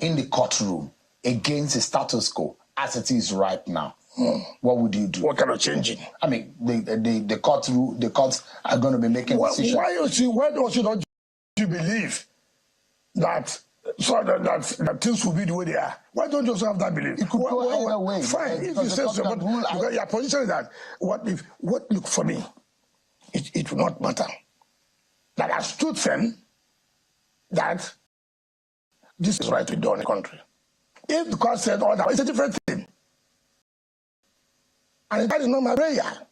in the courtroom against the status quo as it is right now, what would you do? What kind of changing? I mean, the courts are going to be making decisions. Why don't you believe that that things will be the way they are? Why don't you also have that belief? It could go either way. Fine, if you say so, but because your position is that look for me, it will not matter. That I stood firm that this is right to do in the country. If the court said all that, it's a different thing. And that is not my prayer.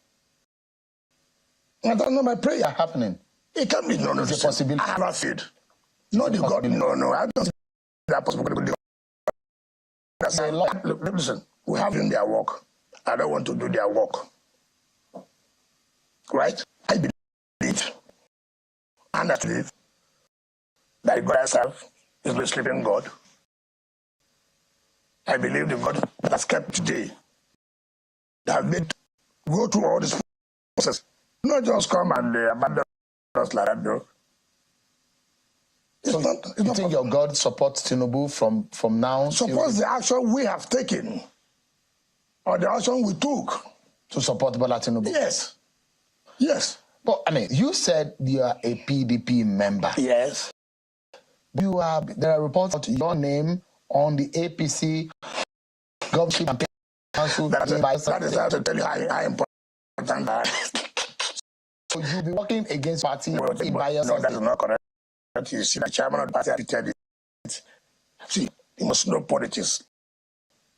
And that's not my prayer happening. It can be no, it's a possibility. I have not said. No, the God, no, I don't see that possibility. Look, listen, we have in their work. I don't want to do their work. Right? I believe, and I believe that God herself is the sleeping God. I believe the God that has kept today, that made go through all this process, not just come and abandon us like that, though. You think your God supports Tinubu from now? Supports the action we have taken, or the action we took to support Bola Tinubu? Yes. Yes. But I mean, you said you are a PDP member. Yes. There are reports of your name on the APC government campaign council. That is how to tell you how important that is. So you'll be working against party by yourself? No, that is not correct. You see, the chairman of the party repeated it. See, you must know politics.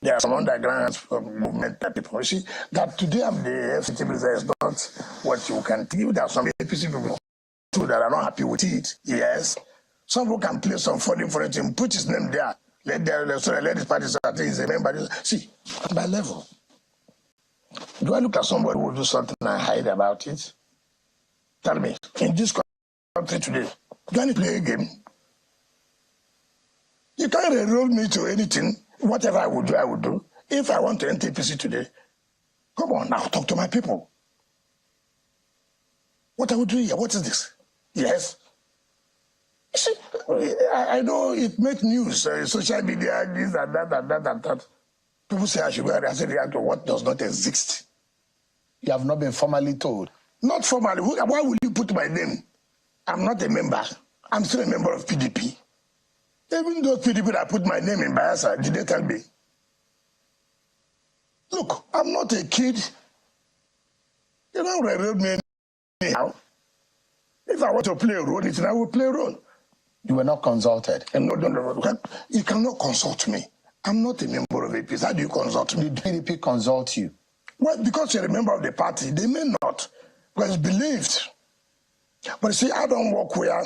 There are some underground movement people. You see, that today I'm the FCT minister is not what you can think. There are some APC people too that are not happy with it. Yes. Some people can play some funny thing, put his name there. Let this party start. He's a member. See, at my level, do I look at somebody who will do something and hide about it? Tell me, in this country today, do I need to play a game? You can't enroll me to anything. Whatever I would do. If I want to enter APC today, come on now, talk to my people. What I would do here? What is this? Yes. You see, I know it makes news, social media, this and that. People say I should go and I say react to what does not exist. You have not been formally told? Not formally. Why will you put my name? I'm not a member. I'm still a member of PDP. Even those PDP that put my name in Bayelsa, did they tell me? Look, I'm not a kid. You don't railroad me anyhow. If I want to play a role, I will play a role. You were not consulted? No. You cannot consult me. I'm not a member of APC. How do you consult me? Did PDP consult you? Well, because you're a member of the party, they may not. Because it's believed. But you see, I don't work where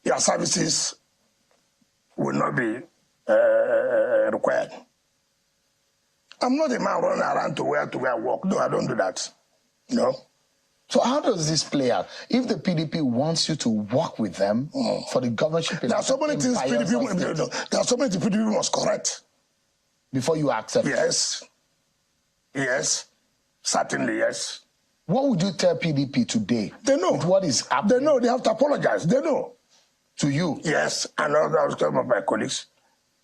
your services will not be required. I'm not a man running around to where I work. No, I don't do that. No. So how does this play out? If the PDP wants you to work with them for the governorship... There are so many things PDP must correct. Before you accept? Yes. Yes. Certainly, yes. What would you tell PDP today? They know. What is happening? They know. They have to apologize. They know. To you? Yes. And I was talking about my colleagues.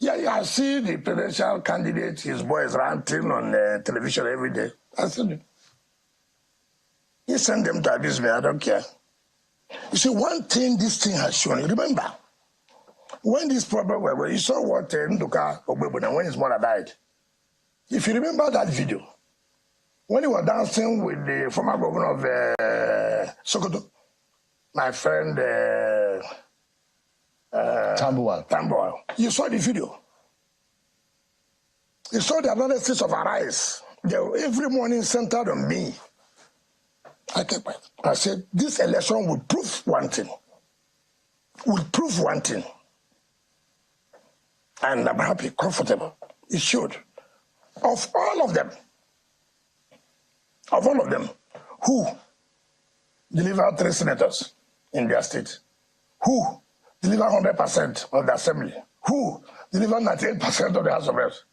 Yeah, I see the presidential candidate, his boys ranting on television every day. I see it. He sent them to abuse me. I don't care. You see, one thing this thing has shown, remember, when this problem was, when you saw what Nduka Ogbebuna, when his mother died, if you remember that video, when he was dancing with the former governor of Sokoto, my friend Tambuwal, you saw the video. You saw the analysis of our eyes. They were every morning centered on me. I kept quiet. I said, this election will prove one thing. Will prove one thing. And I'm happy, comfortable. It should. Of all of them, who delivered 3 senators in their state, who delivered 100% of the assembly, who delivered 98% of the House of Reps.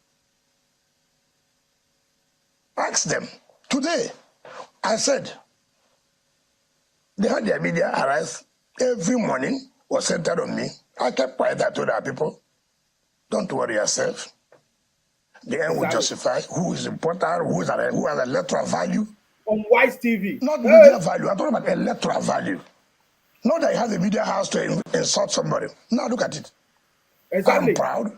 Ask them. Today, I said, they had their media arise every morning was centered on me. I kept quiet. I told our people, Don't worry yourself. The end will justify who is important, who has electoral value. On Wise TV. Not media value. I'm talking about electoral value. Not that he has a media house to insult somebody. Now look at it. Exactly. I'm proud.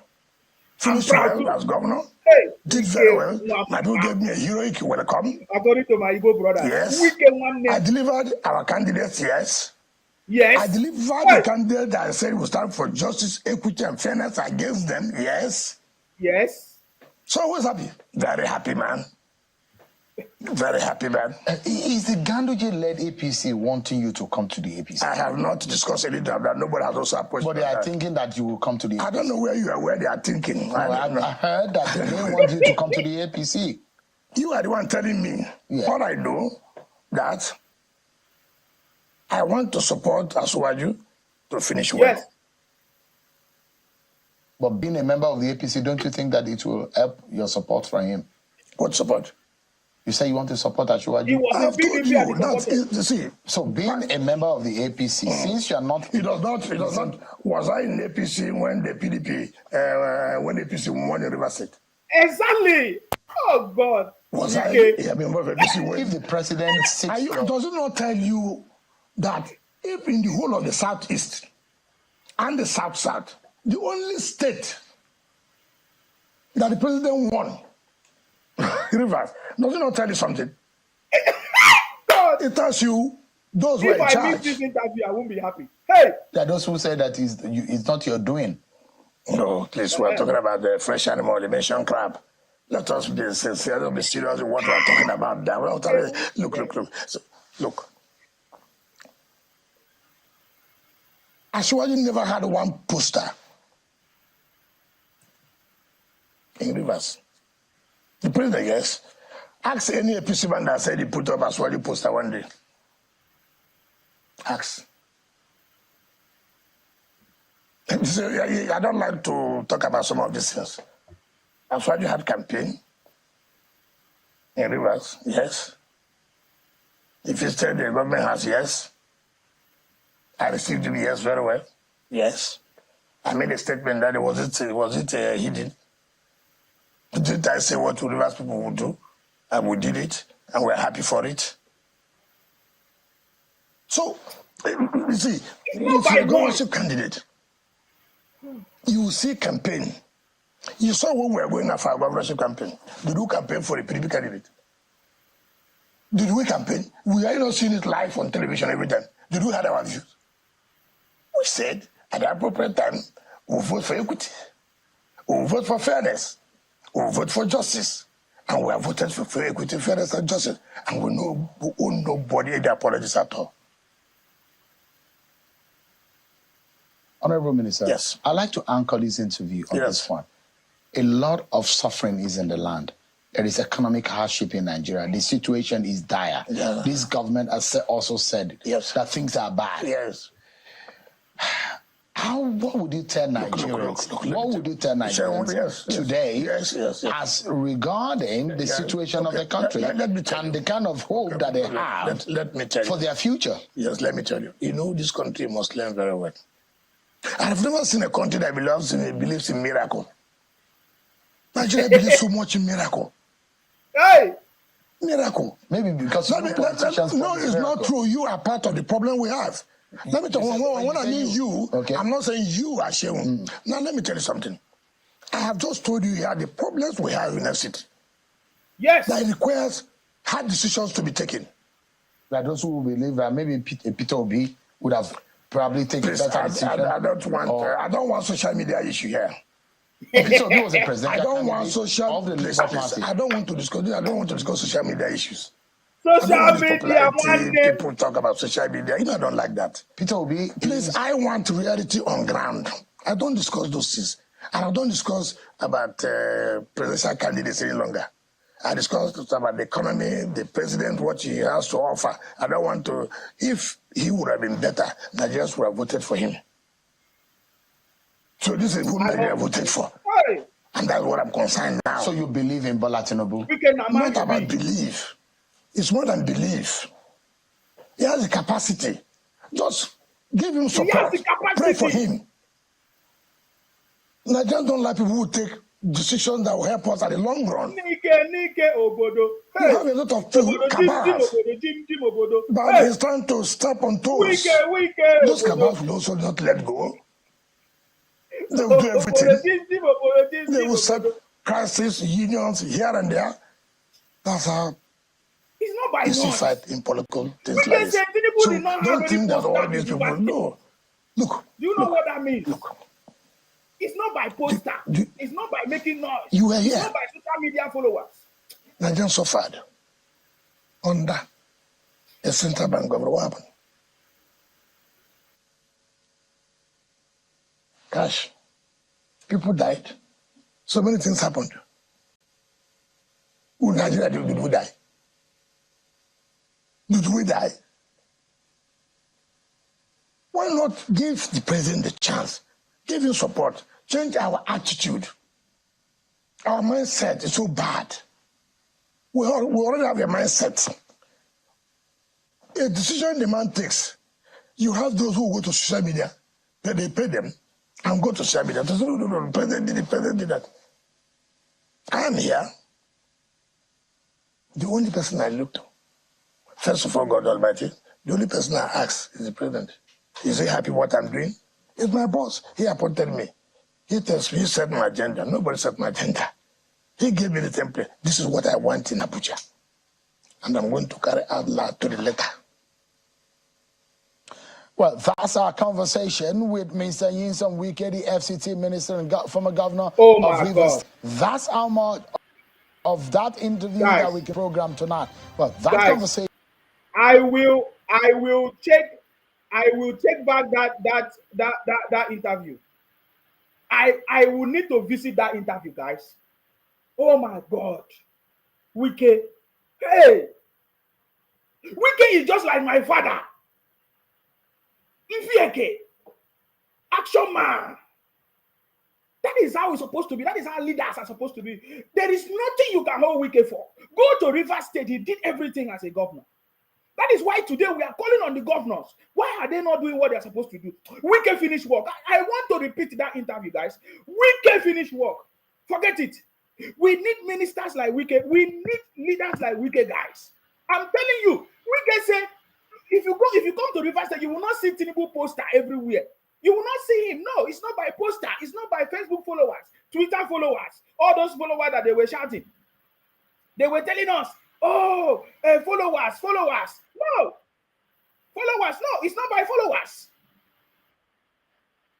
Finished well as governor. Hey, did very well. My people gave me a heroic welcome. According to my Igbo brother. Yes. Wike, I delivered our candidates, yes. Yes. I delivered the candidate that I said will stand for justice, equity, and fairness against them, yes. Yes. So I was happy. Very happy, man. Very happy, man. Is the Ganduje-led APC wanting you to come to the APC? I have not discussed anything of that. Nobody has also approached me. But they are thinking that you will come to the APC. I don't know where you are, where they are thinking. I heard that they want you to come to the APC. You are the one telling me. Yeah. All I know that I want to support Asuwaju to finish well. Yes. But being a member of the APC, don't you think that it will help your support for him? What support? You say you want to support Asuwaju? He was I have a told PDP you and that. See, so being a member of the APC, since you are not... It does not. Was I in the APC when the PDP, when the APC won in River State? Exactly. Oh, God. Was I a member of the APC when... If the president sits... Does it not tell you that if in the whole of the Southeast and the South-South, the only state that the president won, Rivers, does it not tell you something? God. It tells you those who are in charge. If I miss this interview, I won't be happy. Hey! There are those who say that it's not your doing. No, please, we're talking about the fresh animal elimination crab. Let us be sincere, let us be serious in what we're talking about. Look. So, look. Asuwaju never had one poster in Rivers. The president, yes. Ask any APC man that said he put up Asuwaju poster one day. Ask. So, I don't like to talk about some of these things. Asuwaju had campaign in Rivers, yes. If you said the government has, yes. I received him, yes, very well. Yes. I made a statement that was it hidden? Did I say what Rivers people would do? And we did it, and we're happy for it. So, you see, if you're a governorship candidate, you will see campaign. You saw when we were going after our governorship campaign. Did we campaign for a PDP candidate? Did we campaign? We are not seeing it live on television every time. Did we have our views? We said at the appropriate time, we'll vote for equity, we'll vote for fairness, we'll vote for justice. And we have voted for equity, fairness, and justice. And we owe nobody any apologies at all. Honorable Minister, yes. I'd like to anchor this interview on this one. A lot of suffering is in the land. There is economic hardship in Nigeria. The situation is dire. Yeah. This government has also said that things are bad. Yes. What would you tell Nigerians? What would you tell Nigerians today as regarding the situation of the country and the kind of hope that they have for their future? Yes, let me tell you. You know, this country must learn very well. I've never seen a country that believes in miracle. Nigeria believes so much in miracle. Hey! Miracle. Maybe because no, it's not true. You are part of the problem we have. Let me tell you, when I mean you, I'm not saying you are Sheun. Now, let me tell you something. I have just told you here the problems we have in FCT. Yes. That requires hard decisions to be taken. Like those who believe that maybe Peter Obi would have probably taken better decision. I don't want social media issue here. Peter Obi was a president. I don't want I don't want to discuss social media issues. Social media, people talk about social media. I don't like that. Peter Obi, please, I want reality on ground. I don't discuss those things. And I don't discuss about presidential candidates any longer. I discuss about the economy, the president, what he has to offer. I don't want to. If he would have been better, Nigerians would have voted for him. So this is who Nigeria voted for. And that's what I'm concerned now. So you believe in Bola Tinubu? Not about belief. It's more than belief. He has the capacity. Just give him support. Pray for him. Nigerians don't like people who take decisions that will help us at the long run. Nike obodo. You have a lot of cabals, but he's trying to step on toes. Those cabals will also not let go. They will do everything. They will set crisis, unions here and there. That's how it's not by you see noise. fight in political things like this. So don't think that all these people know. Look. Do you know what that means? Look. It's not by poster. It's not by making noise. You were here. It's not by social media followers. Nigerians suffered under a central bank government. What happened? Cash. People died. So many things happened. Who Nigeria did we die? Did we die? Why not give the president the chance? Give him support. Change our attitude. Our mindset is so bad. We already have a mindset. A decision the man takes, you have those who go to social media, that they pay them, and go to social media. The president did that. I am here. The only person I look to, first of all, God Almighty, the only person I ask is the president. Is he happy what I'm doing? He's my boss. He appointed me. He tells me, he set my agenda. Nobody set my agenda. He gave me the template. This is what I want in Abuja. And I'm going to carry out that to the letter. Well, that's our conversation with Mr. Nyesom Wike, the FCT minister and former governor of Rivers. God. That's how much of that interview that we can program tonight. Well, that conversation. I will take back that interview. I will need to visit that interview, guys. Oh my God. Wike. Hey. Wike is just like my father. Ifieke. Action man. That is how it's supposed to be. That is how leaders are supposed to be. There is nothing you can hold Wike for. Go to Rivers State. He did everything as a governor. That is why today we are calling on the governors. Why are they not doing what they are supposed to do? Wike finish work. I want to repeat that interview, guys. Wike finish work. Forget it. We need ministers like Wike. We need leaders like Wike, guys. I'm telling you, Wike say, if you come to Rivers State, you will not see Tinubu poster everywhere. You will not see him. No, it's not by poster. It's not by Facebook followers, Twitter followers, all those followers that they were shouting. They were telling us, oh, followers. No. Followers. No, it's not by followers.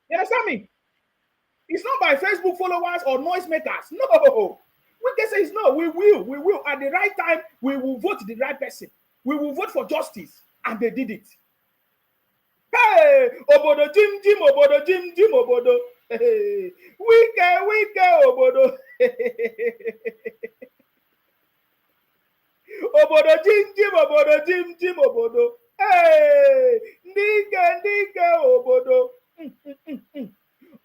You understand me? It's not by Facebook followers or noisemakers. No. Wike says no, we will. At the right time, we will vote the right person. We will vote for justice. And they did it. Hey, obodo jim obodo jim obodo. Hey, Wike obodo. Obodo jim obodo. Hey, nige obodo.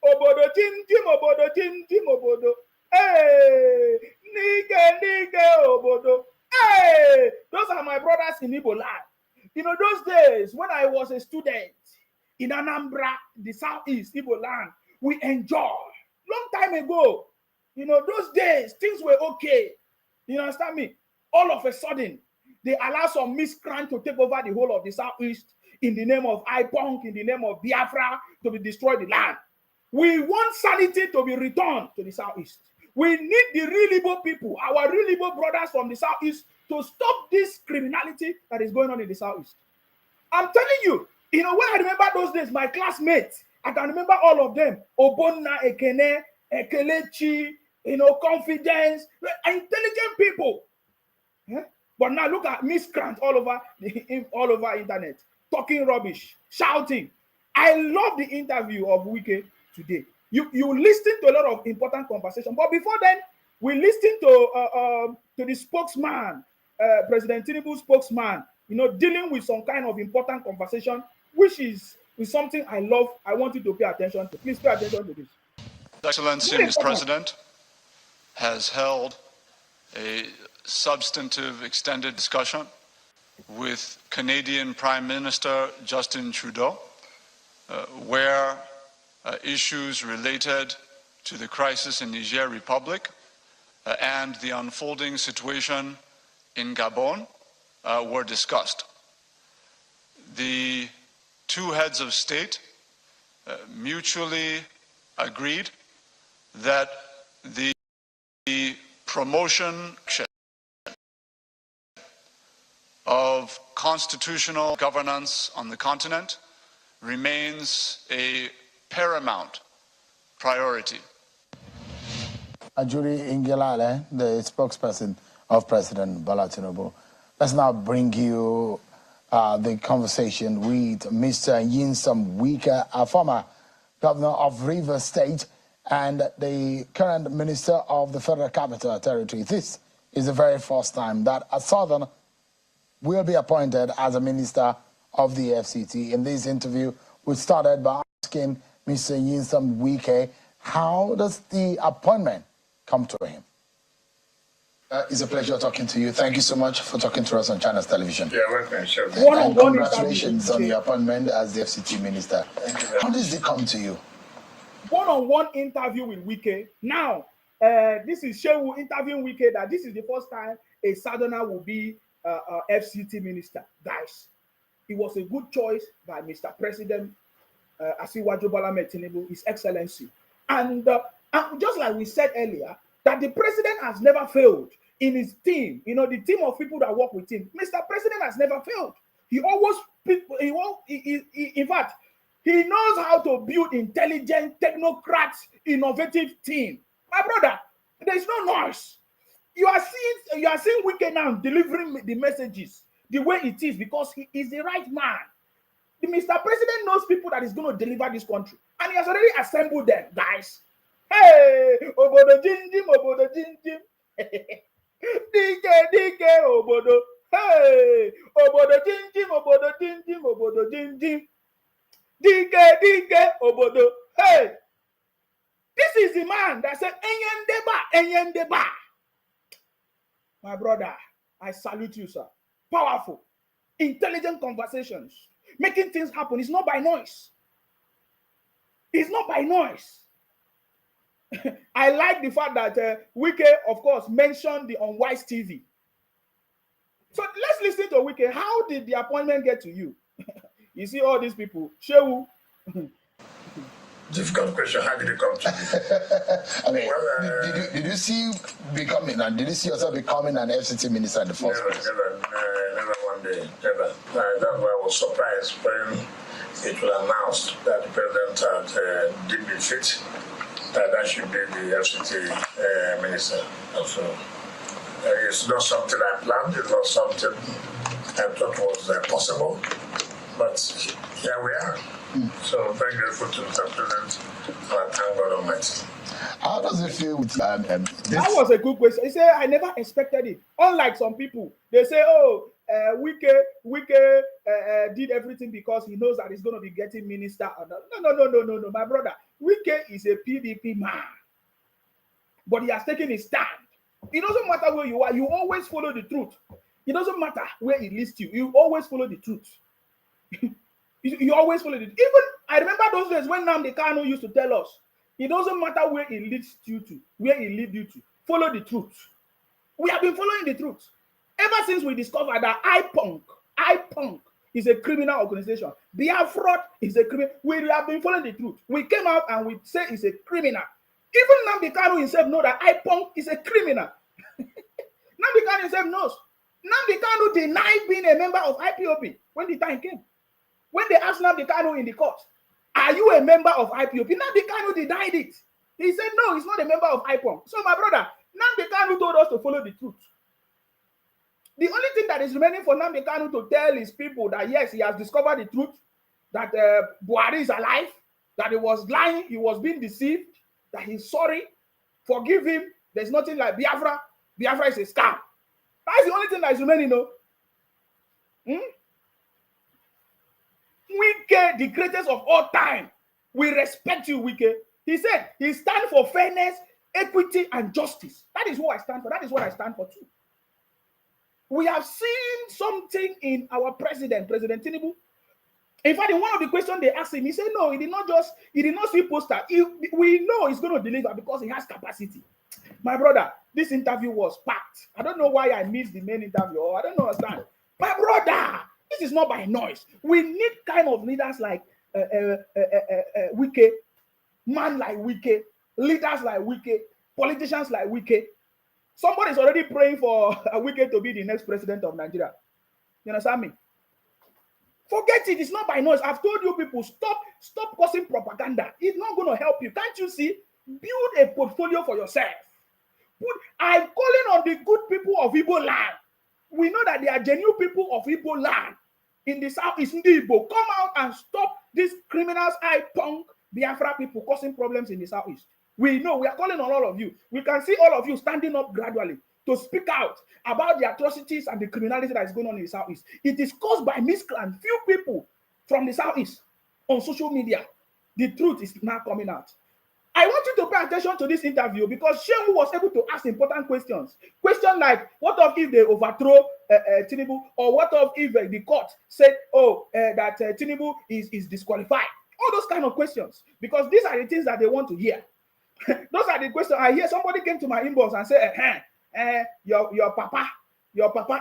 Obodo jim obodo. Hey, nige obodo. Hey, those are my brothers in Igbo land. You know, those days when I was a student in Anambra, the southeast Igbo land, we enjoyed. Long time ago, you know, those days, things were okay. You understand me? All of a sudden, they allow some miscreant to take over the whole of the southeast in the name of IPONK, in the name of Biafra, to destroy the land. We want sanity to be returned to the southeast. We need the real Igbo people, our real Igbo brothers from the southeast, to stop this criminality that is going on in the southeast. I'm telling you, you know, when I remember those days, my classmates, I can remember all of them. Obonna, Ekene, Ekelechi, you know, Confidence, intelligent people. Yeah? But now look at miscreants all over internet, talking rubbish, shouting. I love the interview of Wike today. You listen to a lot of important conversation, but before then, we listened to the spokesman, President Tinubu's spokesman, you know, dealing with some kind of important conversation, which is something I love. I want you to pay attention to. Please pay attention to this. Excellency, Mr. President, has held a substantive, extended discussion with Canadian Prime Minister Justin Trudeau, where issues related to the crisis in Niger Republic and the unfolding situation in Gabon were discussed. The two heads of state mutually agreed that the promotion of constitutional governance on the continent remains a paramount priority. Ajuri Ingilale, the spokesperson of President Bola Tinubu. Let's now bring you the conversation with Mr. Nyesom Wike, a former governor of Rivers State and the current minister of the Federal Capital Territory. This is the very first time that a Southern will be appointed as a minister of the FCT. In this interview, we started by asking Mr. Nyesom Wike, how does the appointment come to him? It's a pleasure talking to you. Thank you so much for talking to us on Channels Television. Yeah, welcome, sure. And congratulations on your appointment as the FCT minister. How does it come to you? One-on-one interview with Wike. Now, this is Shehu interviewing Wike that this is the first time a Southerner will be FCT minister. Guys, it was a good choice by Mr. President Asiwaju Bola Tinubu, His Excellency. And just like we said earlier, that the president has never failed in his team. You know, the team of people that work with him. Mr. President has never failed. He always, in fact, he knows how to build intelligent, technocrats, innovative team. My brother, there is no noise. You are seeing Wike now delivering the messages the way it is because he is the right man. The Mr. President knows people that is going to deliver this country, and he has already assembled them, guys. Hey, obodo jinjim, obodo jinjim. Dike, obodo. Hey, obodo jinjim, obodo jinjim, obodo jinjim. Dike, obodo. Hey, this is the man that said, Enyendeba. My brother, I salute you, sir. Powerful, intelligent conversations, making things happen. It's not by noise. It's not by noise. I like the fact that Wike, of course, mentioned the Unwise TV. So let's listen to Wike. How did the appointment get to you? You see all these people. Shehu. Difficult question. How did it come to you? I mean, well, did you see yourself becoming an FCT minister in the first place? Never one day. Never. That's why I was surprised when it was announced that the president had deemed it fit that should be the FCT minister. So it's not something I planned. It's not something I thought was possible. But here we are. So very grateful to Mr. President and thank God Almighty. How does it feel with this? That was a good question. He said, I never expected it. Unlike some people, they say, oh, Wike did everything because he knows that he's going to be getting minister. No, my brother. Wike is a PDP man. But he has taken his stand. It doesn't matter where you are. You always follow the truth. It doesn't matter where it leads you. You always follow the truth. You always follow it. Even, I remember those days when Nnamdi Kanu used to tell us, it doesn't matter where it leads you to, where it leads you to. Follow the truth. We have been following the truth. Ever since we discovered that IPONC is a criminal organization. Biafra is a criminal. We have been following the truth. We came out and we say it's a criminal. Even Nnamdi Kanu himself knows that IPONC is a criminal. Nnamdi Kanu himself knows. Nnamdi Kanu denied being a member of IPOB when the time came. When they asked Nnamdi Kanu in the court, are you a member of IPOB? Nnamdi Kanu denied it. He said, no, he's not a member of IPOB. So, my brother, Nnamdi Kanu told us to follow the truth. The only thing that is remaining for Nnamdi Kanu to tell his people that, yes, he has discovered the truth, that Buhari is alive, that he was lying, he was being deceived, that he's sorry, forgive him. There's nothing like Biafra. Biafra is a scam. That's the only thing that is remaining, no? Wike, the greatest of all time. We respect you, Wike. He said he stands for fairness, equity, and justice. That is what I stand for. That is what I stand for too. We have seen something in our president, President Tinubu. In fact, in one of the questions they asked him, he said, no, he did not see poster. We know he's going to deliver because he has capacity. My brother, this interview was packed. I don't know why I missed the main interview, or I don't understand. My brother, this is not by noise. We need kind of leaders like Wike, man like Wike, leaders like Wike, politicians like Wike. Somebody's already praying for Wike to be the next president of Nigeria. You understand me? Forget it. It's not by noise. I've told you people, stop causing propaganda. It's not going to help you. Can't you see? Build a portfolio for yourself. I'm calling on the good people of Igbo land. We know that they are genuine people of Igbo land. In the southeast, Igbo, come out and stop these criminals, punk Biafra people causing problems in the southeast. We know, we are calling on all of you. We can see all of you standing up gradually to speak out about the atrocities and the criminality that is going on in the southeast. It is caused by miscreant, few people from the southeast on social media. The truth is now coming out. I want you to pay attention to this interview because Shehu was able to ask important questions. Questions like, what if they overthrow Tinubu? Or what if the court said, that Tinubu is disqualified? All those kind of questions. Because these are the things that they want to hear. Those are the questions. I hear somebody came to my inbox and said, your papa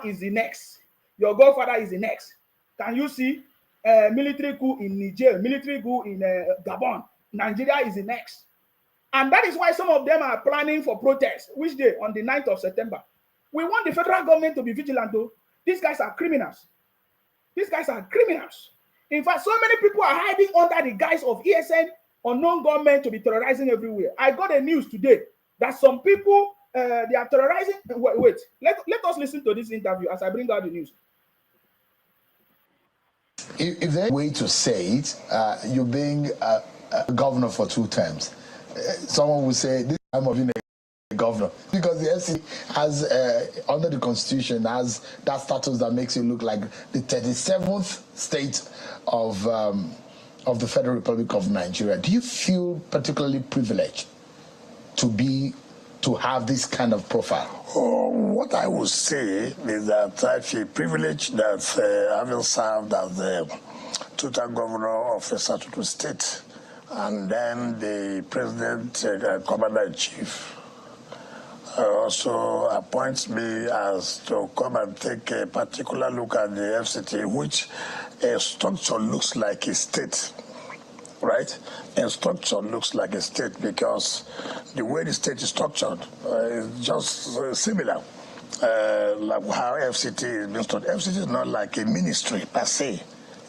is the next. Your godfather is the next. Can you see military coup in Niger, military coup in Gabon? Nigeria is the next. And that is why some of them are planning for protest. Which day? On the 9th of September. We want the federal government to be vigilant though. These guys are criminals. These guys are criminals. In fact, so many people are hiding under the guise of ESN, unknown government, to be terrorizing everywhere. I got a news today that some people, they are terrorizing. Wait. Let us listen to this interview as I bring out the news. If there's a way to say it, you're being a governor for 2 terms. Someone would say this time of being a governor because the FC has under the constitution has that status that makes you look like the 37th state of the Federal Republic of Nigeria. Do you feel particularly privileged to have this kind of profile? What I would say is that I feel privileged that having served as the total governor of a statutory state, and then the president, commander-in-chief, also appoints me as to come and take a particular look at the FCT, which a structure looks like a state, right? A structure looks like a state because the way the state is structured is just similar. Like how FCT is being structured. FCT is not like a ministry per se,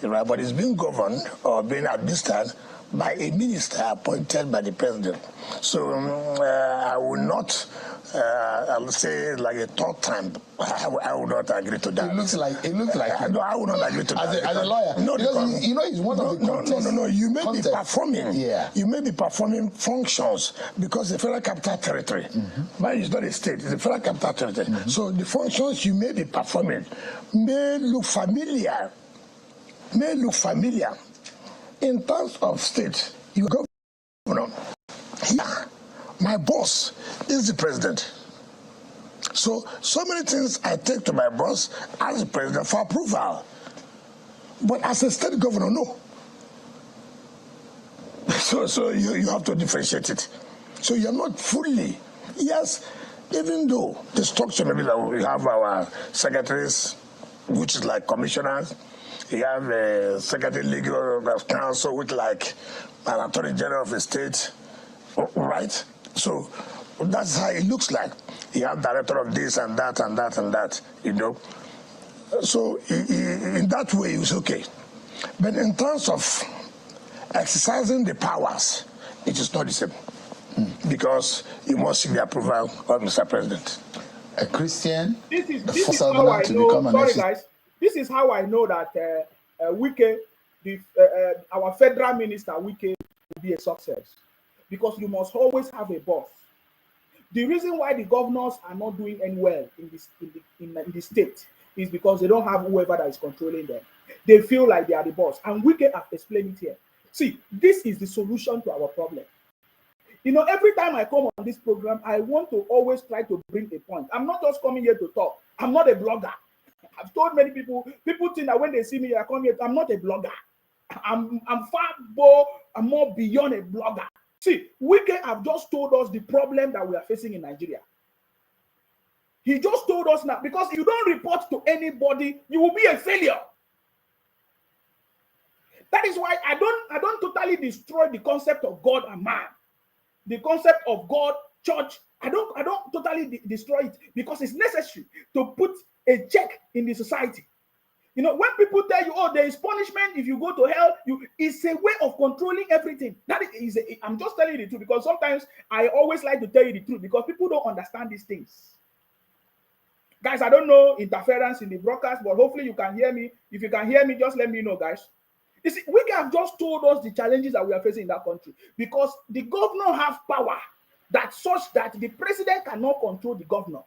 right? But it's being governed or being administered by a minister appointed by the president. So I will not, I'll say like a third time, I will not agree to that. It looks like no, I will not agree to that. As a lawyer, no, because he's one of the no. You may be performing. Yeah. You may be performing functions because the Federal Capital Territory, but it's not a state. It's the Federal Capital Territory. So the functions you may be performing may look familiar. In terms of state, you go, my boss is the president. So many things I take to my boss as the president for approval. But as a state governor, no. So you have to differentiate it. So you're not fully, yes, even though the structure maybe that we have our secretaries, which is like commissioners, you have a secretary legal counsel with like an attorney general of the state, right? So that's how it looks like. You have director of this and that and that and that, you know. So in that way, it's okay. But in terms of exercising the powers, it is not the same. Because you must seek the approval of Mr. President. A Christian, this is how I know, sorry guys, this is how I know that Wike, our federal minister, Wike, will be a success. Because you must always have a boss. The reason why the governors are not doing any well in the state is because they don't have whoever that is controlling them. They feel like they are the boss. And Wike has explained it here. See, this is the solution to our problem. You know, every time I come on this program, I want to always try to bring a point. I'm not just coming here to talk. I'm not a blogger. I've told many people think that when they see me, I come here, I'm not a blogger. I'm more beyond a blogger. See, Wike have just told us the problem that we are facing in Nigeria. He just told us now, because if you don't report to anybody, you will be a failure. That is why I don't totally destroy the concept of God and man. The concept of God, church, I don't totally destroy it, because it's necessary to put a check in the society. You know, when people tell you, oh, there is punishment if you go to hell, it's a way of controlling everything. I'm just telling you the truth, because sometimes I always like to tell you the truth, because people don't understand these things. Guys, I don't know interference in the broadcast, but hopefully you can hear me. If you can hear me, just let me know, guys. You see, we have just told us the challenges that we are facing in that country, because the governor have power that such that the president cannot control the governor.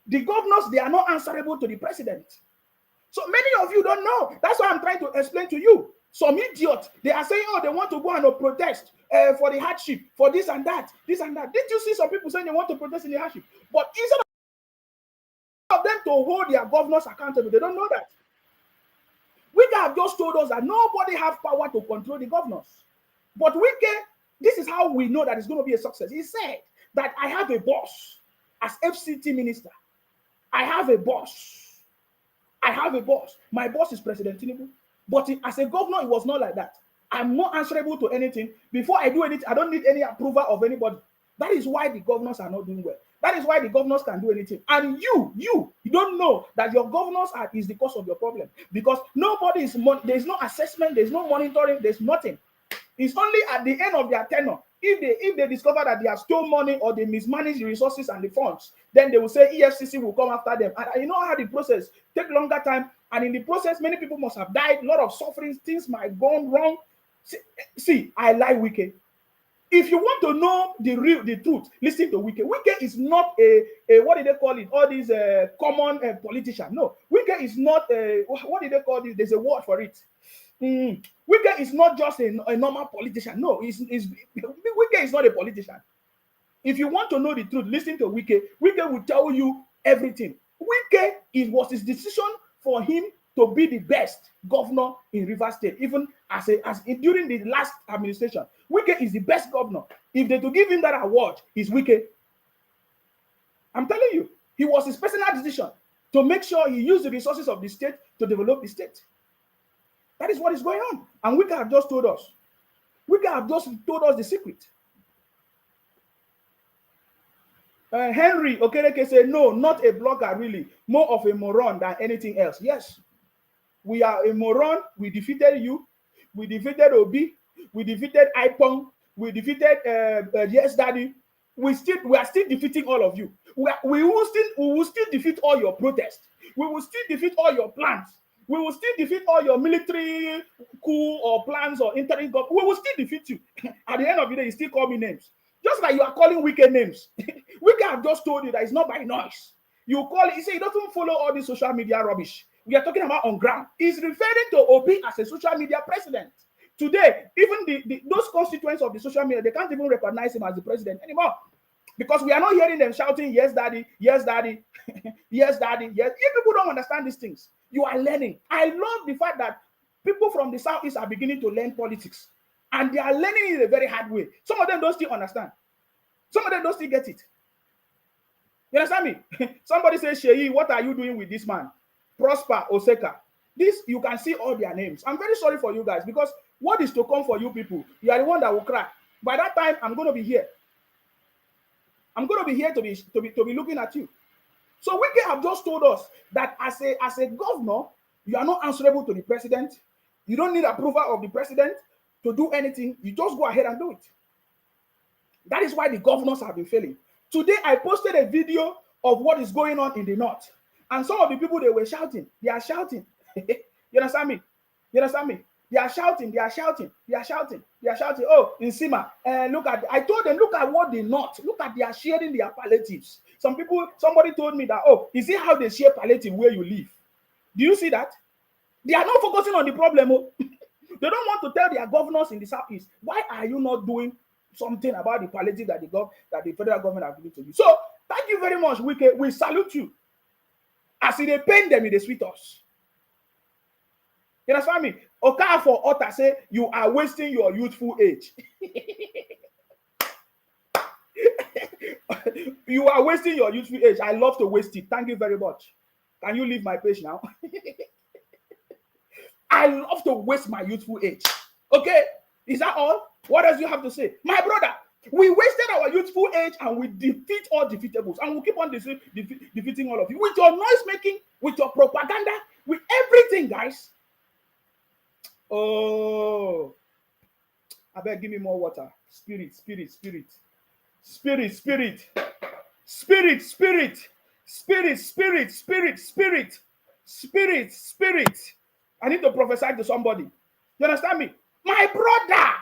The governors, they are not answerable to the president. So many of you don't know. That's why I'm trying to explain to you. Some idiots, they are saying, oh, they want to go and protest for the hardship, for this and that, this and that. Did you see some people saying they want to protest in the hardship? But instead of them to hold their governors accountable, they don't know that. Wike have just told us that nobody has power to control the governors. But Wike, this is how we know that it's going to be a success. He said that I have a boss as FCT minister. I have a boss. I have a boss. My boss is President Tinubu. But as a governor, it was not like that. I'm not answerable to anything. Before I do anything, I don't need any approval of anybody. That is why the governors are not doing well. That is why the governors can do anything. And you don't know that your governors is the cause of your problem. Because nobody is, there's no assessment, there's no monitoring, there's nothing. It's only at the end of their tenure. If they discover that they have stolen money or they mismanage the resources and the funds, then they will say EFCC will come after them. And you know how the process take longer time. And in the process, many people must have died, a lot of suffering, things might have gone wrong. See, I like Wike. If you want to know the truth, listen to Wike. Wike is not a what did they call it? All these common politician. No, Wike is not a, what did they call it? There's a word for it. Wike is not just a normal politician. No, Wike is not a politician. If you want to know the truth, listen to Wike. Wike will tell you everything. Wike, it was his decision for him to be the best governor in Rivers State, even during the last administration. Wike is the best governor. If they to give him that award, it's Wike. I'm telling you, it was his personal decision to make sure he used the resources of the state to develop the state. That is what is going on. And Wike have just told us. Wike have just told us the secret. Henry Okereke said, no, not a blogger really. More of a moron than anything else. Yes. We are a moron. We defeated you. We defeated Obi. We defeated Ipong. We defeated Yes Daddy. We are still defeating all of you. We will still defeat all your protests. We will still defeat all your plans. We will still defeat all your military coup or plans or interim government. We will still defeat you. At the end of the day, you still call me names. Just like you are calling Wike names. Wike have just told you that it's not by noise. You call it, you say he doesn't follow all this social media rubbish. We are talking about on ground. He's referring to Obi as a social media president. Today, even those constituents of the social media, they can't even recognize him as the president anymore. Because we are not hearing them shouting, yes, daddy, yes, daddy, yes, daddy, yes. If people don't understand these things, you are learning. I love the fact that people from the Southeast are beginning to learn politics. And they are learning it in a very hard way. Some of them don't still understand. Some of them don't still get it. You understand me? Somebody says, Sheyi, what are you doing with this man? Prosper Oseka. This, you can see all their names. I'm very sorry for you guys, because what is to come for you people? You are the one that will cry. By that time, I'm going to be here. I'm going to be here to be looking at you. So Wike have just told us that as a governor, you are not answerable to the president. You don't need approval of the president to do anything. You just go ahead and do it. That is why the governors have been failing. Today, I posted a video of what is going on in the north. And some of the people, they were shouting. They are shouting. You understand me? You understand me? They are shouting. They are shouting. They are shouting. They are shouting. Oh, in Sima, I told them, look at what they not. Look at they are sharing their palliatives. Somebody told me that, oh, you see how they share palliative where you live? Do you see that? They are not focusing on the problem. Oh. They don't want to tell their governors in the Southeast, why are you not doing something about the palliative that the federal government has given to you? So, thank you very much, Wike. We salute you. As they pain them, they sweet us. You understand me? Okafor Otta say you are wasting your youthful age. You are wasting your youthful age. I love to waste it. Thank you very much. Can you leave my page now? I love to waste my youthful age. Okay? Is that all? What else do you have to say? My brother, we wasted our youthful age and we defeat all defeatables. And we'll keep on defeating all of you. With your noise making, with your propaganda, with everything, guys. Oh. I beg, give me more water. Spirit, spirit, spirit. Spirit, spirit. Spirit, spirit. Spirit, spirit, spirit, spirit. Spirit, spirit. I need to prophesy to somebody. You understand me? My brother,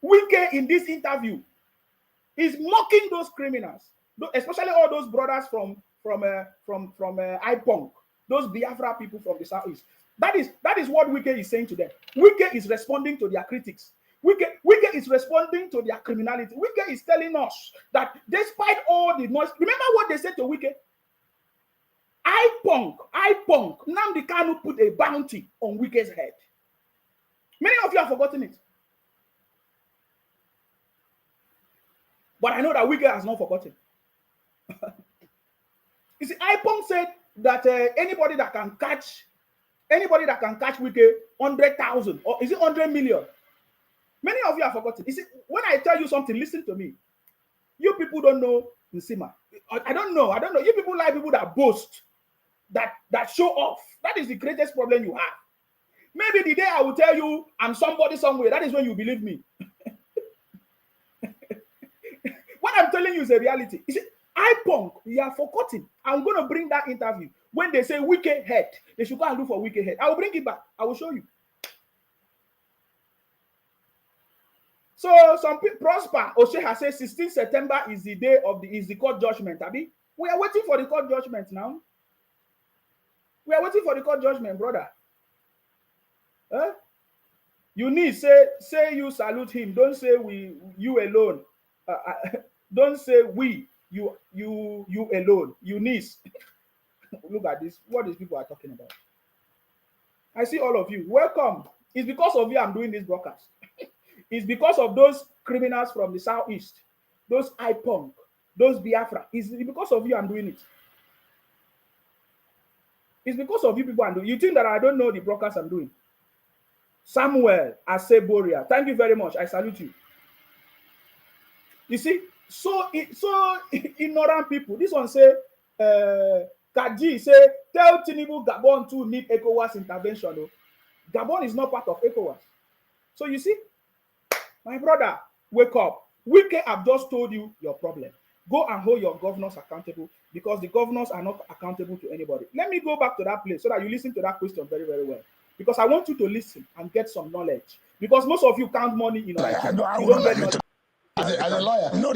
Wike in this interview is mocking those criminals, especially all those brothers from IPONG, those Biafra people from the southeast. That is what Wike is saying to them. Wike is responding to their critics. Wike is responding to their criminality. Wike is telling us that despite all the noise, remember what they said to Wike? IPONG, Nnamdi Kanu put a bounty on Wike's head. Many of you have forgotten it. But I know that Wike has not forgotten. You see, IPONG said that anybody that can catch Wike 100,000, or is it 100 million? Many of you have forgotten. You see, when I tell you something, listen to me. You people don't know Nsima. I don't know. You people like people that boast, that show off. That is the greatest problem you have. Maybe the day I will tell you I'm somebody somewhere, that is when you believe me. What I'm telling you is a reality. You see, IPONG, you have forgotten. I'm going to bring that interview. When they say Wike head, they should go and look for Wike head. I will bring it back. I will show you. So some people, Prosper Oshe has said 16 September is the day of the court judgment. Abi, we are waiting for the court judgment now. We are waiting for the court judgment, brother. Huh? You need say you salute him. Don't say you alone. Don't say we you alone. Eunice. Look at this. What these people are talking about. I see all of you. Welcome. It's because of you I'm doing this broadcast. It's because of those criminals from the southeast, those IPONG, those Biafra. It's because of you I'm doing it. It's because of you people I'm doing. You think that I don't know the broadcast I'm doing? Samuel Aseboria, thank you very much. I salute you. You see, so ignorant people. This one say, Kaji say, tell Tinubu Gabon to need ECOWAS intervention. Though. Gabon is not part of ECOWAS. So you see, my brother, wake up. Wike have just told you your problem. Go and hold your governors accountable because the governors are not accountable to anybody. Let me go back to that place so that you listen to that question very, very well. Because I want you to listen and get some knowledge. Because most of you count money in your life. You don't get knowledge. As a lawyer, no.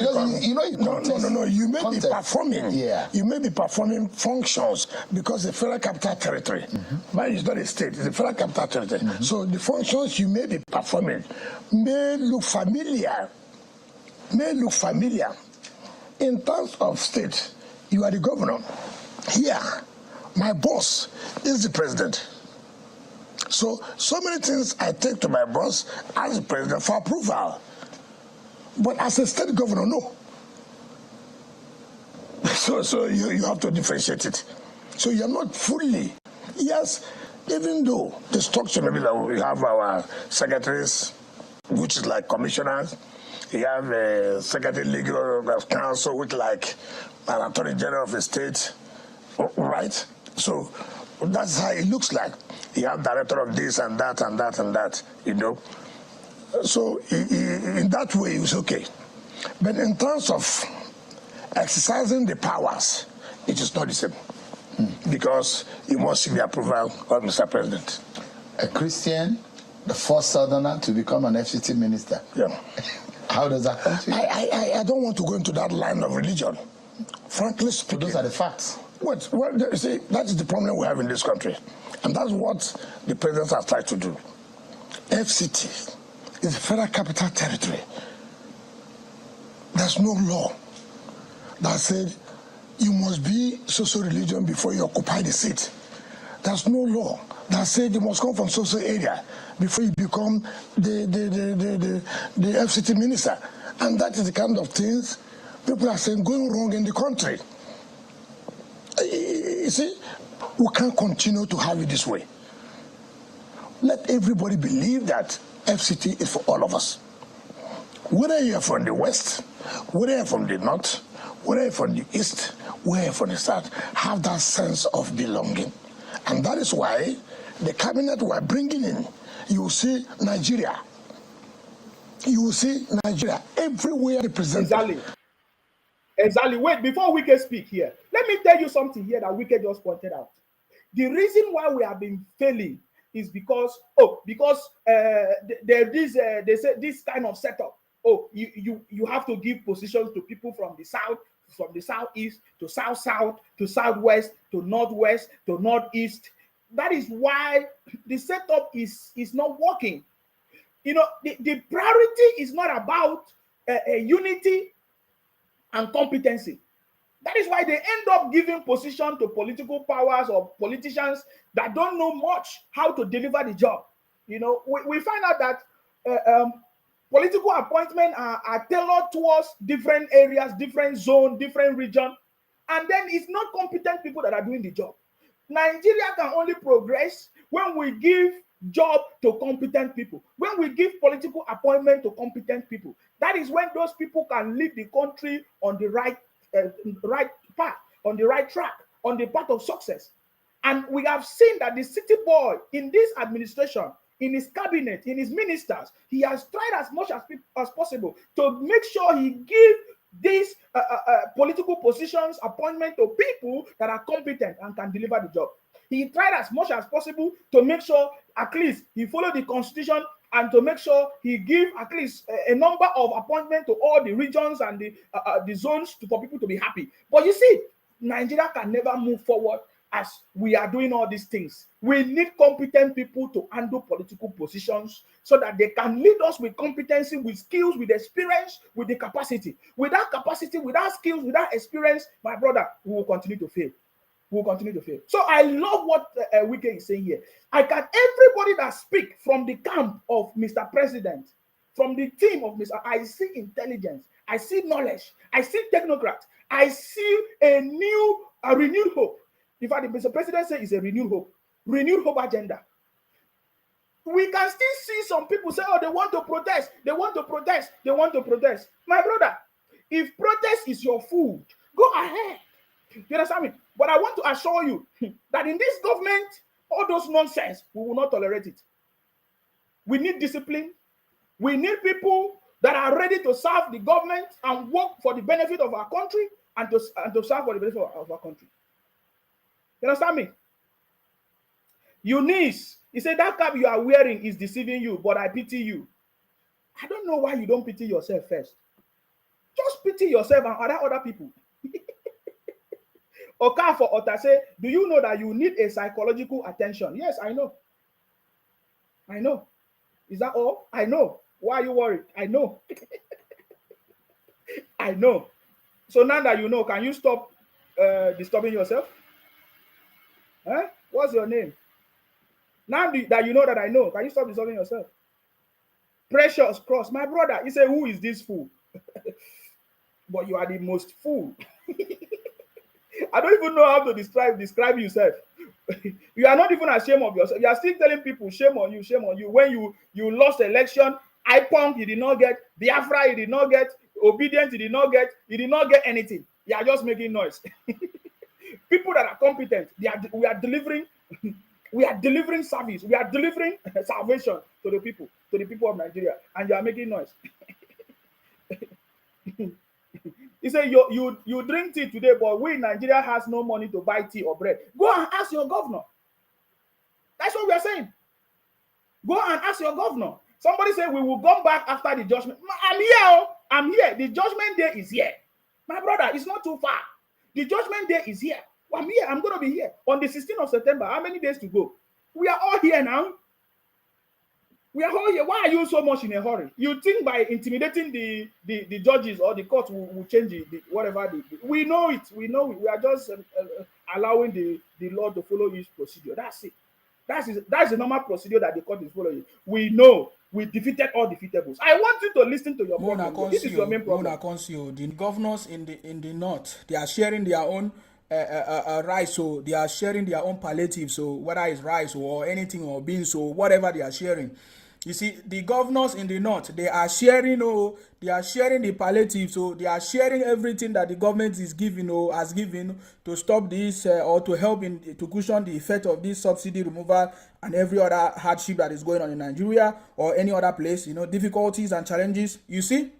You may be performing. Yeah. You may be performing functions because the federal capital territory, but it's not a state. It's a federal capital territory. So the functions you may be performing may look familiar. In terms of state, you are the governor. Here, my boss is the president. So many things I take to my boss as the president for approval. But as a state governor, no. So you have to differentiate it. So you're not fully, yes, even though the structure maybe that we have our secretaries, which is like commissioners, you have a secretary legal counsel, which like an attorney general of the state, right? So that's how it looks like. You have director of this and that and that and that, you know. So in that way, it's okay. But in terms of exercising the powers, it is not the same. Because you must seek the approval of Mr. President. A Christian, the first Southerner to become an FCT minister. Yeah. How does that come to you? I don't want to go into that line of religion. Frankly speaking. Those are the facts. Well, you see, that is the problem we have in this country. And that's what the president has tried to do. FCT is a federal capital territory. There's no law that said you must be so religion before you occupy the seat. There's no law that says you must come from social area before you become the FCT minister. And that is the kind of things people are saying going wrong in the country. You see, we can't continue to have it this way. Let everybody believe that FCT is for all of us. Whether you're from the West, whether you're from the North, whether you're from the East, whether you're from the South, have that sense of belonging. And that is why the cabinet we're bringing in, you will see Nigeria. You will see Nigeria everywhere represented. Exactly. Wait, before Wike speak here, let me tell you something here that Wike just pointed out. The reason why we have been failing is because there is they say this kind of setup. Oh, you have to give positions to people from the south, from the southeast to south to southwest to northwest to northeast. That is why the setup is not working. You know, the priority is not about unity and competency. That is why they end up giving position to political powers or politicians that don't know much how to deliver the job. You know, we find out that political appointments are tailored towards different areas, different zones, different regions, and then it's not competent people that are doing the job. Nigeria can only progress when we give job to competent people, when we give political appointment to competent people. That is when those people can lead the country on the right path, on the right track, on the path of success. And we have seen that the city boy in this administration, in his cabinet, in his ministers, he has tried as much as possible to make sure he gives these political positions, appointment to people that are competent and can deliver the job. He tried as much as possible to make sure at least he followed the constitution and to make sure he give at least a number of appointments to all the regions and the zones for people to be happy. But you see, Nigeria can never move forward as we are doing all these things. We need competent people to handle political positions so that they can lead us with competency, with skills, with experience, with the capacity. Without capacity, without skills, without experience, my brother, we will continue to fail. Will continue to fail. So I love what Wike is saying here. Everybody that speak from the camp of Mr. President, from the team of Mr. I see intelligence, I see knowledge, I see technocrat, I see a renewed hope. In fact, Mr. President says it's a renewed hope agenda. We can still see some people say, oh, they want to protest, they want to protest, they want to protest. My brother, if protest is your food, go ahead. You understand me? But I want to assure you that in this government, all those nonsense, we will not tolerate it. We need discipline. We need people that are ready to serve the government and work for the benefit of our country and to serve for the benefit of our country. You understand me? Eunice, he said that cap you are wearing is deceiving you, but I pity you. I don't know why you don't pity yourself first. Just pity yourself and other people. Okafor Ota say, do you know that you need a psychological attention? Yes, I know. I know. Is that all? I know. Why are you worried? I know. I know. So now that you know, can you stop disturbing yourself? Huh? What's your name? Now that you know that I know, can you stop disturbing yourself? Precious Cross. My brother, he said, who is this fool? But you are the most fool. I don't even know how to describe yourself. You are not even ashamed of yourself. You are still telling people, shame on you, shame on you. When you lost election, IPONG, you did not get, Biafra, you did not get, Obedience, you did not get anything. You are just making noise. People that are competent, we are delivering service, we are delivering salvation to the people of Nigeria, and you are making noise. He said, you drink tea today, but we in Nigeria has no money to buy tea or bread. Go and ask your governor. That's what we are saying. Go and ask your governor. Somebody said we will come back after the judgment. I'm here. I'm here. The judgment day is here. My brother, it's not too far. The judgment day is here. I'm here. I'm going to be here on the 16th of September. How many days to go? We are all here now. We are all here. Why are you so much in a hurry? You think by intimidating the judges or the court will change whatever? We know it. We know it. We are just allowing the law to follow its procedure. That's it. That's the normal procedure that the court is following. We know we defeated all defeatables. I want you to listen to your problem. This is your main problem. The governors in the north, they are sharing their own rice, so they are sharing their own palliative, so whether it's rice or anything or beans or whatever they are sharing. You see, the governors in the north, they are sharing, they are sharing the palliative, so they are sharing everything that the government is giving or has given to stop this or to help to cushion the effect of this subsidy removal and every other hardship that is going on in Nigeria or any other place, difficulties and challenges. You see,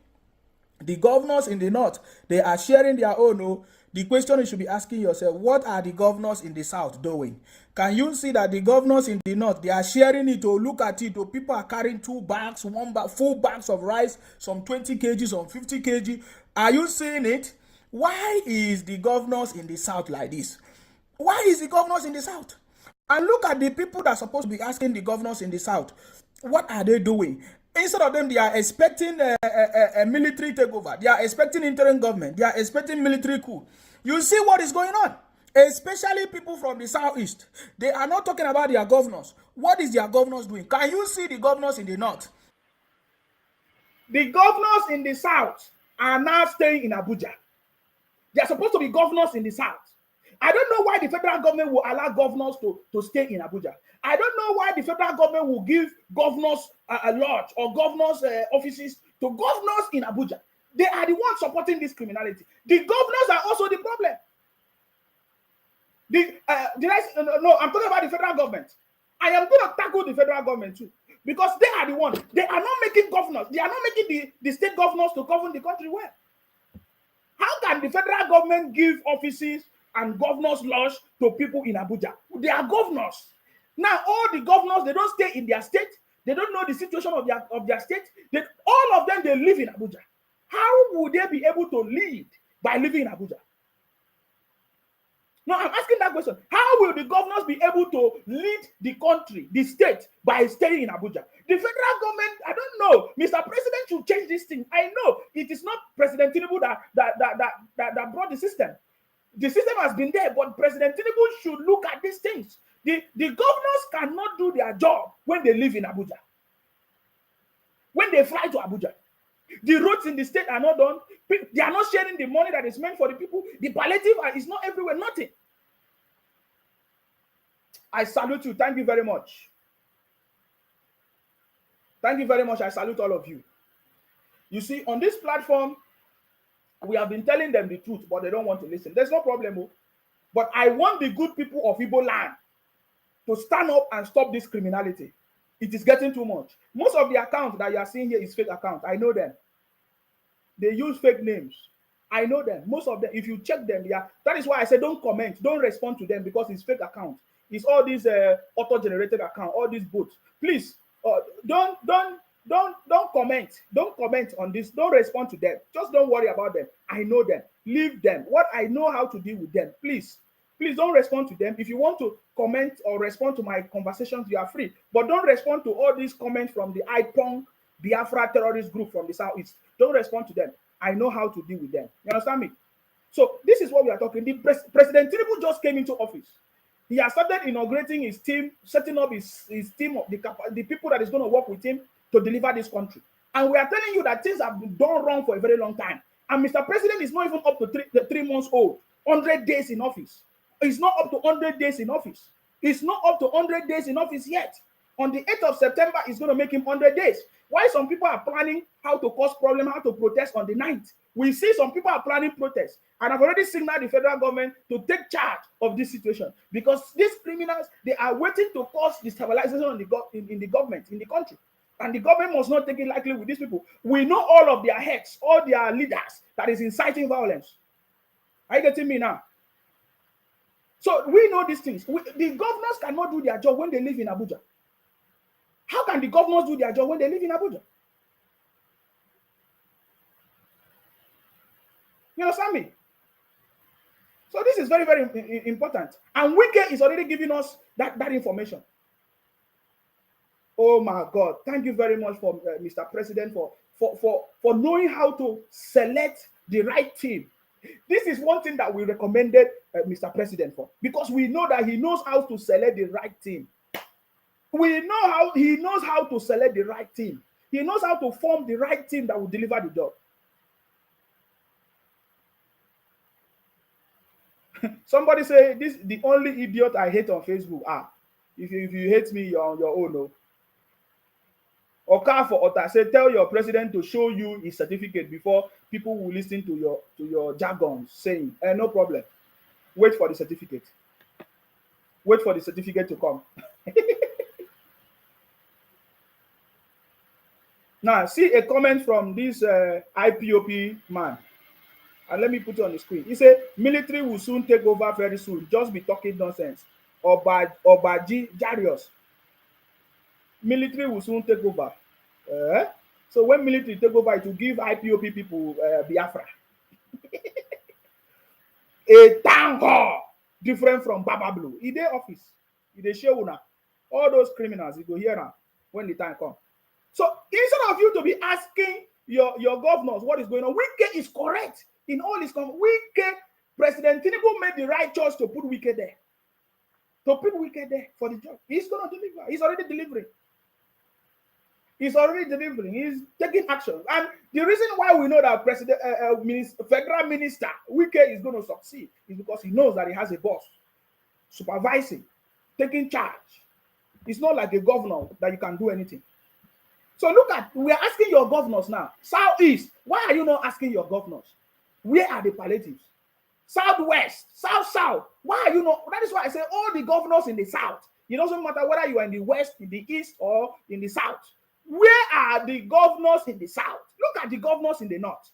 the governors in the north, they are sharing their own. The question you should be asking yourself, what are the governors in the south doing? Can you see that the governors in the north, they are sharing it, or look at it, or people are carrying 2 bags, 1 bag, 4 bags of rice, some 20 kg, some 50 kg. Are you seeing it? Why is the governors in the south like this? Why is the governors in the south? And look at the people that are supposed to be asking the governors in the south, what are they doing? Instead of them, they are expecting a military takeover. They are expecting interim government. They are expecting military coup. You see what is going on? Especially people from the southeast. They are not talking about their governors. What is their governors doing? Can you see the governors in the north? The governors in the south are now staying in Abuja. They are supposed to be governors in the south. I don't know why the federal government will allow governors to stay in Abuja. I don't know why the federal government will give governors a lodge or governors' offices to governors in Abuja. They are the ones supporting this criminality. The governors are also the problem. No, I'm talking about the federal government. I am going to tackle the federal government too, because they are the ones. They are not making governors. They are not making the state governors to govern the country well. How can the federal government give offices and governors' lodge to people in Abuja? They are governors. Now, all the governors, they don't stay in their state. They don't know the situation of their state. All of them, they live in Abuja. How would they be able to lead by living in Abuja? No, I'm asking that question. How will the governors be able to lead the country, the state, by staying in Abuja? The federal government, I don't know. Mr. President should change this thing. I know it is not President Tinubu that brought the system. The system has been there, but President Tinubu should look at these things. The governors cannot do their job when they live in Abuja. When they fly to Abuja. The roads in the state are not done. They are not sharing the money that is meant for the people. The palliative is not everywhere, nothing. I salute you. Thank you very much. Thank you very much. I salute all of you. You see, on this platform, we have been telling them the truth, but they don't want to listen. There's no problem. But I want the good people of Igbo land to stand up and stop this criminality. It is getting too much. Most of the accounts that you are seeing here is fake accounts. I know them. They use fake names. I know them. Most of them, if you check them, that is why I say don't comment, don't respond to them, because it's fake accounts. It's all these auto-generated accounts, all these bots. Please, don't comment. Don't comment on this. Don't respond to them. Just don't worry about them. I know them. Leave them. What I know how to deal with them. Please don't respond to them. If you want to comment or respond to my conversations, you are free. But don't respond to all these comments from the IPONG Biafra terrorist group from the southeast. Don't respond to them. I know how to deal with them. You understand me? So this is what we are talking. President Tinubu just came into office. He has started inaugurating his team, setting up his team of the people that is going to work with him to deliver this country. And we are telling you that things have been done wrong for a very long time. And Mr. President is not even up to 3 months old. 100 days in office. He's not up to 100 days in office. He's not up to 100 days in office yet. On the 8th of September, it's going to make him 100 days. Why some people are planning how to cause problem, how to protest on the 9th. We see some people are planning protests. And I've already signaled the federal government to take charge of this situation. Because these criminals, they are waiting to cause destabilization in the government, in the country. And the government must not take it lightly with these people. We know all of their heads, all their leaders that is inciting violence. Are you getting me now? So we know these things. The governors cannot do their job when they live in Abuja. How can the governors do their job when they live in Abuja? You understand me? So this is very, very important. And Wike is already giving us that information. Oh my God. Thank you very much Mr. President for knowing how to select the right team This is one thing that we recommended Mr. President for, because we know that he knows how to select the right team. We know how he knows how to select the right team. He knows how to form the right team that will deliver the job. Somebody say this the only idiot I hate on Facebook. If you hate me, you're on your own. No. Oka for Ota say tell your president to show you his certificate before people will listen to your jargon saying, no problem. Wait for the certificate. Wait for the certificate to come. Now, see a comment from this IPOP man. And let me put it on the screen. He said, military will soon take over very soon. Just be talking nonsense. Obaji Jarius. Military will soon take over. So when military take over, it will give IPOP people Biafra. A town hall different from Baba Blue. In their office. In the show now. All those criminals, you go here now when the time comes. So instead of you to be asking your governors what is going on, Wike is correct in all his comments. Wike, President Tinubu made the right choice to put Wike there. To put Wike there for the job. He's going to deliver. He's already delivering. He's already delivering. He's taking action. And the reason why we know that Federal Minister Wike is going to succeed is because he knows that he has a boss supervising, taking charge. It's not like a governor that you can do anything. So look at, we are asking your governors now. Southeast, why are you not asking your governors? Where are the palliatives? Southwest, South, why are you not? That is why I say all the governors in the South. It doesn't matter whether you are in the West, in the East, or in the South. Where are the governors in the South? Look at the governors in the North.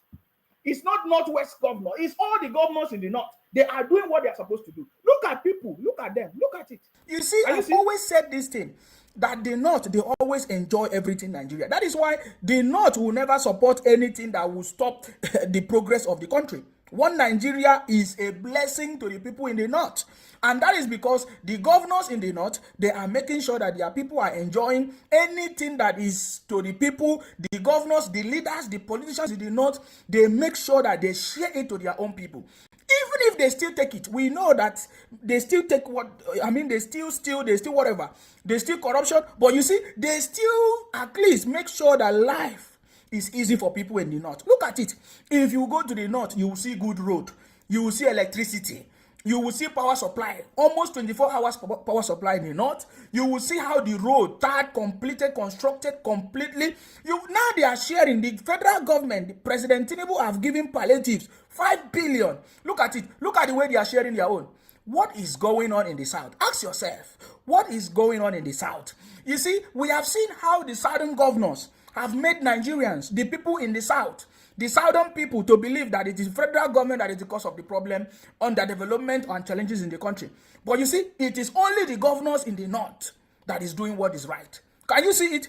It's not Northwest governor. It's all the governors in the North. They are doing what they are supposed to do. Look at people. Look at them. Look at it. You see, I've always said this thing, that the North, they always enjoy everything in Nigeria. That is why the North will never support anything that will stop the progress of the country. One Nigeria is a blessing to the people in the North. And that is because the governors in the North, they are making sure that their people are enjoying anything that is to the people. The governors, the leaders, the politicians in the North, they make sure that they share it to their own people. Even if they still take it, we know that they still take they still steal, they still whatever. They still corruption. But you see, they still at least make sure that life is easy for people in the North. Look at it. If you go to the North, you will see good road. You will see electricity. You will see power supply. Almost 24 hours power supply in the North. You will see how the road, completed, constructed completely. Now they are sharing. The federal government, President Tinubu have given palliatives 5 billion. Look at it. Look at the way they are sharing their own. What is going on in the South? Ask yourself, what is going on in the South? You see, we have seen how the Southern governors have made Nigerians, the people in the South, the Southern people, to believe that it is federal government that is the cause of the problem, underdevelopment and challenges in the country. But you see, it is only the governors in the North that is doing what is right. Can you see it?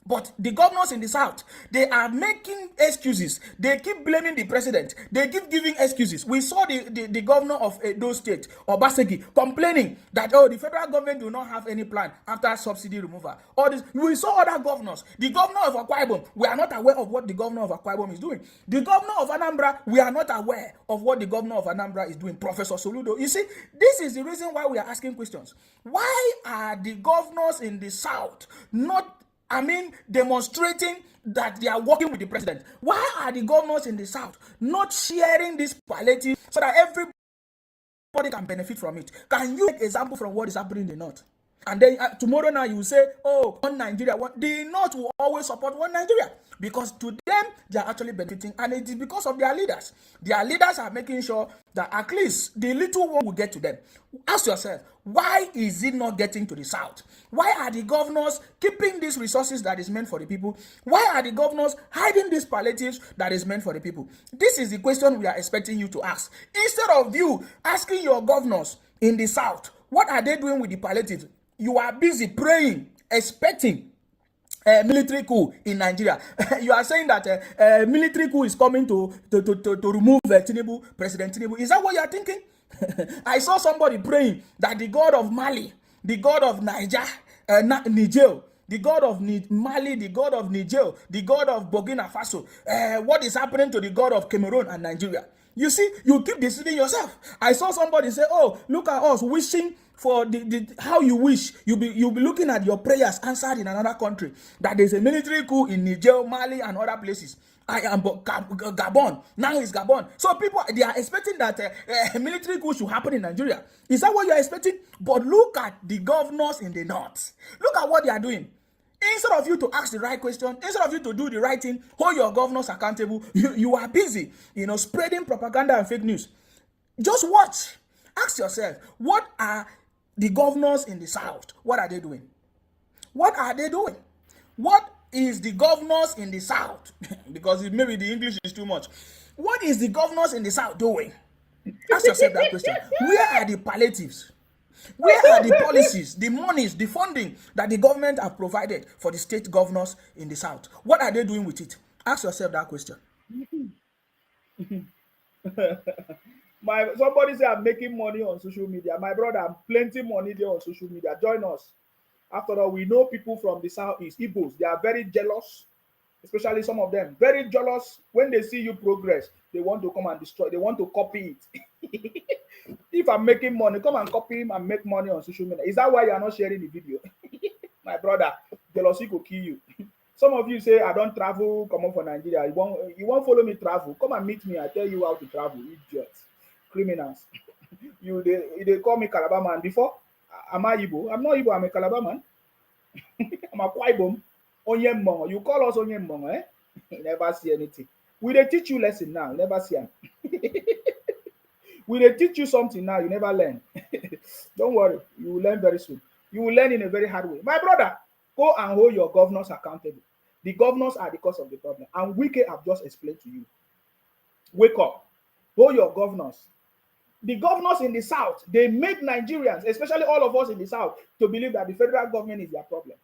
But the governors in the South, they are making excuses. They keep blaming the president. They keep giving excuses. We saw the governor of Edo State, Obaseki, complaining that, the federal government do not have any plan after subsidy removal. We saw other governors. The governor of Akwa Ibom, we are not aware of what the governor of Akwa Ibom is doing. The governor of Anambra, we are not aware of what the governor of Anambra is doing, Professor Soludo. You see, this is the reason why we are asking questions. Why are the governors in the South not demonstrating that they are working with the president? Why are the governors in the South not sharing this palliative so that everybody can benefit from it? Can you make an example from what is happening in the North? And then tomorrow now you say, one Nigeria. The North will always support one Nigeria because to them, they are actually benefiting. And it is because of their leaders. Their leaders are making sure that at least the little one will get to them. Ask yourself, why is it not getting to the South? Why are the governors keeping these resources that is meant for the people? Why are the governors hiding these palliatives that is meant for the people? This is the question we are expecting you to ask. Instead of you asking your governors in the South, what are they doing with the palliatives? You are busy praying, expecting a military coup in Nigeria. You are saying that military coup is coming to remove Tinubu, President Tinubu. Is that what you are thinking? I saw somebody praying that the God of Mali, the God of Niger, the God of Mali, the God of Niger, the God of Burkina Faso, what is happening to the God of Cameroon and Nigeria? You see, you keep deceiving yourself. I saw somebody say, "Oh, look at us wishing for the how you wish. You'll be looking at your prayers answered in another country. That there's a military coup in Niger, Mali, and other places. I am Gabon. Now it's Gabon. So people they are expecting that a military coup should happen in Nigeria. Is that what you are expecting? But look at the governors in the north. Look at what they are doing. Instead of you to ask the right question, instead of you to do the right thing, hold your governors accountable, you are busy, spreading propaganda and fake news. Just watch. Ask yourself, what are the governors in the south? What are they doing? What are they doing? What is the governors in the south? Because maybe the English is too much. What is the governors in the south doing? Ask yourself that question. Where are the palliatives? Where are the policies, the monies, the funding that the government have provided for the state governors in the south? What are they doing with it? Ask yourself that question. Somebody say I'm making money on social media. My brother, I'm plenty money there on social media. Join us. After all, we know people from the southeast, Igbos. They are very jealous, especially some of them. Very jealous when they see you progress. They want to come and destroy. They want to copy it. If I'm making money, come and copy him and make money on social media. Is that why you are not sharing the video? My brother, jealousy will kill you. Some of you say, I don't travel, come on for Nigeria. You won't follow me travel. Come and meet me. I tell you how to travel, idiots, criminals. They call me Calabar man before. Am I Igbo? I'm not Igbo, I'm a Calabar man. I'm a Kwaibom. Onyemmongo. You call us Onyemmongo, eh? You never see anything. We they teach you lesson now. You never see them. We they teach you something now. You never learn. Don't worry. You will learn very soon. You will learn in a very hard way. My brother, go and hold your governors accountable. The governors are the cause of the problem. And Wike have just explained to you. Wake up. Hold your governors. The governors in the south, they make Nigerians, especially all of us in the south, to believe that the federal government is their problem.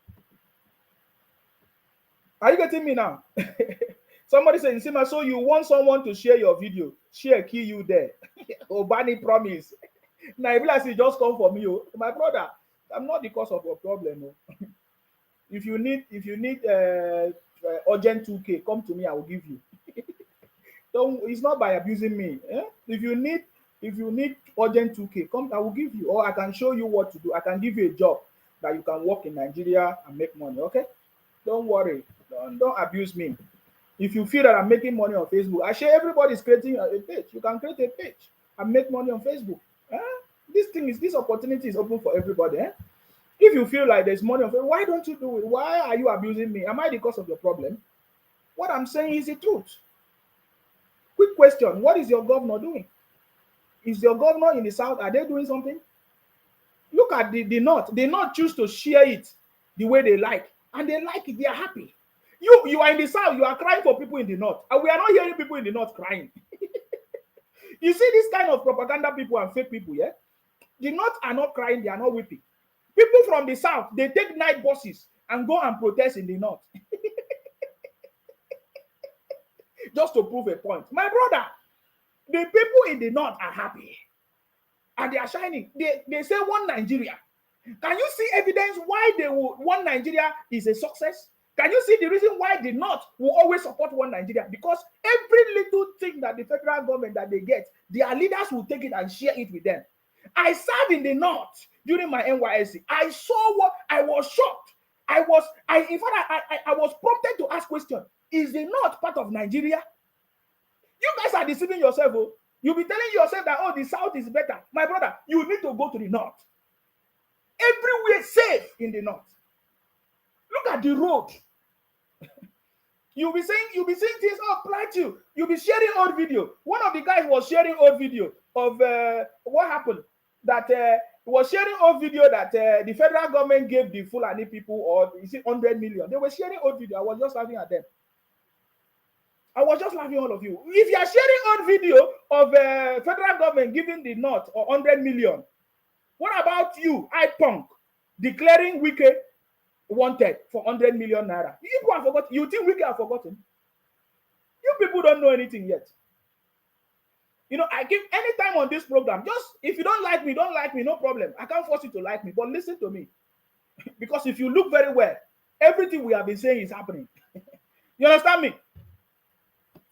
Are you getting me now? Somebody said, Nsima, so you want someone to share your video, share, kill you there. Obani promise. Now, if you just come for me, my brother, I'm not the cause of your problem. If you need urgent 2K, come to me, I will give you. It's not by abusing me. Eh? If you need urgent 2K, come, I will give you, or I can show you what to do. I can give you a job that you can work in Nigeria and make money. Okay? Don't worry. Don't abuse me. If you feel that I'm making money on Facebook, I share everybody's creating a page. You can create a page and make money on Facebook. Eh? This opportunity is open for everybody. Eh? If you feel like there's money on Facebook, why don't you do it? Why are you abusing me? Am I the cause of your problem? What I'm saying is the truth. Quick question. What is your governor doing? Is your governor in the south, are they doing something? Look at the north. The north choose to share it the way they like. And they like it. They are happy. You are in the south. You are crying for people in the north. And we are not hearing people in the north crying. You see this kind of propaganda people and fake people, yeah? The north are not crying. They are not weeping. People from the south, they take night buses and go and protest in the north. Just to prove a point. My brother, the people in the north are happy. And they are shining. They say one Nigeria. Can you see evidence why one Nigeria is a success? Can you see the reason why the North will always support one Nigeria? Because every little thing that the federal government that they get, their leaders will take it and share it with them. I served in the North during my NYSC. I saw what I was shocked. In fact, I was prompted to ask question: is the North part of Nigeria? You guys are deceiving yourself. Oh. You'll be telling yourself that, oh, the South is better. My brother, you need to go to the North. Everywhere safe in the North. Look at the road. You'll be saying things, oh, plateau. You'll be sharing old video. One of the guys was sharing old video of what happened. That was sharing old video that the federal government gave the Fulani people, or is it 100 million? They were sharing old video. I was just laughing at them. I was just laughing all of you. If you are sharing old video of federal government giving the North or 100 million, what about you, iPunk, declaring Wike wanted for 100 million naira? You people have forgotten. You think Wike have forgotten? You people don't know anything yet. You know, I give any time on this program, just if you don't like me, no problem. I can't force you to like me, but listen to me. Because if you look very well, everything we have been saying is happening. You understand me?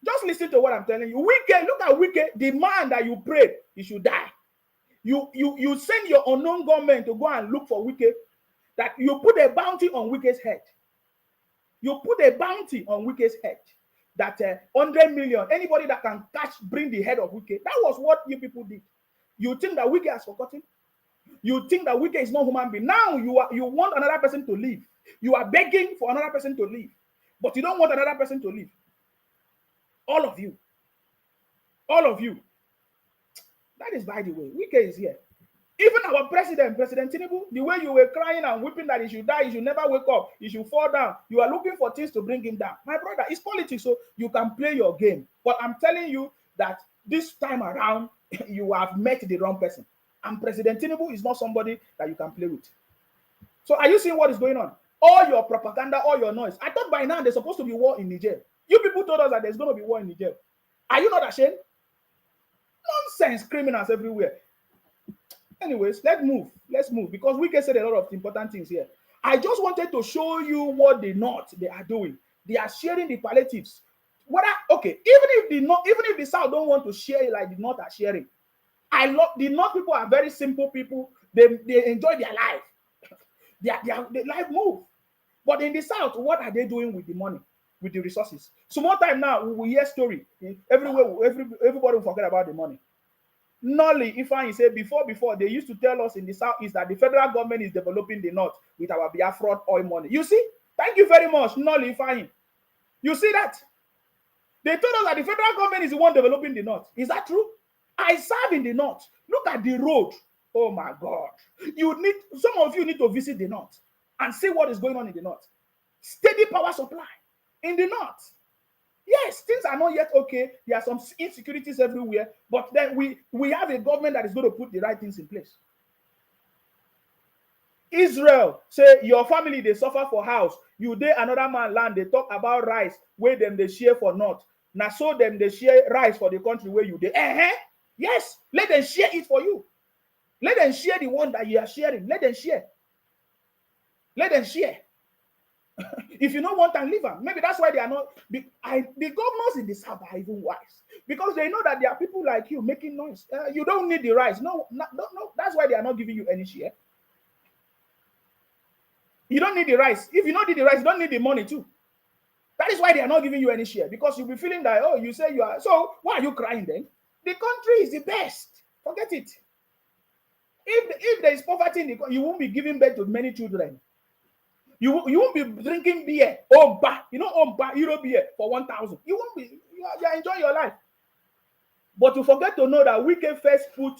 Just listen to what I'm telling you. Wike, look at Wike, the man that you prayed he should die. You send your unknown government to go and look for Wike, that you put a bounty on Wike's head. You put a bounty on Wike's head. That 100 million, anybody that can bring the head of Wike. That was what you people did. You think that Wike has forgotten? You think that Wike is not human being. Now you want another person to leave. You are begging for another person to leave. But you don't want another person to leave. All of you. All of you. That is, by the way, Wike is here. Even our president, President Tinubu, the way you were crying and weeping that he should die, he should never wake up, he should fall down. You are looking for things to bring him down. My brother, it's politics, so you can play your game. But I'm telling you that this time around, you have met the wrong person. And President Tinubu is not somebody that you can play with. So are you seeing what is going on? All your propaganda, all your noise. I thought by now there's supposed to be war in Niger. You people told us that there's going to be war in Niger. Are you not ashamed? Nonsense, criminals everywhere. Anyways, let's move because we can say a lot of important things here. I just wanted to show you what the North they are doing. They are sharing the palliatives. Even if the South don't want to share it like the North are sharing. I love the North people are very simple people. They enjoy their life. Their life move. But in the South, what are they doing with the money, with the resources? So more time now, we will hear story. Everywhere, everybody will forget about the money. Nolly, if I say before, they used to tell us in the Southeast that the federal government is developing the North with our Biafra oil money. You see? Thank you very much, Nolly, if I. You see that? They told us that the federal government is the one developing the North. Is that true? I serve in the North. Look at the road. Oh my God. Some of you need to visit the North and see what is going on in the North. Steady power supply in the North. Yes, things are not yet okay. There are some insecurities everywhere, but then we have a government that is going to put the right things in place. Israel say your family they suffer for house. You dey another man land. They talk about rice where them they share for North. Now so them they share rice for the country where you dey. Yes, let them share it for you. Let them share the one that you are sharing. Let them share. Let them share. If you don't want and leave them, maybe that's why they are not. The governors in the South are even wise because they know that there are people like you making noise. You don't need the rice. No. That's why they are not giving you any share. You don't need the rice. If you don't need the rice, you don't need the money too. That is why they are not giving you any share because you'll be feeling that, oh, you say you are. So why are you crying then? The country is the best. Forget it. If there is poverty in the country, you won't be giving birth to many children. You won't be drinking beer, Euro beer for 1,000. You won't be. You are enjoying your life. But you forget to know that Wike first put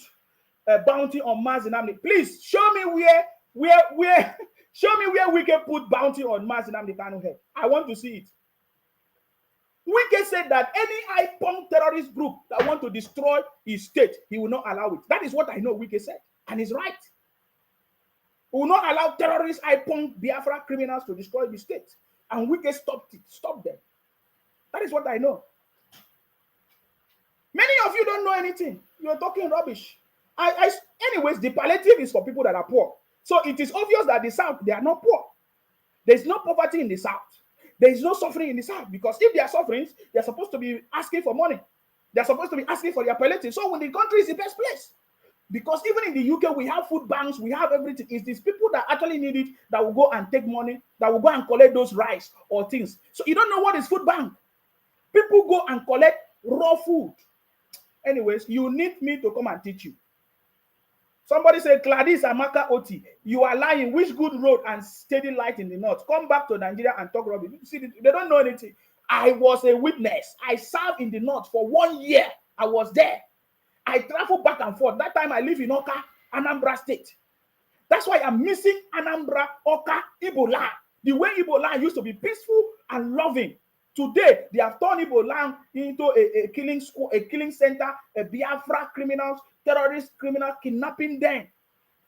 a bounty on Mazi Nnamdi. Please show me where show me where Wike put bounty on Mazi Nnamdi Kanu head. I want to see it. Wike said that any IPOM terrorist group that want to destroy his state, he will not allow it. That is what I know Wike said, and he's right. We will not allow terrorists, IPOM, Biafra criminals to destroy the state. And Wike stopped them. That is what I know. Many of you don't know anything. You're talking rubbish. Anyways, the palliative is for people that are poor. So it is obvious that the South, they are not poor. There's no poverty in the South. There is no suffering in the South because if they are suffering, they're supposed to be asking for money. They're supposed to be asking for their palliative. So when the country is the best place. Because even in the UK, we have food banks, we have everything. It's these people that actually need it that will go and take money, that will go and collect those rice or things. So you don't know what is food bank. People go and collect raw food. Anyways, you need me to come and teach you. Somebody said, Gladys Amaka Oti, you are lying. Which good road and steady light in the North? Come back to Nigeria and talk rubbish. See, they don't know anything. I was a witness. I served in the North for 1 year. I was there. I travel back and forth. That time I live in Oka, Anambra State. That's why I'm missing Anambra, Oka, Igbo land. The way Igbo land used to be peaceful and loving. Today, they have turned Igbo land into a killing school, a killing center, a Biafra criminals, terrorist criminals, kidnapping them.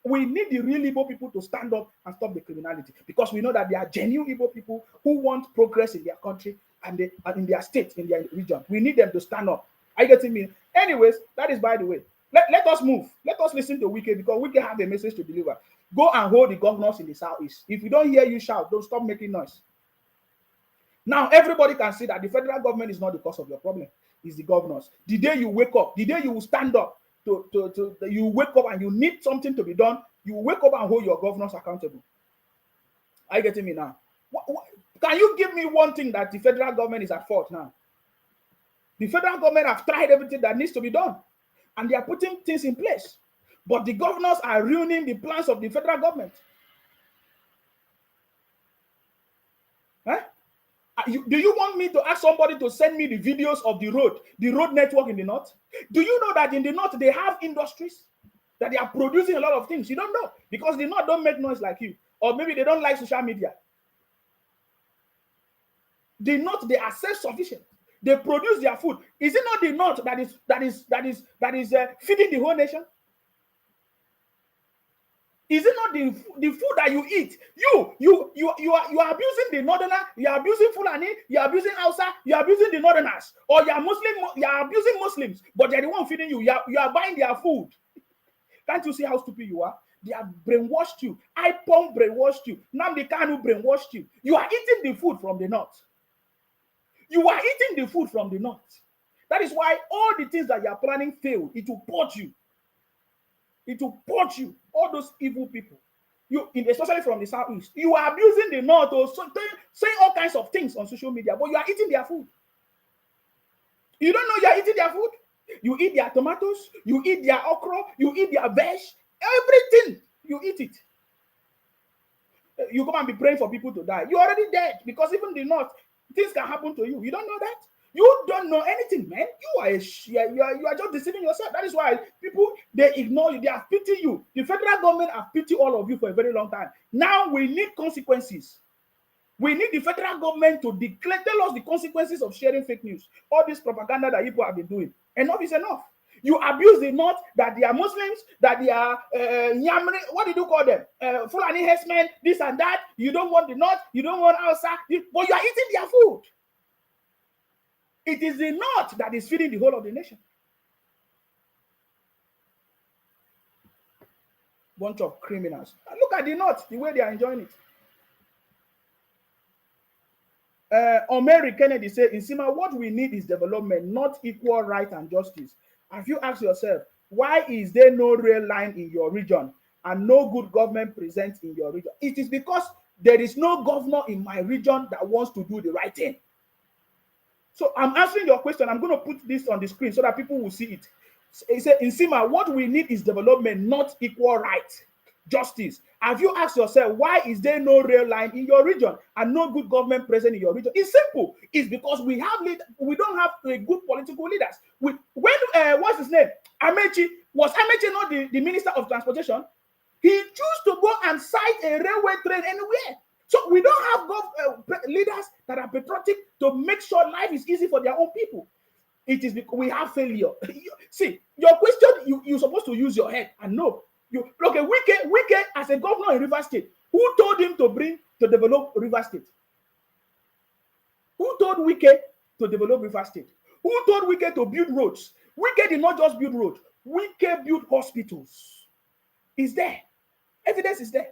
We need the real Igbo people to stand up and stop the criminality because we know that they are genuine Igbo people who want progress in their country and in their state, in their region. We need them to stand up. Are you getting me? Anyways, that is by the way. Let us move. Let us listen to Wike because Wike have a message to deliver. Go and hold the governors in the Southeast. If we don't hear you shout, don't stop making noise. Now everybody can see that the federal government is not the cause of your problem. It's the governors. The day you wake up, the day you will stand up you wake up and you need something to be done, you wake up and hold your governors accountable. Are you getting me now? Can you give me one thing that the federal government is at fault now? The federal government have tried everything that needs to be done, and they are putting things in place. But the governors are ruining the plans of the federal government. Huh? Do you want me to ask somebody to send me the videos of the road network in the north? Do you know that in the north they have industries that they are producing a lot of things? You don't know, because the north don't make noise like you, or maybe they don't like social media. The north, they are self-sufficient. They produce their food. Is it not the north that is feeding the whole nation? Is it not the food that you eat? You are abusing the northerner, you are abusing Fulani, you are abusing Hausa, you are abusing the northerners, or you are Muslim, you are abusing Muslims, but they're the one feeding you. You are buying their food. Can't you see how stupid you are? They have brainwashed you. IPOM brainwashed you. Nnamdi Kanu brainwashed you. You are eating the food from the north. You are eating the food from the north. That is why all the things that you are planning fail. It will purge you. It will purge you. All those evil people. Especially from the southeast. You are abusing the north, saying all kinds of things on social media, but you are eating their food. You don't know you are eating their food? You eat their tomatoes, you eat their okra, you eat their veg, everything. You eat it. You come and be praying for people to die. You're already dead, because even the north, things can happen to you. You don't know that? You don't know anything, man. You are just deceiving yourself. That is why people, they ignore you. They have pity you. The federal government have pity all of you for a very long time. Now we need consequences. We need the federal government to tell us the consequences of sharing fake news. All this propaganda that people have been doing. Enough is enough. You abuse the north, that they are Muslims, that they are Yamri, what did you call them? Fulani herdsmen, this and that. You don't want the north, you don't want outside, but you are eating their food. It is the north that is feeding the whole of the nation. Bunch of criminals. Look at the north, the way they are enjoying it. Omeri Kennedy said, in Sima, what we need is development, not equal right and justice. Have you asked yourself, why is there no rail line in your region and no good government present in your region? It is because there is no governor in my region that wants to do the right thing. So I'm answering your question. I'm going to put this on the screen so that people will see it. He said, in Sima, what we need is development, not equal right, justice. Have you asked yourself, why is there no rail line in your region and no good government present in your region? It's simple. It's because we don't have good political leaders. What's his name? Amechi. Was Amechi not the Minister of Transportation? He chose to go and site a railway train anywhere. So we don't have leaders that are patriotic to make sure life is easy for their own people. It is because we have failure. See, your question, you're supposed to use your head and know. Wike as a governor in River State, who told him to develop River State? Who told Wike to develop River State? Who told Wike to build roads? Wike did not just build roads. Wike built hospitals. It's there. Evidence is there.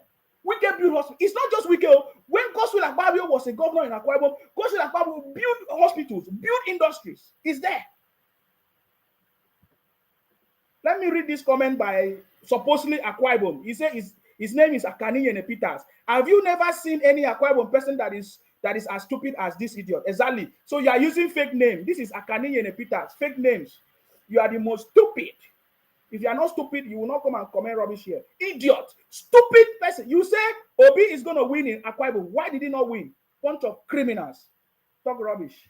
Wike built hospitals. It's not just Wike. When Godswill Akpabio was a governor in Akwa Ibom, Godswill Akpabio built hospitals, built industries. It's there. Let me read this comment by supposedly Akwa Ibom. He said his name is Akani Yene Peters. Have you never seen any Akwa Ibom person that is as stupid as this idiot? Exactly. So you are using fake name. This is Akani Yene Peters. Fake names. You are the most stupid. If you are not stupid, you will not come and comment rubbish here. Idiot. Stupid person. You say Obi is going to win in Akwa Ibom. Why did he not win? Bunch of criminals. Talk rubbish.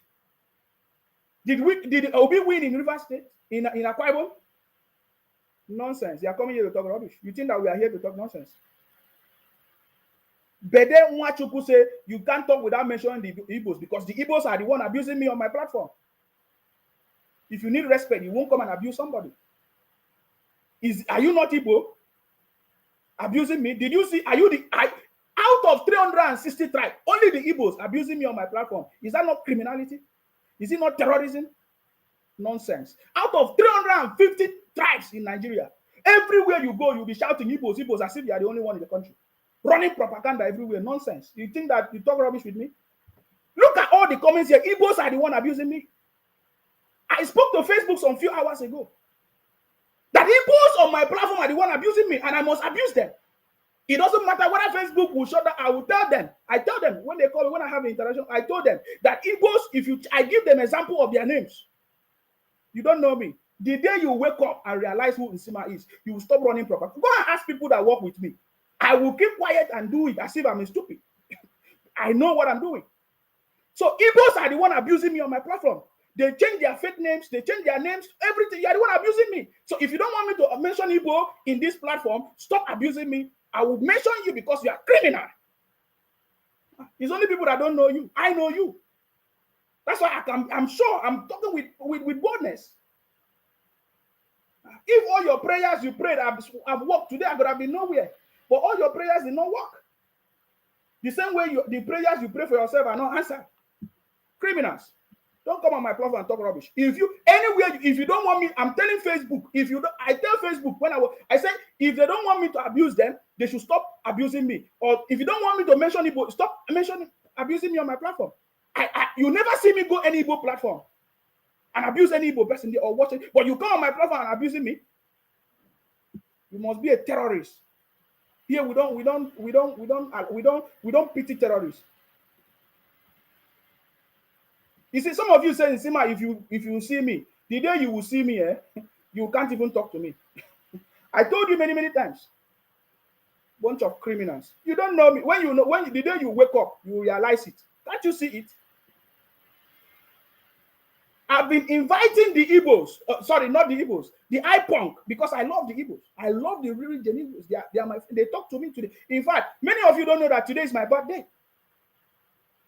Did Obi win in River State? In Akwa Ibom? Nonsense. They are coming here to talk rubbish. You think that we are here to talk nonsense? Bede Nwachukwu say you can't talk without mentioning the Igbos because the Igbos are the one abusing me on my platform. If you need respect, you won't come and abuse somebody. Are you not Igbo? Abusing me? Did you see? Out of 360 tribes, only the Igbos abusing me on my platform. Is that not criminality? Is it not terrorism? Nonsense. Out of 350 tribes in Nigeria, everywhere you go, you'll be shouting Igbos, Igbos, as if you are the only one in the country. Running propaganda everywhere. Nonsense. You think that you talk rubbish with me? Look at all all the comments here, Igbos are the one abusing me. I spoke to Facebook some few hours ago. That Igbos on my platform are the one abusing me, and I must abuse them. It doesn't matter whether Facebook will show that. I will tell them. I tell them when they call me, when I have an interaction, I told them that Igbos, I give them example of their names. You don't know me. The day you wake up and realize who Nsima is, you will stop running proper. Go and ask people that work with me. I will keep quiet and do it as if I'm stupid. I know what I'm doing. So Igbos are the one abusing me on my platform. They change their fake names, they change their names, everything. You are the one abusing me. So if you don't want me to mention Igbo in this platform, stop abusing me. I will mention you because you are criminal. It's only people that don't know you. I know you. That's why I'm sure I'm talking with boldness. If all your prayers you prayed have worked today, I could have been nowhere. But all your prayers did not work. The same way the prayers you pray for yourself are not answered. Criminals. Don't come on my platform and talk rubbish. If you don't want me, I'm telling Facebook. I tell Facebook I say if they don't want me to abuse them, they should stop abusing me. Or if you don't want me to mention Igbo, stop abusing me on my platform. You never see me go any Igbo platform and abuse any Igbo person or watch it. But you come on my platform and abusing me. You must be a terrorist. Here we don't pity terrorists. You see, some of you say, Nsima, if you see me, the day you will see me, you can't even talk to me. I told you many, many times. Bunch of criminals. You don't know me. The day you wake up, you realize it. Can't you see it? I've been inviting the Igbos. Sorry, not the Igbos. The IPONC, because I love the Igbos. I love the really Igbos. They are my friends. They talk to me today. In fact, many of you don't know that today is my birthday.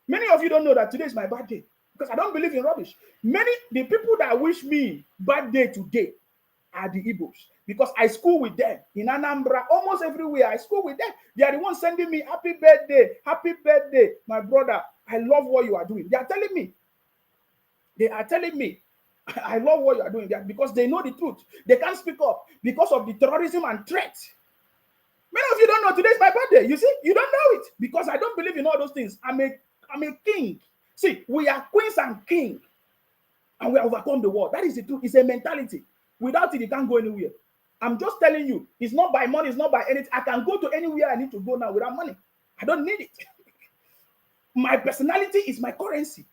Many of you don't know that today is my birthday. Because I don't believe in rubbish. The people that wish me birthday today are the Igbos. Because I school with them in Anambra, almost everywhere. I school with them. They are the ones sending me happy birthday, my brother. I love what you are doing. They are telling me, I love what you are doing. Because they know the truth. They can't speak up because of the terrorism and threat. Many of you don't know today's my birthday. You see, you don't know it because I don't believe in all those things. I'm a king. See, we are queens and kings, and we have overcome the world. That is the truth. It's a mentality. Without it, you can't go anywhere. I'm just telling you, it's not by money, it's not by anything. I can go to anywhere I need to go now without money. I don't need it. My personality is my currency.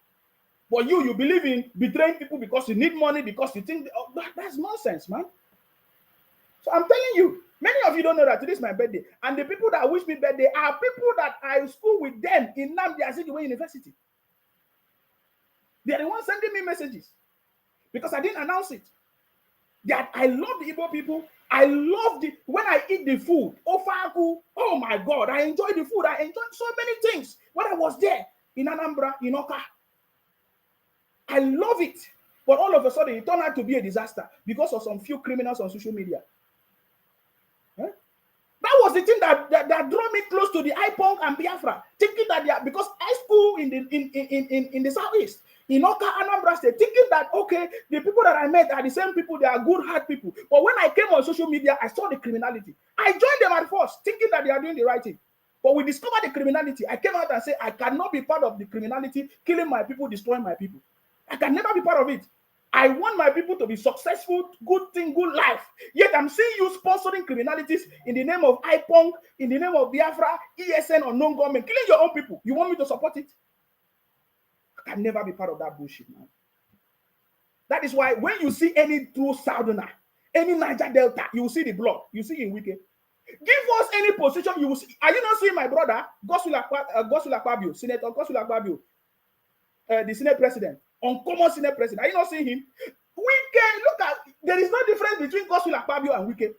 But you believe in betraying people because you need money, because you think, that's nonsense, man. So I'm telling you, many of you don't know that today is my birthday. And the people that wish me birthday are people that I school with them in Nnamdi Azikiwe University. They are the ones sending me messages because I didn't announce it. That I love the Igbo people. I love when I eat the food. Ofaku, oh my God, I enjoy the food. I enjoyed so many things when I was there in Anambra, in Oka. I love it. But all of a sudden, it turned out to be a disaster because of some few criminals on social media. That was the thing that drew me close to the IPONC and Biafra, thinking that because I school in the southeast, in Oka, Anambra State, thinking that, okay, the people that I met are the same people, they are good, hard people. But when I came on social media, I saw the criminality. I joined them at first, thinking that they are doing the right thing. But we discovered the criminality. I came out and said, I cannot be part of the criminality, killing my people, destroying my people. I can never be part of it. I want my people to be successful, good thing, good life. Yet I'm seeing you sponsoring criminalities in the name of IPONC, in the name of Biafra, ESN, or non-government, killing your own people. You want me to support it? I can never be part of that bullshit, man. That is why when you see any true Southerner, any Niger Delta, you will see the blood. You see in Wike. Give us any position, you will see. Are you not seeing my brother, Godswill Akpabio, Senator Godswill Akpabio, the Senate President, uncommon Senate President? Are you not seeing him? Wike, look at, there is no difference between Godswill Akpabio and Wike.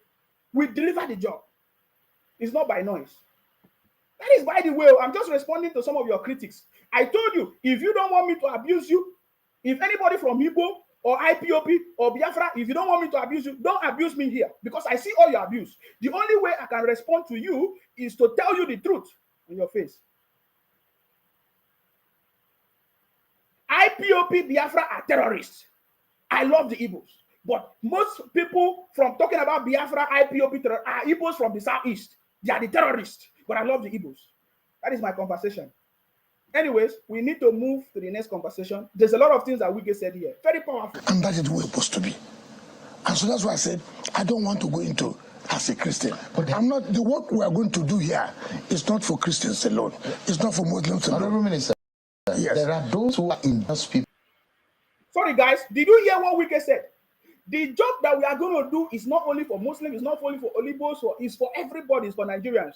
We deliver the job. It's not by noise. That is, by the way, I'm just responding to some of your critics. I told you, if you don't want me to abuse you, if anybody from Igbo or IPOP or Biafra, if you don't want me to abuse you, don't abuse me here because I see all your abuse. The only way I can respond to you is to tell you the truth in your face. IPOP, Biafra are terrorists. I love the Igbos. But most people from talking about Biafra, IPOP are Igbos from the southeast. They are the terrorists. But I love the Igbos. That is my conversation. Anyways, we need to move to the next conversation. There's a lot of things that Wike said here. Very powerful. And that is the way it's supposed to be. And so that's why I said, I don't want to go into as a Christian. But I'm not, the work we are going to do here is not for Christians alone. It's not for Muslims alone. Honorable Minister, yes. There are those who are in those people. Sorry guys, did you hear what Wike said? The job that we are going to do is not only for Muslims, it's not only for Olibos, it's for everybody, it's for Nigerians.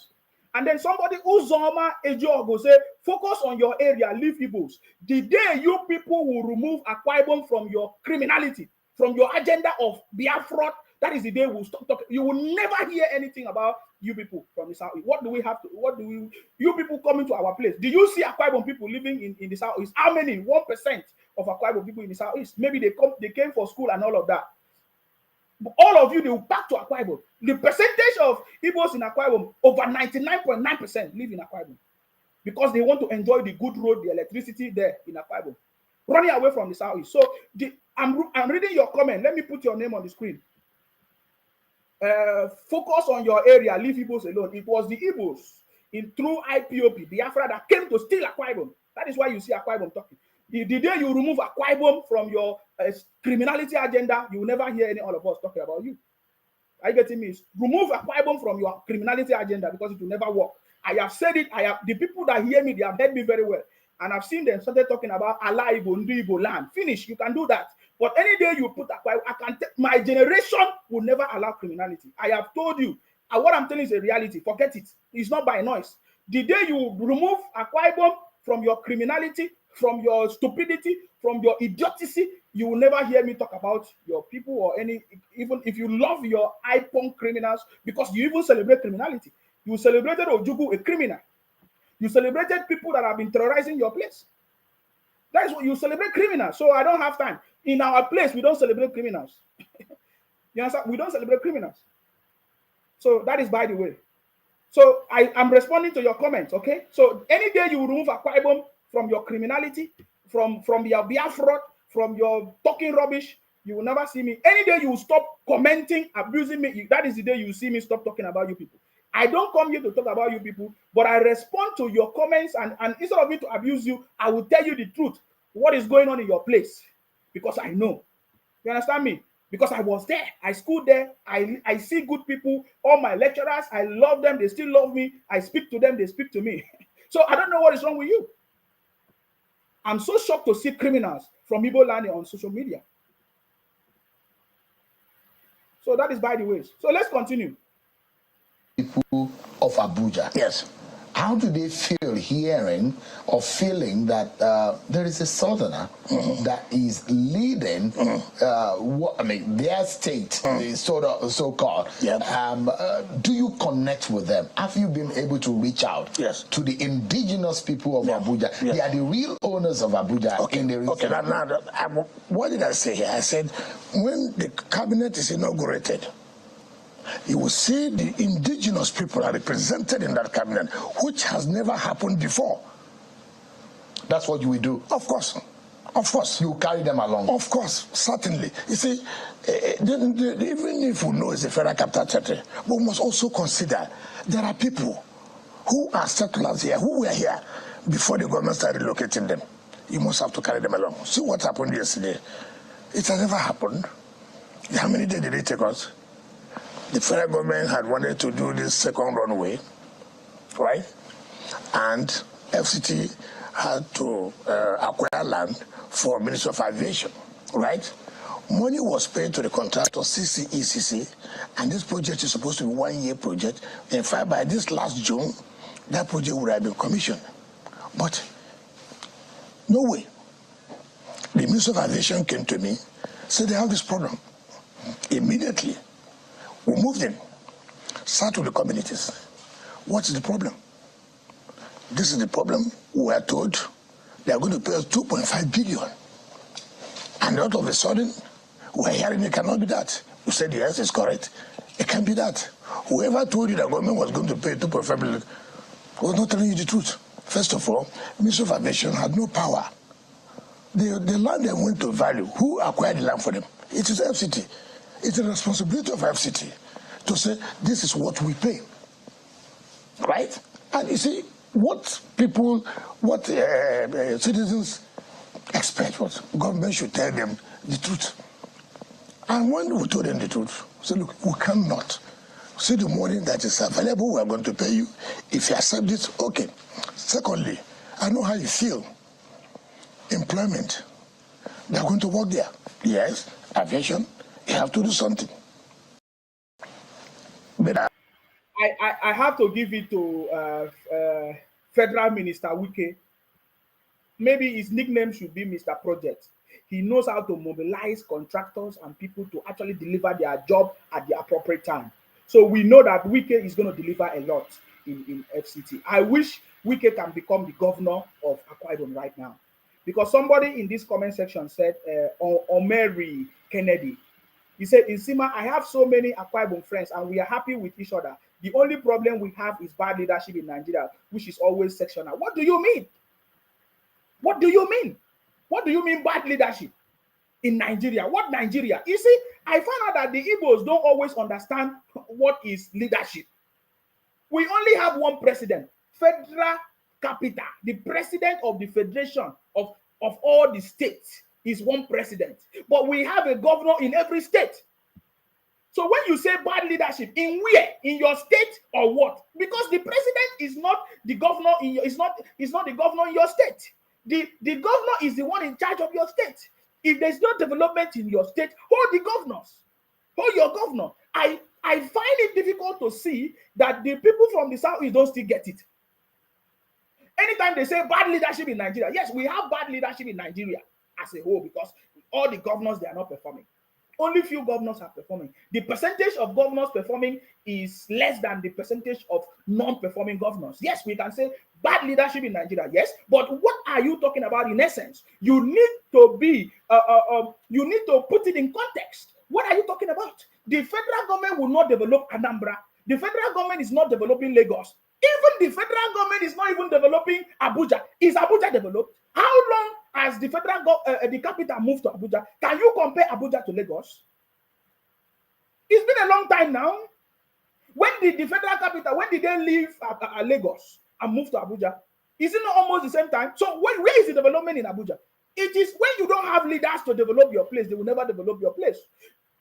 And then somebody who's Zoma Ejo will say, focus on your area, leave Igbos. The day you people will remove Akwa Ibom from your criminality, from your agenda of Biafra, that is the day we'll stop talking. You will never hear anything about you people from the South. What do we have to, you people coming to our place? Do you see Akwa Ibom people living in the Southeast? How many? 1% of Akwa Ibom people in the Southeast. Maybe they came for school and all of that. But all of you, they will back to Akwa Ibom. The percentage of Igbos in Akwa Ibom, over 99.9% live in Akwa Ibom because they want to enjoy the good road, the electricity there in Akwa Ibom, running away from the Southeast. So I'm reading your comment. Let me put your name on the screen. Focus on your area, leave Igbos alone. It was the Igbos through IPOP, Biafra, that came to steal Akwa Ibom. That is why you see Akwa Ibom talking. The day you remove Akwa Ibom from your criminality agenda, you will never hear any all of us talking about you. Are you getting me? Remove Akwa Ibom from your criminality agenda because it will never work. I have said it. The people that hear me, they have heard me very well. And I've seen them started talking about Allah Igbo, Ndu Igbo land. Finish. You can do that. But any day you put Akwa Ibom, my generation will never allow criminality. I have told you. And what I'm telling you is a reality. Forget it. It's not by noise. The day you remove Akwa Ibom from your criminality, from your stupidity, from your idiocy, you will never hear me talk about your people or any, even if you love your IPON criminals, because you even celebrate criminality. You celebrated Ojugu, a criminal. You celebrated people that have been terrorizing your place. That is what you celebrate, criminals. So I don't have time. In our place, we don't celebrate criminals. You understand? We don't celebrate criminals. So that is by the way. So I'm responding to your comments, okay? So any day you remove Akwa Ibom from your criminality, from your Biafra, from your talking rubbish, you will never see me. Any day you stop commenting, abusing me, that is the day you see me stop talking about you people. I don't come here to talk about you people, but I respond to your comments, and instead of me to abuse you, I will tell you the truth, what is going on in your place, because I know. You understand me? Because I was there, I schooled there, I see good people, all my lecturers, I love them, they still love me, I speak to them, they speak to me. So I don't know what is wrong with you. I'm so shocked to see criminals from Igbo land on social media. So that is by the way. So let's continue. People of Abuja. Yes. How do they feel hearing or feeling that there is a southerner that is leading their state, so-called? Yep. Do you connect with them? Have you been able to reach out to the indigenous people of Abuja? Yeah. They are the real owners of Abuja in the region. Okay, now, what did I say here? I said, when the cabinet is inaugurated, you will see the indigenous people are represented in that cabinet, which has never happened before. That's what you will do? Of course. Of course. You carry them along? Of course, certainly. You see, even if we know it's a federal capital territory, we must also consider there are people who are settlers here, who were here before the government started relocating them. You must have to carry them along. See what happened yesterday. It has never happened. How many days did it take us? The federal government had wanted to do this second runway, right? And FCT had to acquire land for Ministry of Aviation, right? Money was paid to the contractor, CCECC, and this project is supposed to be a 1-year project. In fact, by this last June, that project would have been commissioned. But no way. The Ministry of Aviation came to me, said they have this problem. Immediately, we moved in, sat with the communities. What is the problem? This is the problem. We are told they are going to pay us 2.5 billion. And all of a sudden, we're hearing it cannot be that. We said, yes, it's correct. It can't be that. Whoever told you the government was going to pay 2.5 billion was not telling you the truth. First of all, Ministry of Aviation had no power. The land they went to value, who acquired the land for them? It is FCT. It's the responsibility of FCT to say, this is what we pay, right? And you see, what citizens expect, what government should tell them the truth. And when we told them the truth, we said, look, we cannot. See the money that is available, we are going to pay you. If you accept this, okay. Secondly, I know how you feel. Employment, they are going to work there. Yes, aviation, you have to do something. But I have to give it to Federal Minister Wike. Maybe his nickname should be Mr. Project. He knows how to mobilize contractors and people to actually deliver their job at the appropriate time. So we know that Wike is going to deliver a lot in FCT. I wish Wike can become the governor of Akwa Ibom right now. Because somebody in this comment section said, Omeri Kennedy, he said, Insima, I have so many Akwa Ibom friends and we are happy with each other. The only problem we have is bad leadership in Nigeria, which is always sectional. What do you mean? What do you mean? What do you mean bad leadership in Nigeria? What Nigeria? You see, I found out that the Igbos don't always understand what is leadership. We only have one president, federal capital. The president of the federation of all the states is one president. But we have a governor in every state. So when you say bad leadership, in where? In your state or what? Because the president is not the governor in your, is not the governor in your state. The governor is the one in charge of your state. If there's no development in your state, hold the governors. Hold your governor. I find it difficult to see that the people from the south don't still get it. Anytime they say bad leadership in Nigeria, yes, we have bad leadership in Nigeria as a whole because all the governors, they are not performing. Only few governors are performing. The percentage of governors performing is less than the percentage of non-performing governors. Yes, we can say bad leadership in Nigeria, yes, but what are you talking about in essence? You need to be, you need to put it in context. What are you talking about? The federal government will not develop Anambra. The federal government is not developing Lagos. Even the federal government is not even developing Abuja. Is Abuja developed? How long has the federal the capital moved to Abuja? Can you compare Abuja to Lagos? It's been a long time now. When did the federal capital, when did they leave Lagos and move to Abuja? Is it not almost the same time? So where is the development in Abuja? It is when you don't have leaders to develop your place, they will never develop your place.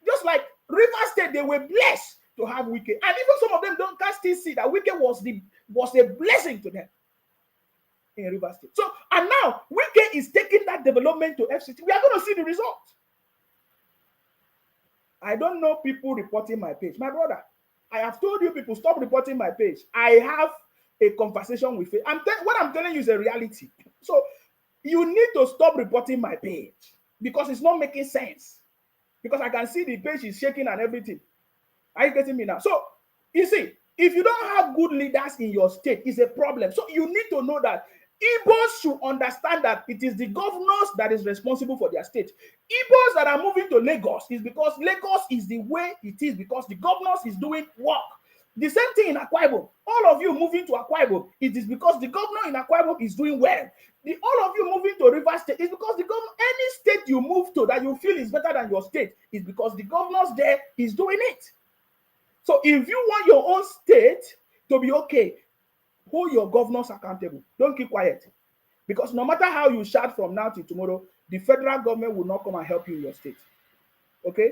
Just like River State, they were blessed to have Wike. And even some of them can't still see that Wike was a blessing to them in River State. So, and now Wike is taking that development to FCT. We are going to see the result. I don't know people reporting my page. My brother, I have told you people, stop reporting my page. I have a conversation with it. What I'm telling you is a reality. So you need to stop reporting my page because it's not making sense. Because I can see the page is shaking and everything. Are you getting me now? So you see, if you don't have good leaders in your state, it's a problem. So you need to know that Igbos should understand that it is the governors that is responsible for their state. Igbos that are moving to Lagos is because Lagos is the way it is, because the governors is doing work. The same thing in Akwa Ibom. All of you moving to Akwa Ibom, it is because the governor in Akwa Ibom is doing well. All of you moving to River State is because the governor, any state you move to that you feel is better than your state, is because the governors there is doing it. So if you want your own state to be okay, hold your governors accountable. Don't keep quiet. Because no matter how you shout from now till tomorrow, the federal government will not come and help you in your state. Okay?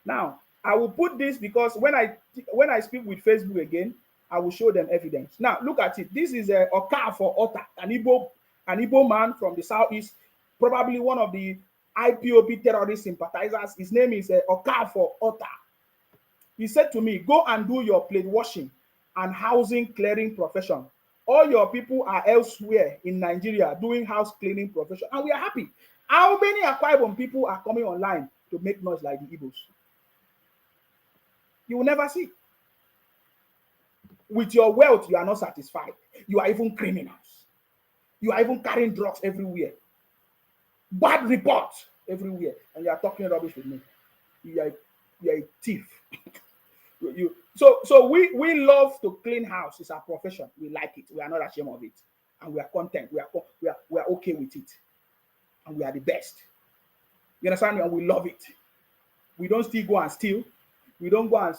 Now, I will put this because when I speak with Facebook again, I will show them evidence. Now, look at it. This is a Oka for Ota, an Igbo man from the southeast, probably one of the IPOB terrorist sympathizers. His name is Oka for Ota. He said to me, go and do your plate washing and housing clearing profession. All your people are elsewhere in Nigeria doing house cleaning profession, and we are happy. How many Akwa Ibom people are coming online to make noise like the Igbos? You will never see. With your wealth, you are not satisfied. You are even criminals. You are even carrying drugs everywhere. Bad reports everywhere, and you are talking rubbish with me. You are a thief. So we love to clean house. It's our profession. We like it. We are not ashamed of it, and we are content. We are okay with it, and we are the best. You understand me? And we love it. We don't still go and steal. We don't go and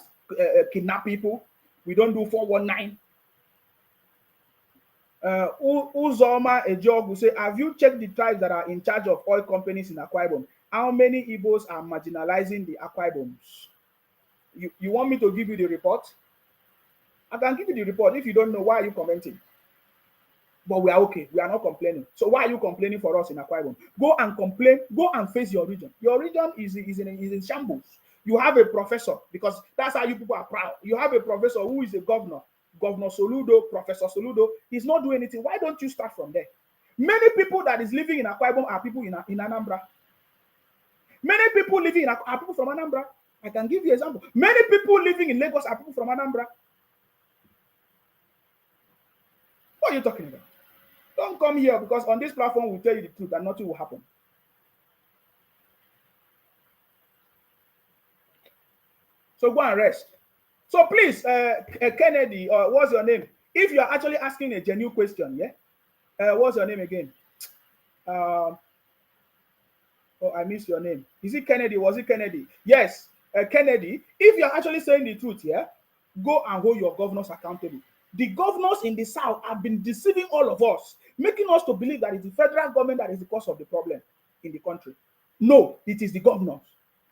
kidnap people. We don't do 419. Uzoma Ejogu say, have you checked the tribes that are in charge of oil companies in Akwa Ibom? How many Igbos are marginalizing the Akwa Iboms? You want me to give you the report? I can give you the report. If you don't know, why are you commenting? But we are okay. We are not complaining. So why are you complaining for us in Akwa Ibom? Go and complain. Go and face your region. Your region is in shambles. You have a professor, because that's how you people are proud. You have a professor who is a governor. Governor Soludo, Professor Soludo. He's not doing anything. Why don't you start from there? Many people that is living in Akwa Ibom are people in Anambra. Many people living in are people from Anambra. I can give you an example. Many people living in Lagos are people from Anambra. What are you talking about? Don't come here, because on this platform we'll tell you the truth and nothing will happen. So go and rest. So please, Kennedy, what's your name? If you are actually asking a genuine question, yeah? What's your name again? Oh, I missed your name. Is it Kennedy? Was it Kennedy? Yes, Kennedy. If you are actually saying the truth, yeah, go and hold your governors accountable. The governors in the South have been deceiving all of us, making us to believe that it's the federal government that is the cause of the problem in the country. No, it is the governors.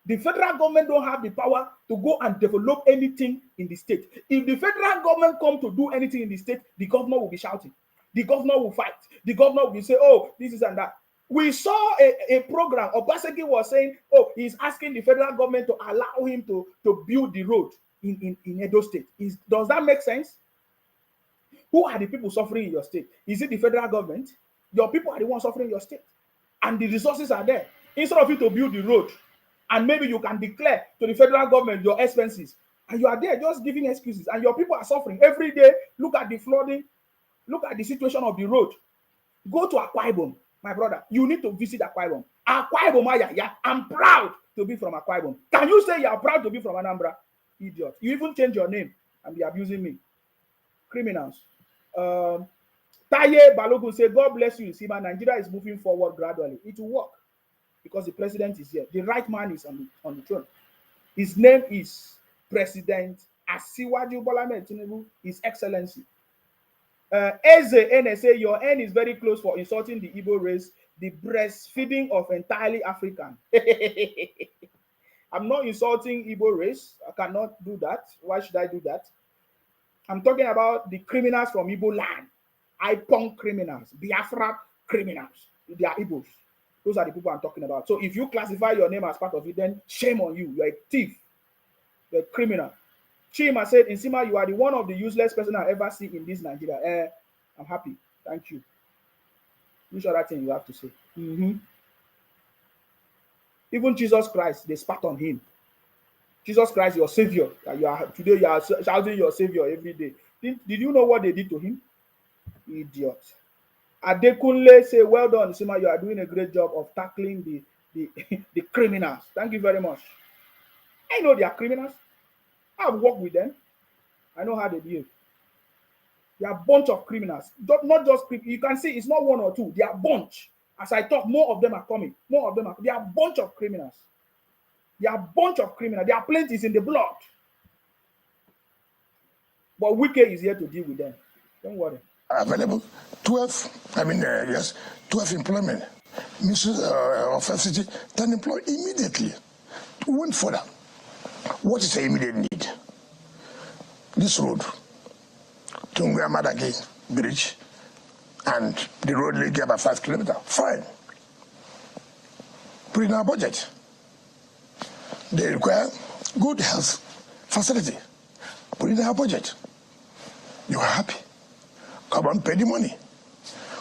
The federal government don't have the power to go and develop anything in the state. If the federal government come to do anything in the state, the governor will be shouting. The governor will fight. The governor will say, oh, this is and that. We saw a program, Obaseki was saying, oh, he's asking the federal government to allow him to build the road in Edo State. Does that make sense? Who are the people suffering in your state? Is it the federal government? Your people are the ones suffering in your state. And the resources are there. Instead of you to build the road, and maybe you can declare to the federal government your expenses, and you are there just giving excuses, and your people are suffering every day. Look at the flooding. Look at the situation of the road. Go to Akwa Ibom, my brother. You need to visit Akwa Ibom. Akwa Ibom, yeah. I'm proud to be from Akwa Ibom. Can you say you are proud to be from Anambra? Idiot. You even change your name and be abusing me. Criminals. Taye Balogun say, God bless you, Sima. Nigeria is moving forward gradually. It will work because the president is here. The right man is on the throne. His name is President Asiwaju Bola Ahmed Tinubu, His Excellency. Eze NSA, your end is very close for insulting the Igbo race, the breastfeeding of entirely African. I'm not insulting Igbo race. I cannot do that. Why should I do that? I'm talking about the criminals from Igbo land. IPON criminals, Biafra criminals. They are Igbos. Those are the people I'm talking about. So if you classify your name as part of it, then shame on you. You're a thief. You're a criminal. Chima said, Nsima, you are the one of the useless person I ever see in this Nigeria. I'm happy. Thank you. Which other thing you have to say? Even Jesus Christ, they spat on him. Jesus Christ, your savior. Today you are shouting your savior every day. Did you know what they did to him? Idiot. Adekunle say, well done, Nsima, you are doing a great job of tackling the criminals. Thank you very much. I know they are criminals. I've worked with them. I know how they behave. They are a bunch of criminals. Not just criminals. You can see it's not one or two. They are a bunch. As I talk, more of them are coming. They are a bunch of criminals. They are a bunch of criminals. Their plenty is in the blood. But Wike is here to deal with them. Don't worry. Available 12 employment. Mrs. of FCT, then employ immediately. Went further. What is the immediate need? This road, Tunga Madaki Bridge, and the road leads about 5 kilometers. Fine. Put in our budget. They require good health facility. Put in our budget. You are happy. Come on, pay the money.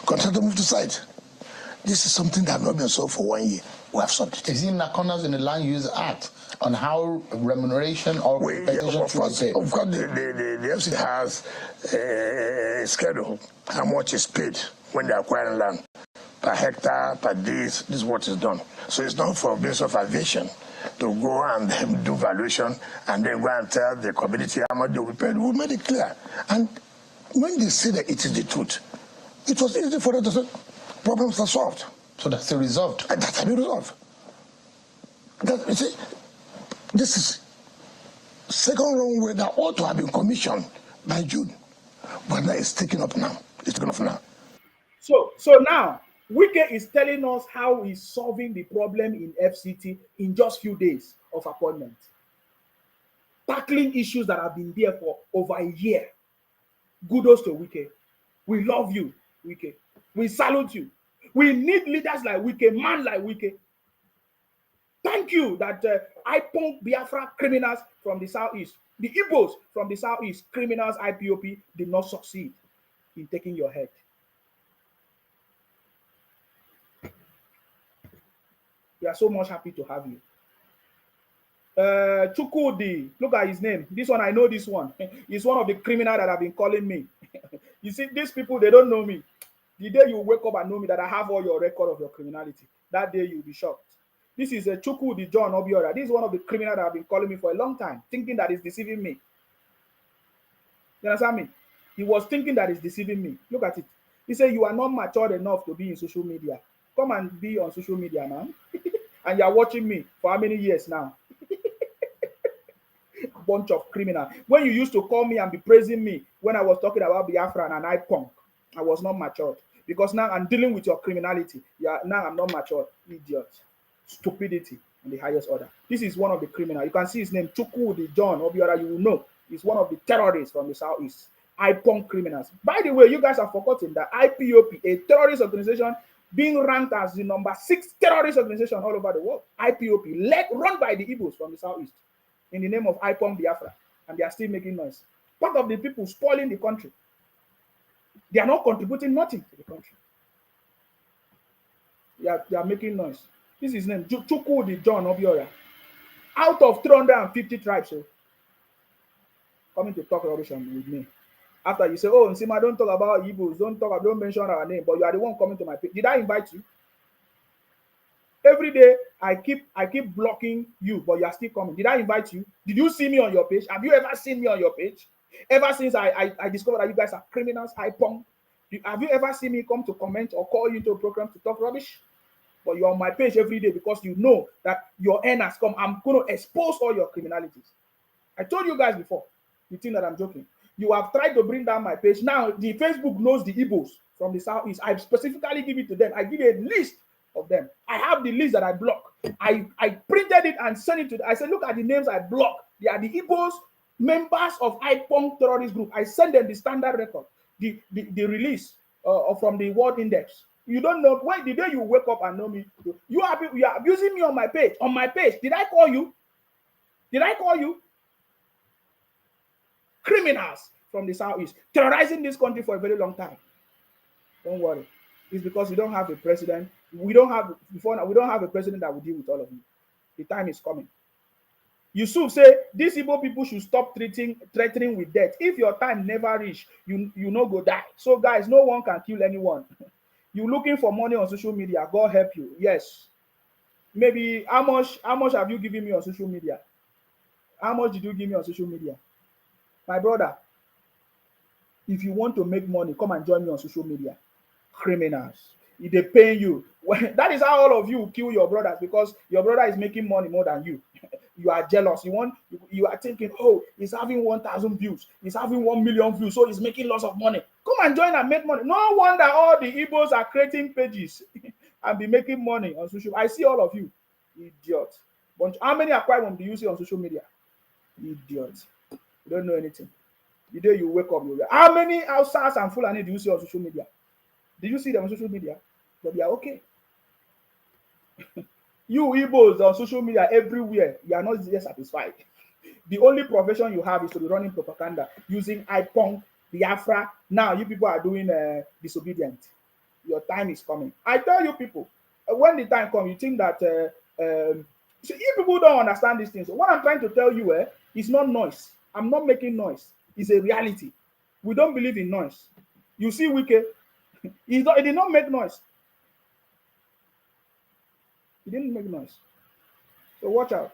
Contractor move to site. This is something that has not been solved for 1 year. We have solved it. Is it in the corners in the Land Use Act on how remuneration or compensation of course, the FCT has a schedule, how much is paid when they acquire land, per hectare, per this is what is done. So it's not for Ministry of Aviation to go and do valuation and then go and tell the community how much they will pay. We made it clear. And when they say that it is the truth, it was easy for them to say, problems are solved. So that's the result. And that's the result. You see, this is second runway that ought to have been commissioned by June, but now it's taken up now. It's good enough now. So now, Wike is telling us how he's solving the problem in FCT in just few days of appointment. Tackling issues that have been there for over a year. Kudos to Wike. We love you, Wike. We salute you. We need leaders like Wike, man like Wike. Thank you that IPONG Biafra criminals from the southeast, the Igbos from the southeast, criminals IPOP did not succeed in taking your head. We are so much happy to have you. Chukudi, look at his name. This one, I know this one. He's one of the criminals that have been calling me. You see, these people, they don't know me. The day you wake up and know me that I have all your record of your criminality, that day you'll be shocked. This is a Chukudi John Obiora. This is one of the criminals that have been calling me for a long time, thinking that he's deceiving me. You understand me? He was thinking that he's deceiving me. Look at it. He said, you are not matured enough to be in social media. Come and be on social media, man. And you are watching me for how many years now? Bunch of criminals. When you used to call me and be praising me when I was talking about Biafra and IPONG, I was not matured. Because now I'm dealing with your criminality. Yeah, now I'm not matured. Idiot. Stupidity in the highest order. This is one of the criminals. You can see his name, Chukudi John Obiora. You will know. He's one of the terrorists from the southeast. IPONG criminals. By the way, you guys have forgotten that IPOP, a terrorist organization, being ranked as the number 6 terrorist organization all over the world. IPOP, run by the Igbos from the southeast, in the name of IPONG Biafra, and they are still making noise. Part of the people spoiling the country. They are not contributing nothing to the country. They are making noise. This is his name, Chukudi John Obiora. Out of 350 tribes, so coming to talk rubbish with me. After you say, oh, Nsima, don't talk about Igbos, don't mention our name, but you are the one coming to my page. Did I invite you? Every day I keep blocking you, but you are still coming. Did I invite you? Did you see me on your page? Have you ever seen me on your page? Ever since I discovered that you guys are criminals, IPONG, have you ever seen me come to comment or call you into a program to talk rubbish? But you're on my page every day because you know that your end has come. I'm going to expose all your criminalities. I told you guys before. You think that I'm joking? You have tried to bring down my page. Now, the Facebook knows the Igbos from the southeast. I specifically give it to them. I give a list of them. I have the list that I block. I printed it and sent it to them. I said, look at the names I block. They are the Igbos, members of IPONG terrorist group. I send them the standard record, the release from the World Index. You don't know when the day you wake up and know me, you are abusing me on my page. On my page, did I call you? Did I call you? Criminals from the southeast terrorizing this country for a very long time. Don't worry. It's because we don't have a president. We don't have a president that will deal with all of you. The time is coming. Yusuf say these Igbo people should stop threatening with death. If your time never reach, you no go die. So guys, no one can kill anyone. You looking for money on social media? God help you. Yes. Maybe how much have you given me on social media? How much did you give me on social media? My brother, if you want to make money, come and join me on social media. Criminals. If they pay you, that is how all of you kill your brothers, because your brother is making money more than you. You are jealous. You are thinking, oh, he's having 1,000 views. He's having 1 million views, so he's making lots of money. Come and join and make money. No wonder all the Igbos are creating pages and be making money on social. I see all of you, idiots. How many Akwa do you see on social media? Idiots. You don't know anything. The day you wake up, how many Hausas and Fulani do you see on social media? Did you see them on social media? But they are okay. You Igbos on social media everywhere, you are not yet satisfied. The only profession you have is to be running propaganda using IPONG, Biafra. Now you people are doing disobedient. Your time is coming. I tell you people, when the time comes, you think that see, if people don't understand these things, what I'm trying to tell you is not noise. I'm not making noise. It's a reality. We don't believe in noise. You see Wike, he did not make noise. He didn't make noise. So watch out.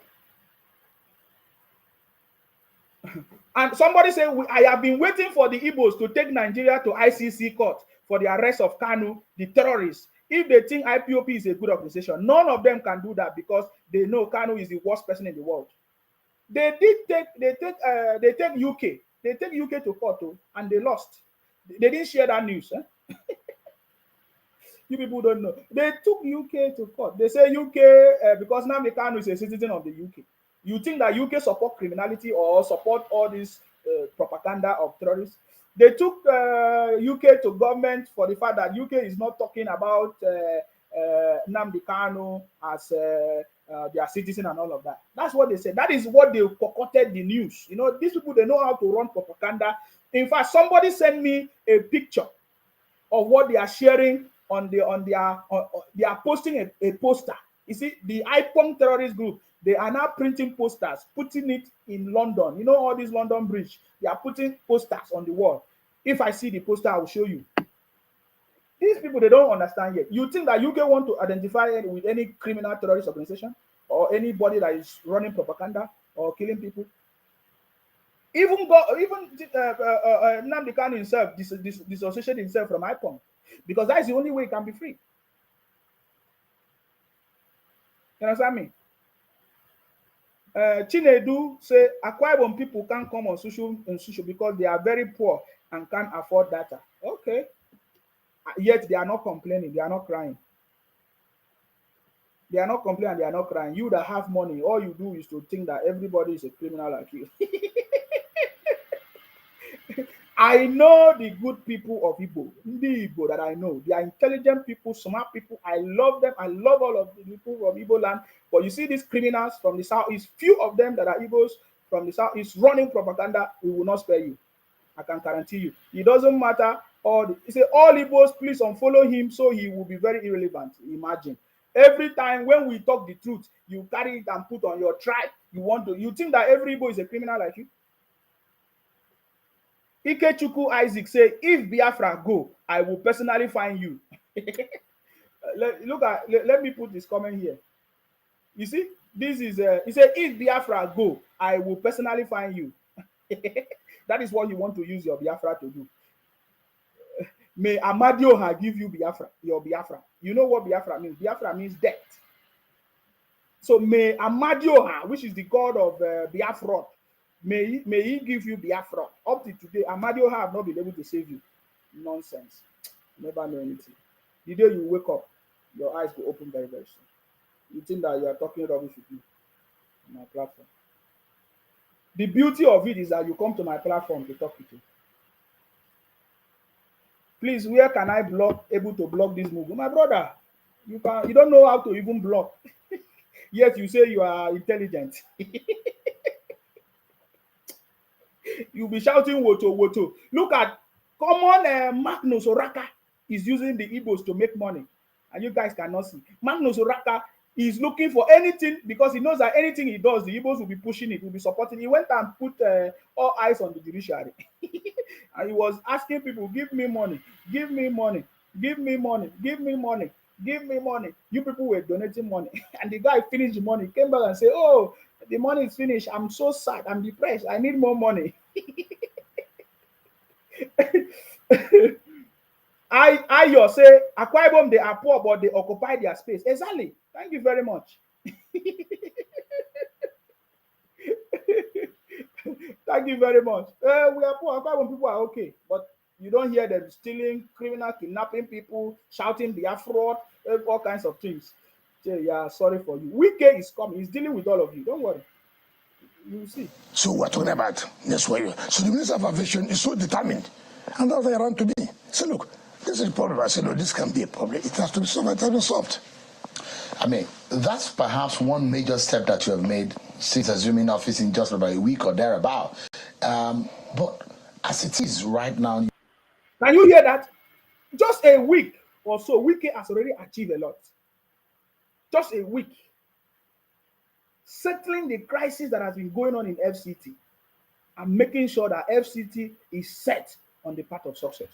And somebody say, I have been waiting for the Igbos to take Nigeria to ICC court for the arrest of Kanu, the terrorists. If they think IPOP is a good organization, none of them can do that because they know Kanu is the worst person in the world. They take UK to court and they lost. They didn't share that news. Eh? You people don't know. They took UK to court. They say UK, because Nnamdi Kanu is a citizen of the UK. You think that UK support criminality or support all this propaganda of terrorists? They took UK to government for the fact that UK is not talking about Nnamdi Kanu as their citizen and all of that. That's what they said. That is what they concocted the news. You know, these people, they know how to run propaganda. In fact, somebody sent me a picture of what they are sharing they are posting a poster. You see, the IPOM terrorist group, they are now printing posters, putting it in London. You know, all these London Bridge, they are putting posters on the wall. If I see the poster, I will show you. These people, they don't understand yet. You think that UK want to identify with any criminal terrorist organization or anybody that is running propaganda or killing people? Even Nnamdi Kanu himself dissociated himself from IPOM, because that is the only way he can be free. You understand me? Chinedu say Akwa Ibom people can't come on social because they are very poor and can't afford data. Okay. Yet they are not complaining, they are not crying. They are not complaining, they are not crying. You that have money, all you do is to think that everybody is a criminal like you. I know the good people of Igbo, the Igbo that I know. They are intelligent people, smart people. I love them. I love all of the people from Igbo land. But you see these criminals from the southeast, few of them that are Igbos from the southeast running propaganda, we will not spare you. I can guarantee you. It doesn't matter. He say all Igbos, please unfollow him so he will be very irrelevant. Imagine. Every time when we talk the truth, you carry it and put on your tribe. You think that every Igbo is a criminal like you? Ikechukwu Isaac say, if Biafra go, I will personally find you. Let me put this comment here. You see, this is he said, if Biafra go, I will personally find you. That is what you want to use your Biafra to do. May Amadioha give you Biafra, your Biafra. You know what Biafra means? Biafra means death. So may Amadioha, which is the god of Biafra, may he give you Biafra. Up to today, Amadioha have not been able to save you. Nonsense. Never know anything. The day you wake up, your eyes will open very, very soon. You think that you are talking rubbish with me on my platform. The beauty of it is that you come to my platform to talk with you. Please, where can I able to block this movie? My brother, you don't know how to even block. Yet you say you are intelligent. You'll be shouting woto woto. Look at common Magnus Oraka is using the Igbos to make money. And you guys cannot see. Magnus Oraka is looking for anything because he knows that anything he does, the Igbos will be pushing it, will be supporting. He went and put all eyes on the judiciary. And he was asking people, give me money, give me money, give me money, give me money, give me money. You people were donating money. And the guy finished the money, came back and said, oh, the money is finished. I'm so sad. I'm depressed. I need more money. I say, Akwa Ibom, they are poor, but they occupy their space. Exactly. Thank you very much. Thank you very much. We are poor. Akwa Ibom people are okay, but you don't hear them stealing, criminal, kidnapping people, shouting Biafra, all kinds of things. Yeah, sorry for you. Wike is coming. He's dealing with all of you. Don't worry. You will see. So we're talking about this way. So the Minister of Aviation is so determined. And that's why I ran to me. So look, this is a problem. I said, no, this can be a problem. It has to be solved. It has to be solved. I mean, that's perhaps one major step that you have made since assuming office in just about a week or thereabout. But as it is right now... Can you hear that? Just a week or so, Wike has already achieved a lot. Just a week. Settling the crisis that has been going on in FCT and making sure that FCT is set on the path of success.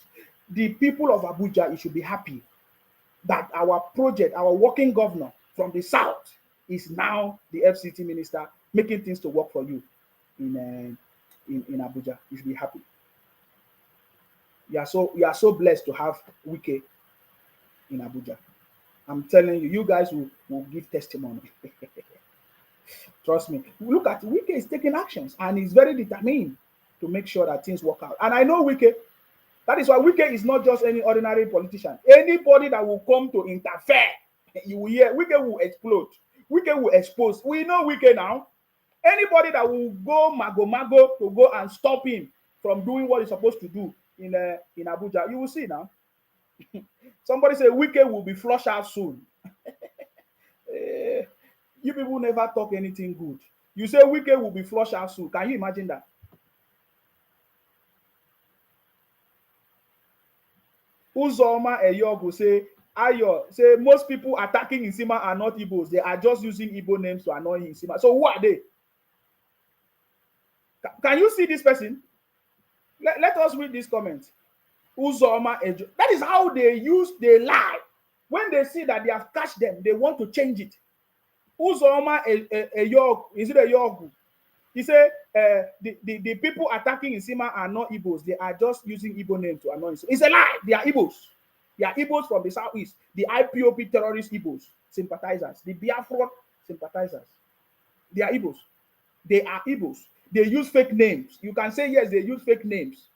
The people of Abuja, you should be happy that our project, our working governor from the south is now the FCT minister, making things to work for you in Abuja. You should be happy. You are so blessed to have Wike in Abuja. I'm telling you, you guys will give testimony. Trust me. Look at Wike is taking actions and he's very determined to make sure that things work out. And I know Wike, That is why Wike is not just any ordinary politician. Anybody that will come to interfere, you will hear Wike will explode. Wike will expose. We know Wike now. Anybody that will go mago to go and stop him from doing what he's supposed to do in Abuja, you will see now. Somebody say Wike will be flushed out soon. You people never talk anything good. You say Wike will be flushed out soon. Can you imagine that? Uzoma Eyogu say, Ayo, say most people attacking Nsima are not Igbos. They are just using Igbo names to annoy Nsima. So who are they? Can you see this person? Let us read this comment. Uzoma Eyogu. That is how they lie. When they see that they have catched them, they want to change it. Uzoma Eyogu, is it Eyogu? He said, the people attacking Nsima are not Igbos. They are just using Igbo names to annoy Nsima. It's a lie. They are Igbos. They are Igbos from the southeast. The IPOP terrorist Igbos, sympathizers. The Biafran sympathizers. They are Igbos. They are Igbos. They use fake names. You can say, yes, they use fake names.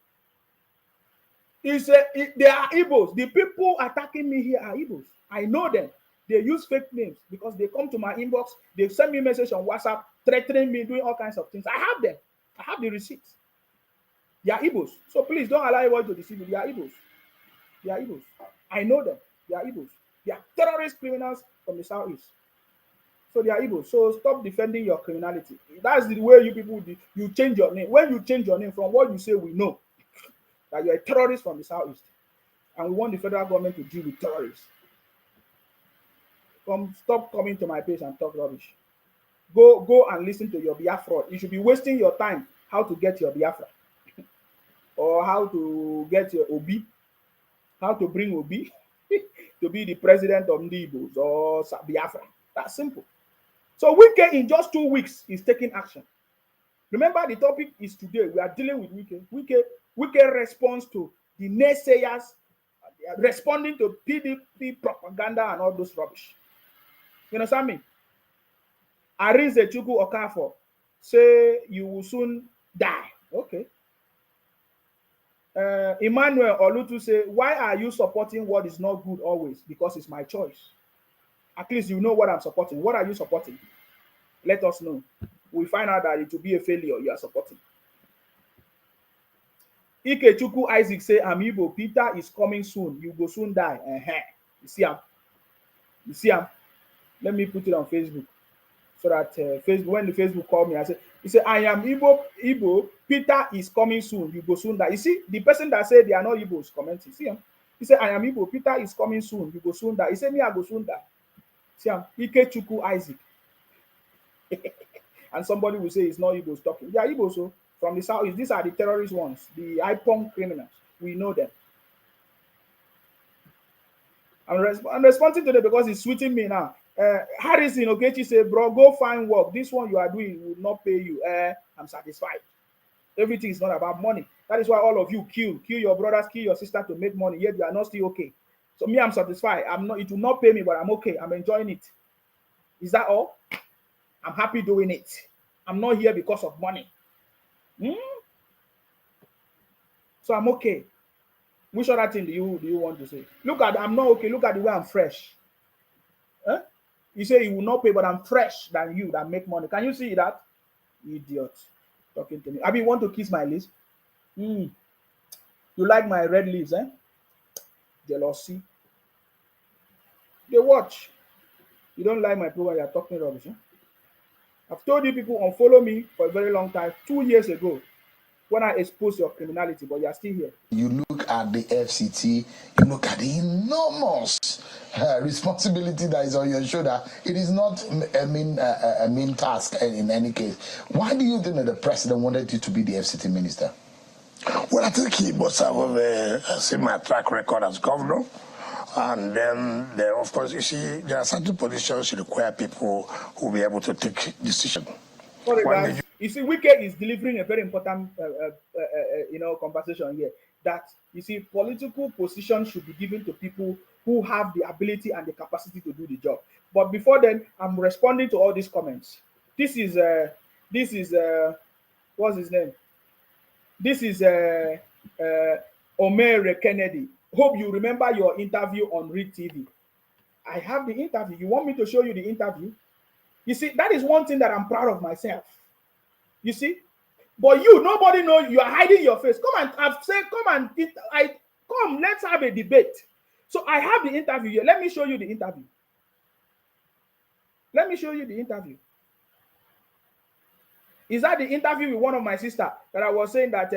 They are Igbos. The people attacking me here are Igbos. I know them. They use fake names because they come to my inbox. They send me a message on WhatsApp, threatening me, doing all kinds of things. I have them. I have the receipts. They are Igbos. So please don't allow anyone to deceive you. They are Igbos. They are Igbos. I know them. They are Igbos. They are terrorist criminals from the southeast. So they are Igbos. So stop defending your criminality. That's the way you people do. You change your name. When you change your name from what you say, we know that you're a terrorist from the southeast. And we want the federal government to deal with terrorists. Stop coming to my page and talk rubbish. Go and listen to your Biafra. You should be wasting your time how to get your Biafra or how to get your Obi, how to bring Obi to be the president of Ndibos or Biafra. That's simple. So Wike in just 2 weeks is taking action. Remember, the topic is today. We are dealing with Wike. Wike responds to the naysayers, responding to PDP propaganda and all those rubbish. You understand me? Arinze Chukwu Okafor say you will soon die. Okay. Emmanuel Olutu say, why are you supporting what is not good always? Because it's my choice. At least you know what I'm supporting. What are you supporting? Let us know. We find out that it will be a failure you are supporting. Ikechukwu Isaac say, Amiibo, Peter is coming soon. You will soon die. You see him? You see him? Let me put it on Facebook so that Facebook, when the Facebook called me, he said, I am Igbo, Peter is coming soon. You go soon die. You see, the person that said they are not Igbos commenting. See him? He said, I am Igbo, Peter is coming soon. You go soon die. He said, me, I go soon die. See him? Ikechukwu Isaac. And somebody will say it's not Igbos talking. They are Igbos, so from the south. These are the terrorist ones, the IPON criminals. We know them. I'm responding to them because it's sweeting me now. Harrison Ogechi said, bro, go find work. This one you are doing will not pay you. I'm satisfied. Everything is not about money. That is why all of you kill your brothers, kill your sister to make money, yet you are not still okay. So me, I'm satisfied. It will not pay me, but I'm okay. I'm enjoying it. Is that all? I'm happy doing it. I'm not here because of money. So I'm okay. Which other thing do you want to say? Look at, I'm not okay. Look at the way I'm fresh. Huh? You say you will not pay, but I'm fresh than you that make money. Can you see that? Idiot. Talking to me. I mean, want to kiss my lips? You like my red lips, eh? Jealousy. They watch. You don't like my profile, you're talking rubbish. Eh? I've told you people unfollow me for a very long time, 2 years ago, when I exposed your criminality, but you're still here. You look at the FCT, you look at the enormous responsibility that is on your shoulder. It is not a mean task in any case. Why do you think that the president wanted you to be the FCT minister? Well, I think he must have seen my track record as governor. And then, of course, you see, there are certain positions that require people who will be able to take decisions. Sorry, guys. You see, Wike is delivering a very important, conversation here. That, you see, political positions should be given to people who have the ability and the capacity to do the job. But before then, I'm responding to all these comments. This is what's his name? This is Omere Kennedy. Hope you remember your interview on Read TV. I have the interview. You want me to show you the interview? You see, that is one thing that I'm proud of myself. You see? But you, nobody knows. You are hiding your face. Come and I've said, come, let's have a debate. So I have the interview here. Let me show you the interview. Let me show you the interview. Is that the interview with one of my sisters that I was saying that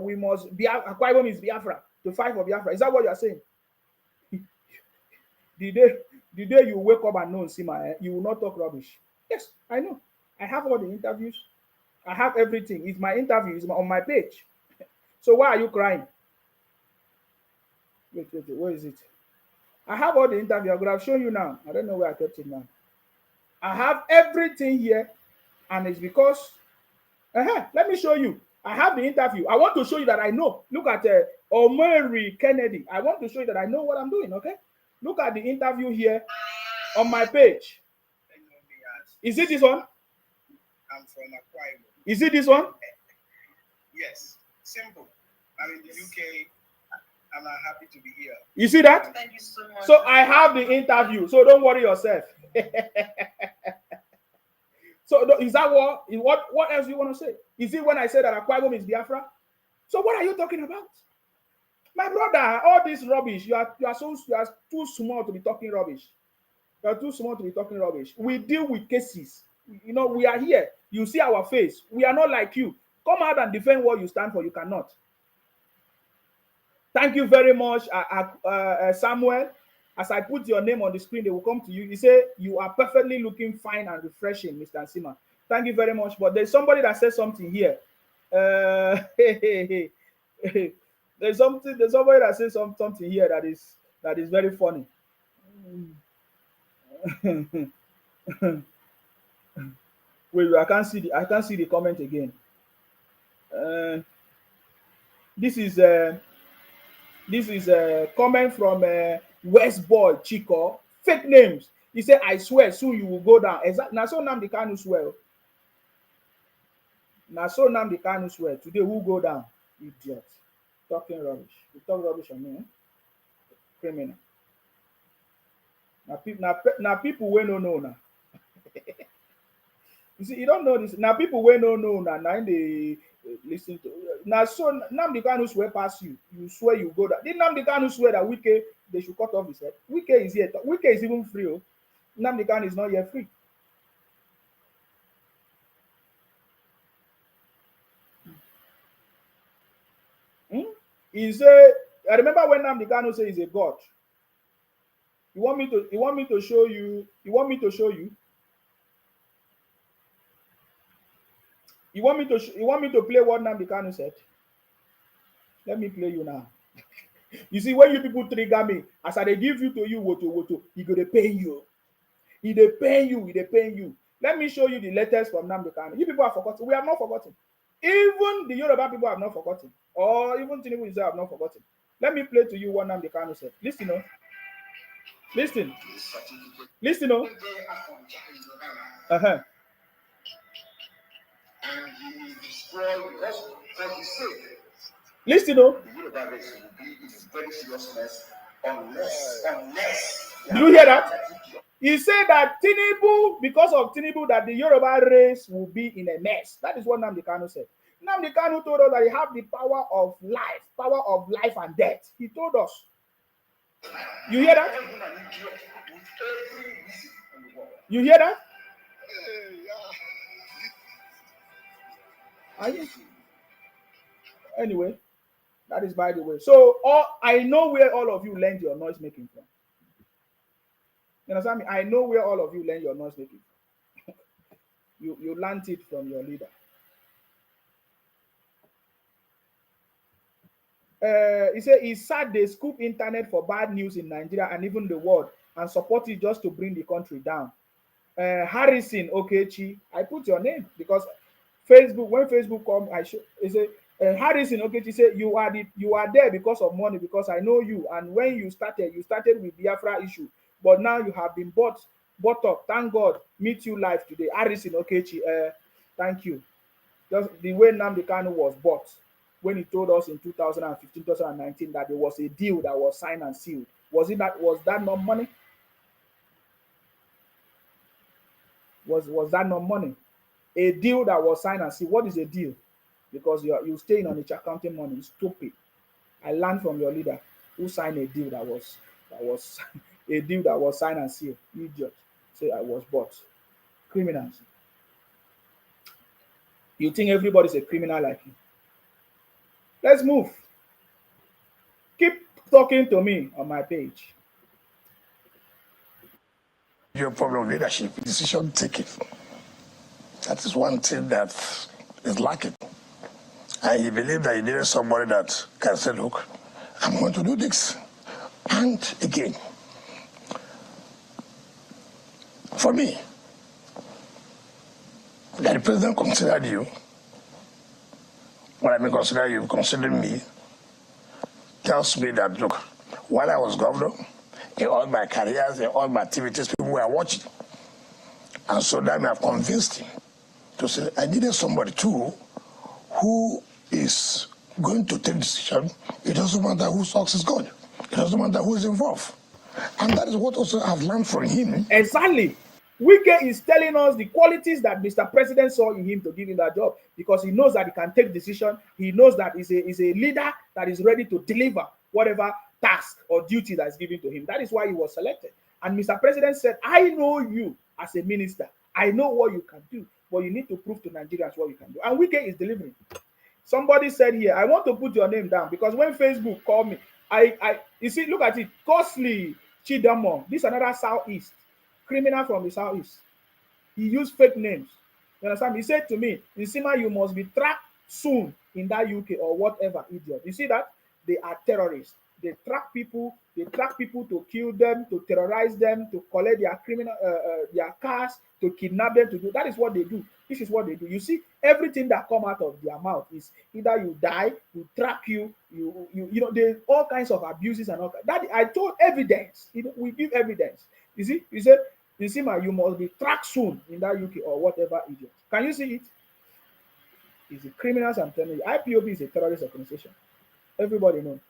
we must be Akwa Ibom is Biafra to fight for Biafra? Is that what you are saying? the day you wake up and know Sima, you will not talk rubbish. Yes, I know. I have all the interviews. I have everything. It's my interview. It's on my page. So why are you crying? Wait, where is it? I have all the interview. I could have shown you now. I don't know where I kept it now. I have everything here, and it's because let me show you. I have the interview. I want to show you that I know. Look at Omeri Kennedy. I want to show you that I know what I'm doing, okay? Look at the interview here on my page. Is it this one? I'm from Akwa Ibom. Is it this one? Yes. Simple. I'm in the UK. I'm happy to be here. You see that? Thank you so much. So I have the interview. So don't worry yourself. So is that what else you want to say? Is it when I say that Akwa Ibom is Biafra? So what are you talking about? My brother, all this rubbish, you are too small to be talking rubbish. You are too small to be talking rubbish. We deal with cases. You know, we are here. You see our face. We are not like you. Come out and defend what you stand for. You cannot. Thank you very much, Samuel. As I put your name on the screen, they will come to you. You say you are perfectly looking fine and refreshing, Mr. Nsima. Thank you very much. But there's somebody that says something here. There's somebody that says something here that is very funny. Wait, I can't see the comment again. This is a comment from West Boy Chico. Fake names. He said, "I swear, soon you will go down." Exactly. Now so Nnamdi Kanu swear. Now so Nnamdi Kanu swear. Today who go down? Idiot. Talking rubbish. You talk rubbish on me, eh? Criminal. Now people will no know now. You see, you don't know this. Now people will no know now. Now they listen to. Now so Nnamdi Kanu swear past you. You swear you go down. Did Nnamdi Kanu swear that Wike they should cut off his head? Wike is here. Wike is even free. Oh. Nnamdi Kanu is not yet free. He said, I remember when Nnamdi Kanu said he's a god. You want me to show you? You want me to show you? You want me to play what Nnamdi Kanu said? Let me play you now. You see, when you people trigger me, as I give you to you, woto, he go to pay you. He dey pay you. Let me show you the letters from Nnamdi Kanu. You people have forgotten. We have not forgotten. Even the Yoruba people have not forgotten. Or even Tinubu himself have not forgotten. Let me play to you what Nnamdi Kanu said. Listen, oh. Listen. Listen, oh. Uh-huh. And he will destroy because for his sake. Listen, oh. The Yoruba race will be in very serious mess unless. Did you hear that? He said that Tinubu, because of Tinubu, that the Yoruba race will be in a mess. That is what Nnamdi Kanu said. Nnamdi Kanu told us that he have the power of life and death. He told us. You hear that? You hear that? Are you? Anyway, that is by the way. So I know where all of you learned your noise making from. You understand me? I know where all of you learn your noise making. You learned it from your leader. He said he said they scoop internet for bad news in Nigeria and even the world and support it just to bring the country down. Harrison Okechi, I put your name because Facebook, when Facebook come, I show. He said Harrison Okechi said you are there because of money, because I know you, and when you started with Biafra issue. But now you have been bought up. Thank God, meet you live today. Harrison Okechi, thank you. Just the way Nnamdi Kanu was bought. when he told us in 2015, 2019 that there was a deal that was signed and sealed. Was that not money? Was that not money? A deal that was signed and sealed. What is a deal? Because you stay in on each accounting money. Stupid. I learned from your leader who signed a deal that was a deal that was signed and sealed. Idiot. Say I was bought. Criminals. You think everybody's a criminal like you? Let's move. Keep talking to me on my page. Your problem with leadership, decision taking. That is one thing that is lacking. And you believe that you needed somebody that can say, look, I'm going to do this. And again, for me, that the president considered you, when I mean consider you, considering me, tells me that, look, while I was governor, in all my careers, in all my activities, people were watching. And so that may have convinced him to say, I needed somebody too who is going to take decision. It doesn't matter whose socks is good. It doesn't matter who is involved. And that is what also I've learned from him. Exactly. Wike is telling us the qualities that Mr. President saw in him to give him that job, because he knows that he can take decision. He knows that he's a leader that is ready to deliver whatever task or duty that is given to him. That is why he was selected. And Mr. President said, I know you as a minister. I know what you can do, but you need to prove to Nigerians what you can do. And Wike is delivering. Somebody said here, I want to put your name down, because when Facebook called me, you see, look at it, Costly Chidamo, this is another Southeast, criminal from the Southeast. He used fake names. You understand? He said to me, Nsima, you must be tracked soon in that UK or whatever, idiot. You see that? They are terrorists. They track people to kill them, to terrorize them, to collect their their cars, to kidnap them, to do. That is what they do. This is what they do. You see, everything that come out of their mouth is either you die, we track you, you know, there's all kinds of abuses and all that. I told evidence. We give evidence. You see, you said, Nsima, you must be tracked soon in that UK or whatever, idiot. Can you see it? It's the criminals, I'm telling you. IPOB is a terrorist organization. Everybody knows.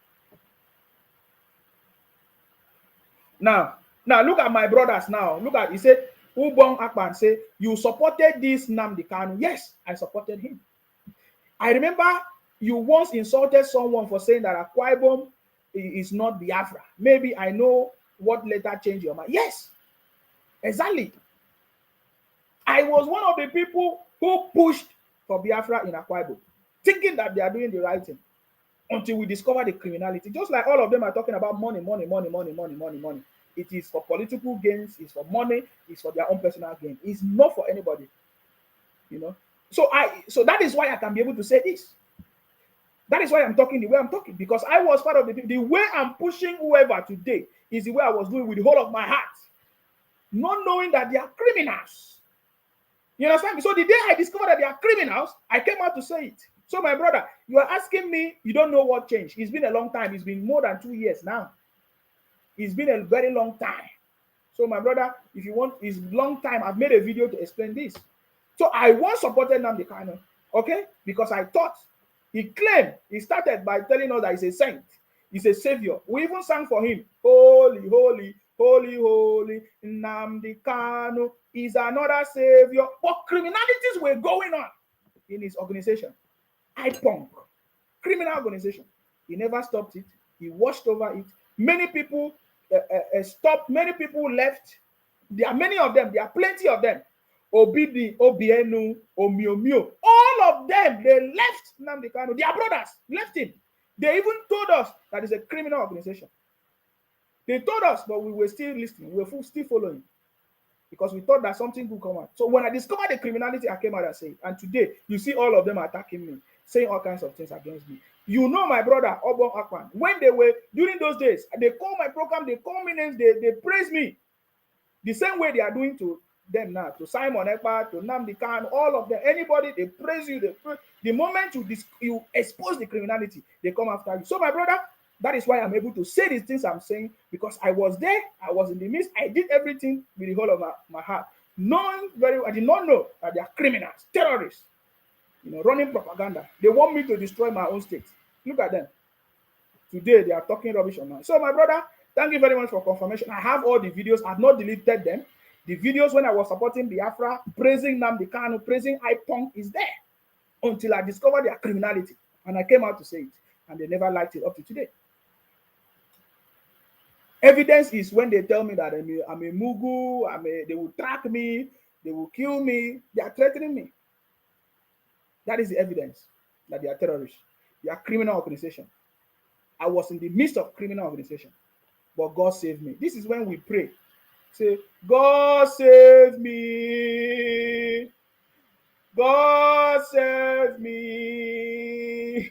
Now look at my brothers now. Look at, he said, Ubong Akpan say, you supported this Nnamdi Kanu. Yes, I supported him. I remember you once insulted someone for saying that Akwa Ibom is not Biafra. Maybe I know what later changed your mind. Yes, exactly. I was one of the people who pushed for Biafra in Akwa Ibom, thinking that they are doing the right thing, until we discover the criminality. Just like all of them are talking about money. It is for political gains, it's for money, it's for their own personal gain. It's not for anybody. You know. So that is why I can be able to say this. That is why I'm talking the way I'm talking, because I was part of the way I'm pushing whoever today is the way I was doing with the whole of my heart, not knowing that they are criminals. You understand me? So the day I discovered that they are criminals, I came out to say it. So my brother, you are asking me, you don't know what changed. It's been a long time. It's been more than 2 years now. It's been a very long time. So my brother, if you want, it's long time. I've made a video to explain this. So I once supported Nnamdi Kanu, okay? Because I thought, he claimed, he started by telling us that he's a saint. He's a savior. We even sang for him, holy, holy, holy, holy, Nnamdi Kanu is another savior. But criminalities were going on in his organization. IPONG, criminal organization. He never stopped it. He watched over it. Many people stopped. Many people left. There are many of them. There are plenty of them. Obidi, Obienu, Omiomio. All of them, they left Nnamdi Kanu. Their brothers left him. They even told us that it's a criminal organization. They told us, but we were still listening. We were still following. Because we thought that something would come out. So when I discovered the criminality, I came out and said, and today, you see all of them attacking me, saying all kinds of things against me. You know my brother, Obong Akpan, when they were, during those days, they call my program, they call me names, they praise me. The same way they are doing to them now, to Simon Ekpa, to Nnamdi Kanu, all of them, anybody, they praise you. The moment you expose the criminality, they come after you. So my brother, that is why I'm able to say these things I'm saying, because I was there, I was in the midst, I did everything with the whole of my heart. Knowing very well, I did not know that they are criminals, terrorists. running propaganda. They want me to destroy my own state. Look at them. Today, they are talking rubbish on me. So, my brother, thank you very much for confirmation. I have all the videos. I've not deleted them. The videos when I was supporting Biafra, praising Nnamdi Kanu, praising IPONG is there until I discovered their criminality. And I came out to say it. And they never liked it up to today. Evidence is when they tell me that I'm a Mugu, they will track me, they will kill me, they are threatening me. That is the evidence that they are terrorists. They are criminal organization. I was in the midst of criminal organization, but God saved me. This is when we pray. Say, God save me. God save me.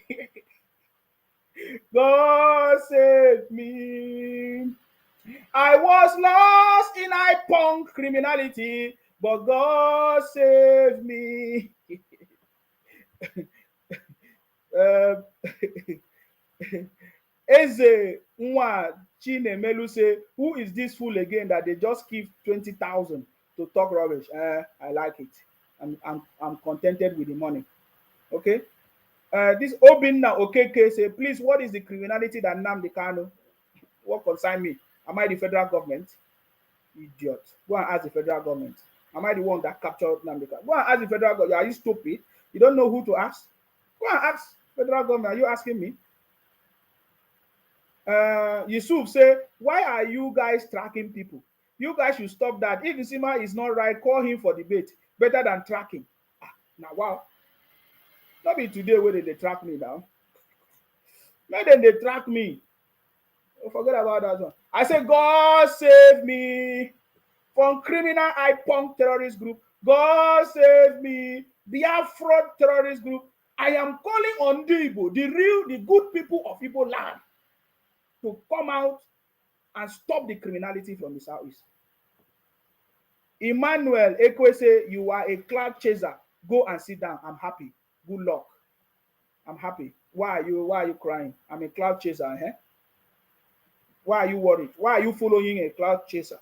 God save me. I was lost in IPONG criminality, but God saved me. Eze Nwa Chinemelu say, who is this fool again that they just give 20,000 to talk rubbish? I like it. I'm contented with the money. Okay. This Obinna Okeke say, please, what is the criminality that Nnamdi Kanu? What concern me? Am I the federal government? Idiot. Go and ask the federal government. Am I the one that captured Nnamdi Kanu? Go and ask the federal government. Are you stupid? You don't know who to ask? Go and ask federal government. Are you asking me? Yusuf say, why are you guys tracking people? You guys should stop that. If Nsima is not right, call him for debate. Better than tracking. Now, wow. Not be today where they track me now. Make them they track me. Oh, forget about that one. I say, God save me from criminal IPONG terrorist group. God save me. Biafra terrorist group. I am calling on the Igbo, the good people of Igbo land, to come out and stop the criminality from the southeast. Emmanuel Ekwe say, you are a cloud chaser. Go and sit down. I'm happy. Good luck. I'm happy. Why are you crying? I'm a cloud chaser. Eh? Why are you worried? Why are you following a cloud chaser?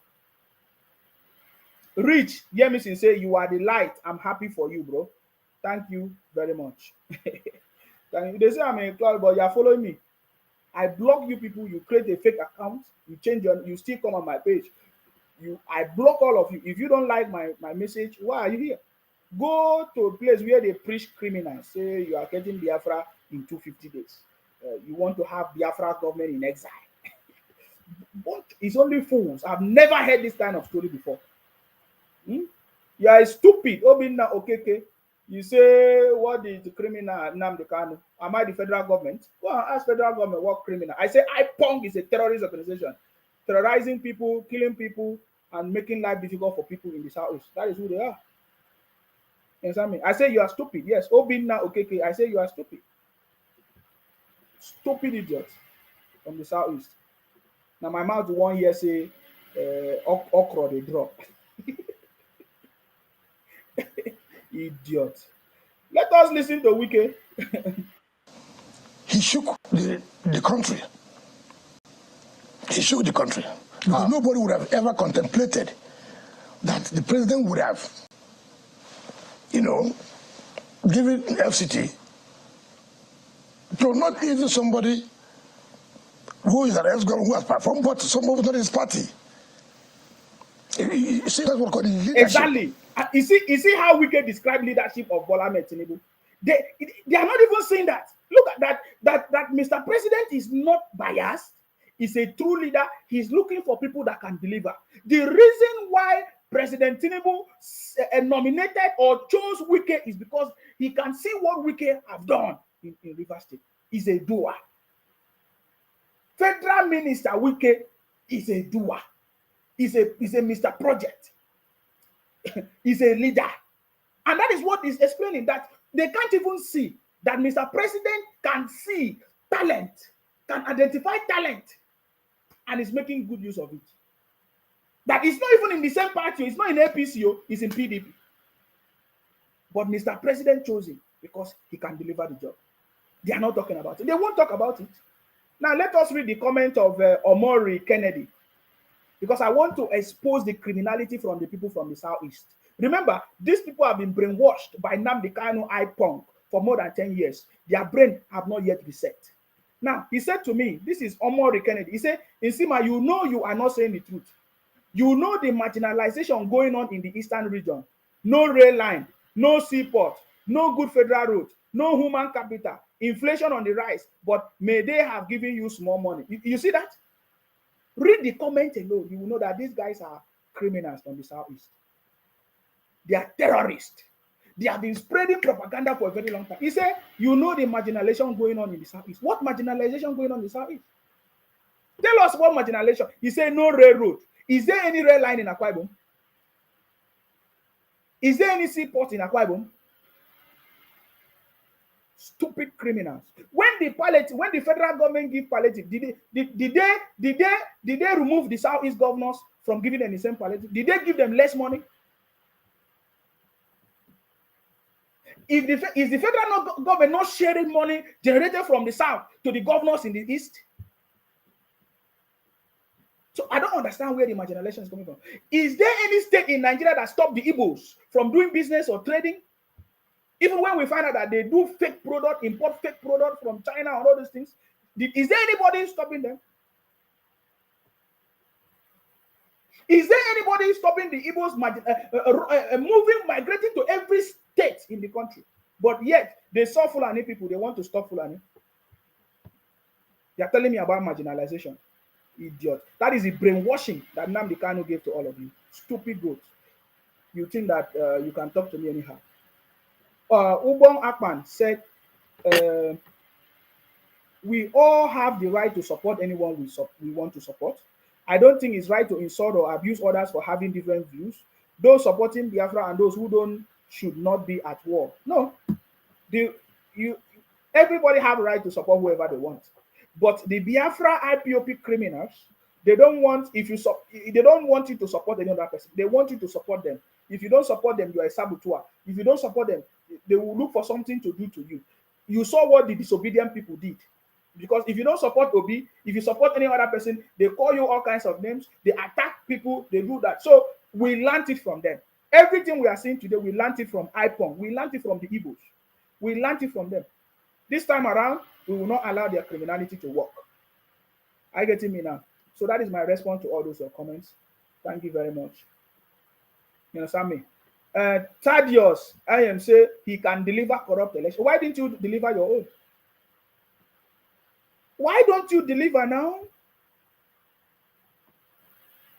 Rich Yemison say, you are the light. I'm happy for you, bro. Thank you very much. They say I'm a cloud, but you are following me. I block you people. You create a fake account. You still come on my page. I block all of you. If you don't like my message, why are you here? Go to a place where they preach criminals. Say you are getting Biafra in 250 days. You want to have Biafra government in exile. But it's only fools. I've never heard this kind of story before. You are stupid. Obinna Okeke. You say, what is the criminal Nnamdi Kanu? Am I the federal government? Go and ask federal government what criminal. I say IPONG is a terrorist organization. Terrorizing people, killing people, and making life difficult for people in the southeast. That is who they are. You understand me? I say you are stupid. Yes, Obinna Okeke. I say you are stupid. Stupid idiot from the southeast. Now my mouth 1 year say okra they drop. Idiot. Let us listen to Wike. He shook the country. He shook the country. Because nobody would have ever contemplated that the president would have, given FCT to not even somebody who is an ex-government who has performed, but someone who's not his party. You see, that's what called leadership. Exactly. You see how Wike describe leadership of Bola Ahmed Tinubu. They are not even saying that. Look at that Mr. President is not biased. He's a true leader. He's looking for people that can deliver. The reason why President Tinubu nominated or chose Wike is because he can see what Wike have done in Rivers State. He's a doer. Federal Minister Wike is a doer. He's a Mr. Project. He's a leader. And that is what is explaining that they can't even see that Mr. President can see talent, can identify talent, and is making good use of it. That it's not even in the same party, it's not in APC, it's in PDP. But Mr. President chose him because he can deliver the job. They are not talking about it. They won't talk about it. Now let us read the comment of Omori Kennedy, because I want to expose the criminality from the people from the southeast. Remember, these people have been brainwashed by Nnamdi Kanu IPONG for more than 10 years. Their brain have not yet reset. Now, he said to me, this is Omori Kennedy. He said, Nsima, you know you are not saying the truth. You know the marginalization going on in the eastern region. No rail line, no seaport, no good federal road, no human capital, inflation on the rise, but may they have given you small money. You see that? Read the comment alone. You will know that these guys are criminals from the southeast. They are terrorists. They have been spreading propaganda for a very long time. He said, you know the marginalization going on in the southeast. What marginalization going on in the southeast? Tell us what marginalization. He said, no railroad. Is there any rail line in Akwa Ibom? Is there any seaport in Akwa Ibom? Stupid criminals. When the federal government give palliative, did they remove the southeast governors from giving them the same palliative? Did they give them less money? Is the federal government not sharing money generated from the south to the governors in the east? So I don't understand where the marginalization is coming from. Is there any state in Nigeria that stopped the Igbos from doing business or trading? Even when we find out that they do fake product, import fake product from China and all those things, is there anybody stopping them? Is there anybody stopping the Igbos migrating to every state in the country? But yet, they saw Fulani people, they want to stop Fulani. They are telling me about marginalization. Idiot. That is the brainwashing that Nnamdi Kanu gave to all of you. Stupid goats. You think that you can talk to me anyhow. Ubong Akpan said, we all have the right to support anyone we want to support. I don't think it's right to insult or abuse others for having different views. Those supporting Biafra and those who don't should not be at war. No, everybody have a right to support whoever they want. But the Biafra IPOP criminals, they don't want they don't want you to support any other person. They want you to support them. If you don't support them, you are a saboteur. If you don't support them, they will look for something to do to you. You saw what the disobedient people did. Because if you don't support Obi, if you support any other person, they call you all kinds of names, they attack people, they do that. So we learned it from them. Everything we are seeing today, we learned it from IPOM. We learned it from the Igbos. We learned it from them. This time around, we will not allow their criminality to work. Are you getting me now? So that is my response to all those comments. Thank you very much. You understand me? Thaddeus, I am say he can deliver corrupt election. Why didn't you deliver your own? Why don't you deliver now?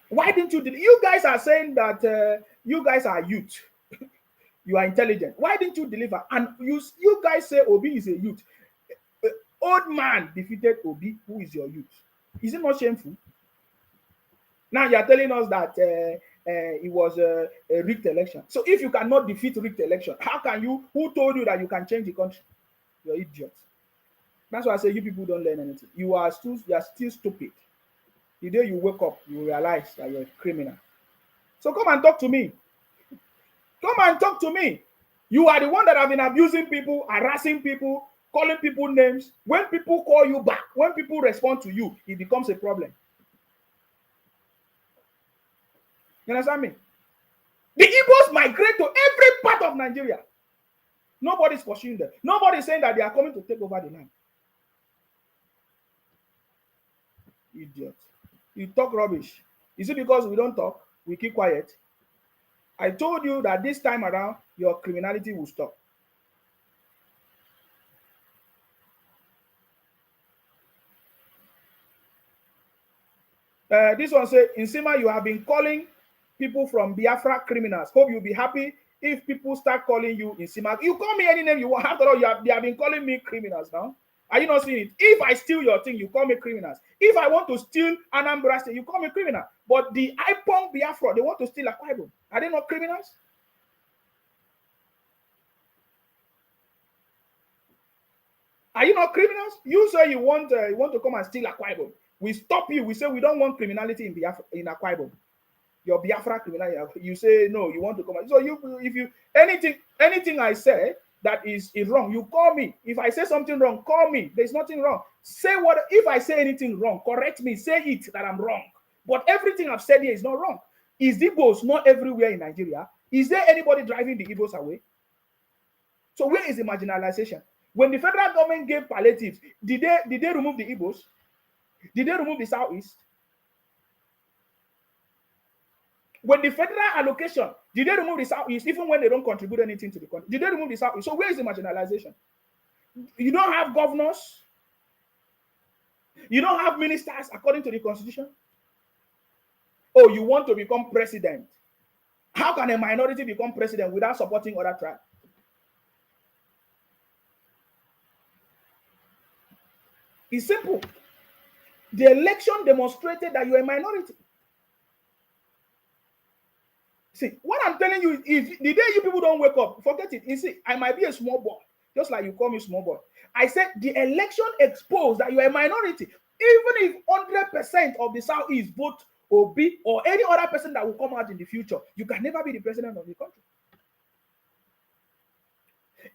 Why didn't you deliver? You guys are saying that you guys are youth. You are intelligent. Why didn't you deliver? And you guys say Obi is a youth. Old man defeated Obi, who is your youth. Is it not shameful? Now you are telling us that it was a rigged election. So if you cannot defeat rigged election, how can you? Who told you that you can change the country? You're idiots. That's why I say you people don't learn anything. You are still stupid. The day you wake up, you realize that you're a criminal. So come and talk to me. Come and talk to me. You are the one that have been abusing people, harassing people, calling people names. When people call you back, when people respond to you, it becomes a problem. You understand me? The Igbos migrate to every part of Nigeria. Nobody's pursuing them. Nobody's saying that they are coming to take over the land. Idiot. You talk rubbish. Is it because we don't talk? We keep quiet? I told you that this time around, your criminality will stop. This one says, Nsima, you have been calling people from Biafra criminals. Hope you'll be happy if people start calling you Nsima. You call me any name you want. After all, they have been calling me criminals now. Are you not seeing it? If I steal your thing, you call me criminals. If I want to steal Anambra State, you call me criminal. But the IPOM Biafra, they want to steal Akwa Ibom. Are they not criminals? Are you not criminals? You say you want to come and steal Akwa Ibom. We stop you. We say we don't want criminality in Biafra, in Akwa Ibom. Your Biafra criminality. You say no. You want to come. So if you anything I say that is wrong, you call me. If I say something wrong, call me. There's nothing wrong. Say what. If I say anything wrong, correct me. Say it that I'm wrong. But everything I've said here is not wrong. Is the Igbos not everywhere in Nigeria? Is there anybody driving the Igbos away? So where is the marginalization? When the federal government gave palliatives, did they remove the Igbos? Did they remove the Southeast? When the federal allocation, did they remove the Southeast, even when they don't contribute anything to the country? Did they remove the Southeast? So where is the marginalization? You don't have governors. You don't have ministers according to the Constitution. Oh, you want to become president. How can a minority become president without supporting other tribes? It's simple. The election demonstrated that you're a minority. See, what I'm telling you is the day you people don't wake up, forget it. You see, I might be a small boy, just like you call me small boy. I said the election exposed that you're a minority. Even if 100% of the Southeast vote Obi or any other person that will come out in the future, you can never be the president of the country.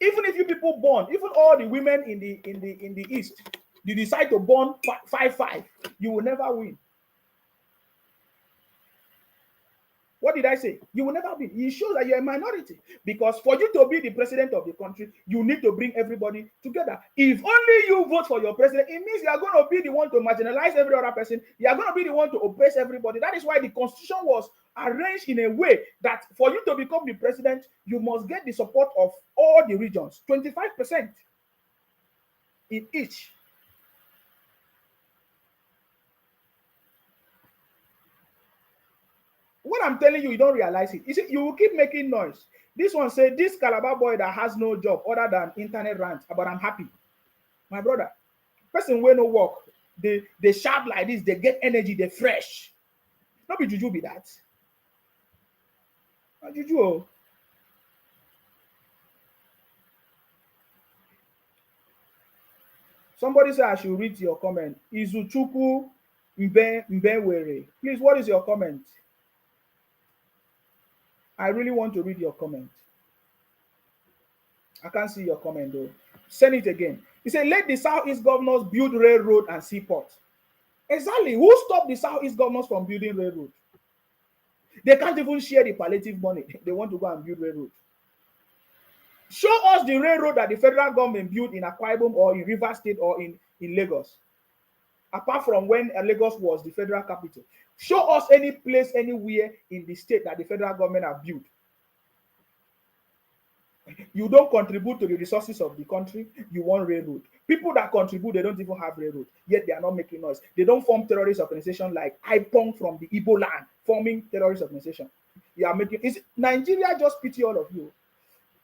Even if you people born, even all the women in the East, you decide to born 5-5, you will never win. What did I say? You will never be. It shows that you're a minority. Because for you to be the president of the country, you need to bring everybody together. If only you vote for your president, it means you are going to be the one to marginalize every other person. You are going to be the one to oppress everybody. That is why the constitution was arranged in a way that for you to become the president, you must get the support of all the regions, 25% in each. What I'm telling you, you don't realize it. You see, you will keep making noise. This one said, this Calabar boy that has no job other than internet rant, but I'm happy. My brother, person will no work. They shout like this, they get energy, they fresh. Not be juju be that. Not juju. Somebody said I should read your comment. Izuchuku Mbewere. Please, what is your comment? I really want to read your comment. I can't see your comment though. Send it again. He said, let the Southeast governors build railroad and seaport. Exactly. Who stopped the Southeast governors from building railroad? They can't even share the palliative money. They want to go and build railroad. Show us the railroad that the federal government built in Akwa Ibom or in Rivers State or in Lagos. Apart from when Lagos was the federal capital. Show us any place, anywhere in the state that the federal government have built. You don't contribute to the resources of the country, you want railroad. People that contribute, they don't even have railroad, yet they are not making noise. They don't form terrorist organization like IPONG from the Igbo land, forming terrorist organization. You are making, is Nigeria just pity all of you?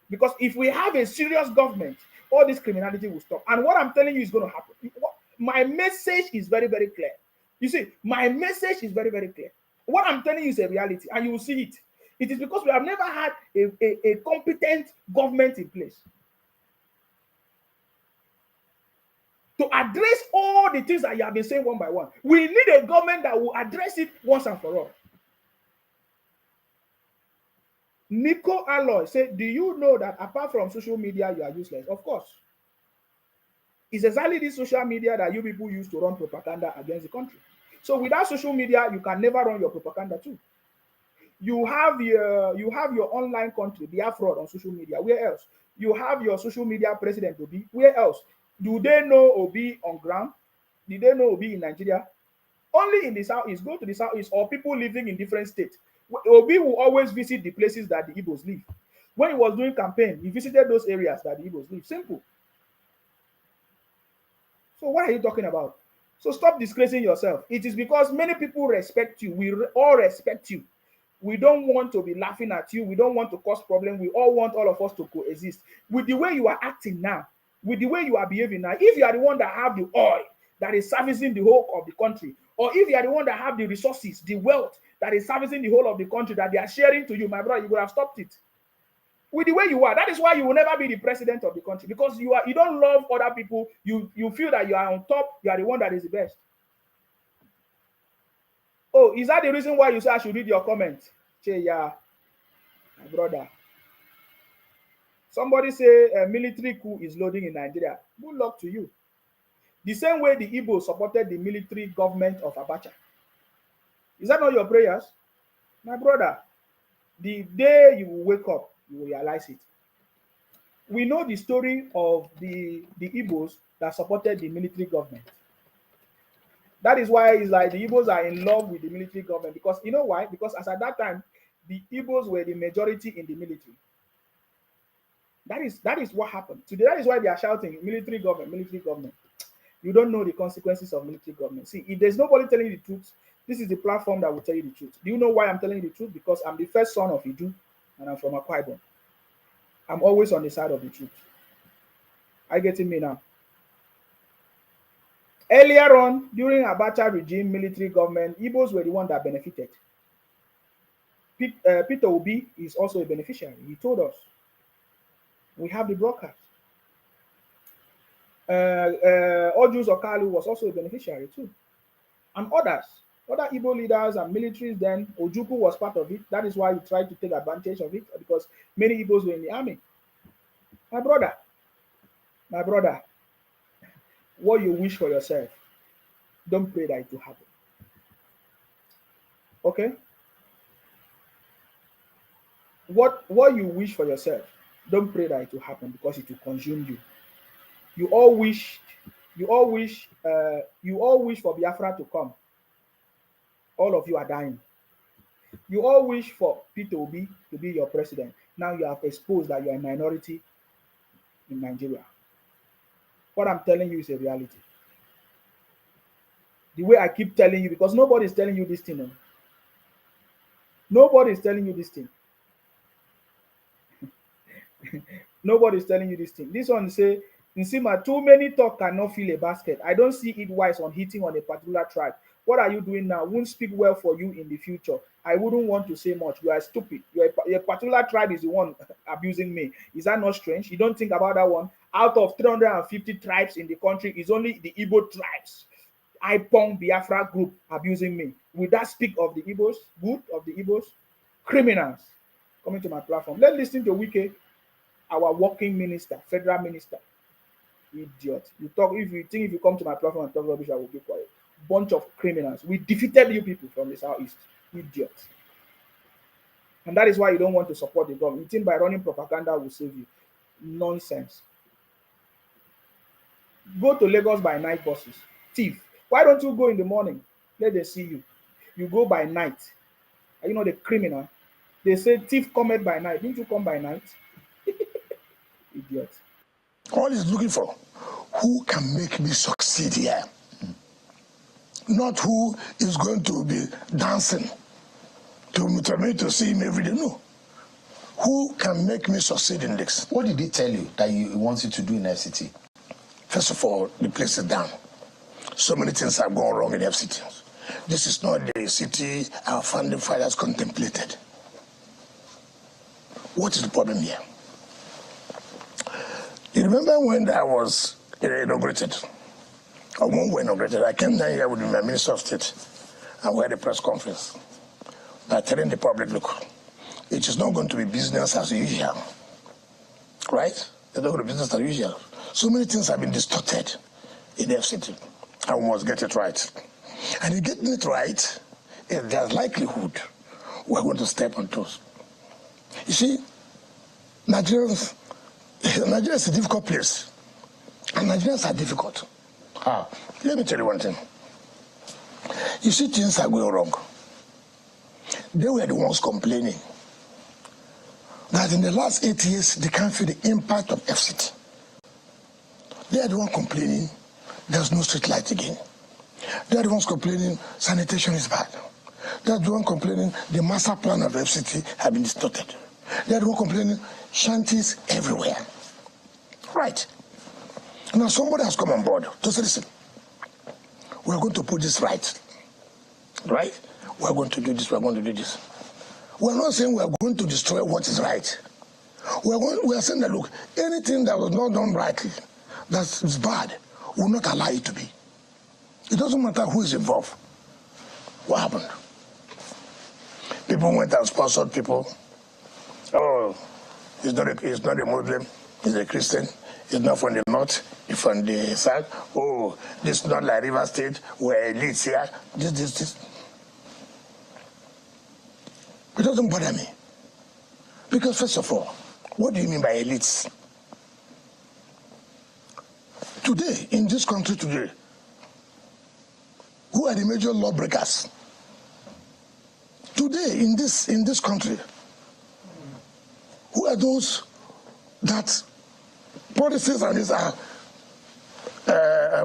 Because if we have a serious government, all this criminality will stop. And what I'm telling you is going to happen. My message is very, very clear. You see, my message is very, very clear. What I'm telling you is a reality, and you will see it. It is because we have never had a competent government in place to address all the things that you have been saying one by one. We need a government that will address it once and for all. Nico Alloy said, do you know that apart from social media, you are useless? Of course. It's exactly this social media that you people use to run propaganda against the country. So without social media, you can never run your propaganda too. You have your online country, they have fraud on social media. Where else? You have your social media president Obi. Where else? Do they know Obi on ground? Did they know Obi in Nigeria? Only in the Southeast. Go to the Southeast or people living in different states. Obi will always visit the places that the Igbos live. When he was doing campaign, he visited those areas that the Igbos live. Simple. So what are you talking about? So stop disgracing yourself. It is because many people respect you. We all respect you. We don't want to be laughing at you. We don't want to cause problems. We all want all of us to coexist. With the way you are acting now, with the way you are behaving now, if you are the one that have the oil that is servicing the whole of the country, or if you are the one that have the resources, the wealth that is servicing the whole of the country that they are sharing to you, my brother, you would have stopped it. With the way you are, that is why you will never be the president of the country, because you don't love other people. You feel that you are on top, you are the one that is the best. Oh, is that the reason why you say I should read your comment? Che, yeah, my brother. Somebody say a military coup is loading in Nigeria. Good luck to you. The same way the Igbo supported the military government of Abacha. Is that not your prayers? My brother, the day you will wake up, you will realize it. we know the story of the Igbos that supported the military government. That is why it's like the Igbos are in love with the military government, because you know why? Because as at that time, the Igbos were the majority in the military. That is what happened. Today, that is why they are shouting military government, military government. You don't know the consequences of military government. See, if there's nobody telling you the truth, this is the platform that will tell you the truth. Do you know why I'm telling you the truth? Because I'm the first son of Idu, and I'm from Akwa Ibom. I'm always on the side of the truth. Are you getting me now? Earlier on, during Abacha regime, military government, Igbos were the one that benefited. Peter Obi is also a beneficiary. He told us. We have the broadcast. Ojus Okalu was also a beneficiary too. And others, other Igbo leaders and militaries then, Ojukwu was part of it. That is why he tried to take advantage of it, because many Igbos were in the army. My brother, what you wish for yourself, don't pray that it will happen. Okay? What you wish for yourself, don't pray that it will happen, because it will consume you. You all wish for Biafra to come. All of you are dying. You all wish for Peter Obi to be your president. Now you have exposed that you are a minority in Nigeria. What I'm telling you is a reality. The way I keep telling you, because nobody is telling you this thing. No? Nobody is telling you this thing. Nobody is telling you this thing. This one say, Nsima, too many talk cannot fill a basket. I don't see it wise on hitting on a particular tribe. What are you doing now? Won't speak well for you in the future. I wouldn't want to say much. You are stupid. A particular tribe is the one abusing me. Is that not strange? You don't think about that one? Out of 350 tribes in the country, is only the Igbo tribes, Ipong Biafra group, abusing me. Will that speak of the Igbos? Good of the Igbos? Criminals coming to my platform. Let's listen to Wike, our working minister, federal minister. Idiot. You talk, if you come to my platform and talk rubbish, I will be quiet. Bunch of criminals. We defeated you people from the southeast. Idiots. And that is why you don't want to support the government. You think by running propaganda will save you. Nonsense. Go to Lagos by night buses. Thief. Why don't you go in the morning? Let them see you. You go by night. Are you not a criminal? They say thief cometh by night. Didn't you come by night? Idiot. All he's looking for, who can make me succeed here? Not who is going to be dancing to me to see him every day. No. Who can make me succeed in this? What did he tell you that he wants you to do in FCT? First of all, the place is down. So many things have gone wrong in FCT. This is not the city our founding fathers contemplated. What is the problem here? You remember when I was inaugurated? Or when we were inaugurated, I came down here with my Minister of State and we had a press conference by telling the public, look, it is not going to be business as usual. Right? It's not going to be business as usual. So many things have been distorted in the FCT, and we must get it right. And in getting it right, there's likelihood we're going to step on toes. You see, Nigeria is a difficult place, and Nigerians are difficult. Let me tell you one thing. You see, things are going wrong. They were the ones complaining that in the last 8 years, they can't feel the impact of FCT. They are the ones complaining there's no street light again. They are the ones complaining sanitation is bad. They are the ones complaining the master plan of FCT has been distorted. They are the ones complaining shanties everywhere. Right. Now somebody has come on board to say, listen, we're going to put this right. Right? We're going to do this, we're going to do this. We're not saying we're going to destroy what is right. We are saying that, look, anything that was not done rightly, that is bad, will not allow it to be. It doesn't matter who is involved. What happened? People went and sponsored people. Oh, he's not a Muslim, he's a Christian. He's not from the north, he's from the south. Oh, this is not like River State, where elites here. This. It doesn't bother me. Because first of all, what do you mean by elites? Today, in this country today, who are the major lawbreakers? Today, in this country, who are those that policies and these are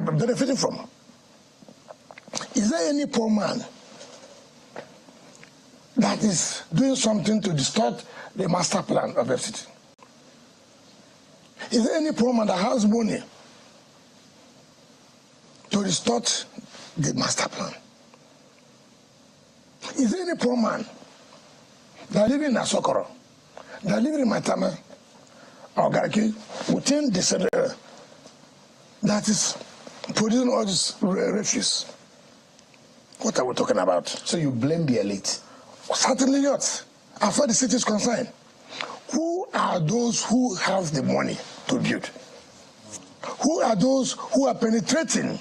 benefiting from? Is there any poor man that is doing something to distort the master plan of FCT? Is there any poor man that has money to distort the master plan? Is there any poor man that lives in Asokoro, that lives in Matama or Garki, within the center that is producing all this refuse? What are we talking about? So you blame the elite? Certainly not. As far as the city is concerned, who are those who have the money to build? Who are those who are penetrating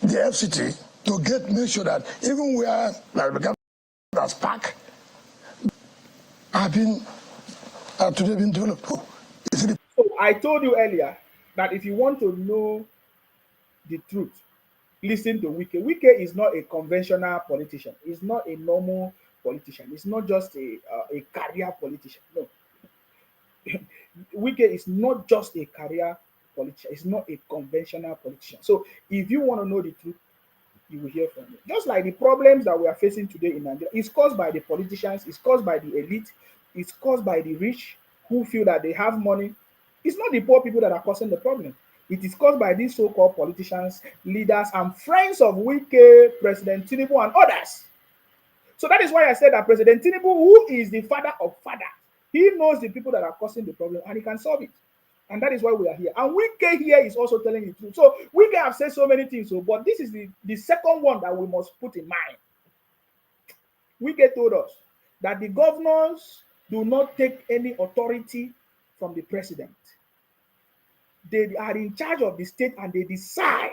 the FCT to make sure that even where that's park today been developed? So I told you earlier that if you want to know the truth, listen to Wike. Wike is not a conventional politician. He's not a normal politician. He's not just a career politician. No. Wike is not just a career politician. He's not a conventional politician. So if you want to know the truth, you will hear from me. Just like the problems that we are facing today in Nigeria, it's caused by the politicians, it's caused by the elite, it's caused by the rich who feel that they have money. It's not the poor people that are causing the problem. It is caused by these so-called politicians, leaders, and friends of Wike, President Tinubu, and others. So that is why I said that President Tinubu, who is the father of fathers, he knows the people that are causing the problem and he can solve it. And that is why we are here. And Wike here is also telling the truth. So Wike have said so many things, but this is the second one that we must put in mind. Wike told us that the governors do not take any authority from the president. They are in charge of the state and they decide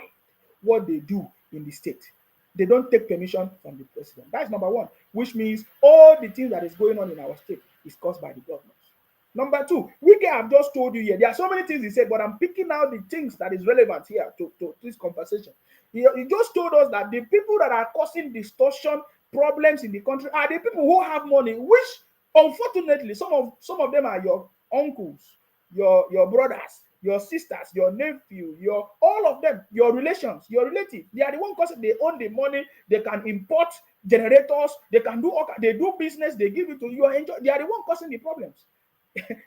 what they do in the state. They don't take permission from the president. That's number one, which means all the things that is going on in our state is caused by the governors. Number two, Wike have just told you here. There are so many things he said, but I'm picking out the things that is relevant here to this conversation. He just told us that the people that are causing distortion problems in the country are the people who have money, which unfortunately some of them are your uncles, your brothers, your sisters, your nephew, all of them, your relations, your relatives. They are the one because they own the money. They can import generators. They can they do business. They give it to you. Enjoy. They are the one causing the problems.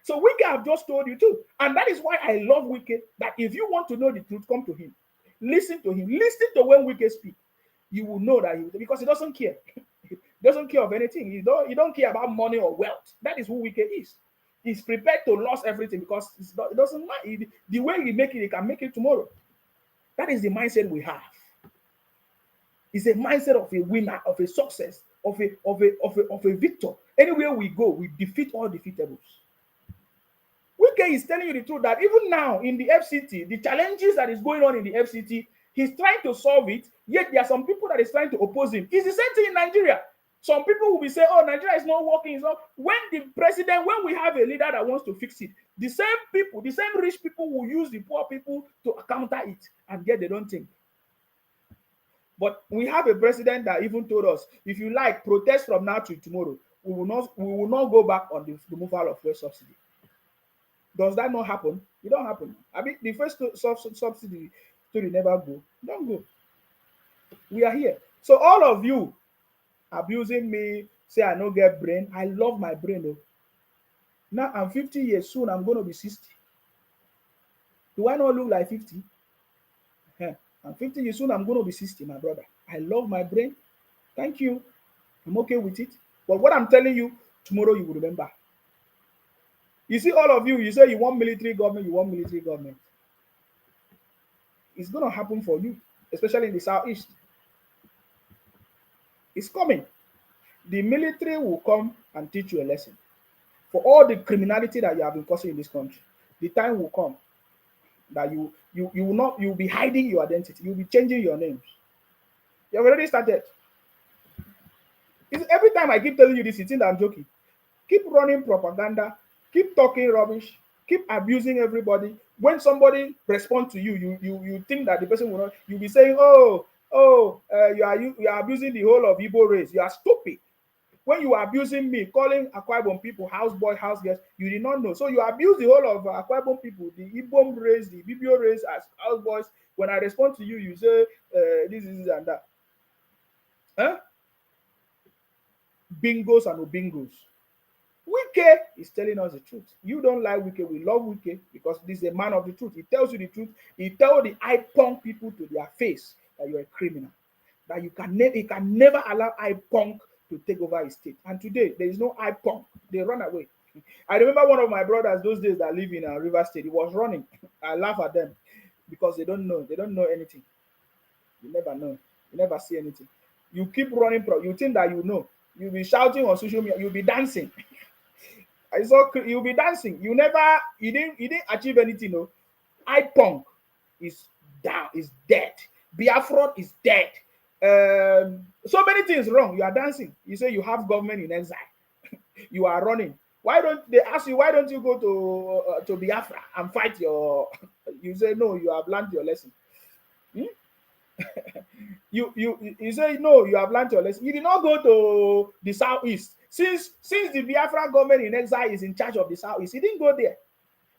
So Wike have just told you too, and that is why I love Wike. That if you want to know the truth, come to him, listen to him, listen to when Wike speak. You will know that because he doesn't care. He doesn't care of anything. He don't care about money or wealth. That is who Wike is. He's prepared to lose everything because it doesn't matter. The way he make it, he can make it tomorrow. That is the mindset we have. It's a mindset of a winner, of a success, of a victor. Anywhere we go, we defeat all defeatables. Wike is telling you the truth that even now in the FCT, the challenges that is going on in the FCT, he's trying to solve it, yet there are some people that is trying to oppose him. It's the same thing in Nigeria. Some people will be saying, oh, Nigeria is not working. It's not. When we have a leader that wants to fix it, the same people, the same rich people will use the poor people to counter it, and yet they don't think. But we have a president that even told us, if you like, protest from now to tomorrow. We will not go back on the removal of fuel subsidy. Does that not happen? It don't happen. I mean, the first subsidy story never go. Don't go. We are here. So all of you abusing me, say I don't get brain. I love my brain though. Now I'm 50 years, soon I'm going to be 60. Do I not look like 50? I'm 50 years, soon I'm going to be 60, my brother. I love my brain. Thank you. I'm okay with it. But what I'm telling you, tomorrow you will remember. You see, all of you, you say you want military government. It's going to happen for you, especially in the Southeast. It's coming. The military will come and teach you a lesson. For all the criminality that you have been causing in this country, the time will come that you'll be hiding your identity. You'll be changing your names. You have already started. Every time I keep telling you this, you think I'm joking. Keep running propaganda. Keep talking rubbish. Keep abusing everybody. When somebody responds to you, you think that the person will not. You'll be saying, you are abusing the whole of Igbo race. You are stupid. When you are abusing me, calling Akwa Ibom people house boy, house girls, you did not know. So you abuse the whole of Akwa Ibom people, the Ibom race, the Bibio race as house boys. When I respond to you, you say this and that. Huh? Bingos and obingos. Wike is telling us the truth. You don't like Wike. We love Wike because this is a man of the truth. He tells you the truth. He tells the IPONG people to their face that you're a criminal. That he can never allow IPONG to take over his state. And today, there is no IPONG. They run away. I remember one of my brothers those days that live in River State. He was running. I laugh at them because they don't know. They don't know anything. You never know. You never see anything. You keep running. You think that you know. You'll be shouting on social media. You'll be dancing. I saw you'll be dancing. You didn't achieve anything. No. IPONG is down, is dead. Biafra is dead. So many things wrong. You are dancing. You say you have government in exile. You are running. Why don't they ask you? Why don't you go to Biafra and fight your? You say no. You have learned your lesson. You say no. You have learned your lesson. You did not go to the southeast. Since the Biafra government in exile is in charge of the southeast, you didn't go there.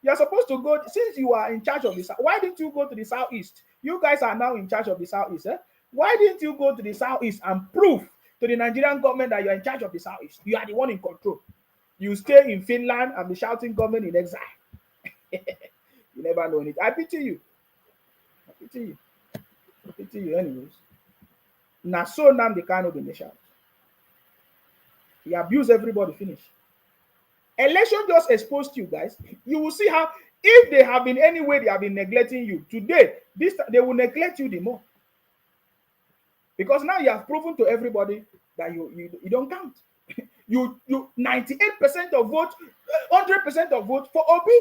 You are supposed to go. Since you are in charge of the south, why didn't you go to the southeast? You guys are now in charge of the southeast. Why didn't you go to the southeast and prove to the Nigerian government that you are in charge of the southeast? You are the one in control. You stay in Finland and be shouting government in exile. You never know it. I pity you. I pity you. I pity you anyways. Now so now they can't be nation. He abused everybody, finish. Election just exposed you guys. You will see how, if they have been any way they have been neglecting you, today, they will neglect you the more. Because now you have proven to everybody that you don't count. You 98% of vote, 100% of vote for Obi.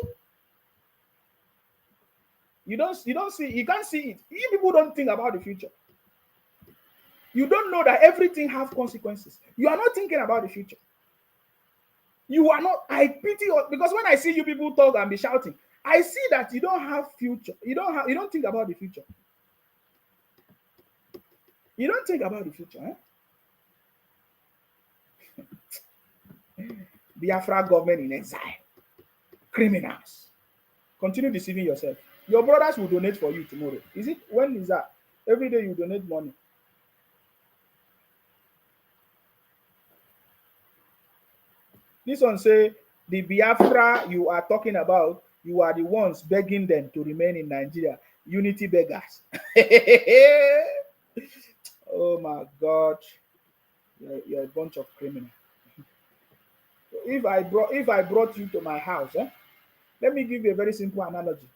You don't see, you can't see it. You people don't think about the future. You don't know that everything has consequences. You are not thinking about the future. You are not. I pity you because when I see you people talk and be shouting, I see that you don't have future. You don't think about the future. You don't think about the future, Biafra government in exile. Criminals. Continue deceiving yourself. Your brothers will donate for you tomorrow. Is it? When is that? Every day you donate money. This one say, the Biafra you are talking about, you are the ones begging them to remain in Nigeria. Unity beggars. Oh my God. You're a bunch of criminals. If I brought you to my house, let me give you a very simple analogy.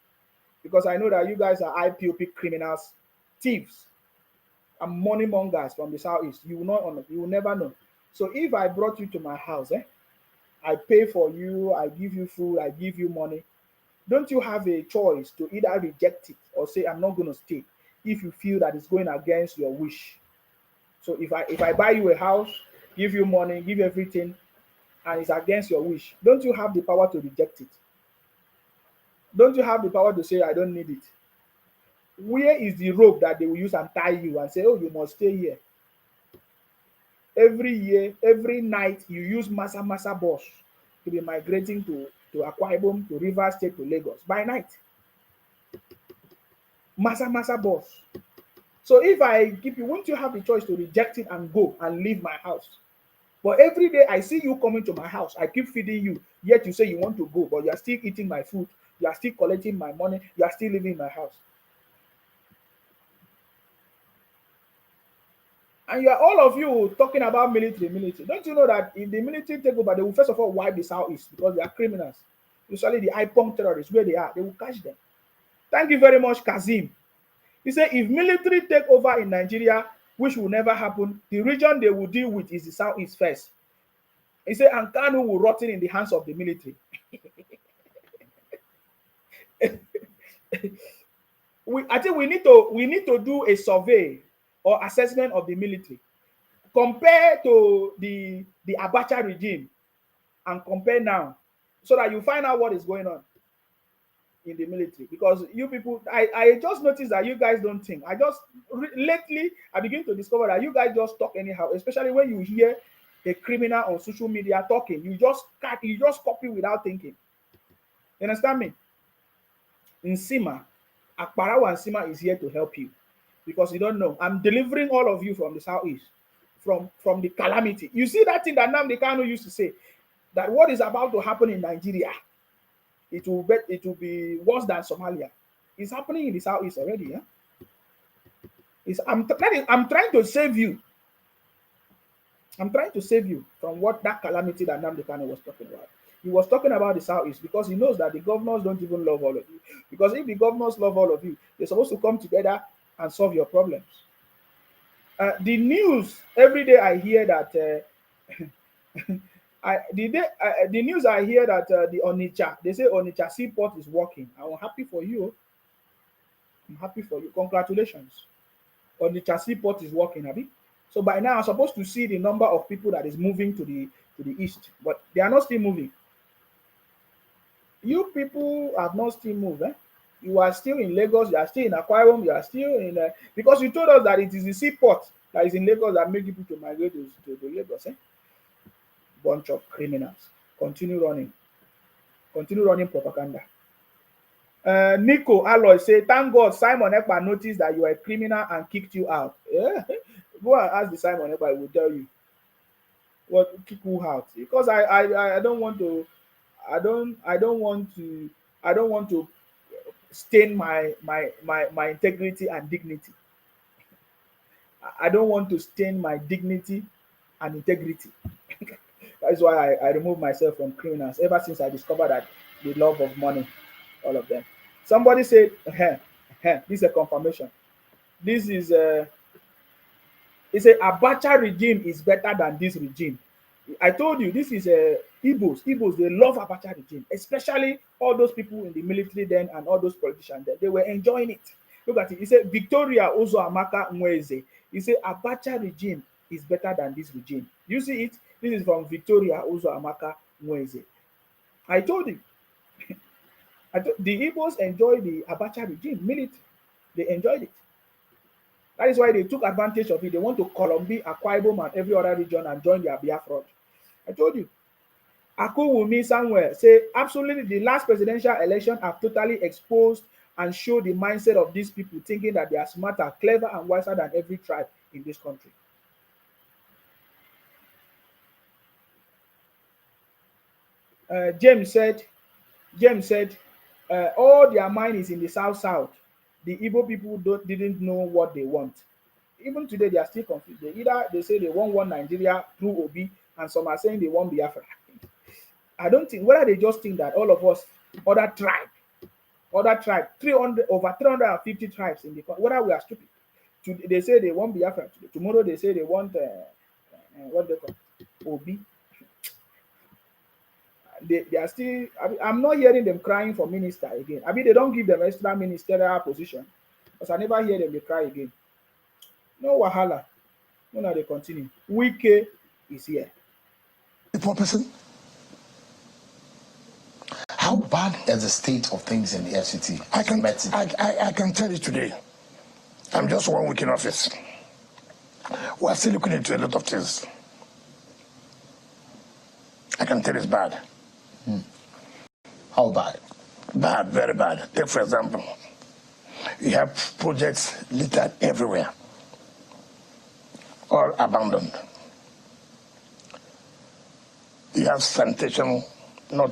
Because I know that you guys are IPOP criminals, thieves, and money mongers from the southeast. You will never know. So if I brought you to my house, I pay for you, I give you food, I give you money. Don't you have a choice to either reject it or say, I'm not going to stay if you feel that it's going against your wish? So if I buy you a house, give you money, give everything, and it's against your wish, don't you have the power to reject it? Don't you have the power to say, I don't need it? Where is the rope that they will use and tie you and say, oh, you must stay here? Every year, every night, you use Massa bus to be migrating to Akwa Ibom, to River State, to Lagos by night. Massa bus. So if I give you, won't you have the choice to reject it and go and leave my house? But every day I see you coming to my house, I keep feeding you, yet you say you want to go, but you are still eating my food, you are still collecting my money, you are still living in my house. And you are all of you talking about military. Don't you know that if the military take over, they will first of all wipe the southeast because they are criminals. Usually the IPONG terrorists, where they are, they will catch them. Thank you very much, Kazim. He said, if military take over in Nigeria, which will never happen, the region they will deal with is the southeast first. He said, and Kanu will rotten in the hands of the military. I think we need to do a survey or assessment of the military. Compare to the Abacha regime and compare now so that you find out what is going on. in the military, because you people, I just noticed that you guys don't think. Lately I begin to discover that you guys just talk anyhow, especially when you hear a criminal on social media talking. You just copy without thinking. You understand me? Nsima, Akparawa Nsima is here to help you, because you don't know. I'm delivering all of you from the southeast, from the calamity. You see that thing that Nnamdi Kanu used to say, that what is about to happen in Nigeria, it will be worse than Somalia. It's happening in the southeast already. Yeah? I'm trying to save you. I'm trying to save you from what that calamity that Nnamdi Kanu was talking about. He was talking about the southeast because he knows that the governors don't even love all of you. Because if the governors love all of you, they're supposed to come together and solve your problems. The news every day I hear that the news I hear that the Onitsha, they say Onitsha seaport is working. I'm happy for you. I'm happy for you. Congratulations. Onitsha seaport is working, Abi. So by now I'm supposed to see the number of people that is moving to the east, but they are not still moving. You people have not still moved. You are still in Lagos. You are still in Akwa Ibom. You are still in because you told us that it is the seaport that is in Lagos that make people to migrate to Lagos. Bunch of criminals. Continue running propaganda. Nico Alloy say, thank God Simon Ekpa noticed that you are a criminal and kicked you out. Yeah. Go and ask the Simon Ekpa, he will tell you what kick you out. Because I don't want to stain my integrity and dignity. I don't want to stain my dignity and integrity. That's why I remove myself from criminals ever since I discovered that the love of money, all of them. Somebody said, this is a confirmation. This is it's a Abacha regime is better than this regime. I told you this is Igbos. Igbos, they love Abacha regime, especially all those people in the military then and all those politicians then. They were enjoying it. Look at it. He said Victoria Ozoamaka Nweze. He said Abacha regime is better than this regime. You see it? This is from Victoria Ozoamaka Nweze. I told you. The Igbos enjoy the Abacha regime, military. They enjoyed it. That is why they took advantage of it. They want to Colombia, Akwa Ibom, and every other region and join their Biafra. I told you. Akuwumi somewhere say, absolutely, the last presidential election have totally exposed and showed the mindset of these people, thinking that they are smarter, clever, and wiser than every tribe in this country. James said, all their mind is in the south. The Igbo people didn't know what they want. Even today, they are still confused. They say they want one Nigeria through Obi, and some are saying they want Biafra. I don't think, whether they just think that all of us, other tribe, over 350 tribes in the country, whether we are stupid. They say they want Biafra today. Tomorrow they say they want what they call Obi. They are still. I'm not hearing them crying for minister again. I mean, they don't give them extra ministerial position, because I never hear them they cry again. No wahala. No, now they continue. Wike is here. The poor person. How bad is the state of things in the FCT? I can tell you today. I'm just 1 week in office. We are still looking into a lot of things. I can tell it's bad. How bad? Bad, very bad. Take, for example, you have projects littered everywhere, all abandoned. You have sanitation not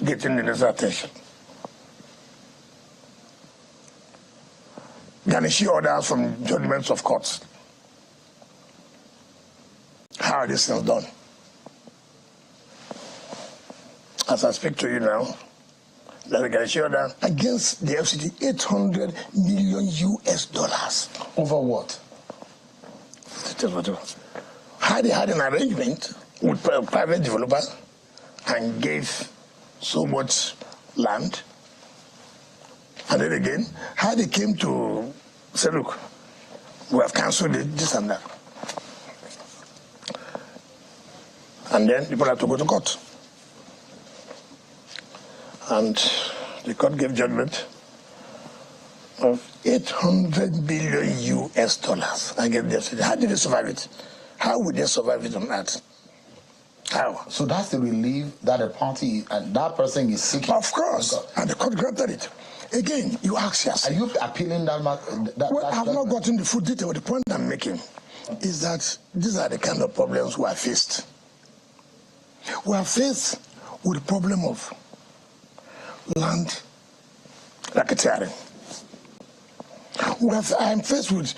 getting the necessary attention. Garnishing orders from judgments of courts. How are these things done? As I speak to you now, there's a garnishing order against the FCT, $800 million US. Over what? How they had an arrangement with a private developer and gave so much land. And then again, how they came to say, look, we have cancelled it, this and that. And then people have to go to court. And The court gave judgment of 800 billion US dollars against them. How did they survive it? How would they survive it on that? How? So that's the relief that a party and that person is seeking. Of course. And the court granted it. Again, you ask yourself. Are you appealing that? Well, I've not gotten the full detail. The point I'm making is that these are the kind of problems we are faced. We are faced with the problem of land racketeering. I'm faced with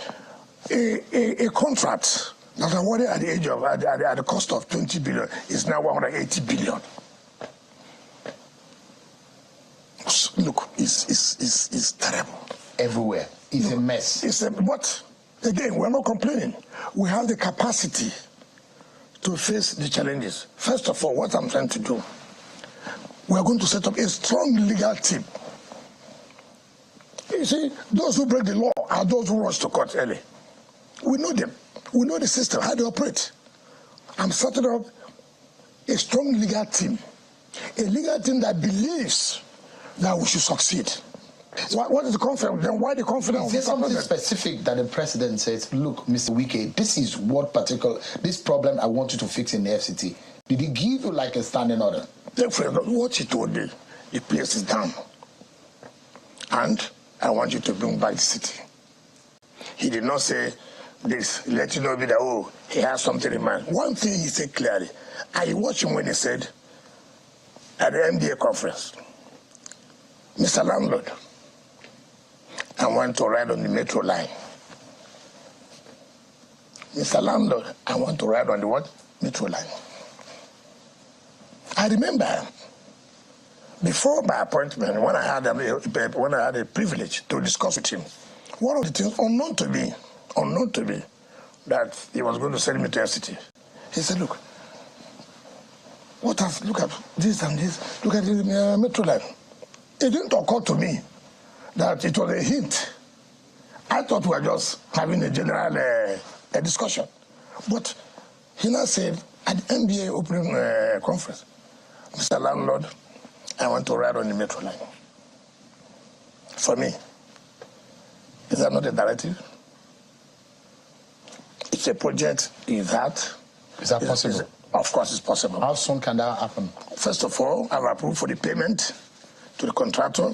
a contract that I awarded at the age of at the cost of 20 billion is now 180 billion. Look, it's terrible. Everywhere. It's a mess. But again, we're not complaining. We have the capacity to face the challenges. First of all, what I'm trying to do, we are going to set up a strong legal team. You see, those who break the law are those who rush to court early. We know them. We know the system, how they operate. I'm setting up a strong legal team. A legal team that believes that we should succeed. What is the confidence? Then why the confidence? Is there something specific that the president says, look, Mr. Wike, this is this problem I want you to fix in the FCT? Did he give you like a standing order? What he told me, the place is down. And I want you to bring back the city. He did not say this, let you know that, oh, he has something in mind. One thing he said clearly, I watched him when he said at the MDA conference, Mr. Landlord, I want to ride on the metro line. Mr. Landlord, I want to ride on the what? Metro line. I remember before my appointment, when I had a privilege to discuss with him, one of the things unknown to me, that he was going to send me to FCT. He said, look, look at this and this, look at the metro line. It didn't occur to me that it was a hint. I thought we were just having a general discussion. But he now said at the NBA opening conference, Mr. Landlord, I want to ride on the metro line. For me, is that not a directive? It's a project. Is that possible? Of course it's possible. How soon can that happen? First of all, I've approved for the payment to the contractor,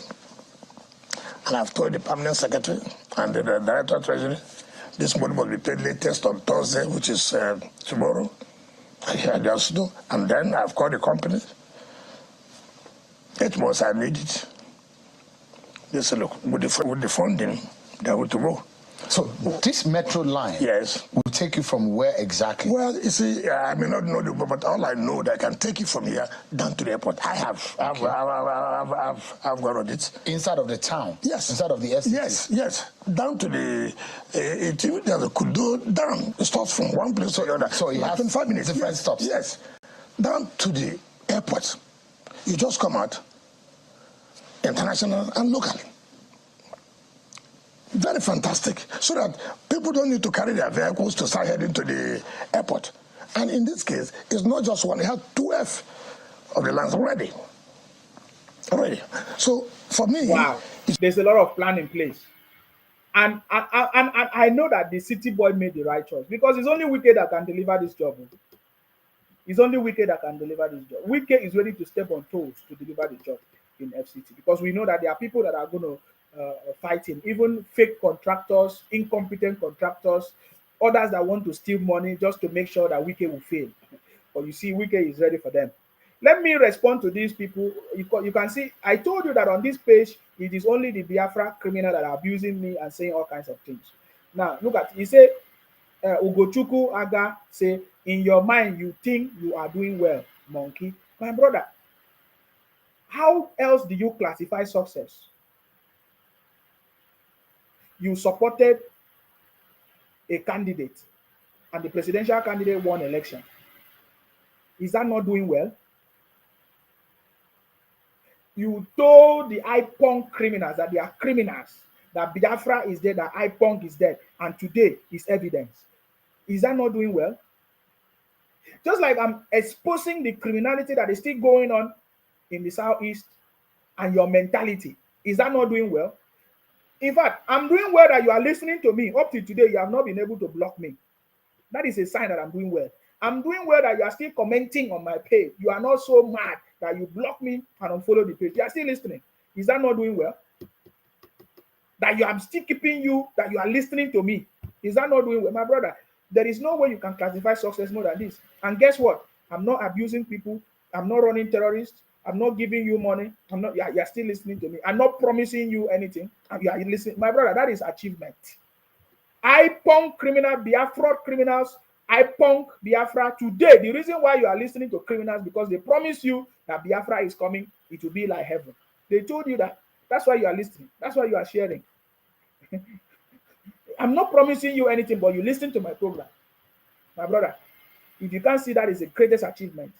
and I've told the permanent secretary and the director of treasury this money must be paid latest on Thursday, which is tomorrow. I just do, and then I've called the company. 8 months I need it. They said, look, with the funding, they're going to go. So this metro line, yes, will take you from where exactly? Well, you see, I may not know but all I know that I can take you from here down to the airport. I've got on it. Inside of the town? Yes. Inside of the SCT? Yes. Down to the, there's a Kudo down. It starts from one place to the other. So you have 25 minutes. Different stops? Yes. Down to the airport. You just come out, international and local. Very fantastic, so that people don't need to carry their vehicles to start heading to the airport. And in this case, it's not just one, it has 2F of the lands already. So for me... Wow, there's a lot of plan in place. And I know that the city boy made the right choice, because it's only Wike that can deliver this job. It's only Wike that can deliver this job. Wike is ready to step on toes to deliver the job in FCT, because we know that there are people that are going to fighting, even fake contractors, incompetent contractors, others that want to steal money just to make sure that Wike will fail. But you see, Wike is ready for them. Let me respond to these people. You can see, I told you that on this page, it is only the Biafra criminal that are abusing me and saying all kinds of things. Now, look at, he say, Ugochukwu Aga say, in your mind, you think you are doing well, monkey. My brother, how else do you classify success? You supported a candidate and the presidential candidate won election. Is that not doing well? You told the IPONG criminals that they are criminals, that Biafra is dead, that IPONG is dead, and today is evidence. Is that not doing well? Just like I'm exposing the criminality that is still going on in the Southeast and your mentality. Is that not doing well? In fact, I'm doing well that you are listening to me. Up to today, you have not been able to block me. That is a sign that I'm doing well. I'm doing well that you are still commenting on my page. You are not so mad that you block me and unfollow the page. You are still listening. Is that not doing well? That I'm still keeping you, that you are listening to me. Is that not doing well? My brother, there is no way you can classify success more than this. And guess what? I'm not abusing people. I'm not running terrorists. I'm not giving you money. You're still listening to me. I'm not promising you anything. And you are listening. My brother, that is achievement. I punk criminal, Biafra criminals. I punk Biafra today. The reason why you are listening to criminals because they promise you that Biafra is coming. It will be like heaven. They told you that. That's why you are listening. That's why you are sharing. I'm not promising you anything, but you listen to my program. My brother, if you can't see that is the greatest achievement.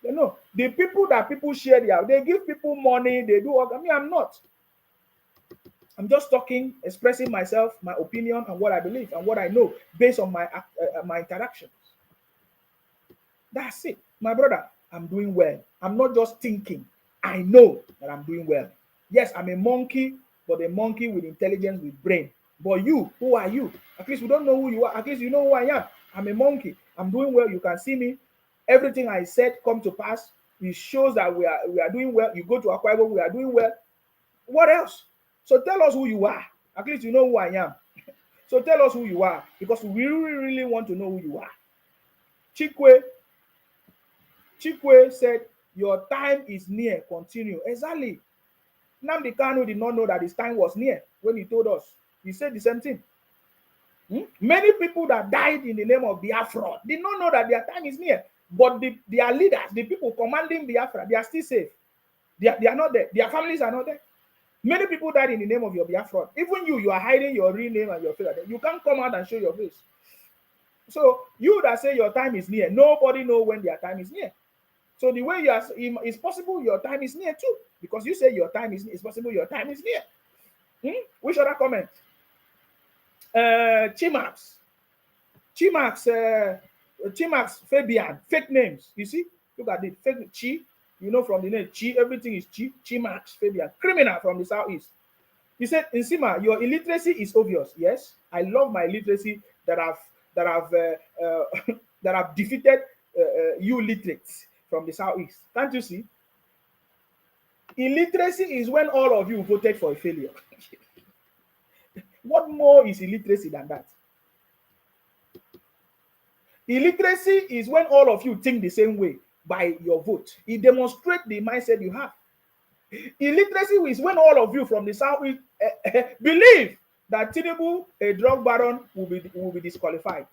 You know, the people that people share they give people money, they do all. I mean, I'm not. I'm just talking, expressing myself, my opinion, and what I believe and what I know based on my my interactions. That's it. My brother, I'm doing well. I'm not just thinking. I know that I'm doing well. Yes, I'm a monkey, but a monkey with intelligence, with brain. But you, who are you? At least we don't know who you are. At least you know who I am. I'm a monkey. I'm doing well. You can see me. Everything I said come to pass. It shows that we are doing well. You go to Akwa Ibom, we are doing well. What else? So tell us who you are. At least you know who I am. So tell us who you are, because we really want to know who you are. Chikwe said, your time is near. Continue. Exactly. Nnamdi Kanu did not know that his time was near when he told us. He said the same thing. Many people that died in the name of Biafra did not know that their time is near. But their leaders, the people commanding Biafra, they are still safe. They are not there. Their families are not there. Many people died in the name of your Biafra. Even you are hiding your real name and your face. You can't come out and show your face. So you that say your time is near, nobody knows when their time is near. So the way you are, it's possible your time is near too, because you say your time is near. It's possible your time is near. Which other comment? Chimax, Fabian, fake names. You see, look at it, fake Chi. You know from the name Chi, everything is Chi. Chimax, Fabian, criminal from the southeast. He said, Nsima, your illiteracy is obvious. Yes, I love my illiteracy that have defeated you literates from the southeast. Can't you see? Illiteracy is when all of you voted for a failure. What more is illiteracy than that? Illiteracy is when all of you think the same way by your vote. It demonstrates the mindset you have. Illiteracy is when all of you from the south believe that Tinubu, a drug baron, will be disqualified.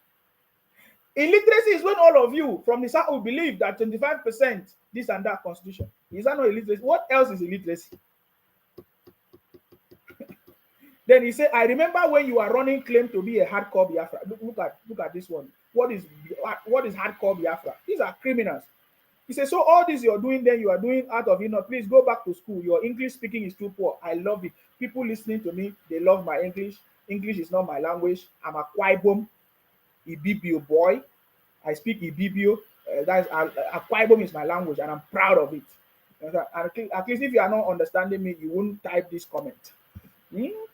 Illiteracy is when all of you from the south will believe that 25% this and that constitution. Is that not illiteracy? What else is illiteracy? Then he said, I remember when you are running claim to be a hardcore Biafra. Look at this one. What is hardcore Biafra? These are criminals. He said, so all this you're doing, then you are doing out of please go back to school. Your English speaking is too poor. I love it. People listening to me, they love my English. English is not my language. I'm a Akwa Ibom, Ibibio boy. I speak Ibibio. Akwa Ibom is my language, and I'm proud of it. And at least if you are not understanding me, you won't type this comment. You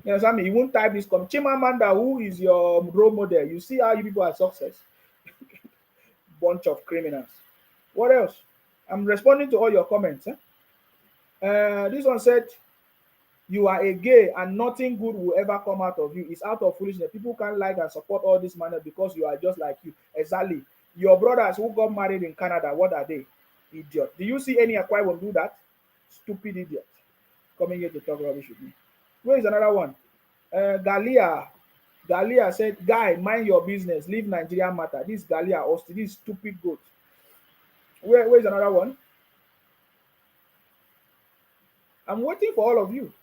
understand me? You won't type this comment. Chimamanda, who is your role model? You see how you people are success. Bunch of criminals. What else? I'm responding to all your comments. This one said, you are a gay and nothing good will ever come out of you. It's out of foolishness. People can't like and support all this manner because you are just like you. Exactly. Your brothers who got married in Canada, what are they? Idiot. Do you see any Akwa Ibom do that? Stupid idiot. Coming here to talk rubbish with me. Where is another one? Galia said, guy, mind your business. Leave Nigeria matter. This Galia Austin, this stupid goat. Where is another one? I'm waiting for all of you.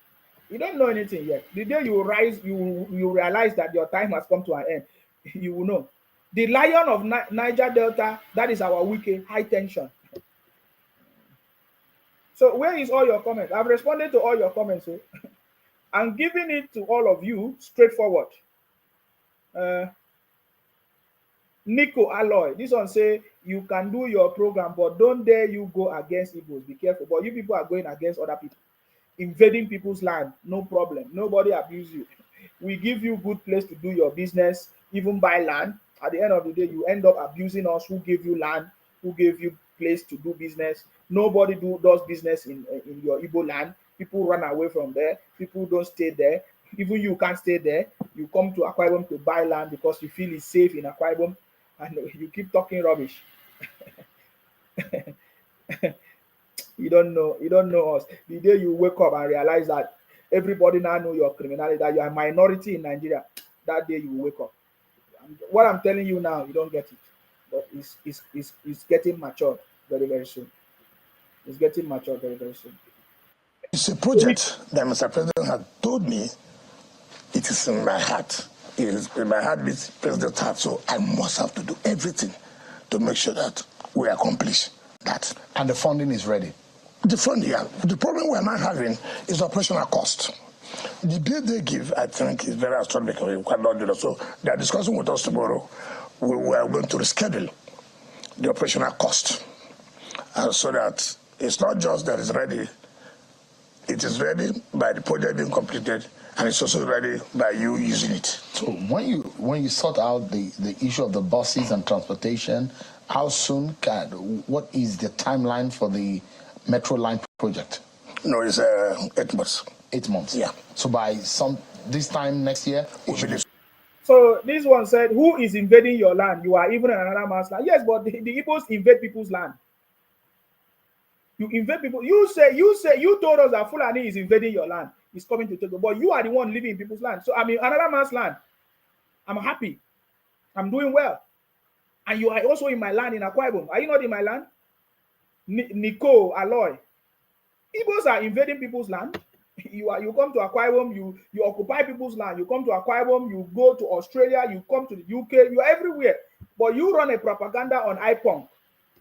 You don't know anything yet. The day you rise, you realize that your time has come to an end. You will know. The Lion of Niger Delta, that is our Wike, high tension. So where is all your comments? I've responded to all your comments. So I'm giving it to all of you straightforward. Nico Alloy, this one say you can do your program, but don't dare you go against Igbos. Be careful. But you people are going against other people, invading people's land. No problem. Nobody abuse you. We give you good place to do your business, even buy land. At the end of the day, you end up abusing us who gave you land, who gave you place to do business. Nobody does business in your Igbo land. People run away from there. People don't stay there. Even you can't stay there. You come to Akwa Ibom to buy land because you feel it's safe in Akwa Ibom, and you keep talking rubbish. You don't know us. The day you wake up and realize that everybody now know your criminality, that you are a minority in Nigeria, that day you wake up. What I'm telling you now, you don't get it, but it's getting matured very, very soon. It's getting matured very, very soon. It's a project that Mr. President had told me it is in my heart. It is in my heart, with President's heart, so I must have to do everything to make sure that we accomplish that. And the funding is ready? The funding, yeah. The problem we're not having is operational cost. The date they give, I think, is very astronomical. We cannot do that. So they are discussing with us tomorrow. We are going to reschedule the operational cost, so that it's not just that it's ready. It is ready by the project being completed, and it's also ready by you using it. So when you sort out the issue of the buses and transportation, how soon what is the timeline for the Metro Line project? No, it's 8 months. 8 months. Yeah. So by this time next year. So this one said, "Who is invading your land? You are even in another man's land." Yes, but the Igbos invade people's land. You invade people. You told us that Fulani is invading your land. He's coming to take over, but you are the one living in people's land. So I'm in another man's land. I'm happy. I'm doing well. And you are also in my land in Akwa Ibom. Are you not in my land? Nico Alloy. Igbos are invading people's land. You come to Akwa Ibom, you occupy people's land. You come to Akwa Ibom, you go to Australia, you come to the UK, you are everywhere. But you run a propaganda on IPONG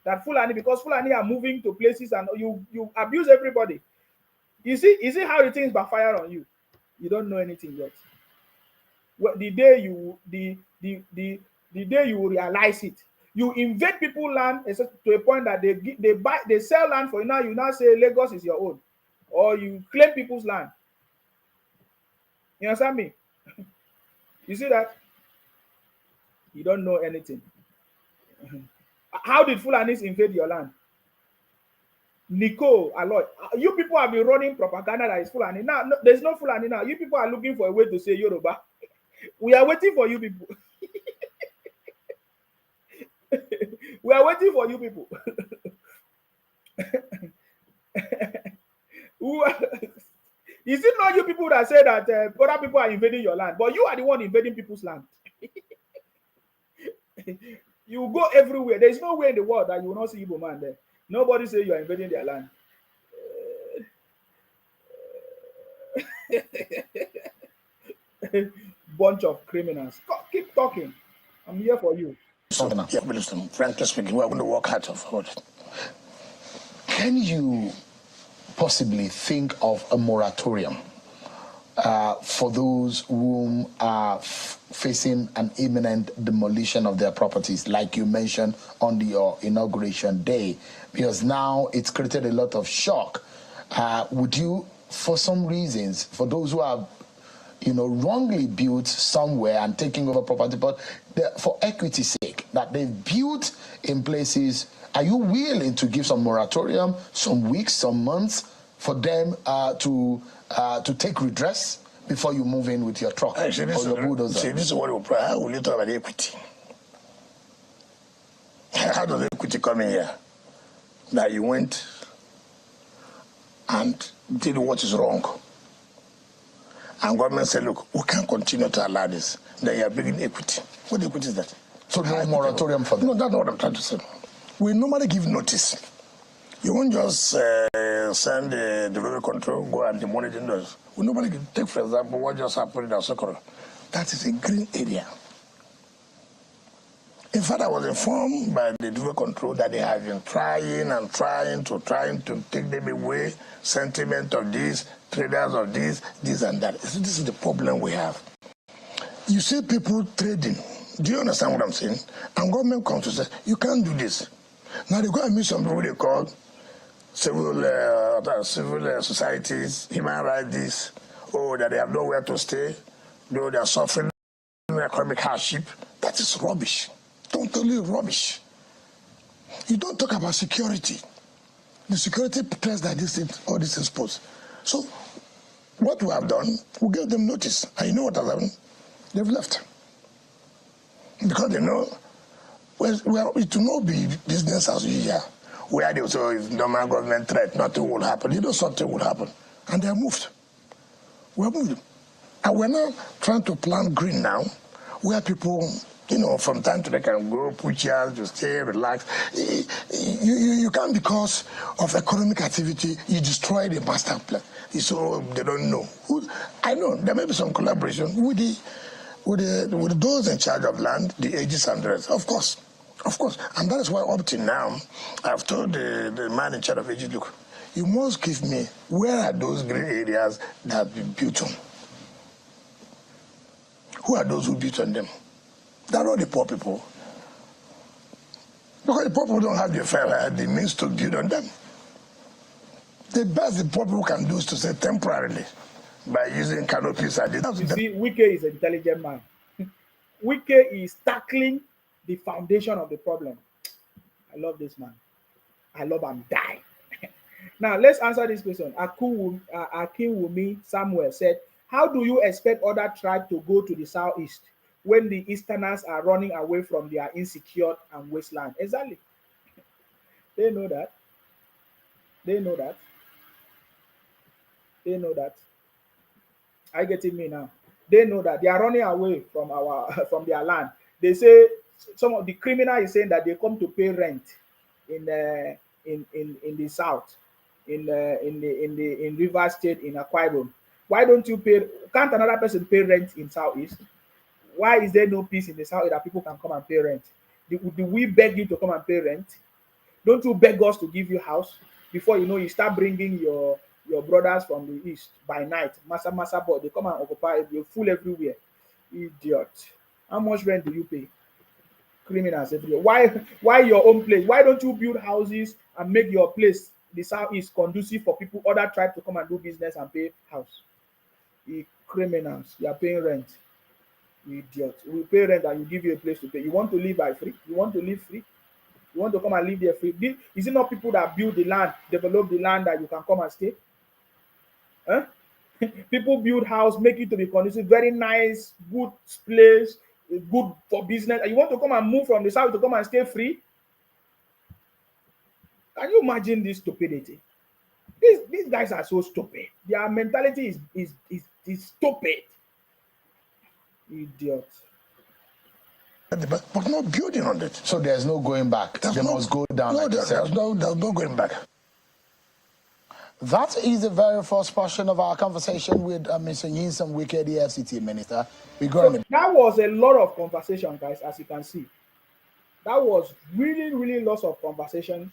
that Fulani, because Fulani are moving to places and you abuse everybody. You see how the things backfire on you. You don't know anything yet. Well, the day you realize it, you invade people's land to a point that they sell land for you. Now you now say Lagos is your own, or you claim people's land. You understand me? You see that? You don't know anything. How did Fulanis invade your land? Nico Alloy, you people have been running propaganda that is Fulani. Now, no, there's no Fulani now. You people are looking for a way to say Yoruba. We are waiting for you people. We are waiting for you people. Is it not you people that say that other people are invading your land? But you are the one invading people's land. You go everywhere. There is no way in the world that you will not see Igbo man there. Nobody say you are invading their land. Bunch of criminals. Keep talking. I'm here for you. So, yeah, but listen, frankly speaking, we're going to work hard for it. Can you possibly think of a moratorium for those whom are facing an imminent demolition of their properties, like you mentioned on your inauguration day? Because now it's created a lot of shock. Would you, for some reasons, for those who have wrongly built somewhere and taking over property, but for equity's sake, that they've built in places, are you willing to give some moratorium, some weeks, some months, for them to take redress before you move in with your truck or your bulldozer? See, this is what we're how will you talk about equity? How does equity come in here? That you went and did what is wrong. And government said, look, we can't continue to allow this. Then you are bringing equity. What equity is that? So no moratorium for them? No, that's not what I'm trying to say. We normally give notice. You won't just send the delivery control, go and demolish the windows. We normally give, take, for example, what just happened in Asokoro. That is a green area. In fact, I was informed by the delivery control that they have been trying to take them away, sentiment of this, traders of this and that. This is the problem we have. You see people trading Do you understand what I'm saying? And government comes to say, you can't do this. Now they go and meet some people they call civil societies, human rights, this, that they have nowhere to stay, though they are suffering economic hardship. That is rubbish. Totally rubbish. You don't talk about security. The security threats that all this is posed. So what we have done, we gave them notice. And you know what has happened? They've left. Because they know, well, it will not be business as usual, where they say if normal government threat, nothing will happen. You know something will happen. And they're moved. We're moved. And we're now trying to plan green now, where people, from time to time can go, put chairs, to stay, relax. You can't, because of economic activity, you destroy the master plan. So they don't know. I know there may be some collaboration with those in charge of land, the ages and the rest. Of course. And that is why up till now, I've told the man in charge of ages, look, you must give me, where are those green areas that have been built on? Who are those who built on them? They're not the poor people. Because the poor people don't have the means to build on them. The best the poor people can do is to say temporarily, by using canopies. You see, Wike is an intelligent man. Wike is tackling the foundation of the problem. I love this man. I love him die. Now, let's answer this question. Akinwumi Samuel said, how do you expect other tribes to go to the southeast when the easterners are running away from their insecure and wasteland? Exactly. They know that. They know that. They know that. Are you getting me now? They know that they are running away from from their land. They say some of the criminal is saying that they come to pay rent in the south, in Rivers State, in Akwa Ibom. Why don't you pay? Can't another person pay rent in southeast? Why is there no peace in the south that people can come and pay rent? Do we beg you to come and pay rent? Don't you beg us to give you house? Before you know, you start bringing your brothers from the east by night. Massa, but they come and occupy. They fool everywhere. Idiot. How much rent do you pay? Criminals everywhere. Why your own place? Why don't you build houses and make your place, the southeast, conducive for people, other tribes to come and do business and pay house? You criminals, you are paying rent. Idiot. We pay rent and you give you a place to pay. You want to live by free? You want to live free? You want to come and live there free? Is it not people that build the land, develop the land that you can come and stay? Huh? People build house, make it to be conducive, very nice, good place, good for business. And you want to come and move from the south to come and stay free? Can you imagine this stupidity? These guys are so stupid. Their mentality is stupid. Idiot. But not building on it. So there's no going back. They must go down. No, there's no going back. That is the very first portion of our conversation with Mr. Nyesom Wike, the FCT minister. That was a lot of conversation, guys, as you can see. That was really lots of conversation,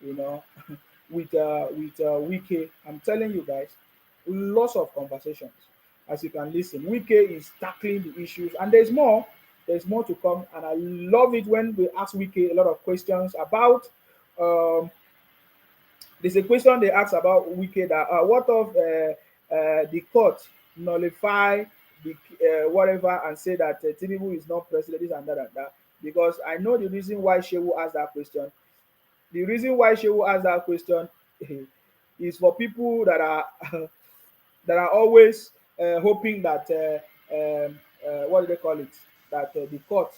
with Wike. I'm telling you guys, lots of conversations. As you can listen, Wike is tackling the issues, and there's more to come. And I love it when we ask Wike a lot of questions about. There's a question they asked about Wike that what of the court nullify the whatever and say that Tinubu is not president, this and that. Because I know the reason why Shehu asked that question. The reason why Shehu asked that question is for people that are always hoping that what do they call it? That the court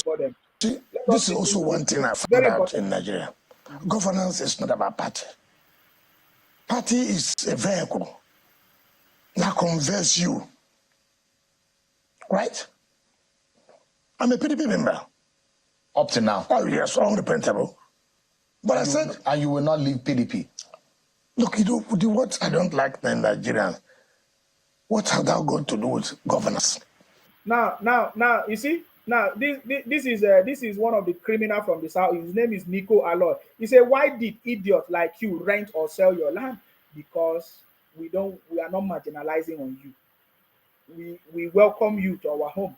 for them. See, this is also one thing I found out in Nigeria. Governance is not about party. Party is a vehicle that converts you. Right? I'm a PDP member. Up to now. Oh, yes, unrepentable. But I said... And you will not leave PDP? Look, what I don't like in Nigeria, what have that got to do with governance? Now, you see, now this is one of the criminals from the south. His name is Nico Aloy. He said, why did idiots like you rent or sell your land? Because we are not marginalizing on you. We welcome you to our home.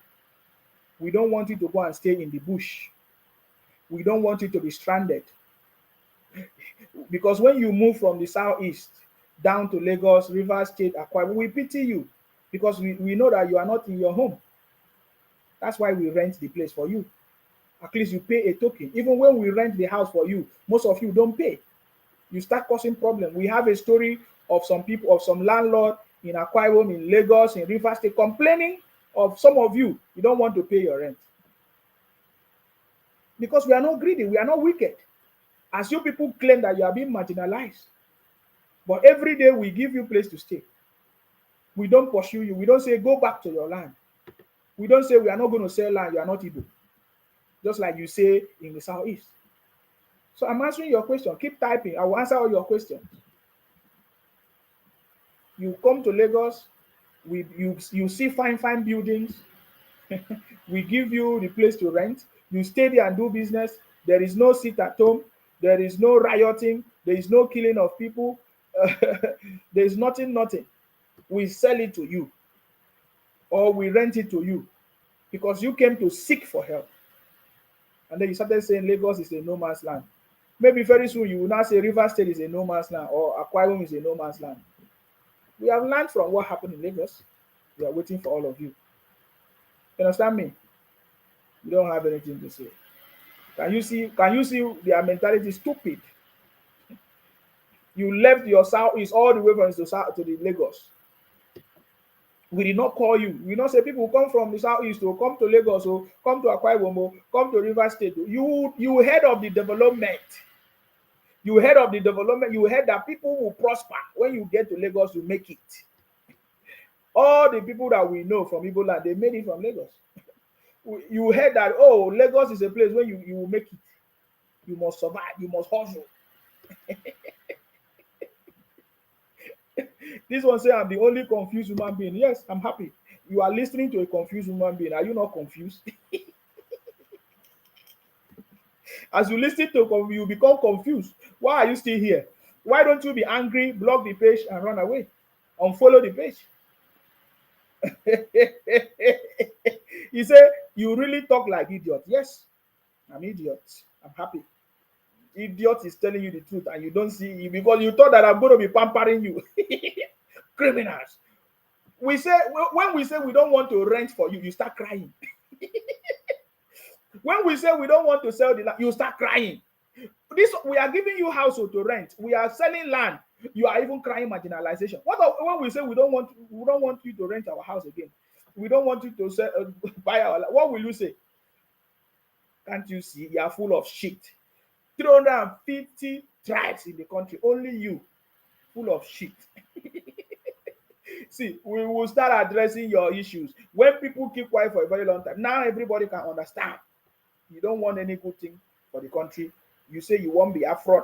We don't want you to go and stay in the bush. We don't want you to be stranded. Because when you move from the southeast down to Lagos, Rivers State, Akwa, we pity you because we know that you are not in your home. That's why we rent the place for you. At least you pay a token. Even when we rent the house for you, most of you don't pay. You start causing problems. We have a story of some people, of some landlord in Akwa Ibom, in Lagos, in Rivers State, complaining of some of you. You don't want to pay your rent. Because we are not greedy, we are not wicked. As you people claim that you are being marginalized. But every day we give you place to stay. We don't pursue you. We don't say, go back to your land. We don't say, we are not going to sell land, you are not Igbo. Just like you say in the southeast. So I'm answering your question. Keep typing. I will answer all your questions. You come to Lagos, you see fine buildings. We give you the place to rent. You stay there and do business. There is no sit at home. There is no rioting. There is no killing of people. There is nothing. We sell it to you. Or we rent it to you. Because you came to seek for help. And then you started saying Lagos is a no man's land. Maybe very soon you will now say River State is a no man's land or Akwa Ibom is a no man's land. We have learned from what happened in Lagos. We are waiting for all of you. You understand me? You don't have anything to say. Can you see their mentality is stupid? You left your southeast all the way from the south to the Lagos. We did not call you. We did not say people come from the southeast or come to Lagos or come to Akwa Ibom, come to River State. You head of the development. You head of the development. You head that people will prosper. When you get to Lagos, you make it. All the people that we know from Igbo land, they made it from Lagos. You heard that, oh, Lagos is a place where you will make it. You must survive. You must hustle. This one say I'm the only confused human being. Yes, I'm happy. You are listening to a confused human being. Are you not confused? As you listen to you become confused. Why are you still here? Why don't you be angry, block the page, and run away? Unfollow the page. He said, you really talk like idiot. Yes, I'm idiot. I'm happy. Idiot is telling you the truth and you don't see it because you thought that I'm going to be pampering you. Criminals. We say, when we say we don't want to rent for you, you start crying. When we say we don't want to sell the land, you start crying. We are giving you household to rent. We are selling land. You are even crying marginalization. When we say we don't want you to rent our house again, we don't want you to sell, buy our land, what will you say? Can't you see? You are full of shit. 350 tribes in the country, only you, full of shit. See, we will start addressing your issues. When people keep quiet for a very long time, now everybody can understand. You don't want any good thing for the country. You say you want Biafra.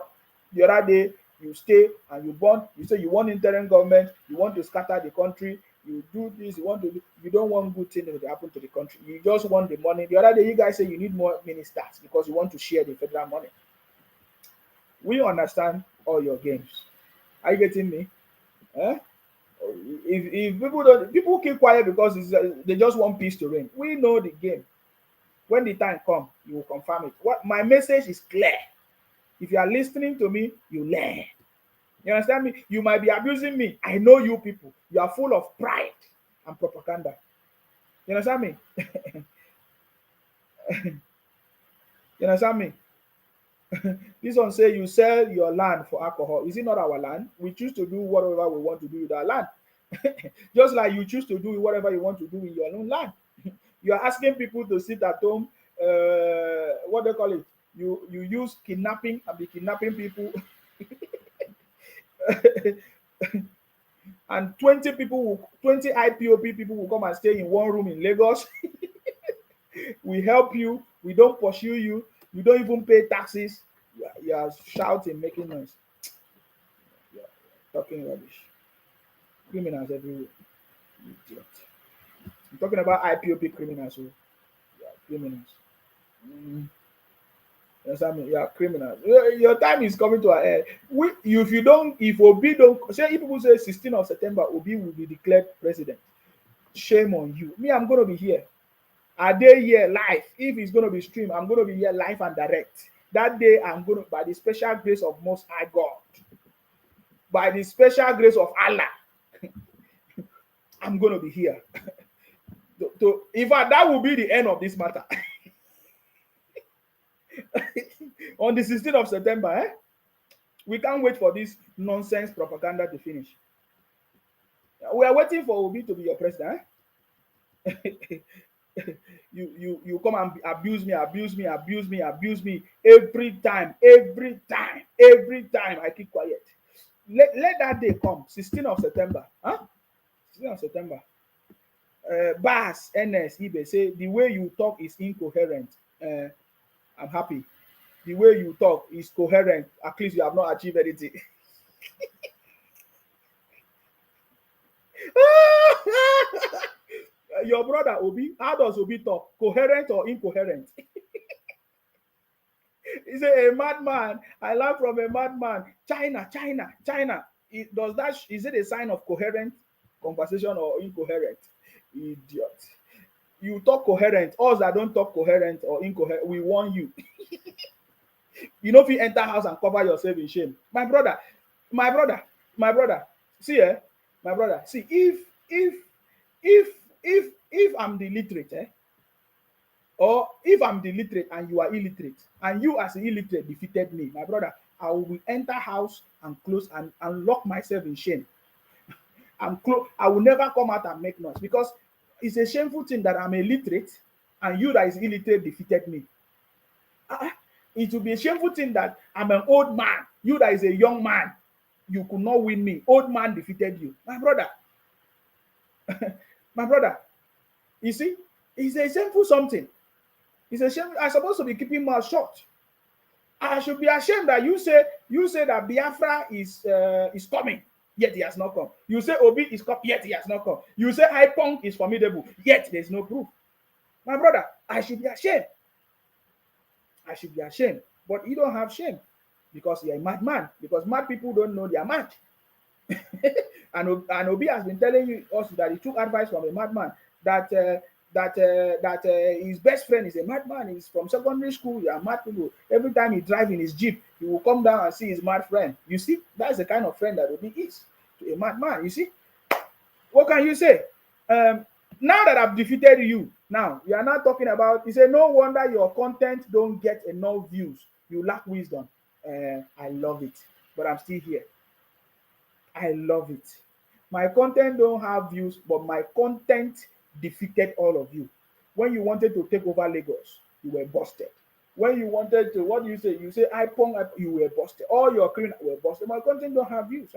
The other day, you stay and you say you want interim government, you want to scatter the country, you do this, you don't want good things to happen to the country. You just want the money. The other day, you guys say you need more ministers because you want to share the federal money. We understand all your games. Are you getting me? If people keep quiet because they just want peace to reign. We know the game. When the time comes, you will confirm it. What my message is clear. If you are listening to me, you learn. You understand me? You might be abusing me. I know you people. You are full of pride and propaganda. You understand me? You understand me? This one say you sell your land for alcohol. Is it not our land? We choose to do whatever we want to do with our land. Just like you choose to do whatever you want to do in your own land. You are asking people to sit at home. What they call it? You use kidnapping and be kidnapping people. And 20 IPOP people will come and stay in one room in Lagos. We help you. We don't pursue you. You don't even pay taxes. You are shouting, making noise. You are talking rubbish. Criminals everywhere. Idiot. I'm talking about IPOP criminals. So you are criminals. You are criminals. Your time is coming to an end. If Obi don't say, if people say 16th of September, Obi will be declared president. Shame on you. Me, I'm going to be here. Are they here live? If it's going to be streamed, I'm going to be here live and direct. That day, I'm going to, by the special grace of Most High God, by the special grace of Allah, I'm going to be here. In fact, that will be the end of this matter. On the 16th of September, we can't wait for this nonsense propaganda to finish. We are waiting for Obi to be your president. You come and abuse me every time I keep quiet. Let that day come, 16th of September. 16th of September. Bass, NS, eBay say the way you talk is incoherent. I'm happy. The way you talk is coherent. At least you have not achieved anything. Your brother Obi, how does Obi talk? Coherent or incoherent? He's a madman. I learned from a madman. China. Is it a sign of coherent conversation or incoherent? Idiot. You talk coherent. Us that don't talk coherent or incoherent, we warn you. You know if you enter house and cover yourself in shame. My brother. See, my brother. See, if I'm the literate, or if I'm the literate and you are illiterate, and you as an illiterate defeated me, my brother, I will enter house and close and lock myself in shame. I will never come out and make noise because it's a shameful thing that I'm illiterate and you that is illiterate defeated me. It will be a shameful thing that I'm an old man, you that is a young man, you could not win me. Old man defeated you. My brother, you see, it's a shameful something. It's a shame. I'm supposed to be keeping my short. I should be ashamed that you say that Biafra is coming, yet he has not come. You say Obi is coming, yet he has not come. You say Ipong is formidable, yet there's no proof. My brother, I should be ashamed. But you don't have shame because you're a madman. Because mad people don't know they are mad. and Obi has been telling you also that he took advice from a madman that his best friend is a madman. He's from secondary school. They are mad people. Every time he drives in his jeep, he will come down and see his mad friend. You see, that's the kind of friend that Obi is to a madman. You see, what can you say? Now that I've defeated you, now we are not talking about. He said, no wonder your content don't get enough views. You lack wisdom. I love it, but I'm still here. I love it. My content don't have views, but my content defeated all of you. When you wanted to take over Lagos, you were busted. When you wanted to, what do you say? You say Ipong, you were busted. All your criminals were busted. My content don't have views.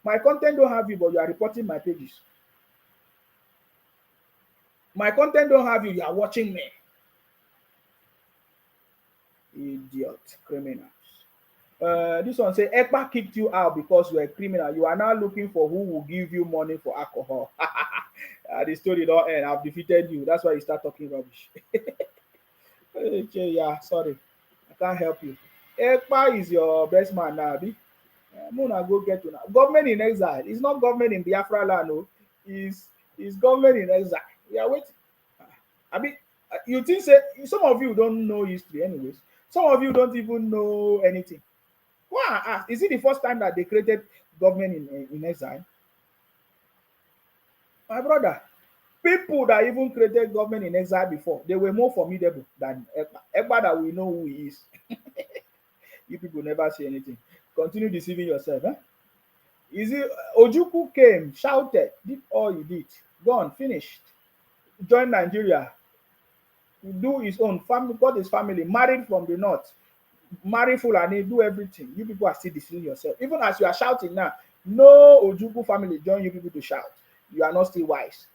My content don't have views, but you are reporting my pages. My content don't have you are watching me. Idiot, criminals. This one say Ekpa kicked you out because you are a criminal. You are now looking for who will give you money for alcohol. The story don't end. I've defeated you. That's why you start talking rubbish. Yeah, sorry. I can't help you. Ekpa is your best man now, Abi. Muna go get you now. Government in exile. It's not government in Biafra land, no. It's government in exile. We are waiting. Abi, you think say some of you don't know history anyways. Some of you don't even know anything. Why ask? Is it the first time that they created government in exile? My brother, people that even created government in exile before, they were more formidable than Ekpa. Ekpa that we know who he is. You people never say anything. Continue deceiving yourself. Is it Ojukwu came, shouted, did all he did, gone, finished, joined Nigeria, do his own family, got his family, married from the north, marry Fulani, do everything. You people are still deceiving yourself. Even as you are shouting now, no Ojukwu family join you people to shout. You are not still wise.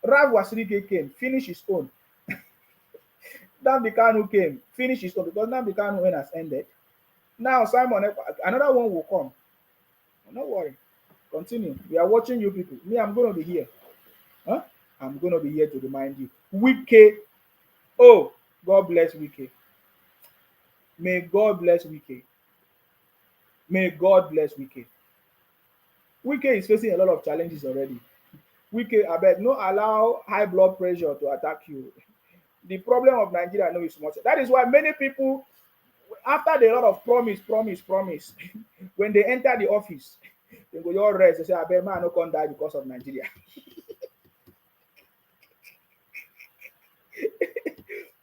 Rav Wasirike came, finished his own. Nnamdi Kanu came, finished his own because Nnamdi Kanu when has ended. Now Simon, another one will come. Don't worry. Continue. We are watching you people. Me, I'm going to be here. I'm going to be here to remind you. Wike. Oh, God bless Wike. May God bless Wike. May God bless Wike. Wike is facing a lot of challenges already. Wike, I bet no allow high blood pressure to attack you. The problem of Nigeria no is much. That is why many people, after the lot of promise, when they enter the office, they go your rest. They say, I bet man no can die because of Nigeria.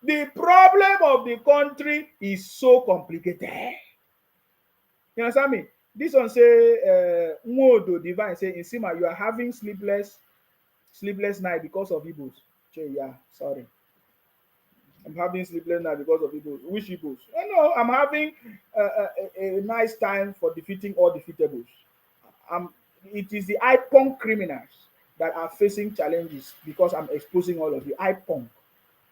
The problem of the country is so complicated. You understand me? This one say, Nwodo Divine say, in Sima, you are having sleepless night because of Igbos. Yeah, sorry. I'm having sleepless night because of Igbos. Which Igbos? No, I'm having a nice time for defeating all defeatables. It is the IPONG criminals that are facing challenges because I'm exposing all of you. IPONG,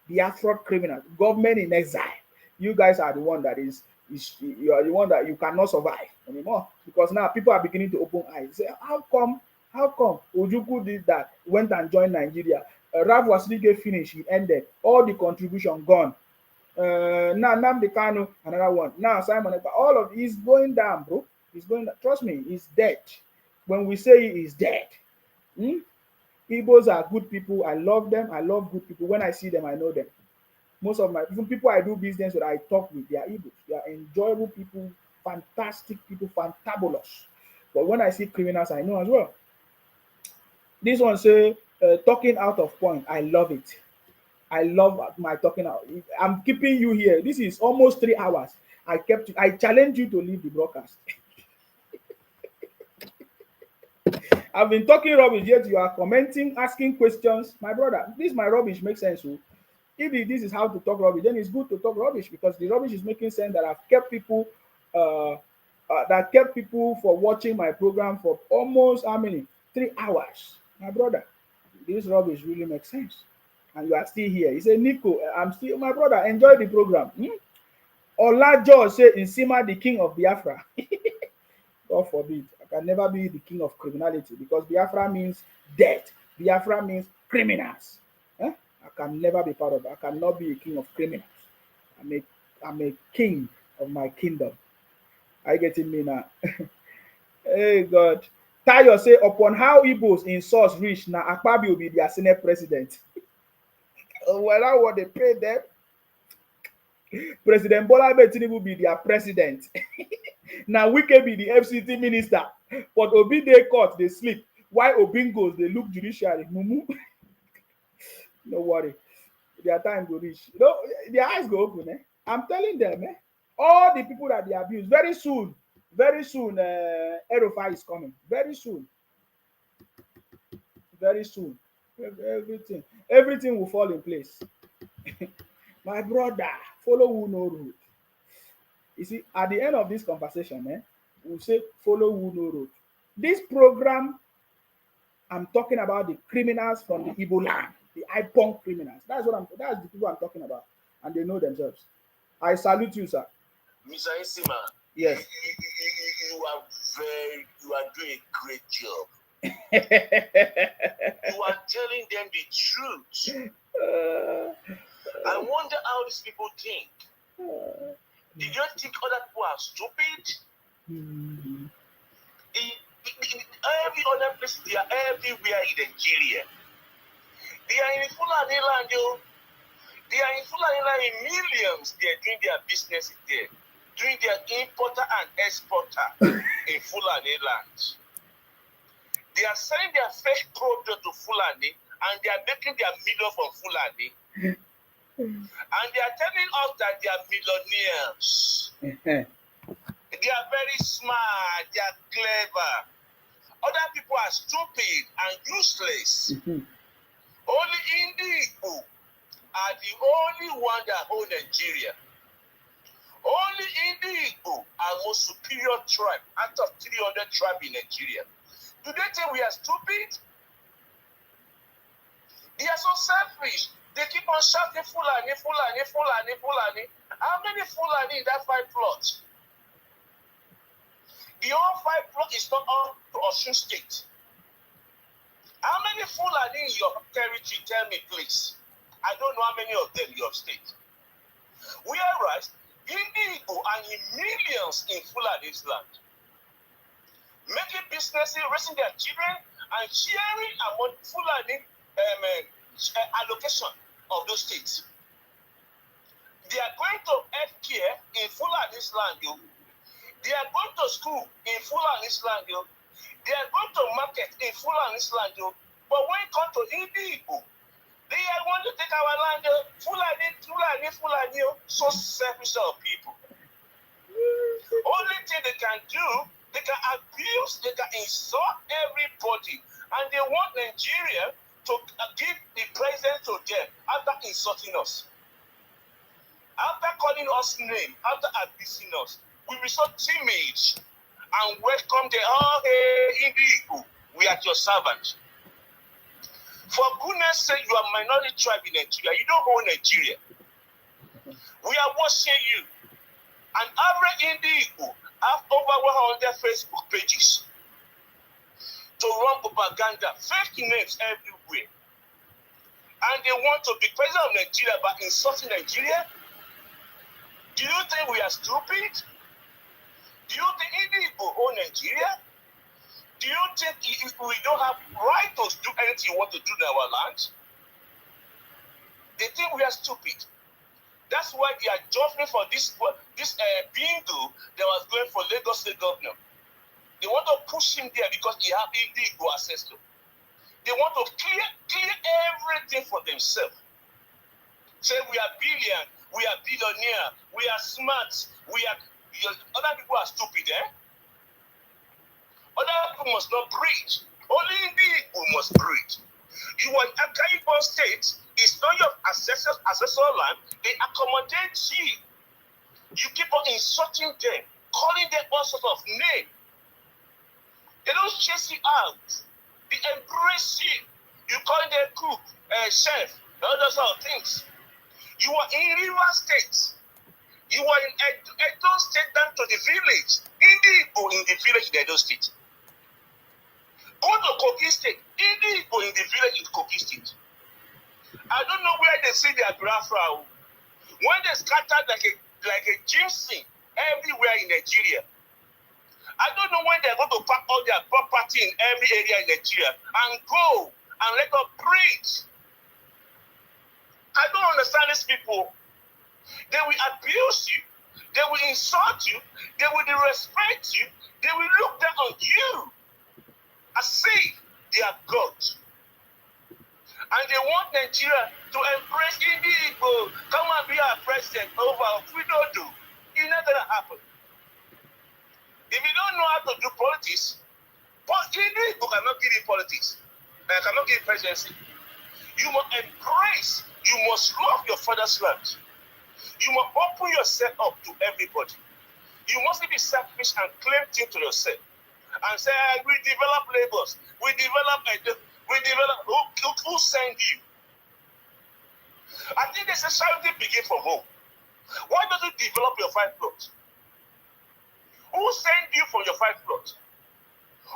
the Afro criminals, government in exile. You guys are the one that you are the one that you cannot survive anymore because now people are beginning to open eyes. Say, how come Ojukwu did that? Went and joined Nigeria. Rav Wasilike finished. He ended. All the contribution gone. Now Nnamdi Kanu, another one. Now Simon Ekpa, all of he's going down, bro. He's going down. Trust me, he's dead. When we say he's dead, Igbos are good people. I love them. I love good people. When I see them, I know them. Most of my even people I do business with, I talk with, they are Igbos. They are enjoyable people, fantastic people, fantabulous. But when I see criminals, I know as well. This one say talking out of point. I love it. I love my talking out. I'm keeping you here. This is almost 3 hours. I challenge you to leave the broadcast. I've been talking rubbish, yet you are commenting, asking questions. My brother, this my rubbish makes sense. So if this is how to talk rubbish, then it's good to talk rubbish because the rubbish is making sense that I've kept people for watching my program for almost how many? 3 hours. My brother, this rubbish really makes sense. And you are still here. He said, Nico, I'm still my brother, enjoy the program. Olajo said, Nsima, the king of Biafra. God forbid. I can never be the king of criminality because Biafra means death. Biafra means criminals. I can never be part of it. I cannot be a king of criminals. I'm a king of my kingdom. Are you getting me now? Hey God. Tayo say, upon how Igbos in source reach, now Akpabi will be their Senate president. Well, that's what they pay them. President Bola Ahmed Tinubu will be their president. Now Wike be the FCT minister. But Obi dey court, they sleep. Why Obingos, they look judiciary. Mumu. No worry. Their time will reach. You know, their eyes go open. I'm telling them, all the people that they abuse, very soon, Erofai is coming. Very soon. Everything will fall in place. My brother, follow who no road. You see, at the end of this conversation, we'll say follow who no road. This program, I'm talking about the criminals from the Igbo land, the IPONG criminals. That's the people I'm talking about, and they know themselves. I salute you, sir. Mr. Nsima, yes, you are doing a great job. You are telling them the truth. I wonder how these people think. Did you think other people are stupid? In every other place, they are everywhere in Nigeria. They are in Fulani land, yo. They are in Fulani land in millions. They are doing their business there, doing their importer and exporter in Fulani land. They are selling their fresh product to Fulani and they are making their million from Fulani. And they are telling us that they are millionaires. They are very smart, they are clever. Other people are stupid and useless. Only Igbo are the only one that hold Nigeria. Only Igbo are most superior tribe out of 300 tribes in Nigeria. Do they think we are stupid? They are so selfish. They keep on shouting Fulani, Fulani, Fulani, Fulani. How many Fulani in that 5 plots? The whole 5 plot is not up to Osun State. How many Fulani in your territory? Tell me, please. I don't know how many of them in your state. Whereas, Igbo are in millions in Fulani's land. Making businesses, raising their children, and sharing among Fulani allocation of those states. They are going to healthcare in Fulani's land. They are going to school in Fulani's land. They are going to market in Fulani's land. But when it comes to Igbo, they want to take our land. Fulani, so selfish of people. Only thing they can do, they can abuse, they can insult everybody, and they want Nigeria to give the president to them after insulting us, after calling us name, after abusing us. We be so timid and welcome the hey, Igbo, we are your servant. For goodness sake, you are minority tribe in Nigeria. You don't own Nigeria. We are watching you. An average Igbo have over 100 Facebook pages to run propaganda, fake names everywhere. And they want to be president of Nigeria by insulting Nigeria? Do you think we are stupid? Do you think Igbo own Nigeria? Do you think we don't have right to do anything we want to do in our land? They think we are stupid. That's why they are judging for this bingo that was going for Lagos State Governor. They want to push him there because he has illegal access to. They want to clear everything for themselves. Say we are billion, we are billionaire, we are smart, other people are stupid, eh? Other people must not breed. Only people must breed. You are in Akaibo State. It's not your ancestral land. They accommodate you. You keep on insulting them, calling them all sorts of names. They don't chase you out. They embrace you. You call them cook, chef, all those sort of things. You are in River State. You are in Edo State down to the village. In the village in Edo State. Go to Kogi State. In the village in Kogi State. I don't know where they see their Biafra. When they scattered like a gypsy everywhere in Nigeria. I don't know when they're going to pack all their property in every area in Nigeria and go and let us preach. I don't understand these people. They will abuse you. They will insult you. They will disrespect you. They will look down on you as if they are God. And they want Nigeria to embrace Igbo. Come and be our president over. We don't do. It's not going to happen. If you don't know how to do politics, Igbo cannot give you politics. Cannot give you presidency. You must embrace. You must love your father's land. You must open yourself up to everybody. You mustn't be selfish and claim things to yourself. And say, we develop Lagos. We develop who sent you? I think the society begin from home. Why don't you develop your 5 plots? Who sent you from your 5 plots?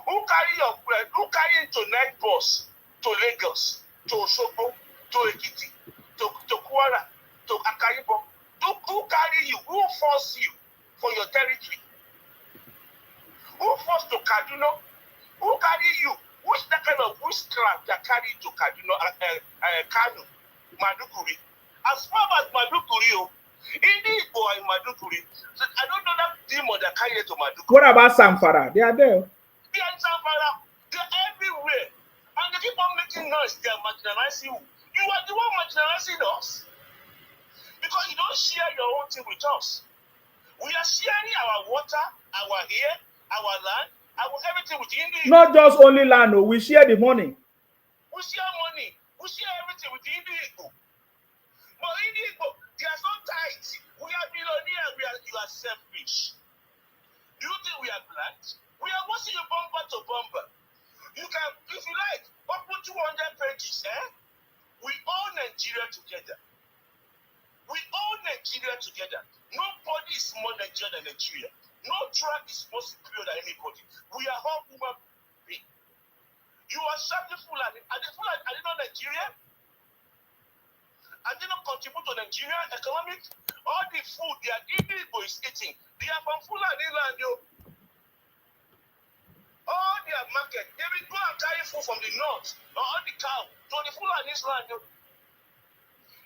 Who carry into night bus to Lagos, to Osogbo, to Ekiti, to Kwara, to Akaibo? Who carry you? Who forced you for your territory? Who forced to Kaduna? Who carry you? Who's that kind of witchcraft that carry to Kaduna, Kano, Madukuri? As far as Madukuri, Igbo and Madukuri, so I don't know that demon that carry to Madukuri. What about Samfara? They are there. They are in Samfara. They're everywhere. And they keep on making noise. They are marginalizing you. You are the one marginalizing us. Because you don't share your own thing with us. We are sharing our water, our air, our land, everything with India. Not just only land, no. We share the money. We share money. We share everything with India. But India, they are so tight. We are billionaires. You are selfish. Do you think we are black? We are watching you bumper to bumper. You can, if you like, open 200 pages. We own Nigeria together. We own Nigeria together. Nobody is more Nigeria than Nigeria. No tribe is more superior than anybody. We are all human beings. You are shouting Fulani. Are they not Nigeria? Are they not contribute to Nigerian economic? All the food they are Igbo is eating, they are from Fulani land, yo. All their market. They will go and carry food from the north or all the cow to the Fulani's land.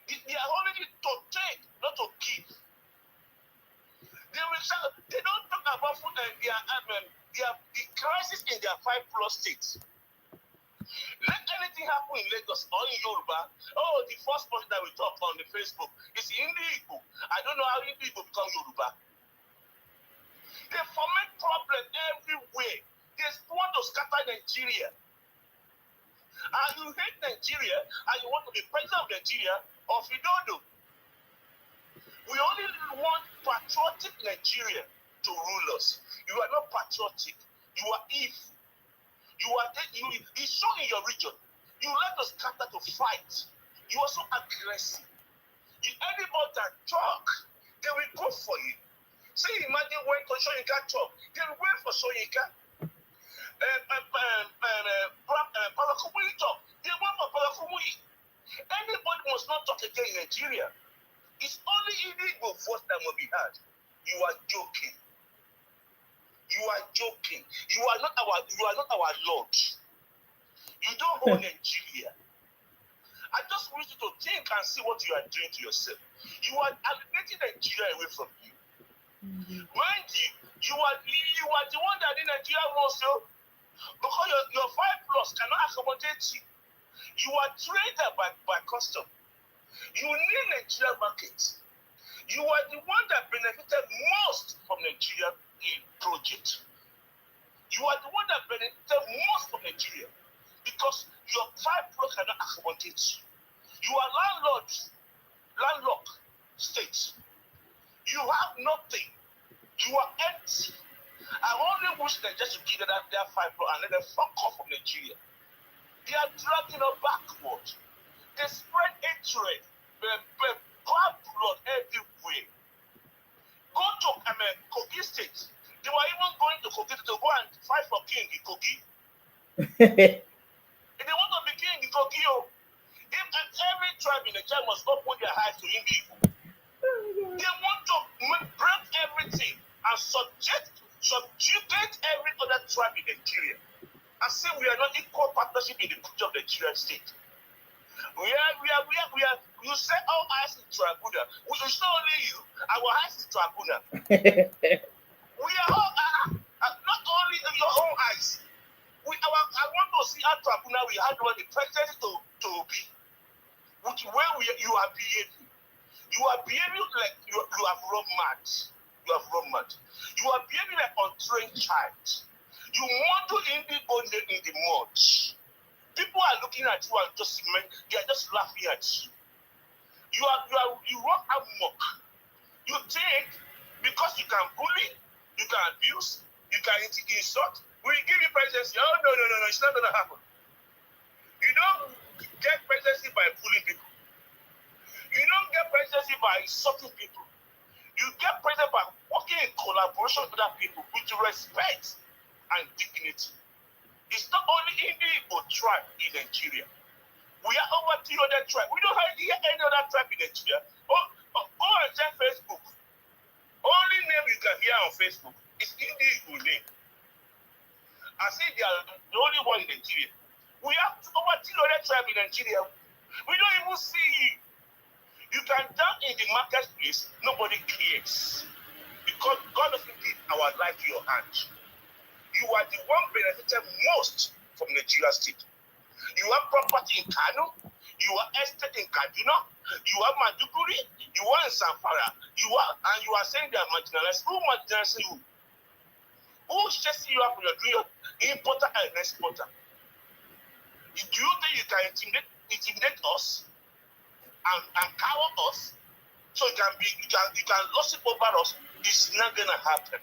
They are only to take, not to give. They don't talk about food and the crisis in their 5+ states. Let anything happen in Lagos or in Yoruba. Oh, the first person that we talk on the Facebook is Igbo. I don't know how Igbo become Yoruba. They foment problem everywhere. They want to scatter Nigeria. And you hate Nigeria and you want to be president of Nigeria or Fidodo. We only want patriotic Nigeria to rule us. You are not patriotic. You are evil. It's shown in your region. You let us scatter to fight. You are so aggressive. If anybody that talk, they will go for you. See, imagine when Soyinka talk, they will wait for Soyinka. Palakumuyi talk, they wait for Palakumuyi. Anybody must not talk again in Nigeria. It's only illegal voice that will be heard. You are joking. You are joking. You are not our Lord. You don't own Nigeria. I just want you to think and see what you are doing to yourself. You are alienating Nigeria away from you. Mind you are the one that in Nigeria wants you because your 5+ cannot accommodate you. You are traded by custom. You need Nigeria market. You are the one that benefited most from Nigeria project. You are the one that benefited most from Nigeria because your 5+ cannot accommodate you. You are landlocked state. You have nothing. You are empty. I only wish they just give them their 5+ and let them fuck off from Nigeria. They are dragging us backward. They spread hatred, bad blood everywhere. Go to Kogi State. They were even going to Kogi to go and fight for King in Kogi. If they want to be king in Kogi, if every tribe in the tribe must open their eyes to Igbo. They want to break everything and subjugate every other tribe in Nigeria. And say we are not equal partnership in the culture of the Nigerian state. We are. You say our eyes in tribunal. We should show only you. Our eyes in tribunal. We are all not only in your own eyes. I want to see our tribunal. We had the president to be, you are behaving. You are behaving like you have run mad. You have run mad. You are behaving like untrained child. You want to in the mud. People are looking at you and they are just laughing at you. You run amok. You think because you can bully, you can abuse, you can insult, we give you presidency. Oh no, it's not gonna happen. You don't get presidency by bullying people. You don't get presidency by insulting people. You get presidency by working in collaboration with other people with respect and dignity. It's not only Igbo tribe in Nigeria. We are over 300 tribes. We don't have any other tribe in Nigeria. Go and check Facebook. Only name you can hear on Facebook is Igbo name. I say they are the only one in Nigeria. We have over 300 tribes in Nigeria. We don't even see you. You can down in the marketplace, nobody cares. Because God doesn't give our life to your hands. You are the one benefited most from Nigeria state. You have property in Kano, you have estate in Kaduna, you have Maduguri, you are in Zamfara, you are saying they are marginalized. Who marginalized you? Who chasing you up when you're doing your importer and exporter? Do you think you can intimidate us and cower us so you can lose it over us? It's not gonna happen.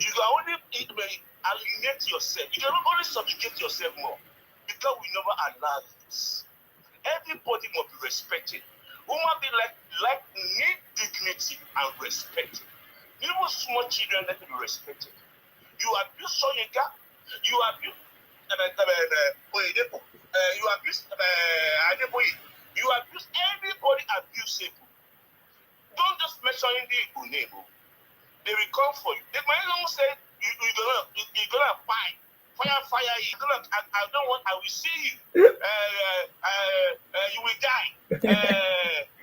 You can only alienate yourself. You can only subjugate yourself more because we never allow this. Everybody must be respected. Human being need dignity and respect. Even small children need to be respected. You abuse Soyinka, you abuse you abuse Adeboye, you abuse everybody abusable. Don't just mention the Igbo name. They will come for you. They might even say you're gonna fight fire you. Look, I don't want, I will see you. You will die.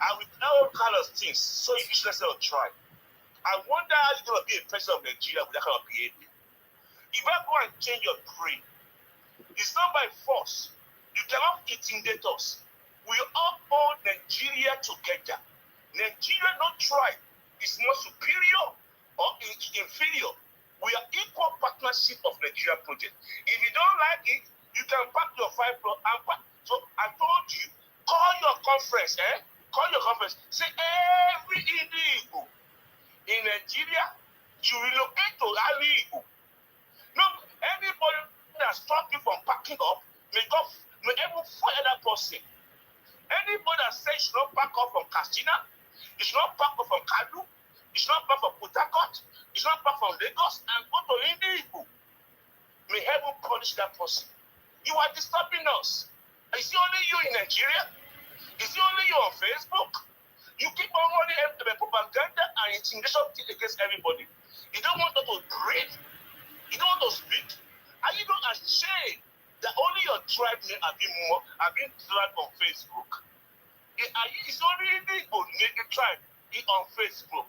I will all kind of things. So useless to try. I wonder how you're going to be a president of Nigeria with that kind of behavior. If I go and change your brain, it's not by force. You cannot intimidate us. We all own Nigeria together. Nigeria, not tribe, is not superior or inferior. We are equal partnership of Nigeria project. If you don't like it, you can pack your 5 floor and pack. So I told you, call your conference, Call your conference. Say every Igbo in Nigeria, you relocate to Ali Igbo. Look, anybody that stop you from packing up, may ever fire that person. Anybody that says you should not pack up from Katsina, you should not pack up from Kadu, you should not pack from Port Harcourt, you should not pack from Lagos and go to Igbo. May heaven punish that person. You are disturbing us. Is it only you in Nigeria? Is it only you on Facebook? You keep on running the propaganda and intimidation against everybody. You don't want them to breathe. You don't want to speak. Are you not ashamed that only your tribe men are being dragged on Facebook? It's only the naked tribe on Facebook.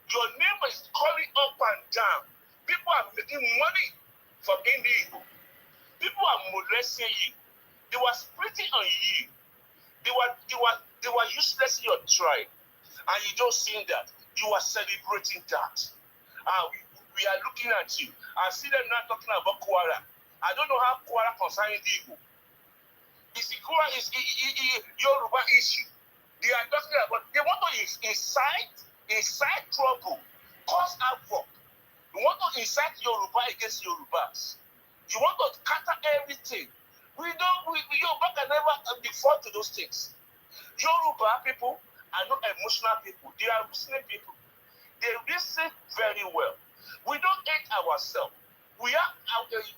Your name is calling up and down. People are making money from Indigo. People are molesting you. They were spitting on you. They were useless in your tribe. And you don't see that. You are celebrating that. We are looking at you. I see them now talking about Kwara. I don't know how Kwara concerning Igbo. It's Yoruba issue. They are talking about, they want to incite trouble, cause havoc. You want to incite Yoruba against Yorubas. You want to scatter everything. Yoruba can never default to those things. Yoruba people are not emotional people. They are listening people. They listen very well. We don't hate ourselves. We are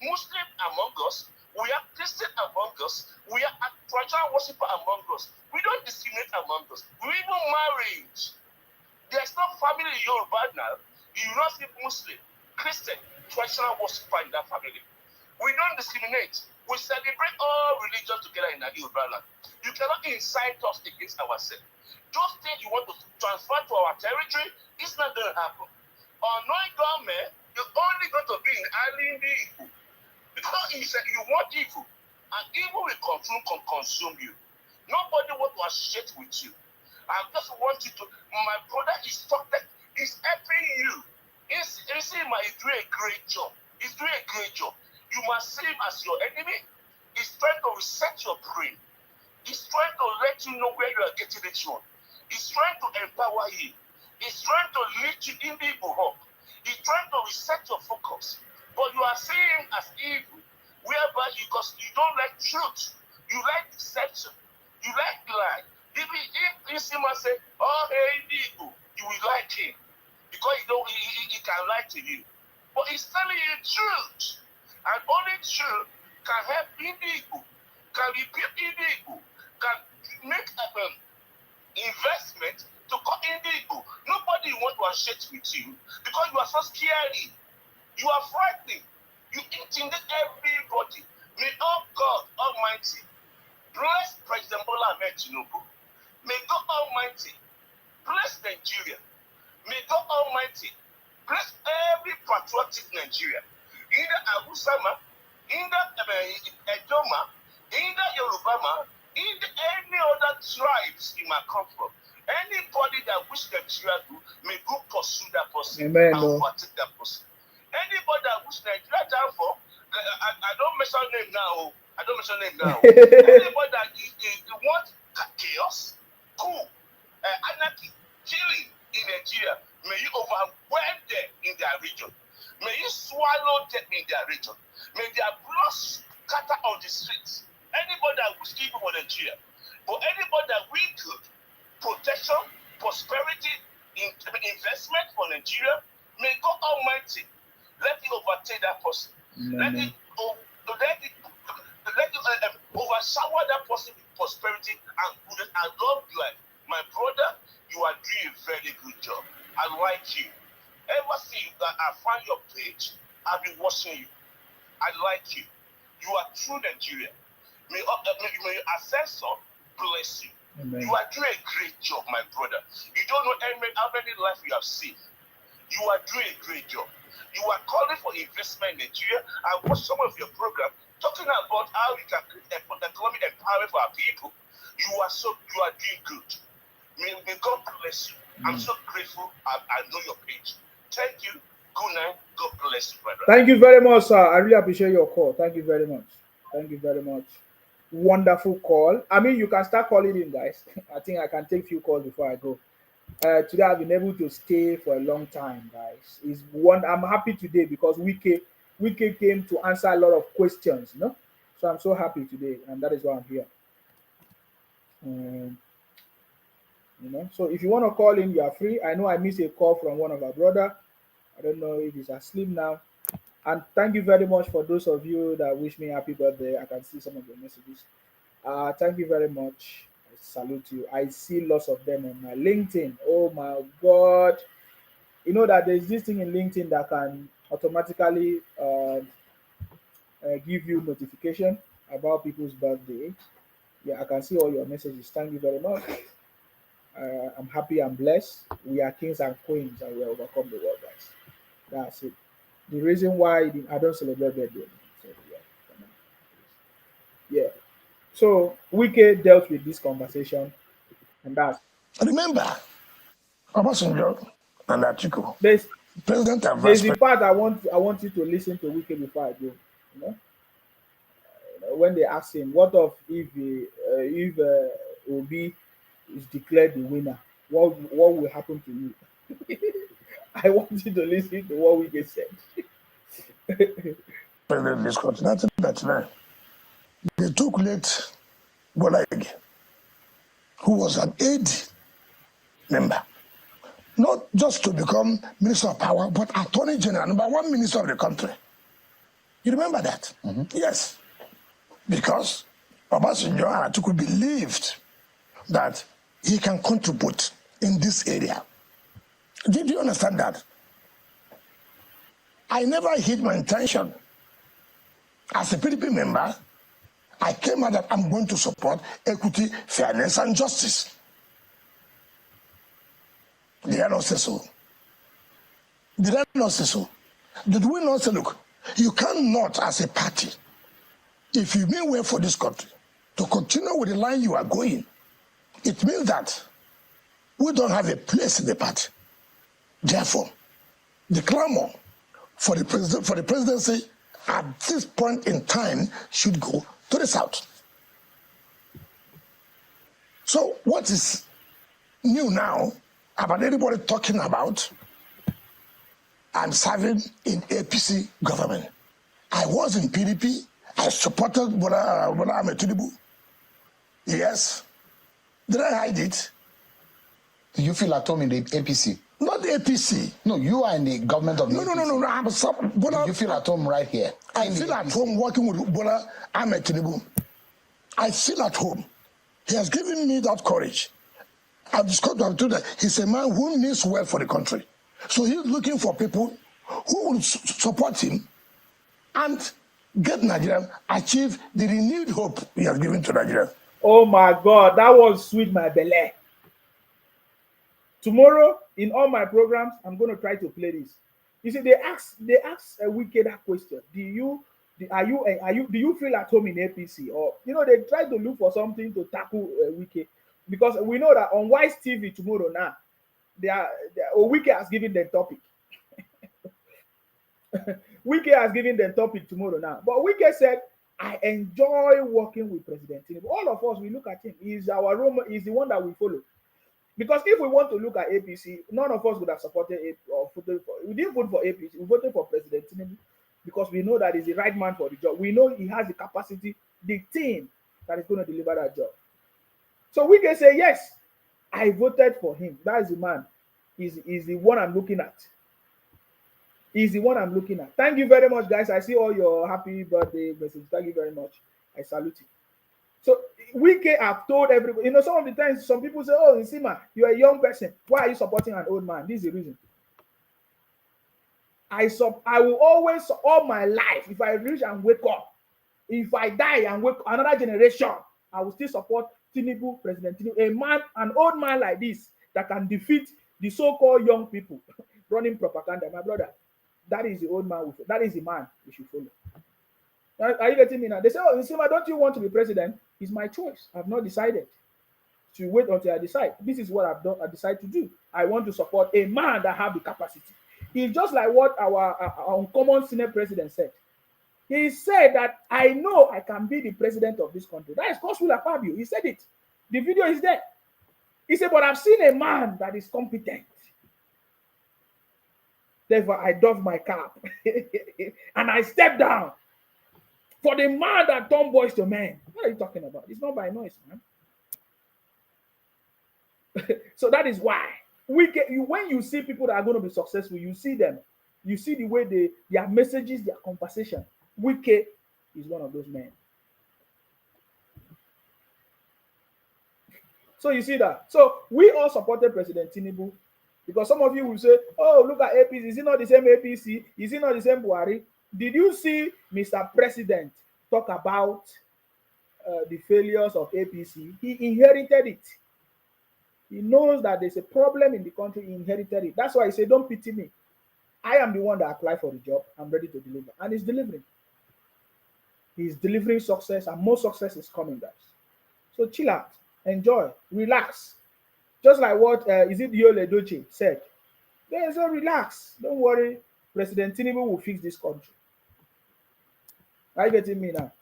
Muslim among us. We are Christian among us. We are traditional worshiper among us. We don't discriminate among us. We even marriage. There's no family in Yoruba now. You not see Muslim, Christian, traditional worshiper in that family. We don't discriminate. We celebrate all religions together in the Yoruba land. You cannot incite us against ourselves. Those things you want to transfer to our territory, it's not going to happen. Anoint government, you're only going to be in Ali Igbo. Because he said you want evil, and evil will consume you. Nobody wants to associate with you. I just want you to, my brother is talking, he's helping you. He's doing a great job. He's doing a great job. You must see him as your enemy. He's trying to reset your brain. He's trying to let you know where you are getting it wrong. He's trying to empower you. He's trying to lift you in the Igbo hub. He's trying to reset your focus. But you are seeing him as evil, whereby because you don't like truth. You like deception. You like lie. If you see him and say, oh, hey, Igbo, you will like him. Because he can lie to you. But he's telling you the truth. And only truth can help Igbo, can rebuild Igbo, can make an investment to cut Igbo. Nobody wants to associate with you because you are so scary. You are frightening. You intimidate everybody. May God Almighty bless President Bola Ahmed Tinubu. May God Almighty bless Nigeria. May God Almighty bless every patriotic Nigeria. Either Abusama, either Edoma, either Yorubama, either any other tribes in my country. Anybody that wish Nigeria to, may go pursue that person. Amen, and protect that person. Anybody that wish Nigeria down for, I don't mention name now. I don't mention name now. Anybody that wants chaos, anarchy, killing in Nigeria, may you overwhelm them in their region. May you swallow them in their region. May their blood scatter on the streets. Anybody that wish evil for Nigeria, but anybody that we could, protection, prosperity, investment for Nigeria, may God Almighty let it overtake that person. Let it overshower that person with prosperity and goodness and long life. My brother, you are doing a very good job. I like you. Ever since that I found your page, I've been watching you. I like you. You are true Nigerian. May your ancestor bless you. Amen. You are doing a great job, my brother. You don't know how many lives you have seen. You are doing a great job. You are calling for investment in Nigeria. I watched some of your program talking about how you can create economic empowerment for our people. You are doing good. May God bless you. I'm so grateful. I know your page. Thank you. Good night. God bless you, brother. Thank you very much, sir. I really appreciate your call. Thank you very much. Thank you very much. Wonderful call. I mean, you can start calling in, guys. I think I can take a few calls before I go. Today I've been able to stay for a long time, guys. I'm happy today because Wike came to answer a lot of questions, you know. So I'm so happy today, and that is why I'm here. You know, so if you want to call in, you are free. I know I missed a call from one of our brother. I don't know if he's asleep now. And thank you very much for those of you that wish me happy birthday. I can see some of your messages. Thank you very much. I salute you. I see lots of them on my LinkedIn. Oh my God. You know that there's this thing in LinkedIn that can automatically give you notification about people's birthday. Yeah, I can see all your messages. Thank you very much. I'm happy and blessed. We are kings and queens and we overcome the world, guys. That's it. The reason why I don't celebrate birthday. So, yeah. So Wike dealt with this conversation, and that's. Remember, Obasanjo and Atiku, There's President and there's Vice the President. part I want you to listen to Wike before I go. You know, when they ask him, "What of if Obi is declared the winner? What will happen to you?" I want you to listen to what Wike said. President this country, 1999. They took late Wike, who was an aide member, not just to become Minister of Power, but Attorney General, number one minister of the country. You remember that? Yes. Because Obasanjo and Atiku believed that he can contribute in this area. Did you understand that? I never hid my intention. As a PDP member, I came out that I'm going to support equity, fairness, and justice. Did I not say so? Did I not say so? Did we not say, look, you cannot, as a party, if you mean well for this country, to continue with the line you are going, it means that we don't have a place in the party. Therefore, the clamor for the presidency at this point in time should go to the South. So what is new now about everybody talking about I'm serving in APC government? I was in PDP. I supported Bola Ahmed Tinubu. Yes. Did I hide it? Do you feel at home in the APC? Not the APC. No, you are in the government of the APC. No. Do you feel at home right here? I feel at home working with Bola Ahmed Tinubu. I feel at home. He has given me that courage. I've discussed that he's a man who means well for the country. So he's looking for people who will support him and get Nigeria, achieve the renewed hope he has given to Nigeria. Oh my God, that was sweet, my belly. Tomorrow, in all my programs, I'm going to try to play this. You see, they ask a Wike that question: do you feel at home in APC? Or they try to look for something to tackle Wike, because we know that on Wise TV tomorrow now, Wike has given them topic. Wike has given them topic tomorrow now, but Wike said, "I enjoy working with President Tinubu." All of us, we look at him. He's our role. He's the one that we follow. Because if we want to look at APC, none of us would have supported it or voted for. We didn't vote for APC. We voted for President Tinubu because we know that he's the right man for the job. We know he has the capacity, the team that is going to deliver that job. So we can say, yes, I voted for him. That is the man. He's the one I'm looking at. He's the one I'm looking at. Thank you very much, guys. I see all your happy birthday messages. Thank you very much. I salute you. So Wike have told everybody, some of the times some people say, "Oh, Nsima, you're a young person. Why are you supporting an old man?" This is the reason. I will always, all my life, if I reach and wake up, if I die and wake another generation, I will still support Tinubu, President Tinubu, a man, an old man like this that can defeat the so-called young people running propaganda. My brother, that is the old man. That is the man we should follow. Are you getting me now? They say, "Oh, Nsima, don't you want to be president?" It's my choice. I've not decided. To wait until I decide. This is what I've done. I decide to do. I want to support a man that have the capacity. It's just like what our uncommon Senate president said. He said that I know I can be the president of this country. That is Godswill Akpabio. He said it. The video is there. He said, but I've seen a man that is competent. Therefore, I doff my cap and I step down for the man that turned boys to men. What are you talking about? It's not by noise, man. So that is why when you see people that are going to be successful, you see them. You see the way their messages, their conversation. Wike is one of those men. So you see that. So we all supported President Tinubu because some of you will say, "Oh, look at APC. Is it not the same APC? Is it not the same Buhari?" Did you see Mr. President talk about the failures of APC? He inherited it. He knows that there's a problem in the country. He inherited it. That's why he said, "Don't pity me. I am the one that applied for the job. I'm ready to deliver." And he's delivering. He's delivering success, and more success is coming, guys. So chill out, enjoy, relax. Just like what is it Yole Doche said. There's a relax. Don't worry. President Tinubu will fix this country. Are you getting me now?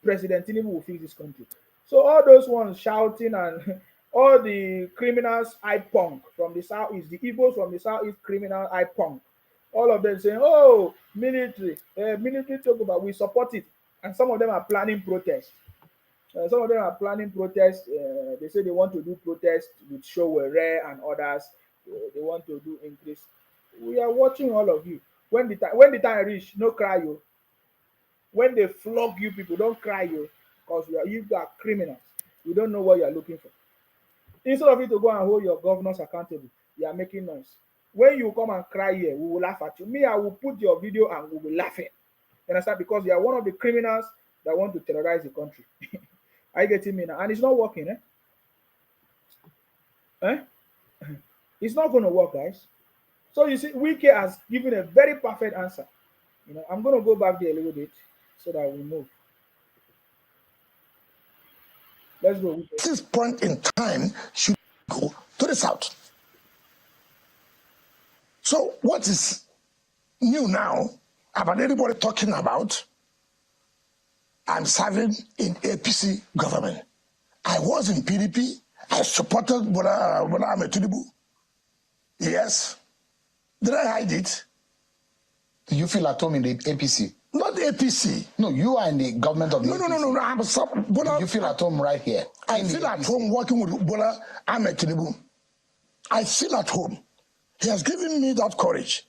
President Tinubu will fix this country. So all those ones shouting and all the criminals I punk from the southeast, the Igbos from the southeast criminal I punk. All of them saying, "Oh, military talk about, we support it." And some of them are planning protest. They say they want to do protest with Showere and others. They want to do increase. We are watching all of you. When the time reach, no cry you. When they flog you people, don't cry you, because you are criminals. You don't know what you are looking for. Instead of you to go and hold your governors accountable, you are making noise. When you come and cry here, we will laugh at you. Me, I will put your video and we will laugh at. You understand? Because you are one of the criminals that want to terrorize the country. Are you getting me now? And it's not working, It's not going to work, guys. So you see, Wike has given a very perfect answer. I'm going to go back there a little bit so that we move. Let's go. Wike. This point in time should go to the south. So what is new now about anybody talking about I'm serving in APC government? I was in PDP. I supported Bola Ahmed Tinubu. Yes. Did I hide it? Do you feel at home in the APC? Not the APC. No, you are in the government of the APC. No. You feel at home right here? I feel at home working with Bola Ahmed Tinubu. I feel at home. He has given me that courage.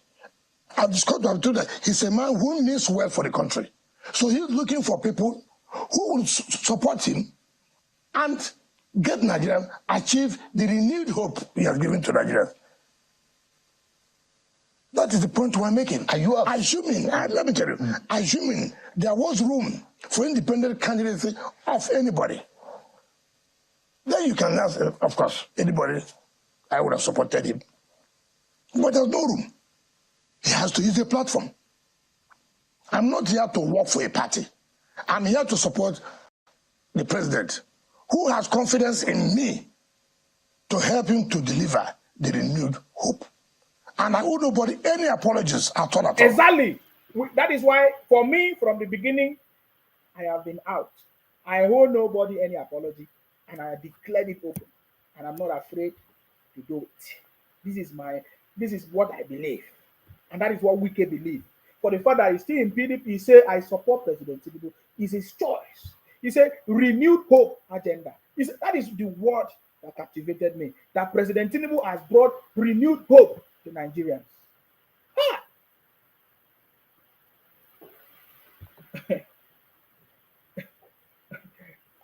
I've discussed that he's a man who means well for the country. So he's looking for people who will support him and get Nigeria, achieve the renewed hope he has given to Nigeria. That is the point we're making. Are you assuming, let me tell you, assuming there was room for independent candidacy of anybody, then you can ask, of course, anybody, I would have supported him. But there's no room. He has to use a platform. I'm not here to work for a party. I'm here to support the president who has confidence in me to help him to deliver the renewed hope. And I owe nobody any apologies at all. Exactly. That is why, for me, from the beginning, I have been out. I owe nobody any apology, and I declared it open. And I'm not afraid to do it. This is what I believe. And that is what Wike believes. For the fact that he's still in PDP, he said, I support President Tinubu. It's his choice. He said, renewed hope agenda. That is the word that captivated me. That President Tinubu has brought renewed hope to Nigerians.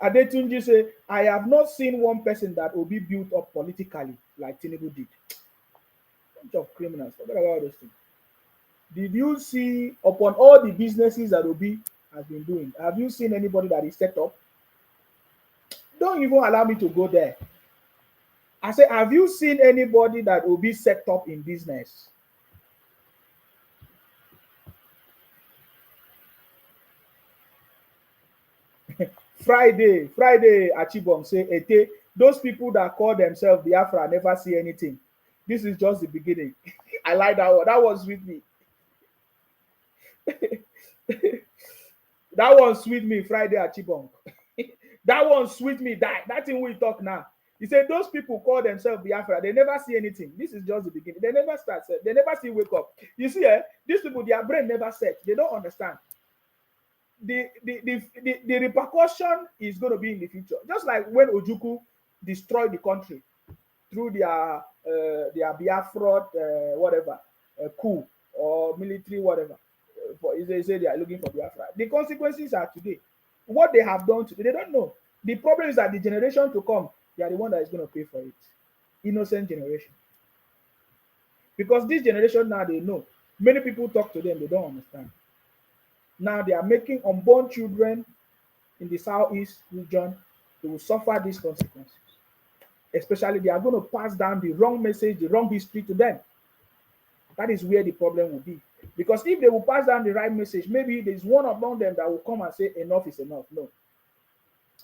Adetunji say, I have not seen one person that will be built up politically like Tinubu did. Bunch of criminals. Forget about all those things. Did you see, upon all the businesses that Obi has been doing, have you seen anybody that is set up? Don't even allow me to go there. I say, have you seen anybody that will be set up in business? Friday, Achibom say, Ete, those people that call themselves Biafra never see anything. This is just the beginning. I like that one. That was with me. That one sweet me, Friday Achibom. That one sweet me. That thing we talk now. He said those people call themselves Biafra. They never see anything. This is just the beginning. They never start. They never see wake up. You see, these people, their brain never set. They don't understand. The repercussion is going to be in the future. Just like when Ojukwu destroyed the country through their Biafra whatever coup or military whatever. They say they are looking for Biafra. The consequences are today. What they have done today, they don't know. The problem is that the generation to come, they are the one that is going to pay for it. Innocent generation. Because this generation now, they know. Many people talk to them, they don't understand. Now they are making unborn children in the southeast region. They will suffer these consequences. Especially, they are going to pass down the wrong message, the wrong history to them. That is where the problem will be. Because if they will pass down the right message, maybe there's one among them that will come and say enough is enough. No.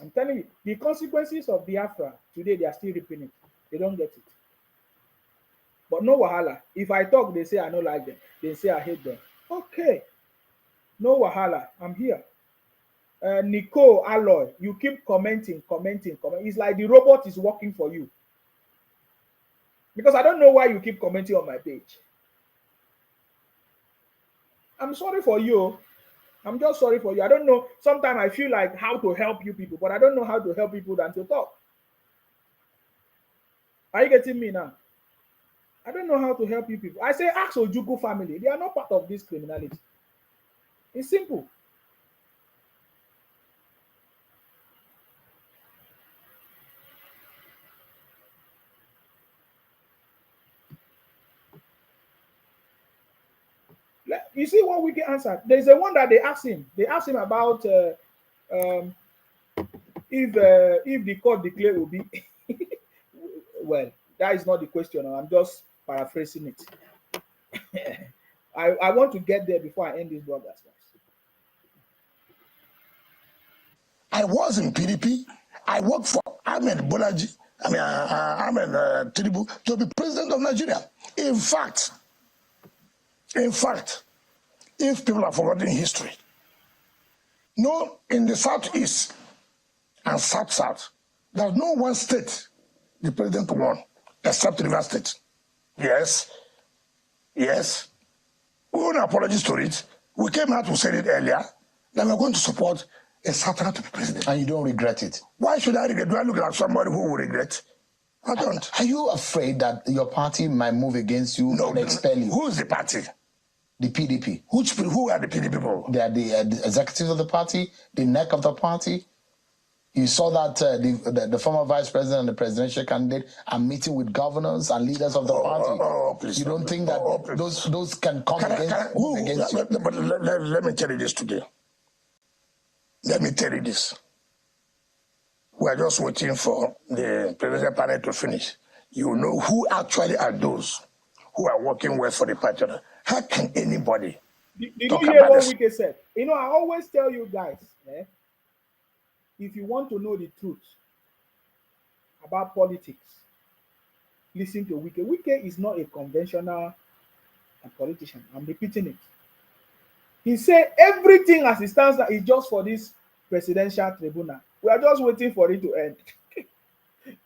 I'm telling you, the consequences of Biafra, today they are still reaping it. They don't get it. But no wahala. If I talk, they say I don't like them. They say I hate them. Okay. No wahala. I'm here. Nico Alloy, you keep commenting. It's like the robot is working for you. Because I don't know why you keep commenting on my page. I'm sorry for you. I'm just sorry for you. I don't know. Sometimes I feel like how to help you people, but I don't know how to help people than to talk. Are you getting me now? I don't know how to help you people. I say ask Ojukwu family. They are not part of this criminality. It's simple. You see what Wike answered? There's a one that they asked him. They asked him about if the court declare Obi. Well, that is not the question. I'm just paraphrasing it. I want to get there before I end this broadcast. I was in PDP. I worked for Ahmed Bolaji. Ahmed Tinubu to be president of Nigeria. In fact, if people have forgotten history, no, in the southeast and south, there's no one state the president won except River State. Yes. We own apologies to it. We came out to say it earlier that we're going to support a Southerner to be president. And you don't regret it? Why should I regret? Do I look like somebody who will regret? I don't. Are you afraid that your party might move against you and expel you? Who's the party? The PDP. Who are the PDP people? They are the executives of the party, the neck of the party. You saw that the former vice president and the presidential candidate are meeting with governors and leaders of the party. Please. You don't think that those can come against you? But let me tell you this today. Let me tell you this. We are just waiting for the presidential panel to finish. You know who actually are those who are working well for the party. How can anybody Did you hear what Wike said? You know, I always tell you guys, if you want to know the truth about politics, listen to Wike. Wike is not a conventional politician. I'm repeating it. He said everything as it stands now is just for this presidential tribunal. We are just waiting for it to end.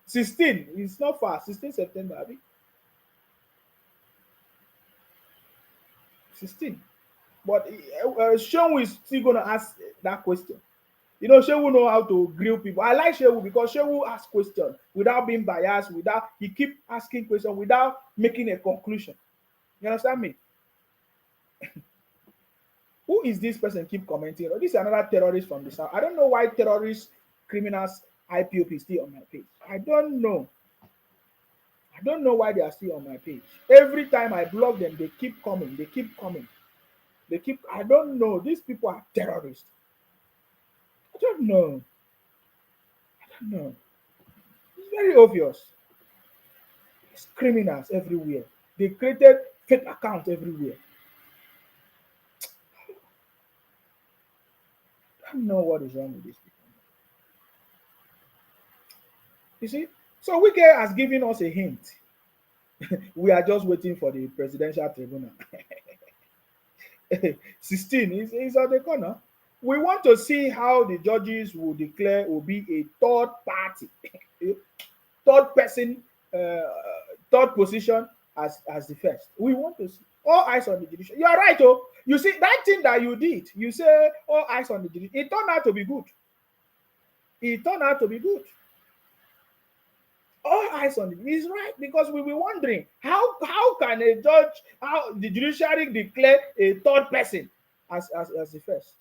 16, it's not far. 16 September, I think. 16. But Shehu is still going to ask that question. You know, Shehu know how to grill people. I like Shehu because Shehu asks questions without being biased, he keep asking questions without making a conclusion. You understand me? Who is this person keep commenting? Oh, this is another terrorist from the south. I don't know why terrorists, criminals, IPOP is still on my page. I don't know. I don't know why they are still on my page. Every time I block them, they keep coming. They keep, I don't know. These people are terrorists. I don't know. I don't know. It's very obvious. It's criminals everywhere. They created fake accounts everywhere. I don't know what is wrong with these people. You see? So Wike has given us a hint. We are just waiting for the presidential tribunal. 16 is on the corner. We want to see how the judges will declare will be a third party, a third person, third position as the first. We want to see all eyes on the judiciary. You are right, oh. You see that thing that you did. You say all eyes on the judiciary. It turned out to be good. It turned out to be good. All eyes on it. He's right, because we were wondering how can a judge, how the judiciary declare a third person as the first.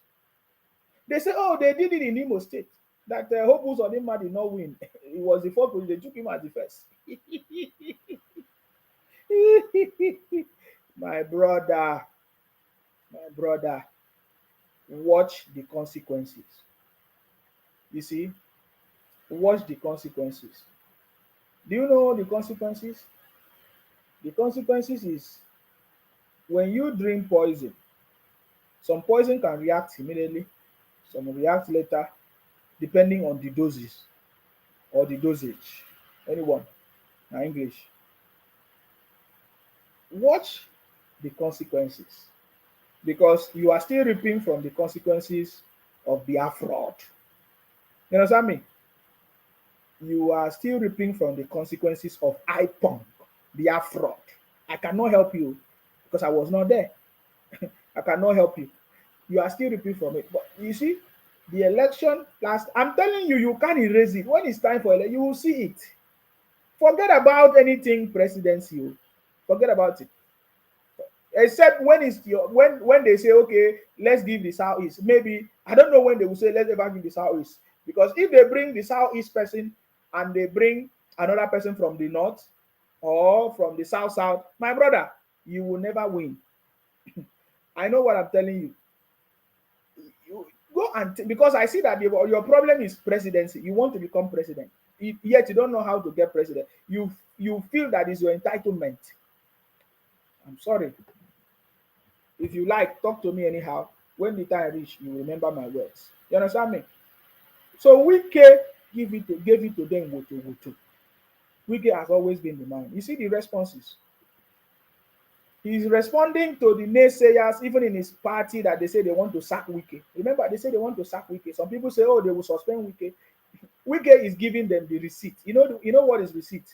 They say, oh, they did it in Imo State. That Hopus Odinma did not win. It was the fourth, they took him as the first. my brother, watch the consequences. You see, watch the consequences. Do you know the consequences? The consequences is when you drink poison, some poison can react immediately, some will react later, depending on the doses or the dosage. Anyone, na English. Watch the consequences, because you are still reaping from the consequences of their fraud. You understand me? You are still reaping from the consequences of IPONG, their fraud. I cannot help you because I was not there. I cannot help you. You are still reaping from it. But you see, the election last, I'm telling you, you can't erase it. When it's time for election, you will see it. Forget about anything presidency. Forget about it. Except when it's your when they say, okay, let's give the Southeast. Maybe I don't know when they will say let's ever give the Southeast. Because if they bring the Southeast person and they bring another person from the north or from the south, my brother, you will never win. I know what I'm telling you. You go and because I see that your problem is presidency. You want to become president, yet you don't know how to get president. You feel that is your entitlement. I'm sorry. If you like, talk to me anyhow. When the time reach, you remember my words. You understand me? So Wike gave it to them woto. Wike has always been the man. You see the responses. He's responding to the naysayers, even in his party, that they say they want to sack Wike. Remember, they say they want to sack Wike. Some people say, oh, they will suspend Wike. Wike is giving them the receipt. You know what is receipt?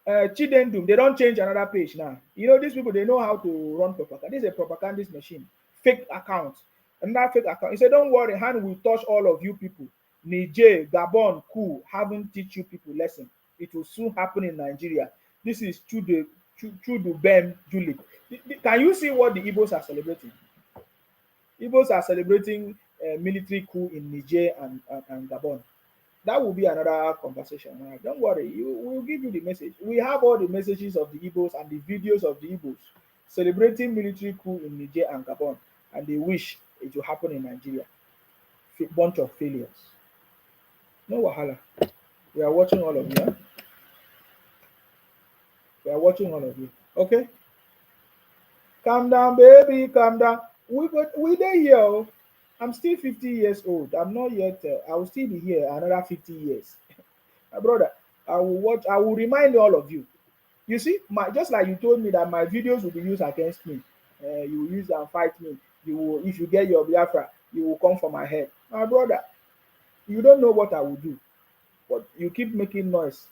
Chidendum, they don't change another page now. You know, these people, they know how to run propaganda. This is a propagandist machine. Fake account. Another fake account. He said, don't worry, hand will touch all of you people. Niger, Gabon, cool, haven't teach you people lesson. It will soon happen in Nigeria. This is Chudu Bem Julie. Can you see what the Igbos are celebrating? Igbos are celebrating military coup in Niger and Gabon. That will be another conversation. Right? Don't worry, we'll give you the message. We have all the messages of the Igbos and the videos of the Igbos celebrating military coup in Niger and Gabon, and they wish it will happen in Nigeria. Bunch of failures. No wahala. We are watching all of you. Huh? We are watching all of you. Okay? Calm down, baby. Calm down. We there here. I'm still 50 years old. I'm not yet. I will still be here another 50 years. My brother, I will watch. I will remind all of you. You see, just like you told me that my videos will be used against me. You will use them and fight me. You will, if you get your Biafra, you will come for my head. My brother, you don't know what I will do, but you keep making noise.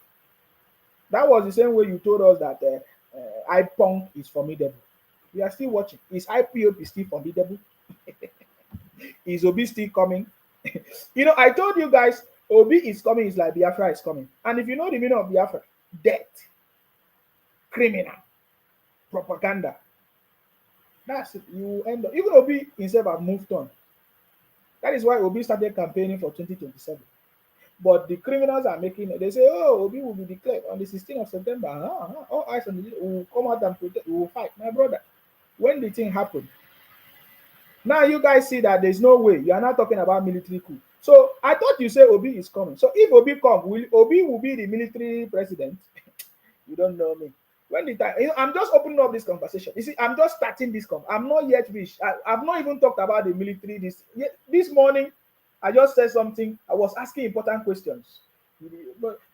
That was the same way you told us that IPONG is formidable. We are still watching. Is IPOP still formidable? Is Obi still coming? You know, I told you guys, Obi is coming, is like Biafra is coming. And if you know the meaning of Biafra, death, criminal, propaganda. That's it. You end up, even Obi himself have moved on. That is why Obi started campaigning for 2027. But the criminals are making it. They say, oh, Obi will be declared on the 16th of September. All eyes on the will come out and protect, we will fight. My brother, when the thing happened. Now you guys see that there's no way. You are not talking about military coup. So I thought you say Obi is coming. So if Obi come, Obi will be the military president? You don't know me. When the time, I'm just opening up this conversation. You see, I'm just starting this I'm not yet reached. I've not even talked about the military. This morning, I just said something. I was asking important questions.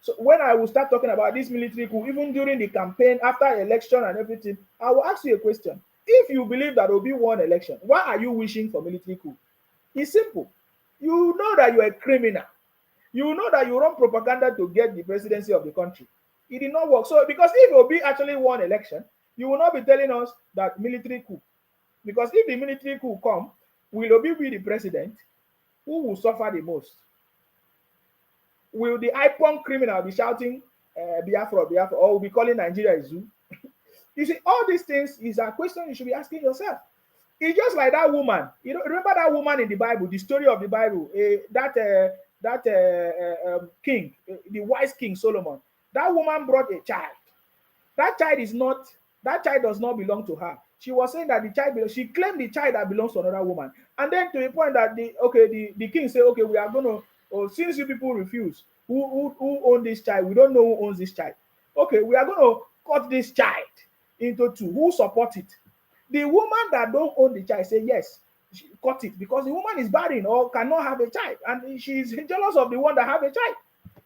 So when I will start talking about this military coup, even during the campaign, after election and everything, I will ask you a question. If you believe that Obi won election, why are you wishing for military coup? It's simple. You know that you're a criminal. You know that you run propaganda to get the presidency of the country. It did not work. So, because if Obi actually won election, you will not be telling us that military coup. Because if the military coup come, will Obi be the president? Who will suffer the most? Will the IPON criminal be shouting Biafra, Biafra, or will be calling Nigeria a zoo? You see, all these things is a question you should be asking yourself. It's just like that woman. You know, remember that woman in the Bible, the story of the Bible, king, the wise king Solomon. That woman brought a child. That child does not belong to her. She was saying that she claimed the child that belongs to another woman. And then to the point that the king said, okay, we are going to, since you people refuse, who own this child? We don't know who owns this child. Okay, we are going to cut this child into two. Who support it? The woman that don't own the child say yes, she cut it because the woman is barren or cannot have a child, and she is jealous of the one that have a child.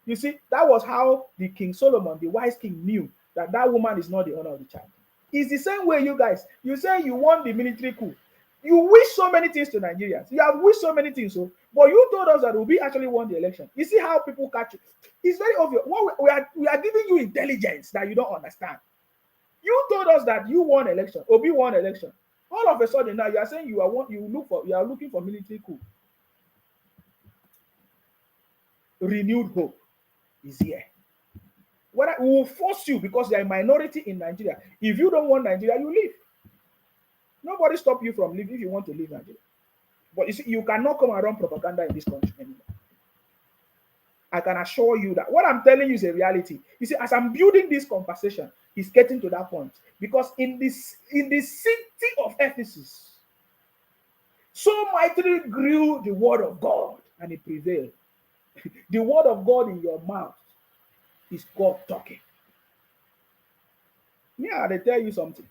You see, that was how the King Solomon, the wise king, knew that that woman is not the owner of the child. It's the same way, you guys. You say you want the military coup. You wish so many things to Nigerians. You have wished so many things, but you told us that Obi actually won the election. You see how people catch it. It's very obvious. We are giving you intelligence that you don't understand. You told us that you won election. Obi won election. All of a sudden now you are saying you are looking for military coup. Renewed hope is here. We will force you because you are a minority in Nigeria. If you don't want Nigeria, you leave. Nobody stop you from leaving if you want to leave Nigeria. But you see, you cannot come and run propaganda in this country anymore. I can assure you that what I'm telling you is a reality. You see, as I'm building this conversation, it's getting to that point. Because in the city of Ephesus, so mightily grew the word of God, and it prevailed. The word of God in your mouth is God talking. Yeah, they tell you something.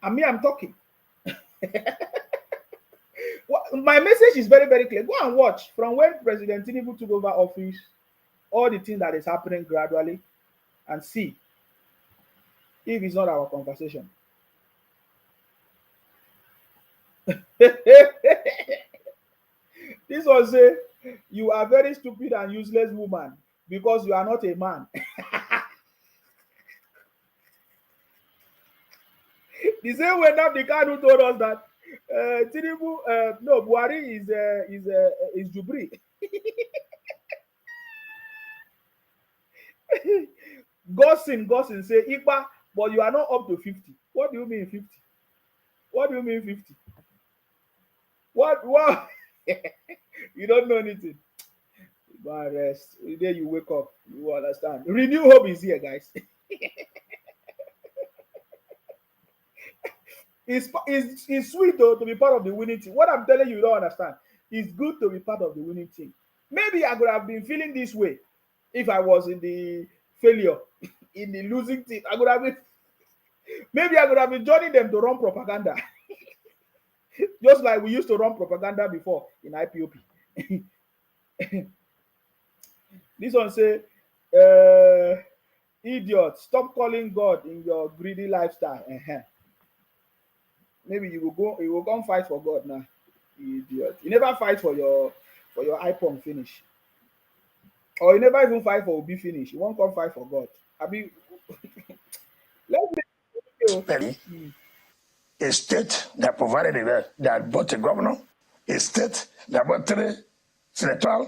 And me, I'm talking. My message is very, very clear. Go and watch from when President Tinubu took over office, all the things that is happening gradually, and see if it's not our conversation. This one say, you are very stupid and useless woman because you are not a man. The same way now the guy who told us that Tinubu, no, Buhari is Jubri. Gosin say, Ipa, but you are not up to 50. What do you mean 50? What do you mean 50? What? You don't know anything. Go and rest. The day you wake up, you will understand. Renew hope is here, guys. It's sweet though to be part of the winning team. What I'm telling you, you don't understand. It's good to be part of the winning team. Maybe I could have been feeling this way if I was in the failure, in the losing team. Maybe I could have been joining them to run propaganda. Just like we used to run propaganda before in IPOP. This one say, idiot, stop calling God in your greedy lifestyle. Maybe you will go and fight for God now. Idiot. You never fight for your iPhone finish. Or you never even fight for Obi finish. You won't come fight for God. A state that provided that bought a governor, a state that bought three senators,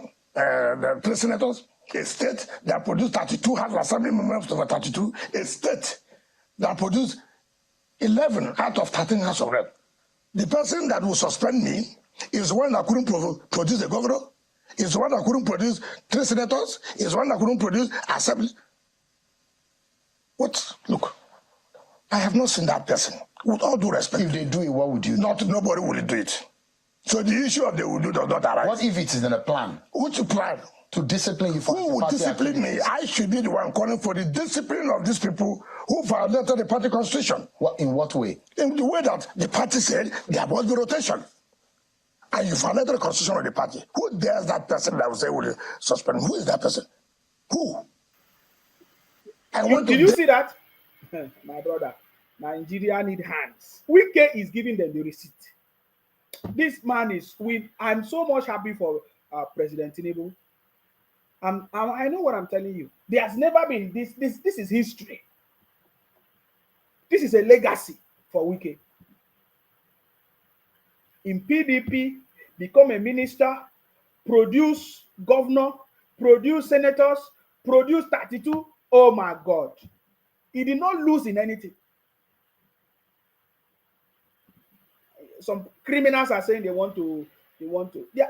a state that produced 32 House of Assembly members over 32, a state that produced 11 out of 13 House of Rep. The person that will suspend me is the one that couldn't produce the governor, is the one that couldn't produce 3 senators, is the one that couldn't produce assembly. What? Look, I have not seen that person. With all due respect. If they do it, what would you do? Nobody will do it. So the issue of they will do does not arise. What if it is in a plan? Which plan? To discipline you for who would discipline me? I should be the one calling for the discipline of these people who violated the party constitution. In what way? In the way that the party said there must be rotation. And you violated the constitution of the party. Who dares that person that will say will suspend? Who is that person? Who? Did you see that? My brother, Nigeria need hands. Wike is giving them the receipt. This man is with. I'm so much happy for President Tinubu. I know what I'm telling you. There has never been this. This is history. This is a legacy for Wike. In PDP, become a minister, produce governor, produce senators, produce 32. Oh my God. He did not lose in anything. Some criminals are saying they want to.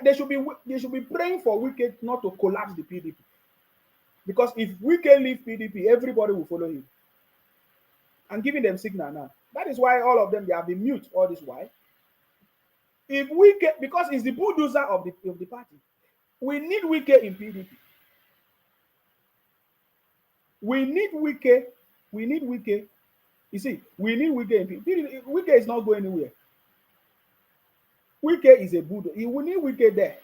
They should be praying for Wike not to collapse the PDP. Because if Wike leave PDP, everybody will follow him. I'm giving them signal now. That is why all of them, they have been mute all this while. If Wike, because he's the bulldozer of the party, we need Wike in PDP. We need Wike. We need Wike. You see, we need Wike in PDP. Wike is not going anywhere. Wike is a bulldozer. We need Wike there.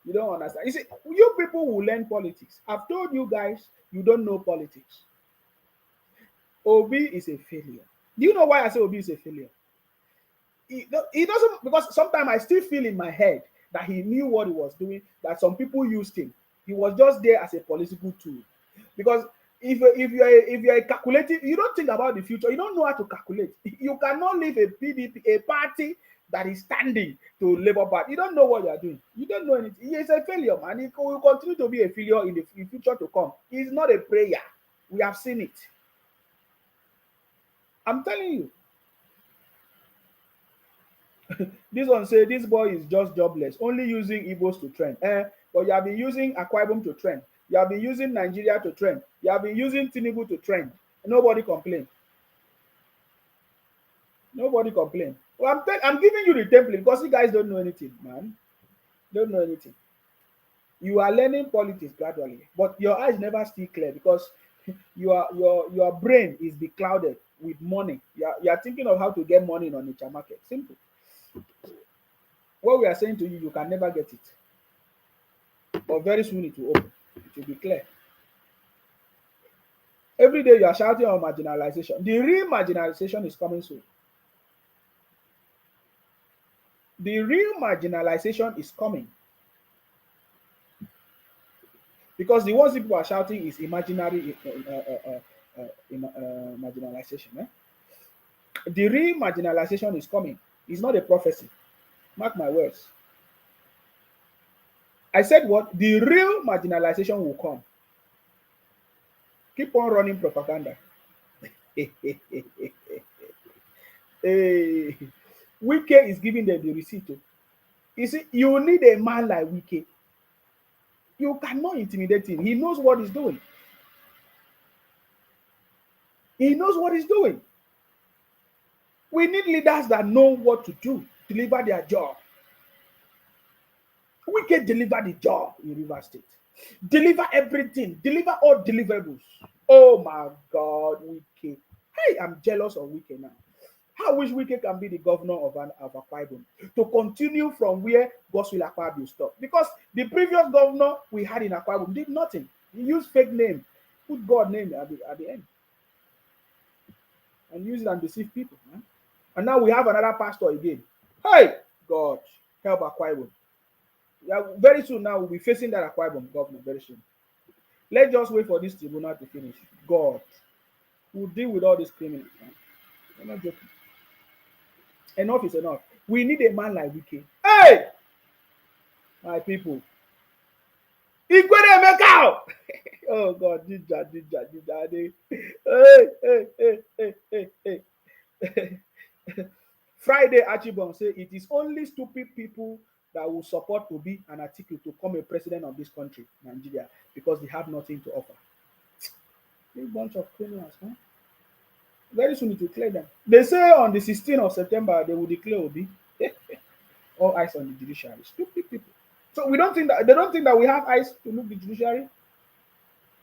You don't understand. You see, you people will learn politics. I've told you guys, you don't know politics. Obi is a failure. Do you know why I say Obi is a failure? He doesn't, because sometimes I still feel in my head that he knew what he was doing, that some people used him. He was just there as a political tool. Because if you're a calculating, you don't think about the future, you don't know how to calculate. You cannot leave a PDP, a party that is standing to Labour Party. You don't know what you are doing. You don't know anything. He is a failure, man. He will continue to be a failure in the future to come. He's not a prayer. We have seen it. I'm telling you. This one say this boy is just jobless, only using Igbos to trend. But you have been using Akwa Ibom to trend. You have been using Nigeria to trend. You have been using Tinubu to trend. Nobody complain. Nobody complain. Well, I'm giving you the template because you guys don't know anything, man. Don't know anything. You are learning politics gradually, but your eyes never stay clear because your brain is beclouded with money. You are thinking of how to get money in Onitsha market. Simple. What we are saying to you, you can never get it. But very soon it will open. It will be clear. Every day you are shouting on marginalization. The real marginalization is coming soon. The real marginalization is coming. Because the ones people are shouting is imaginary marginalization. The real marginalization is coming. It's not a prophecy. Mark my words. I said what? The real marginalization will come. Keep on running propaganda. Wike is giving them the receipt. You see, you need a man like Wike. You cannot intimidate him. He knows what he's doing. He knows what he's doing. We need leaders that know what to do, deliver their job. Wike deliver the job in River State. Deliver everything. Deliver all deliverables. Oh my God, Wike. Hey, I'm jealous of Wike now. I wish Wike can be the governor of Akwa Ibom to continue from where Godswill Akpabio stopped. Because the previous governor we had in Akwa Ibom did nothing. He used fake name, put God name at the end, and use it and deceive people. Man. And now we have another pastor again. Hey, God, help Akwa Ibom. Yeah, very soon now we'll be facing that Akwa Ibom governor very soon. Let's just wait for this tribunal to finish. God will deal with all these criminals. Man. I'm not joking. Enough is enough. We need a man like Wike. Hey, my people. Oh God, Jinja. Hey. Friday, Archibald say it is only stupid people that will support Obi and Atiku to become a president of this country, Nigeria, because they have nothing to offer. A bunch of criminals, man. Very soon it will clear them. They say on the 16th of September they will declare Obi. All eyes on the judiciary. Stupid people. So we don't think that they don't think that we have eyes to look the judiciary.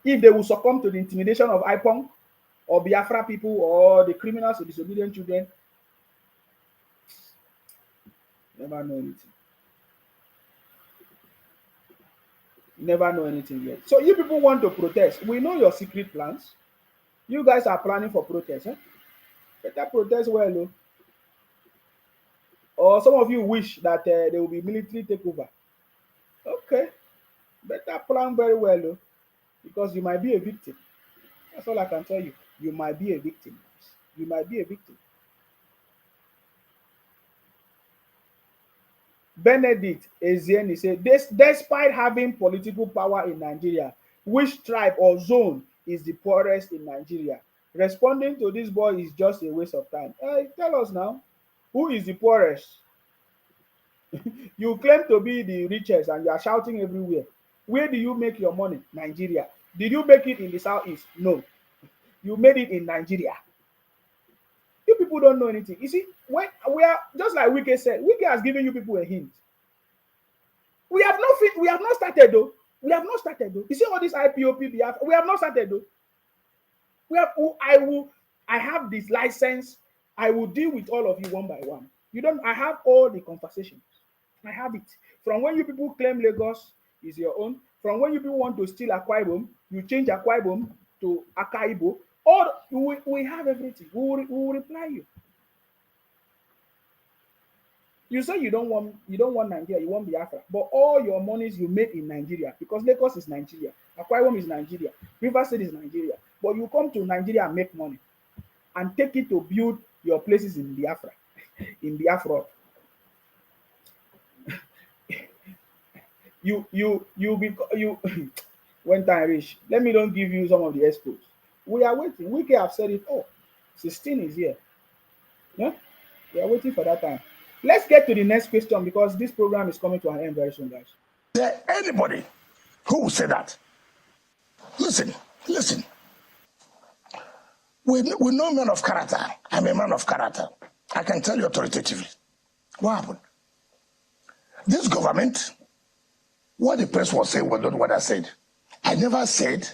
If they will succumb to the intimidation of IPONG or Biafra people or the criminals or disobedient children, never know anything. Never know anything yet. So you people want to protest. We know your secret plans. You guys are planning for protest. Eh? Better protest well. Oh. Or some of you wish that there will be military takeover. Okay. Better plan very well. Oh, because you might be a victim. That's all I can tell you. You might be a victim. You might be a victim. Benedict Ezieni said, despite having political power in Nigeria, which tribe or zone is the poorest in Nigeria? Responding to this boy is just a waste of time. Tell us now, who is the poorest? You claim to be the richest and you are shouting everywhere. Where do you make your money? Nigeria. Did you make it in the southeast? No. You made it in Nigeria. You people don't know anything. You see, when we are just like Wike said, Wike has given you people a hint. We have not started though. We have not started though. You see all this IPOP, we have not started though. I have this license. I will deal with all of you one by one. I have all the conversations. I have it. From when you people claim Lagos is your own, from when you people want to steal Akwa Ibom, you change Akwa Ibom to Akaibo, or we have everything. We will reply you. You say you don't want Nigeria, you want Biafra, but all your monies you made in Nigeria, because Lagos is Nigeria, Akwa Ibom is Nigeria, River State is Nigeria, but you come to Nigeria and make money and take it to build your places in Biafra, in Biafra. you when time reach, let me don't give you some of the expos. We are waiting. Wike have said it all. 16 is here. Yeah? We are waiting for that time. Let's get to the next question because this program is coming to an end very soon, guys. Is there anybody who will say that? Listen. We know men of character. I'm a man of character. I can tell you authoritatively. What happened? This government, what the press was saying was not what I said. I never said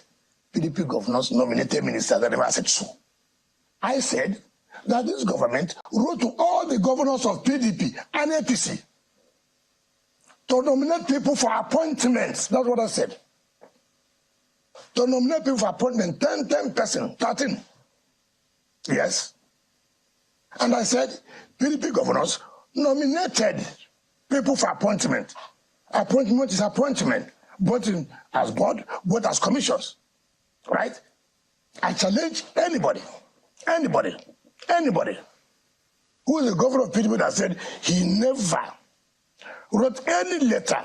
PDP governors nominated ministers. I never said so. I said that this government wrote to all the governors of PDP and APC to nominate people for appointments. That's what I said. To nominate people for appointment, 10 person, 13. Yes. And I said, PDP governors nominated people for appointment. Appointment is appointment, both as board, both as commissions. Right? I challenge anybody who is the governor of PDP that said he never wrote any letter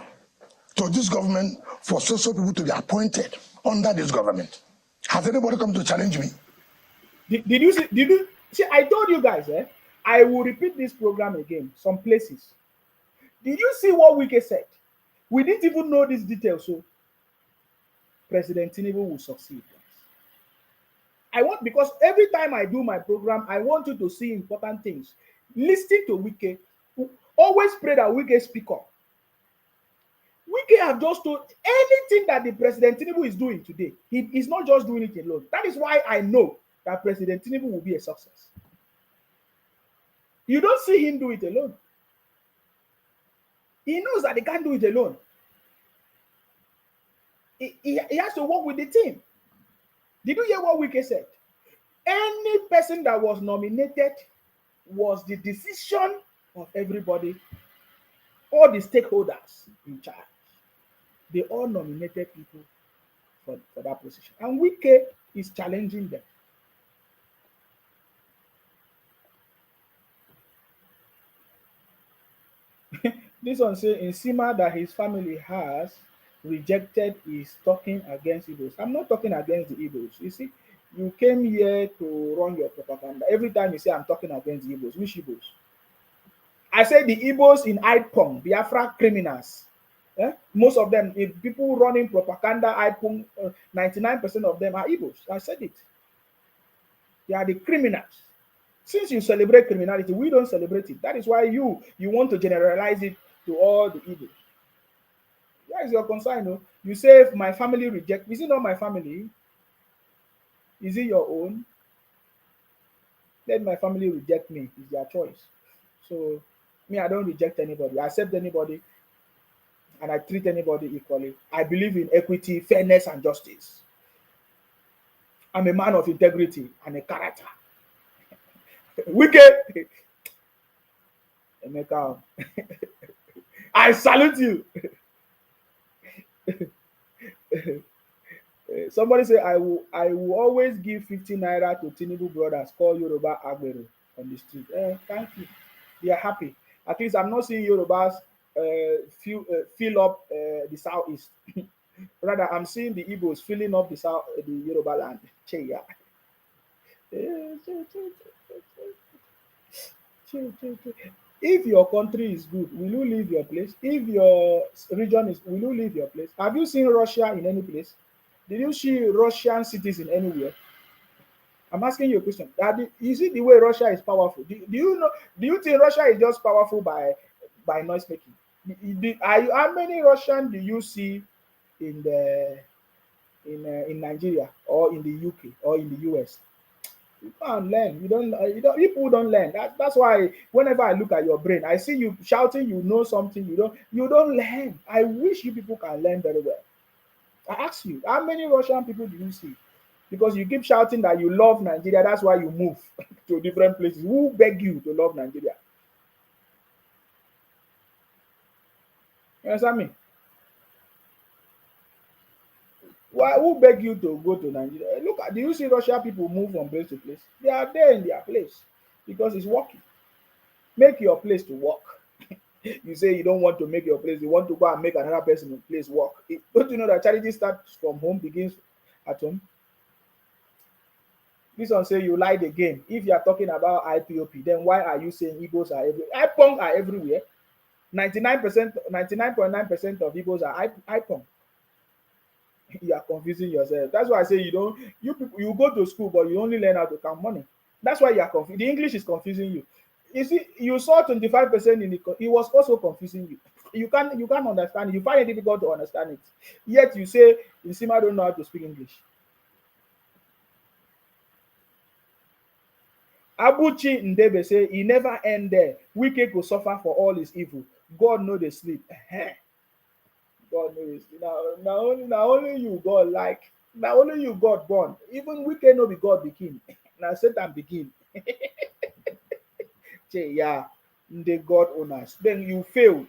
to this government for social people to be appointed under this government. Has anybody come to challenge me? Did you see? I told you guys, I will repeat this program again, some places. Did you see what Wike said? We didn't even know this detail, so President Tinubu will succeed. Because every time I do my program, I want you to see important things. Listen to Wike. Always pray that Wike speak up. Wike have just told anything that the President Tinubu is doing today. He is not just doing it alone. That is why I know that President Tinubu will be a success. You don't see him do it alone. He knows that he can't do it alone. He has to work with the team. Did you hear what Wike said? Any person that was nominated was the decision of everybody, all the stakeholders in charge. They all nominated people for that position. And Wike is challenging them. This one says, in Sima that his family has rejected is talking against Igbos. I'm not talking against the Igbos. You see, you came here to run your propaganda. Every time you say I'm talking against the Igbos, which Igbos? I say the Igbos in IPONG, Biafra criminals. Most of them, if people running propaganda, IPONG, 99% of them are Igbos. I said it. They are the criminals. Since you celebrate criminality, we don't celebrate it. That is why you want to generalize it to all the evil. Where is your concern? No? You say if my family reject, is it not my family? Is it your own? Let my family reject me. It's their choice. So me, I don't reject anybody. I accept anybody and I treat anybody equally. I believe in equity, fairness, and justice. I'm a man of integrity and a character. Wicked. Emeka, I salute you. Somebody say I will always give 50 naira to Tinubu brothers call Yoruba Agbero on the street. Thank you. They are happy. At least I'm not seeing Yorubas fill up the southeast. Rather, I'm seeing the Igbos filling up the Yoruba land. Cheya. If your country is good, will you leave your place? If your region is, will you leave your place? Have you seen Russia in any place? Did you see Russian citizen anywhere? I'm asking you a question. You see the way Russia is powerful. Do you know? Do you think Russia is just powerful by noise making? How many Russian do you see in Nigeria or in the UK or in the US? You can't learn. You don't. People don't learn. That's why whenever I look at your brain, I see you shouting. You know something. You don't learn. I wish you people can learn very well. I ask you, how many Russian people do you see? Because you keep shouting that you love Nigeria, that's why you move to different places. Who beg you to love Nigeria? You understand me? Who beg you to go to Nigeria? Look at, do you see Russian people move from place to place? They are there in their place because it's working. Make your place to work. You say you don't want to make your place, you want to go and make another person's place work. Don't you know that charity starts from home, begins at home? This one say you lied again. If you are talking about IPOP, then why are you saying Igbos are everywhere? IPONG are everywhere. 99%, 99.9% of Igbos are IPONG. You are confusing yourself. That's why I say you go to school, but you only learn how to count money. That's why you are confused. The English is confusing you. You see, you saw 25% in the. It was also confusing you. You can't understand it. You find it difficult to understand it. Yet you say Nsima don't know how to speak English. Abuchi Ndebe say he never end there. Wike go suffer for all his evil. God know they sleep. God knows. Now only you God like. Now only you God born. Even Wike no be God begin. Now Satan begin. Yeah, the God owners. Then you failed.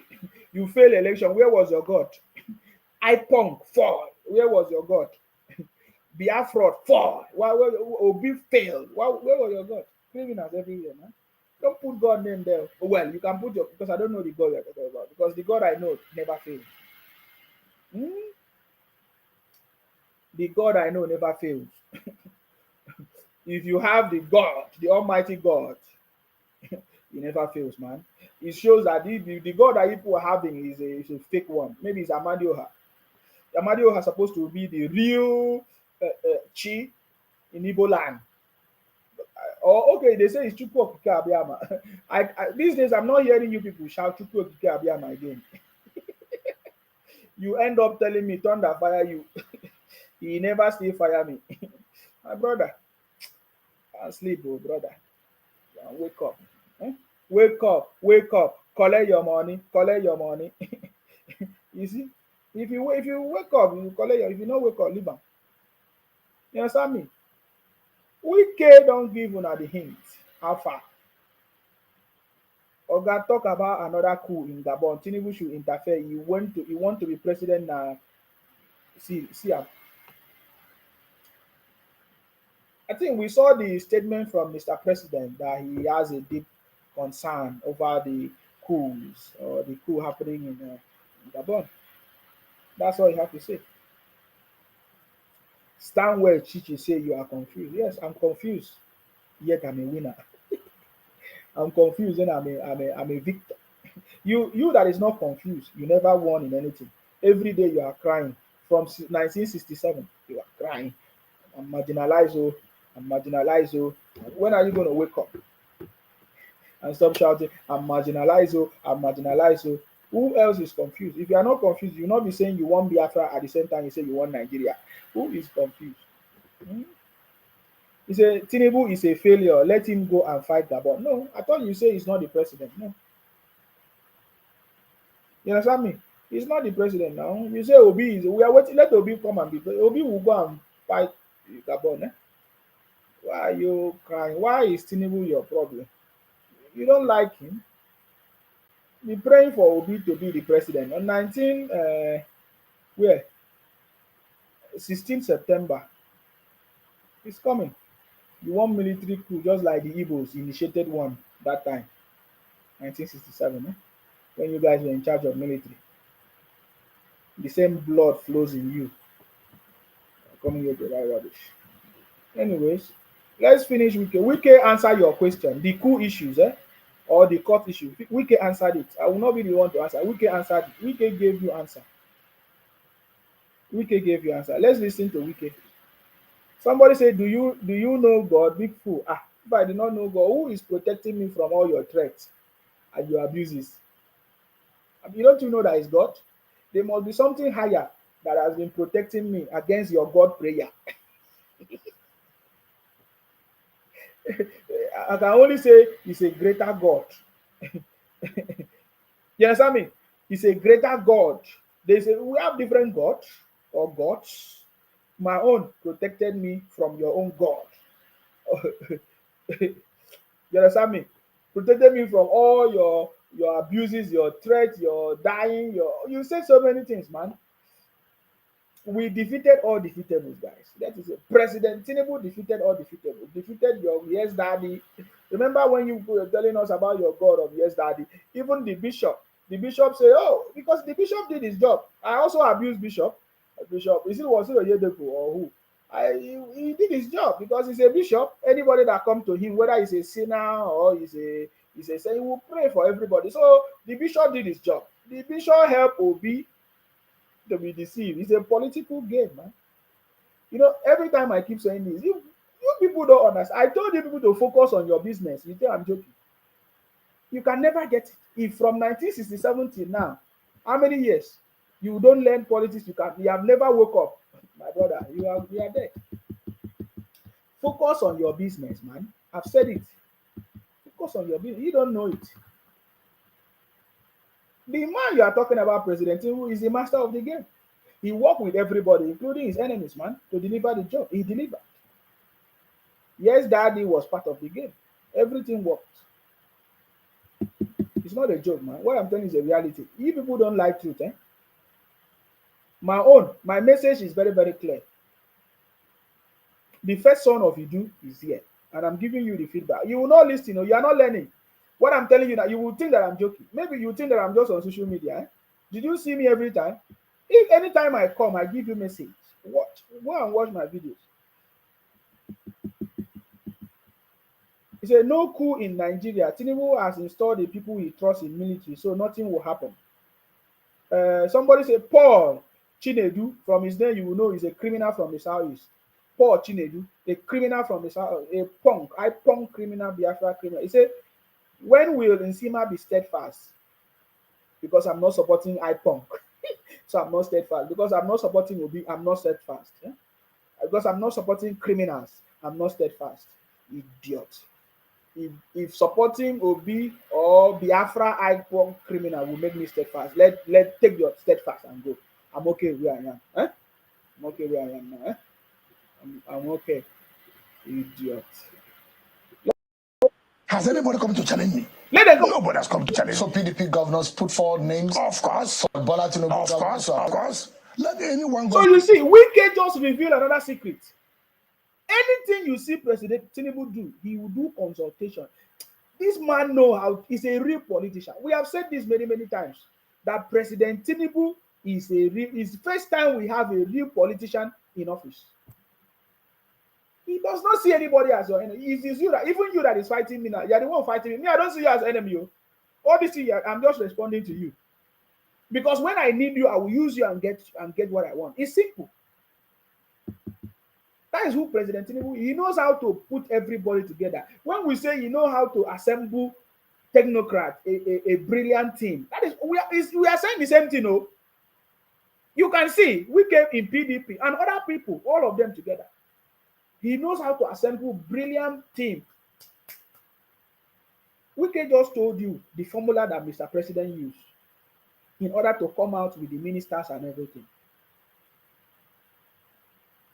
You failed election. Where was your God? IPONG fall. Where was your God? Biafra fall. Why Obi failed? Where was your God? Criminals everywhere, man. Don't put God name there. Well, you can put your, because I don't know the God you're talking about. Because the God I know never fails. The God I know never fails. If you have the God, the Almighty God, he never fails, man. It shows that the God that people are having is a fake one. Maybe it's Amadioha. Amadioha is supposed to be the real Chi in Igbo land. Or okay, they say it's Chukwu Okike Abiyama. These days, I'm not hearing you people shout Chukwu Okike Abiyama again. You end up telling me thunder fire you. He never still fire me. My brother, can't sleep, bro, brother. Wake up. Wake up, wake up. Collect your money, collect your money. You see, if you wake up, you collect your. If you don't wake up, leave them. You understand me? Wike don't give una the hint. How far? Oga talk about another coup in Gabon. Tinubu should interfere. He want to be president now. See. I think we saw the statement from Mr. President that he has a deep concern over the coups or the coup happening in Gabon. That's all you have to say. Stand where Chichi say you are confused. Yes, I'm confused. Yet I'm a winner. I'm confused and I'm a victor. You that is not confused, you never won in anything. Every day you are crying. From 1967, you are crying. I'm marginalized. I'm marginalized. When are you going to wake up and stop shouting, I'm marginalized, oh, I'm marginalized, oh? Who else is confused? If you are not confused, you'll not be saying you want Biafra at the same time you say you want Nigeria. Who is confused? Hmm? You say Tinubu is a failure. Let him go and fight Gabon. No, I thought you say he's not the president. No, you understand me? He's not the president now. You say Obi is. We are waiting. Let Obi come and be. Obi will go and fight Gabon. Eh? Why are you crying? Why is Tinubu your problem? You don't like him. Be praying for Obi to be the president on 19 where 16 September. It's coming. You want military coup just like the Igbos initiated one that time, 1967. Eh? When you guys were in charge of military. The same blood flows in you. Coming here to write rubbish. Anyways, let's finish Wike. Wike answer your question. The coup issues, or the court issue. Wike answered it. I will not be the one to answer. Wike answered it. Wike gave you answer. Wike gave you answer. Let's listen to Wike. Somebody say, do you know God? Big fool. Ah, if I do not know God, who is protecting me from all your threats and your abuses? You don't know that it's God? There must be something higher that has been protecting me against your God prayer. I can only say it's a greater God. You understand me? It's a greater God. We have different gods or gods. My own protected me from your own God. You understand me? Protected me from all your abuses, your threats, your dying, you say so many things, man. We defeated all defeatables, guys. That is it. President Tinubu defeated all defeatables. Defeated your yes daddy. Remember when you were telling us about your God of yes daddy? Even the bishop say, oh, because the bishop did his job. I also abused bishop. Bishop, was it Oyedepo or who? He did his job because he's a bishop. Anybody that come to him, whether he's a sinner or he's a saint, he will pray for everybody. So the bishop did his job. The bishop helped Obi to be deceived. It's a political game, man. You know, every time I keep saying this, you people don't understand. I told you people to focus on your business. You think I'm joking? You can never get it. If from 1967 till now, how many years you don't learn politics? You have never woke up, my brother. You are dead. Focus on your business, man. I've said it. Focus on your business. You don't know it. The man you are talking about, President Tinubu, is the master of the game. He worked with everybody, including his enemies, man, to deliver the job. He delivered. Yes, daddy was part of the game. Everything worked. It's not a joke, man. What I'm telling you is a reality. You people don't like truth, eh? My message is very, very clear. The first son of Idu is here, and I'm giving you the feedback. You will not listen, or you are not learning. What I'm telling you that you will think that I'm joking. Maybe you think that I'm just on social media. Eh? Did you see me every time? If anytime I come, I give you message. Watch. Go and watch my videos. He said, no coup in Nigeria. Tinubu has installed the people he trusts in military, so nothing will happen. Somebody said, Paul Chinedu, from his name, you will know he's a criminal from the southeast. Paul Chinedu, a criminal from the south, a punk criminal, Biafra criminal. He said, when will Nsima be steadfast? Because I'm not supporting IPONK. So I'm not steadfast. Because I'm not supporting Obi, I'm not steadfast. Yeah? Because I'm not supporting criminals, I'm not steadfast. Idiot. If supporting Obi or Biafra IPONK criminal will make me steadfast, let take your steadfast and go. I'm okay where I am. Eh? I'm okay where I am now. Eh? I'm okay. Idiot. Has anybody come to challenge me? Let them go. Nobody has come to challenge me. So PDP governors put forward names. Of course. Bola Tinubu. Of course. Let anyone go. So you see, Wike just reveal another secret. Anything you see President Tinubu do, he will do consultation. This man know how. He's a real politician. We have said this many, many times that President Tinubu is it's the first time we have a real politician in office. He does not see anybody as your enemy. It's you that, even you that is fighting me now, you're the one fighting me. Me, I don't see you as enemy. All this thing, I'm just responding to you. Because when I need you, I will use you and get what I want. It's simple. That is who President Tinubu. He knows how to put everybody together. When we say he knows how to assemble technocrat, a brilliant team, that is we are saying the same thing. Oh, you can see we came in PDP and other people, all of them together. He knows how to assemble brilliant team. Wike just told you the formula that Mr. President used in order to come out with the ministers and everything.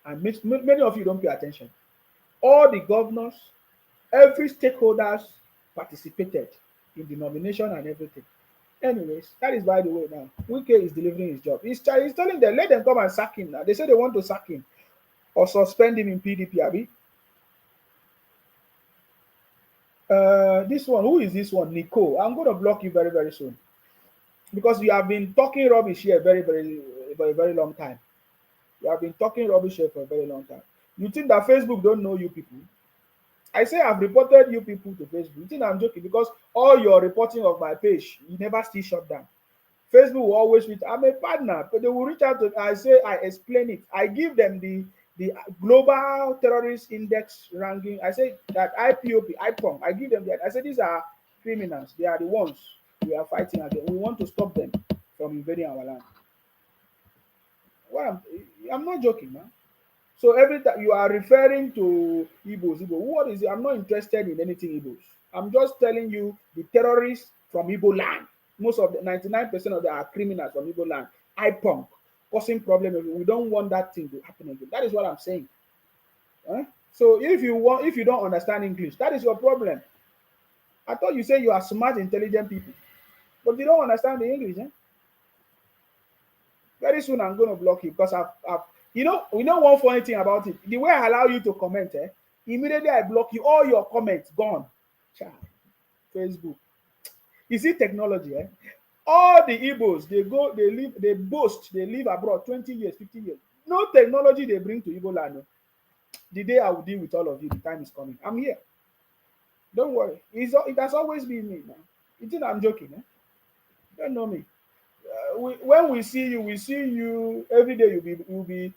And many of you don't pay attention. All the governors, every stakeholders participated in the nomination and everything. Anyways, that is by the way now. Wike is delivering his job. He's telling them, let them come and sack him now. They say they want to sack him or suspend him in PDP, Abi. This one, who is this one? Nico. I'm going to block you very, very soon. Because you have been talking rubbish here for a very long time. You have been talking rubbish here for a very long time. You think that Facebook don't know you people? I say I've reported you people to Facebook. You think I'm joking? Because all your reporting of my page, you never still shut down. Facebook will always reach. I'm a partner, but they will reach out to. I say I explain it. I give them the global terrorist index ranking. I say that IPOP. I give them that. I say these are criminals. They are the ones we are fighting against. We want to stop them from invading our land. Well, I'm not joking, man. So every time you are referring to Igbos, what is it? I'm not interested in anything Igbos. I'm just telling you the terrorists from Igbo land. Most of the 99% of them are criminals from Igbo land. IPONK, causing problems. We don't want that thing to happen again. That is what I'm saying. So if you don't understand English, that is your problem. I thought you say you are smart, intelligent people, but you don't understand the English. Very soon I'm going to block you because we know one funny thing about it. The way I allow you to comment, immediately I block you. All your comments gone. Facebook. You see technology, all the Igbos, they live abroad 20 years, 50 years. No technology they bring to Igbo land. The day I will deal with all of you, the time is coming. I'm here. Don't worry. It has always been me, man. You think I'm joking, You don't know me. When we see you every day. You'll be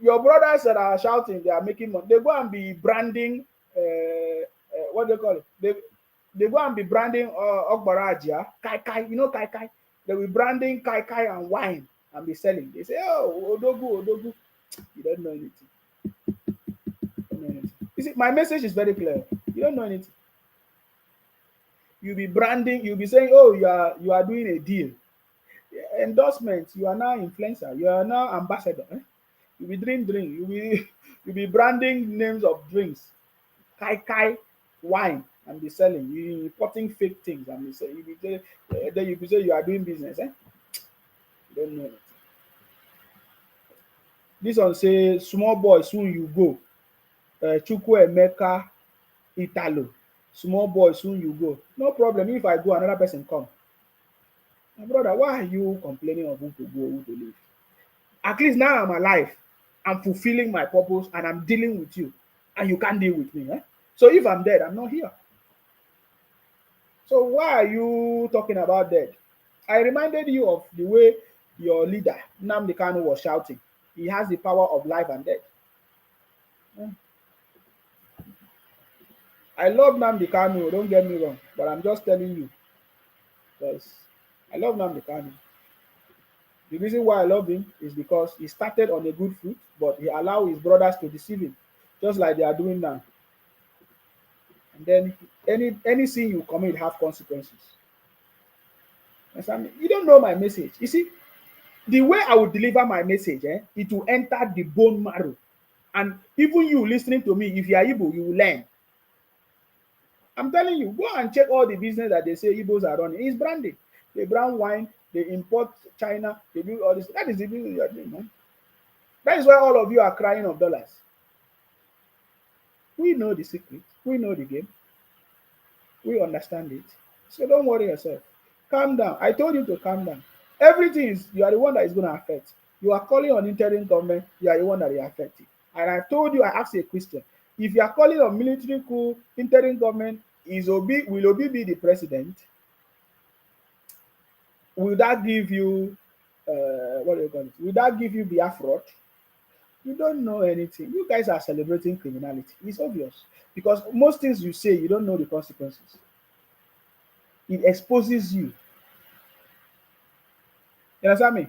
your brothers that are shouting, they are making money. They go and be branding. What do they call it? They go and be branding Okbarajia, Kai Kai. You know Kai Kai. They will be branding Kai Kai and wine and be selling. They say, "Oh, Odogu." You don't know anything. You see, my message is very clear. You don't know anything. You'll be branding. You'll be saying, "Oh, you are doing a deal." Endorsements, you are now influencer, you are now ambassador. You'll be drink, you'll be branding names of drinks, Kai wine, and be selling. You be importing fake things, and then you be say you are doing business. You don't know it. This one say small boy soon you go. Chukwu Emeka Italo. Small boy soon you go. No problem. If I go, another person come. My brother, why are you complaining of who to go, who to leave? At least now I'm alive. I'm fulfilling my purpose and I'm dealing with you. And you can't deal with me. So if I'm dead, I'm not here. So why are you talking about dead? I reminded you of the way your leader, Nnamdi Kanu, was shouting. He has the power of life and death. I love Nnamdi Kanu, don't get me wrong. But I'm just telling you. Because I love Nnamdi Kanu. The reason why I love him is because he started on a good foot, but he allowed his brothers to deceive him, just like they are doing now. And then any sin you commit have consequences. You don't know my message. You see, the way I will deliver my message, it will enter the bone marrow. And even you listening to me, if you are Igbo, you will learn. I'm telling you, go and check all the business that they say Igbos are running. It's branding. They brand wine, they import China, they do all this. That is the business you are doing, man. That is why all of you are crying of dollars. We know the secret. We know the game. We understand it. So don't worry yourself. Calm down. I told you to calm down. Everything is, you are the one that is going to affect. You are calling on interim government, you are the one that is affected. And I told you, I asked you a question. If you are calling on military coup, interim government, will Obi be the president? Will that give you, what do you call it? Will that give you Biafra? You don't know anything. You guys are celebrating criminality. It's obvious. Because most things you say, you don't know the consequences. It exposes you. You understand me?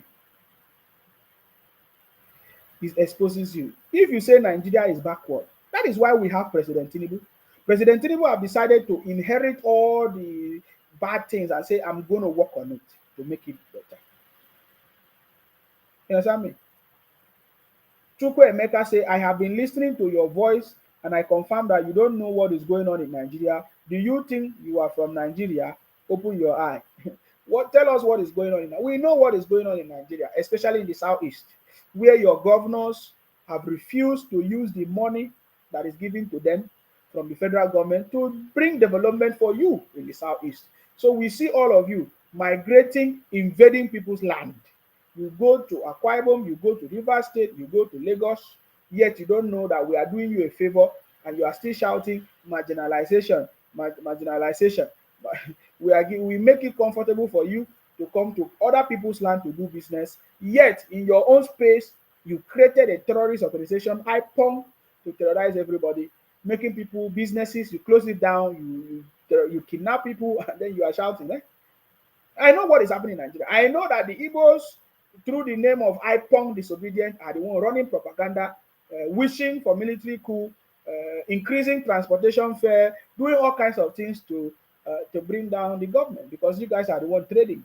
It exposes you. If you say Nigeria is backward, that is why we have President Tinubu. President Tinubu have decided to inherit all the bad things and say, I'm going to work on it to make it better. You understand me? Chukwu Emeka say, I have been listening to your voice and I confirm that you don't know what is going on in Nigeria. Do you think you are from Nigeria? Open your eye. Tell us what is going on in Nigeria. We know what is going on in Nigeria, especially in the southeast, where your governors have refused to use the money that is given to them from the federal government to bring development for you in the southeast. So we see all of you migrating, invading people's land. You go to Akwa Ibom, you go to Rivers State, you go to Lagos, yet you don't know that we are doing you a favor and you are still shouting marginalization, marginalization. We make it comfortable for you to come to other people's land to do business, yet in your own space, you created a terrorist organization, IPONG, to terrorize everybody, making people businesses, you close it down, you kidnap people, and then you are shouting. I know what is happening in Nigeria. I know that the Igbos, through the name of IPONG disobedient, are the one running propaganda, wishing for military coup, increasing transportation fare, doing all kinds of things to bring down the government, because you guys are the one trading.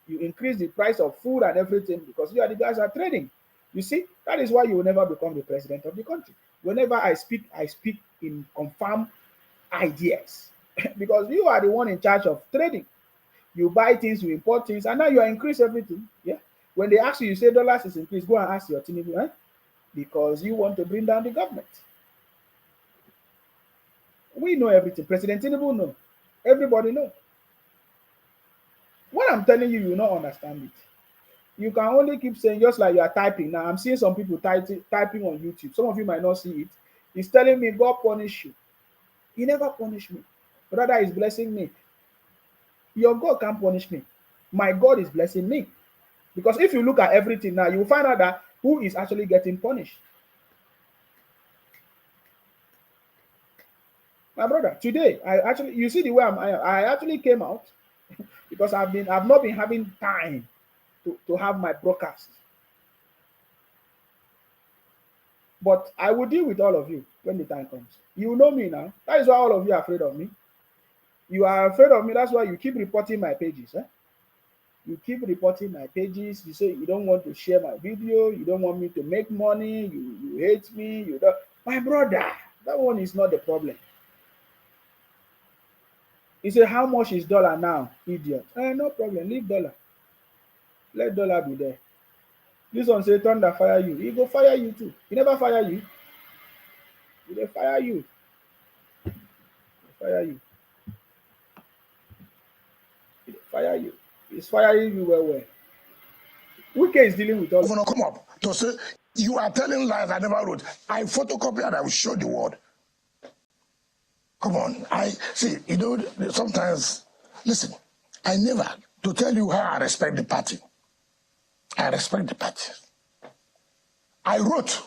You increase the price of food and everything because you are the guys are trading. You see, that is why you will never become the president of the country. Whenever I speak in confirmed ideas because you are the one in charge of trading. You buy things, you import things, and now you are increase everything. Yeah. When they ask you, you say dollars is increased. Go and ask your Tinubu, because you want to bring down the government. We know everything. President Tinubu know. Everybody know. What I'm telling you, you will not understand it. You can only keep saying, just like you are typing. Now, I'm seeing some people typing on YouTube. Some of you might not see it. He's telling me, God punish you. He never punished me. Rather, he's blessing me. Your God can't punish me. My God is blessing me. Because if you look at everything now, you will find out that who is actually getting punished. My brother, today, you see the way I actually came out because I've not been having time to have my broadcast. But I will deal with all of you when the time comes. You know me now. That is why all of you are afraid of me. You are afraid of me. That's why you keep reporting my pages. You keep reporting my pages. You say you don't want to share my video. You don't want me to make money. You hate me. You don't. My brother, that one is not the problem. He said, how much is dollar now, idiot? No problem. Leave dollar. Let dollar be there. This one say thunder fire you. He go fire you too. He never fire you. He dey fire you. He fire you. He fire you. He's firing you well. Wike is dealing with all. Governor come up to say you are telling lies. I never wrote. I photocopy and I will show the word. Come on, I see. You know, sometimes listen. I never to tell you how I respect the party. I respect the party. I wrote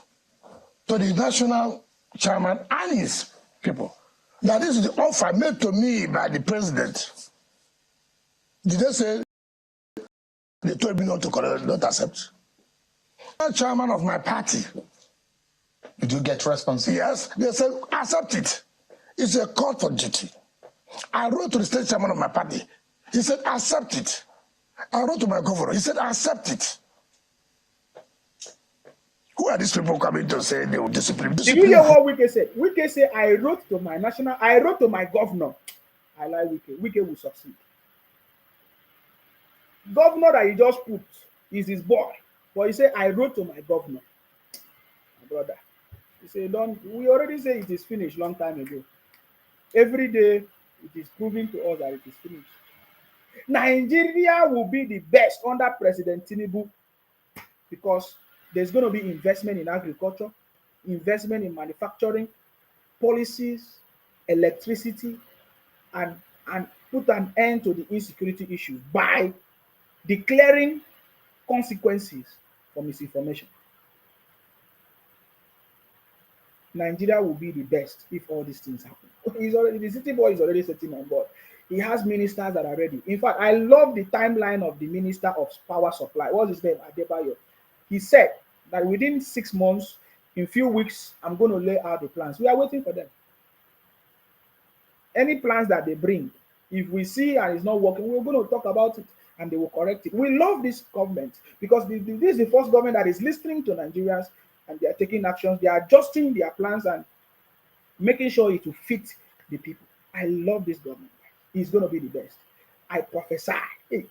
to the national chairman and his people that this is the offer made to me by the president. Did they say they told me not to not accept? The chairman of my party. Did you get response? Yes, they said accept it. It's a call for duty. I wrote to the state chairman of my party. He said accept it. I wrote to my governor. He said accept it. Who are these people coming to say they will discipline? Did you hear what Wike said? Wike said, I wrote to my governor. I like Wike. Wike will succeed. Governor that he just put is his boy. But he said, I wrote to my governor. My brother. He said, we already say it is finished long time ago. Every day, it is proving to us that it is finished. Nigeria will be the best under President Tinubu because there's going to be investment in agriculture, investment in manufacturing, policies, electricity, and put an end to the insecurity issue by declaring consequences for misinformation. Nigeria will be the best if all these things happen. The city boy is already sitting on board. He has ministers that are ready. In fact, I love the timeline of the Minister of Power Supply. What's his name? Adebayo. He said that within 6 months, in few weeks, I'm going to lay out the plans. We are waiting for them. Any plans that they bring, if we see and it's not working, we're going to talk about it and they will correct it. We love this government because this is the first government that is listening to Nigerians and they are taking actions. They are adjusting their plans and making sure it will fit the people. I love this government. He's going to be the best. I prophesy. Hey.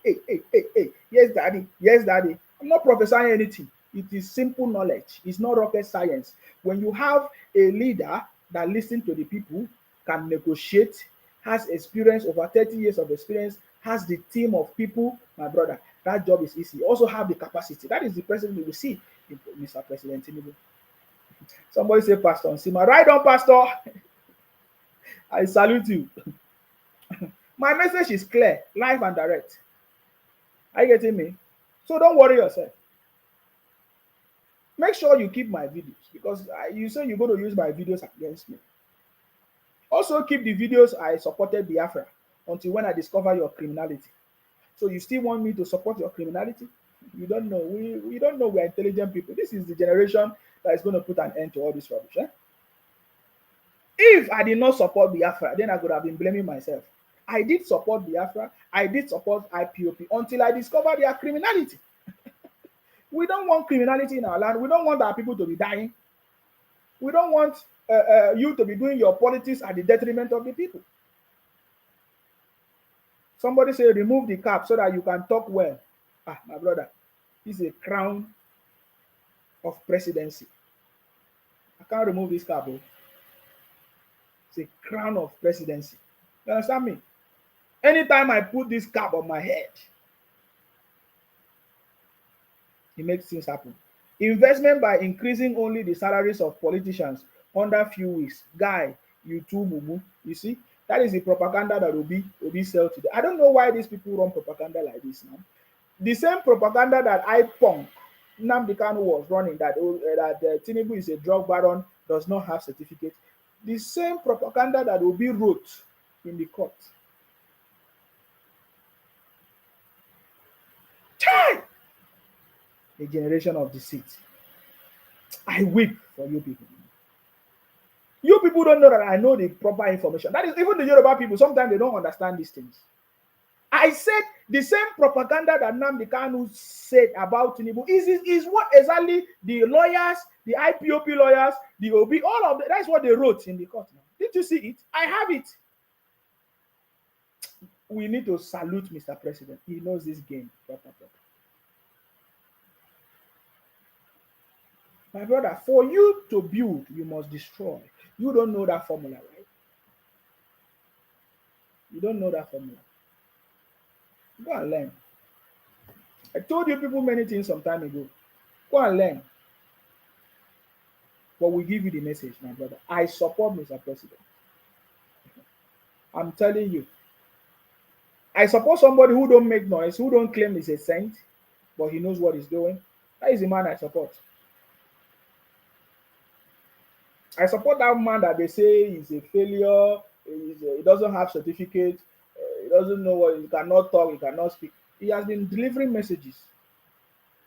Yes, daddy. Yes, daddy. I'm not prophesying anything. It is simple knowledge. It's not rocket science. When you have a leader that listens to the people, can negotiate, has experience, over 30 years of experience, has the team of people, my brother, that job is easy. Also have the capacity. That is the president we will see, Mr. President Tinubu. Somebody say, Pastor Nsima. Right on, Pastor. I salute you. My message is clear, live and direct. Are you getting me? So don't worry yourself. Make sure you keep my videos because you say you're going to use my videos against me. Also keep the videos I supported Biafra until when I discover your criminality. So you still want me to support your criminality? You don't know. We don't know we're intelligent people. This is the generation that is going to put an end to all this rubbish. Eh? If I did not support Biafra, then I could have been blaming myself. I did support Biafra. I did support IPOP until I discovered their criminality. We don't want criminality in our land. We don't want our people to be dying. We don't want you to be doing your politics at the detriment of the people. Somebody say remove the cap so that you can talk well. Ah, my brother, this is a crown of presidency. I can't remove this cap. Oh. It's a crown of presidency. You understand me? Anytime I put this cap on my head, it makes things happen. Investment by increasing only the salaries of politicians under few weeks. Guy, you too, mumu. You see, that is the propaganda that will be sell today. I don't know why these people run propaganda like this now. The same propaganda that Nnamdi Kanu was running, that Tinubu is a drug baron, does not have certificate. The same propaganda that will be wrote in the court. Chai! A generation of deceit. I weep for you people. You people don't know that I know the proper information. That is, even the Yoruba people, sometimes they don't understand these things. I said the same propaganda that Nnamdi Kanu said about Tinubu is what exactly the lawyers, the IPOP lawyers, the OB, all of that, that's what they wrote in the court. Did you see it? I have it. We need to salute Mr. President. He knows this game. My brother, for you to build, you must destroy. You don't know that formula, right? You don't know that formula. Go and learn. I told you people many things some time ago. Go and learn. But we give you the message, my brother. I support Mr. President. I'm telling you. I support somebody who don't make noise, who don't claim he's a saint, but he knows what he's doing. That is the man I support. I support that man that they say is a failure, he doesn't have certificate, he doesn't know what, he cannot talk, he cannot speak. He has been delivering messages,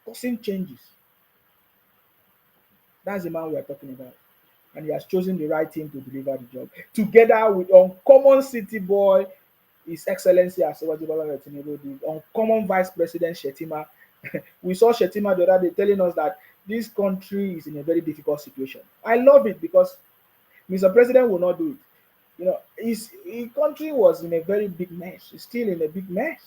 causing changes. That's the man we are talking about. And he has chosen the right team to deliver the job. Together with uncommon city boy, His Excellency Asiwaju Bola Tinubu, the uncommon Vice President Shetima. We saw Shetima the other day telling us that this country is in a very difficult situation. I love it because Mr. President will not do it. You know, his country was in a very big mess. It's still in a big mess.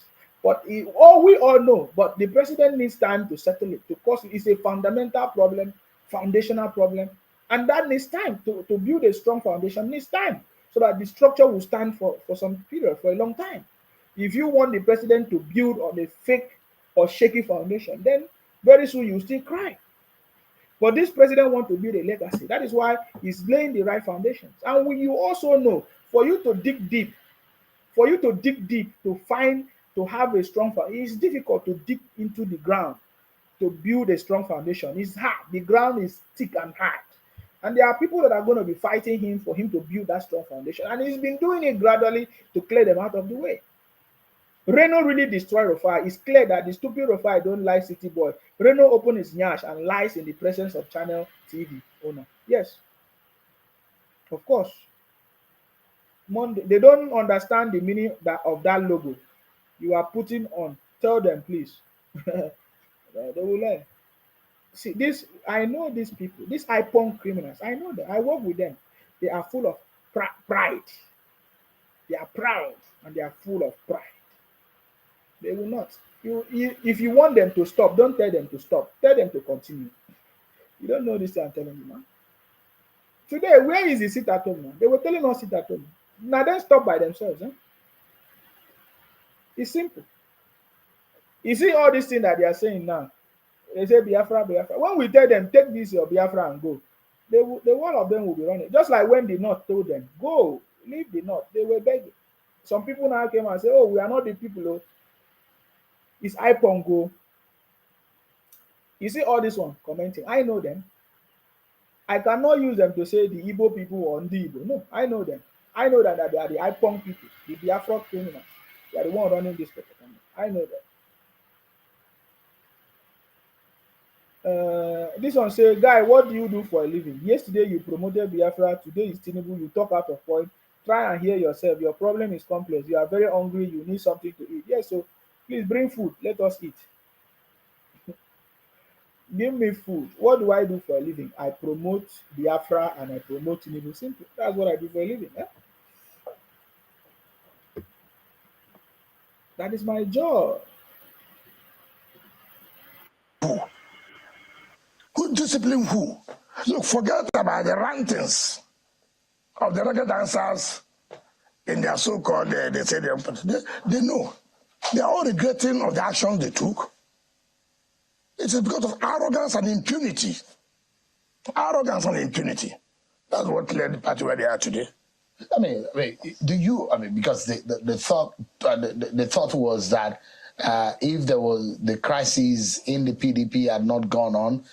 But we all know, but the president needs time to settle it because it's a fundamental problem, foundational problem. And that needs time to build a strong foundation, needs time so that the structure will stand for some period, for a long time. If you want the president to build on a fake or shaky foundation, then very soon you still cry. But this president wants to build a legacy. That is why he's laying the right foundations. And you also know, for you to dig deep, to have a strong foundation, it's difficult to dig into the ground to build a strong foundation. It's hard. The ground is thick and hard. And there are people that are going to be fighting him for him to build that strong foundation. And he's been doing it gradually to clear them out of the way. Reno really destroyed Rufai. It's clear that the stupid Rufai don't like City Boy. Reno opened his nyash and lies in the presence of Channel TV owner. Yes. Of course. They don't understand the meaning of that logo you are putting on. Tell them, please. They will learn. See, this, I know these people, these IPON criminals, I know them. I work with them. They are full of pride. They are proud and they are full of pride. They will not. If you want them to stop, don't tell them to stop. Tell them to continue. You don't know this thing I'm telling you, man. Today, where is the sit at home, man? They were telling us sit at home. Now then stop by themselves. Eh? It's simple. You see all these things that they are saying now. They say Biafra, Biafra. When we tell them, take this your Biafra and go, the one of them will be running. Just like when the North told them, go, leave the North. They were begging. Some people now came and said, oh, we are not the people. Oh. It's IPON go. You see all this one commenting. I know them. I cannot use them to say the Igbo people or the Igbo. No, I know them. I know that they are the IPON people, the Biafra criminals. They are the one running this paper. I know that. This one say, guy, what do you do for a living? Yesterday you promoted Biafra, today is Tinubu, you talk out of point. Try and hear yourself. Your problem is complex. You are very hungry, you need something to eat. Yes, so please bring food, let us eat. Give me food. What do I do for a living? I promote Biafra and I promote Tinubu. Simple. That's what I do for a living. Eh? That is my job. Who discipline who? Look, forget about the rantings of the reggae dancers in their so-called, they say they know. They are all regretting of the action they took. It is because of arrogance and impunity. Arrogance and impunity. That's what led the party where they are today. I mean, do you? I mean, because the thought was that if there was the crisis in the PDP had not gone on,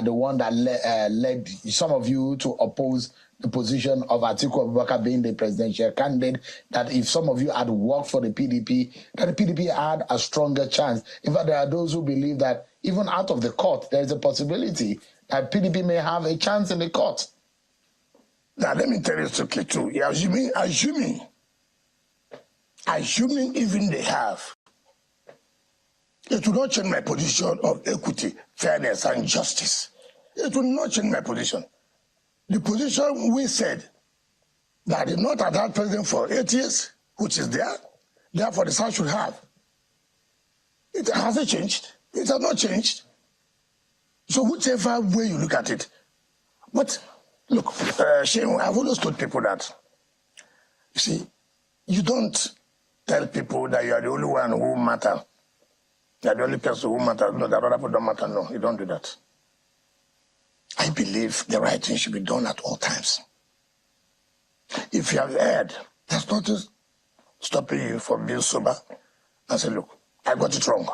the one that led some of you to oppose the position of Atiku Abubakar being the presidential candidate, that if some of you had worked for the PDP, that the PDP had a stronger chance. In fact, there are those who believe that even out of the court, there is a possibility that PDP may have a chance in the court. Now, let me tell you strictly too. Assuming even they have, it will not change my position of equity, fairness, and justice. It will not change my position. The position we said that did not have that president for 8 years, which is there, therefore the South should have. It hasn't changed. It has not changed. So whichever way you look at it. But look, Shane, I've always told people that, you see, you don't tell people that you are the only one who matters. You are the only person who matters. No, that other people don't matter. No, you don't do that. I believe the right thing should be done at all times. If you have heard, there's nothing stopping you from being sober and say, look, I got it wrong.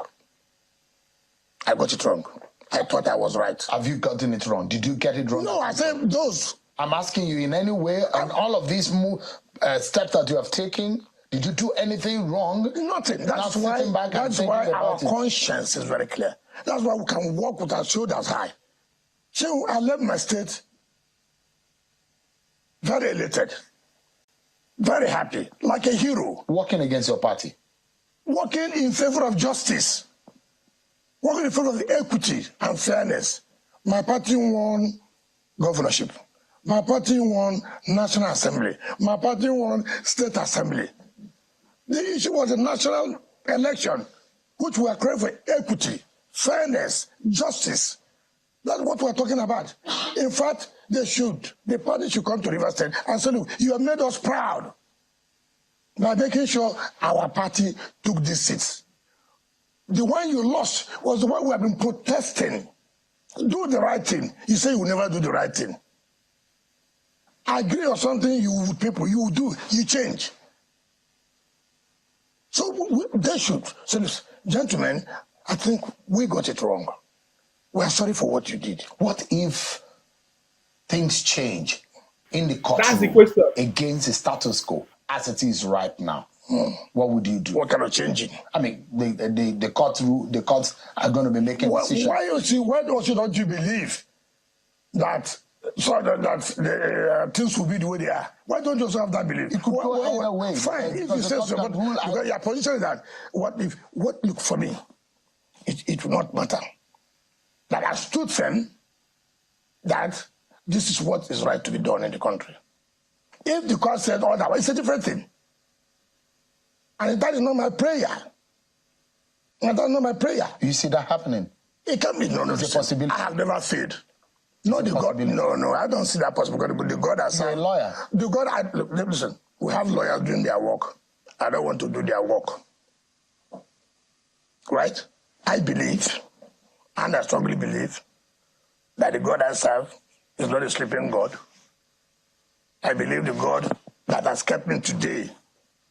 I got it wrong. I thought I was right. Have you gotten it wrong? Did you get it wrong? No, I said those. I'm asking you in any way, on all of these steps that you have taken, did you do anything wrong? Nothing. That's why our conscience is very clear. That's why we can walk with our shoulders high. So I left my state very elated, very happy, like a hero. Working against your party? Working in favor of justice. Working in favor of equity and fairness. My party won governorship. My party won National Assembly. My party won State Assembly. The issue was a national election, which we are craving for equity, fairness, justice. That's what we're talking about. In fact, the party should come to River State and say, look, you have made us proud by making sure our party took these seats. The one you lost was the one we have been protesting. Do the right thing. You say you will never do the right thing. Agree on something, you will do, you change. So they should say, gentlemen, I think we got it wrong. We are sorry for what you did. What if things change in the That's the courtroom question. against the status quo as it is right now, what would you do? What kind of changing? I mean, the courts are going to be making decisions. Why don't you believe that the things will be the way they are? Why don't you also have that belief? It could go either way. Fine, if you say so, because your position is that look for me, it will not matter. That I stood firm that this is what is right to be done in the country. If the court said otherwise, it's a different thing. And that is not my prayer. And that's not my prayer. You see that happening? It can be. No, it's a possibility. I have never failed. No, the God. No, I don't see that possible. Because the God has. You're a lawyer. The God. Listen, we have lawyers doing their work. I don't want to do their work. Right? I believe, and I strongly believe, that the God I serve is not a sleeping God. I believe the God that has kept me today,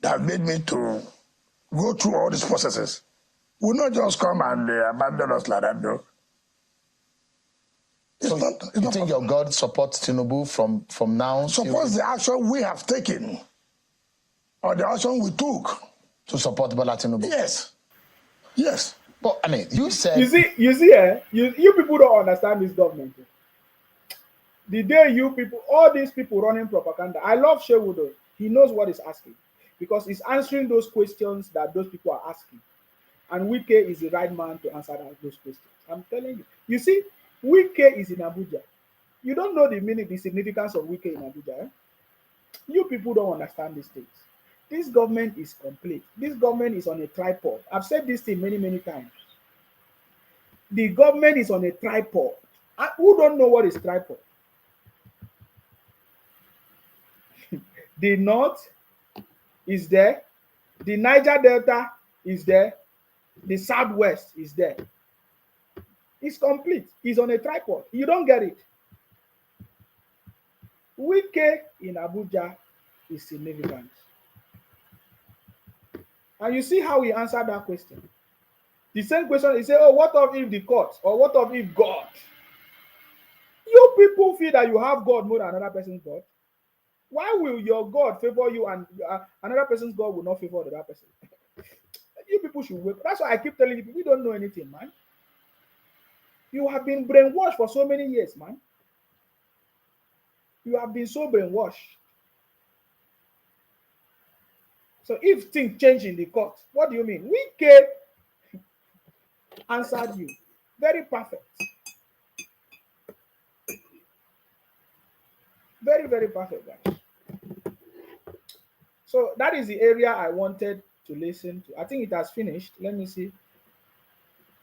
that made me to go through all these processes, will not just come and abandon us like that, though. You think your God supports Tinubu from now? Supports the action we have taken, or the action we took to support Bola Tinubu? Yes. Yes. But I mean, you said you see, you people don't understand this government. The day you people, all these people running propaganda, I love Shehu though. He knows what he's asking because he's answering those questions that those people are asking. And Wike is the right man to answer those questions. I'm telling you. You see, Wike is in Abuja. You don't know the meaning, the significance of Wike in Abuja. Eh? You people don't understand these things. This government is complete. This government is on a tripod. I've said this thing many, many times. The government is on a tripod. Who don't know what is tripod? The North is there. The Niger Delta is there. The Southwest is there. It's complete. It's on a tripod. You don't get it. Wike in Abuja is significant. And you see how he answered that question. The same question, he said, oh, what if the court? Or what if God? You people feel that you have God more than another person's God. Why will your God favor you and another person's God will not favor the other person? You people should wake. That's why I keep telling you, we don't know anything, man. You have been brainwashed for so many years, man. You have been so brainwashed. So if things change in the court, what do you mean? Wike answered you. Very perfect. Very, very perfect, guys. So that is the area I wanted to listen to. I think it has finished. Let me see.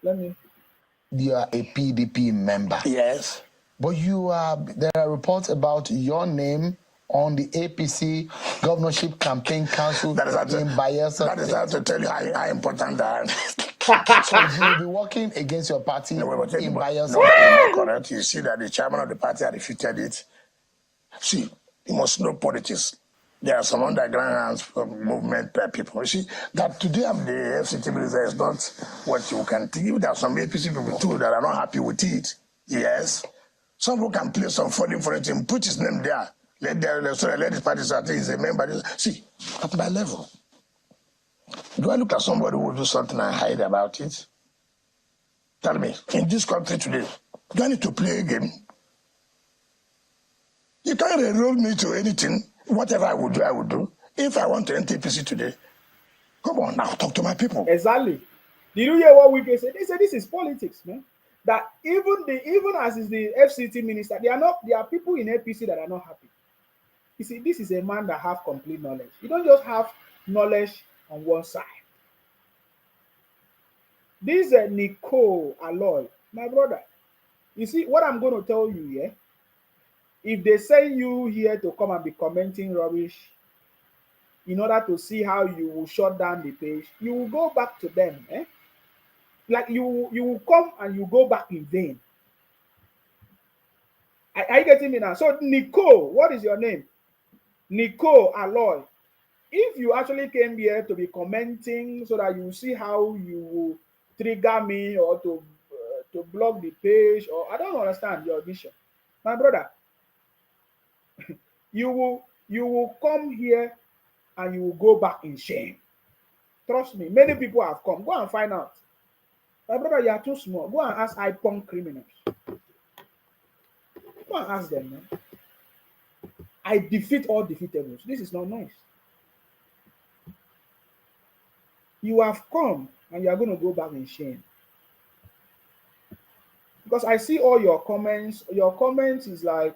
You are a PDP member. Yes. But there are reports about your name on the APC Governorship Campaign Council in Bayelsa. That is how to tell you how important that is. So you will be working against your party in Bayelsa. No, not correct. You see that the chairman of the party had refuted it. See, you must know politics. There are some underground movement people. You see, that today I'm the FCT minister is not what you can think. There are some APC people too that are not happy with it. Yes. Some people can play some funny for it and put his name there. Let this party say he's a member. See, at my level, do I look at somebody who will do something and hide about it? Tell me, in this country today, do I need to play a game? You can't enroll me to anything. Whatever I would do. If I want to enter APC today, come on now, talk to my people. Exactly. Did you hear what Wike said? They said this is politics, man. That even as is the FCT minister, there are people in APC that are not happy. You see, this is a man that have complete knowledge. You don't just have knowledge on one side. This is Nicole Aloy, my brother. You see, what I'm going to tell you here, if they send you here to come and be commenting rubbish in order to see how you will shut down the page, you will go back to them. Like you will come and you go back in vain. Are you getting me now? So Nicole, what is your name? Nicole Aloy. If you actually came here to be commenting so that you see how you will trigger me or to block the page, or I don't understand your vision. My brother, you will come here and you will go back in shame. Trust me, many people have come. Go and find out. My brother, you are too small. Go and ask IPON criminals. Go and ask them, man. I defeat all defeatables. This is not nice. You have come and you are going to go back in shame. Because I see all your comments. Your comments is like,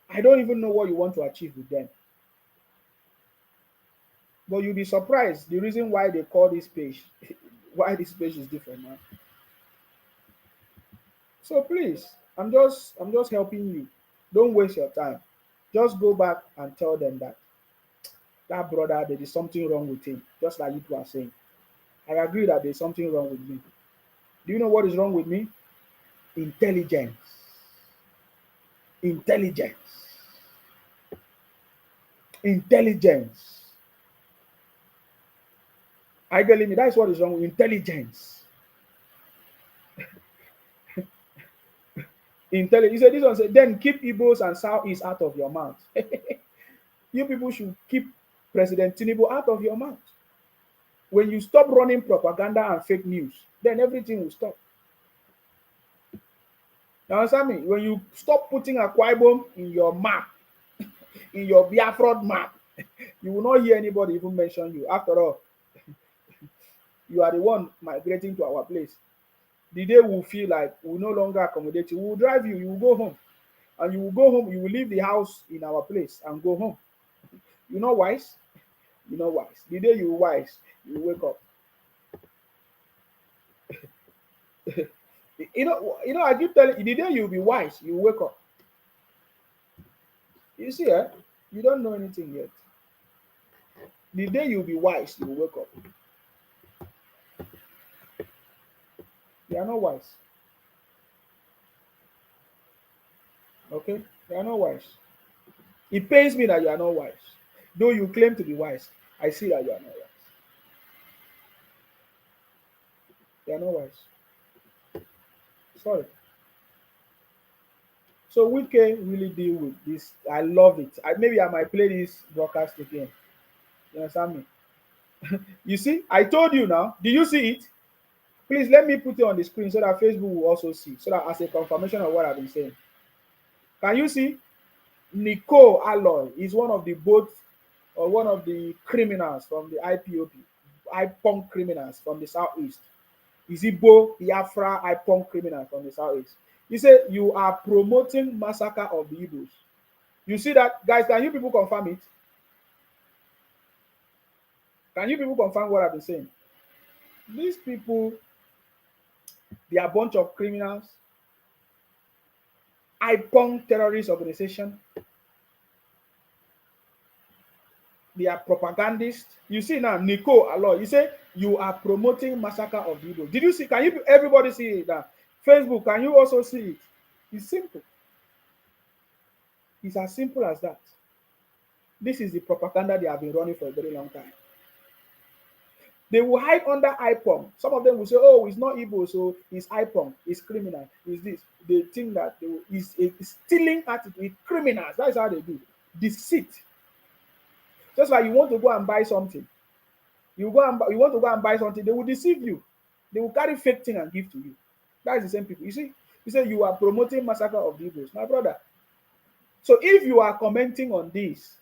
I don't even know what you want to achieve with them. But you'll be surprised the reason why they call this page, why this page is different, man. So please, I'm just helping you. Don't waste your time. Just go back and tell them that brother, there is something wrong with him, just like you two are saying. I agree that there's something wrong with me. Do you know what is wrong with me? Intelligence. Intelligence. Intelligence. I believe me, that is what is wrong with intelligence. Intelligence. He said, this one said, then keep Igbos and Southeast out of your mouth. You people should keep President Tinubu out of your mouth. When you stop running propaganda and fake news, then everything will stop. You understand me? When you stop putting a Akwa Ibom in your map, in your Biafra map, you will not hear anybody even mention you. After all, you are the one migrating to our place. The day we feel like we no longer accommodate you, we will drive you, you will go home. And you will go home, you will leave the house in our place and go home. You know wise? You know wise. The day you wise, you wake up. you know, I keep telling you, the day you'll be wise, you wake up. You see, you don't know anything yet. The day you'll be wise, you will wake up. You are not wise. Okay? You are not wise. It pains me that you are not wise. Though you claim to be wise, I see that you are not wise. You are not wise. Sorry. So Wike really deal with this. I love it. Maybe I might play this broadcast again. You understand me? You see, I told you now. Did you see it? Please let me put it on the screen so that Facebook will also see. So that as a confirmation of what I've been saying. Can you see? Nico Alloy is one of the criminals from the IPOP criminals from the southeast. Is Igbo, Biafra, IPOP criminals from the southeast. He said, you are promoting massacre of the Igbos. You see that? Guys, can you people confirm it? Can you people confirm what I've been saying? These people, they are a bunch of criminals. IPOP terrorist organization. They are propagandists. You see now, Nico Alloy, you say you are promoting massacre of the Igbos. Did you see? Can you everybody see it now? Facebook, can you also see it? It's simple. It's as simple as that. This is the propaganda they have been running for a very long time. They will hide under IPOP. Some of them will say, oh, it's not Igbo, so it's IPOP, it's criminal, it's this. They think that it's stealing attitude, it's criminals. That's how they do. Deceit. Just like you want to go and buy something. You want to go and buy something, they will deceive you. They will carry fake thing and give to you. That is the same people. You see, you say you are promoting massacre of the Igbos. My brother. So if you are commenting on this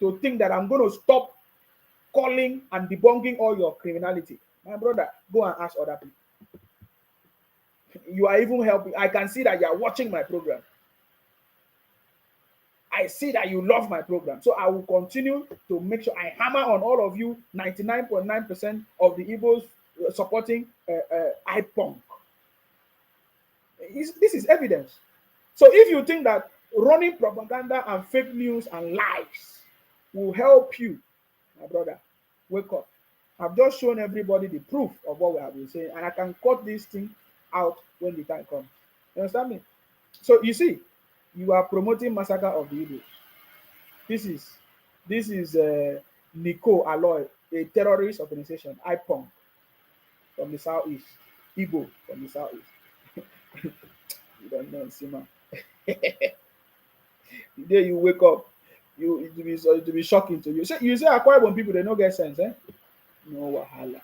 to think that I'm going to stop calling and debunking all your criminality, my brother, go and ask other people. You are even helping. I can see that you are watching my program. I see that you love my program. So I will continue to make sure I hammer on all of you, 99.9% of the Igbos supporting IPOP. This is evidence. So if you think that running propaganda and fake news and lies will help you, my brother, wake up. I've just shown everybody the proof of what we have been saying, and I can cut this thing out when the time comes. You understand me? So you see, you are promoting massacre of the Igbos. This is Nico Alloy, a terrorist organization, IPOP from the southeast, Igbo from the southeast. You don't know, Sima. The day you wake up, it will be shocking to you. So you say Akwa Ibom people they no get sense, eh? No wahala.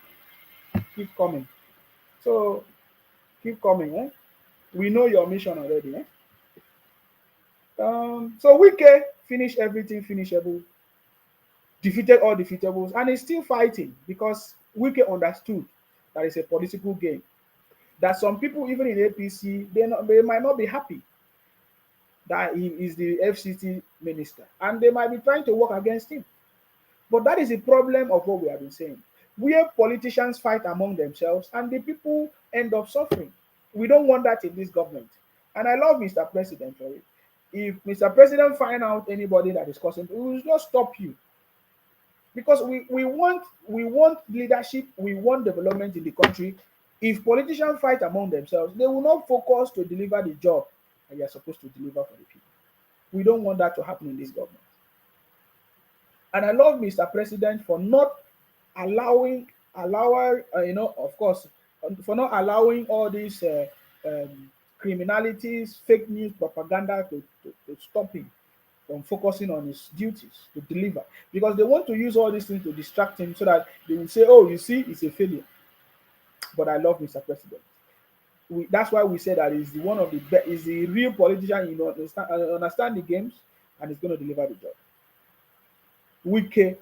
Keep coming. So keep coming, eh? We know your mission already, eh? So Wike finished everything finishable, defeated all defeatables, and is still fighting because Wike understood that it's a political game. That some people, even in APC, they might not be happy that he is the FCT minister, and they might be trying to work against him. But that is the problem of what we have been saying. Where politicians fight among themselves and the people end up suffering. We don't want that in this government. And I love Mr. President for it. If Mr. President find out anybody that is causing, we will just stop you. Because we want leadership, we want development in the country. If politicians fight among themselves, they will not focus to deliver the job that they are supposed to deliver for the people. We don't want that to happen in this government. And I love Mr. President for not allowing, of course, for not allowing all these criminalities, fake news, propaganda to stop him from focusing on his duties to deliver. Because they want to use all these things to distract him so that they will say, oh, you see, it's a failure. But I love Mr. President. That's why we say that he's one of the best, is the real politician, understand the games, and he's going to deliver the job. Wike,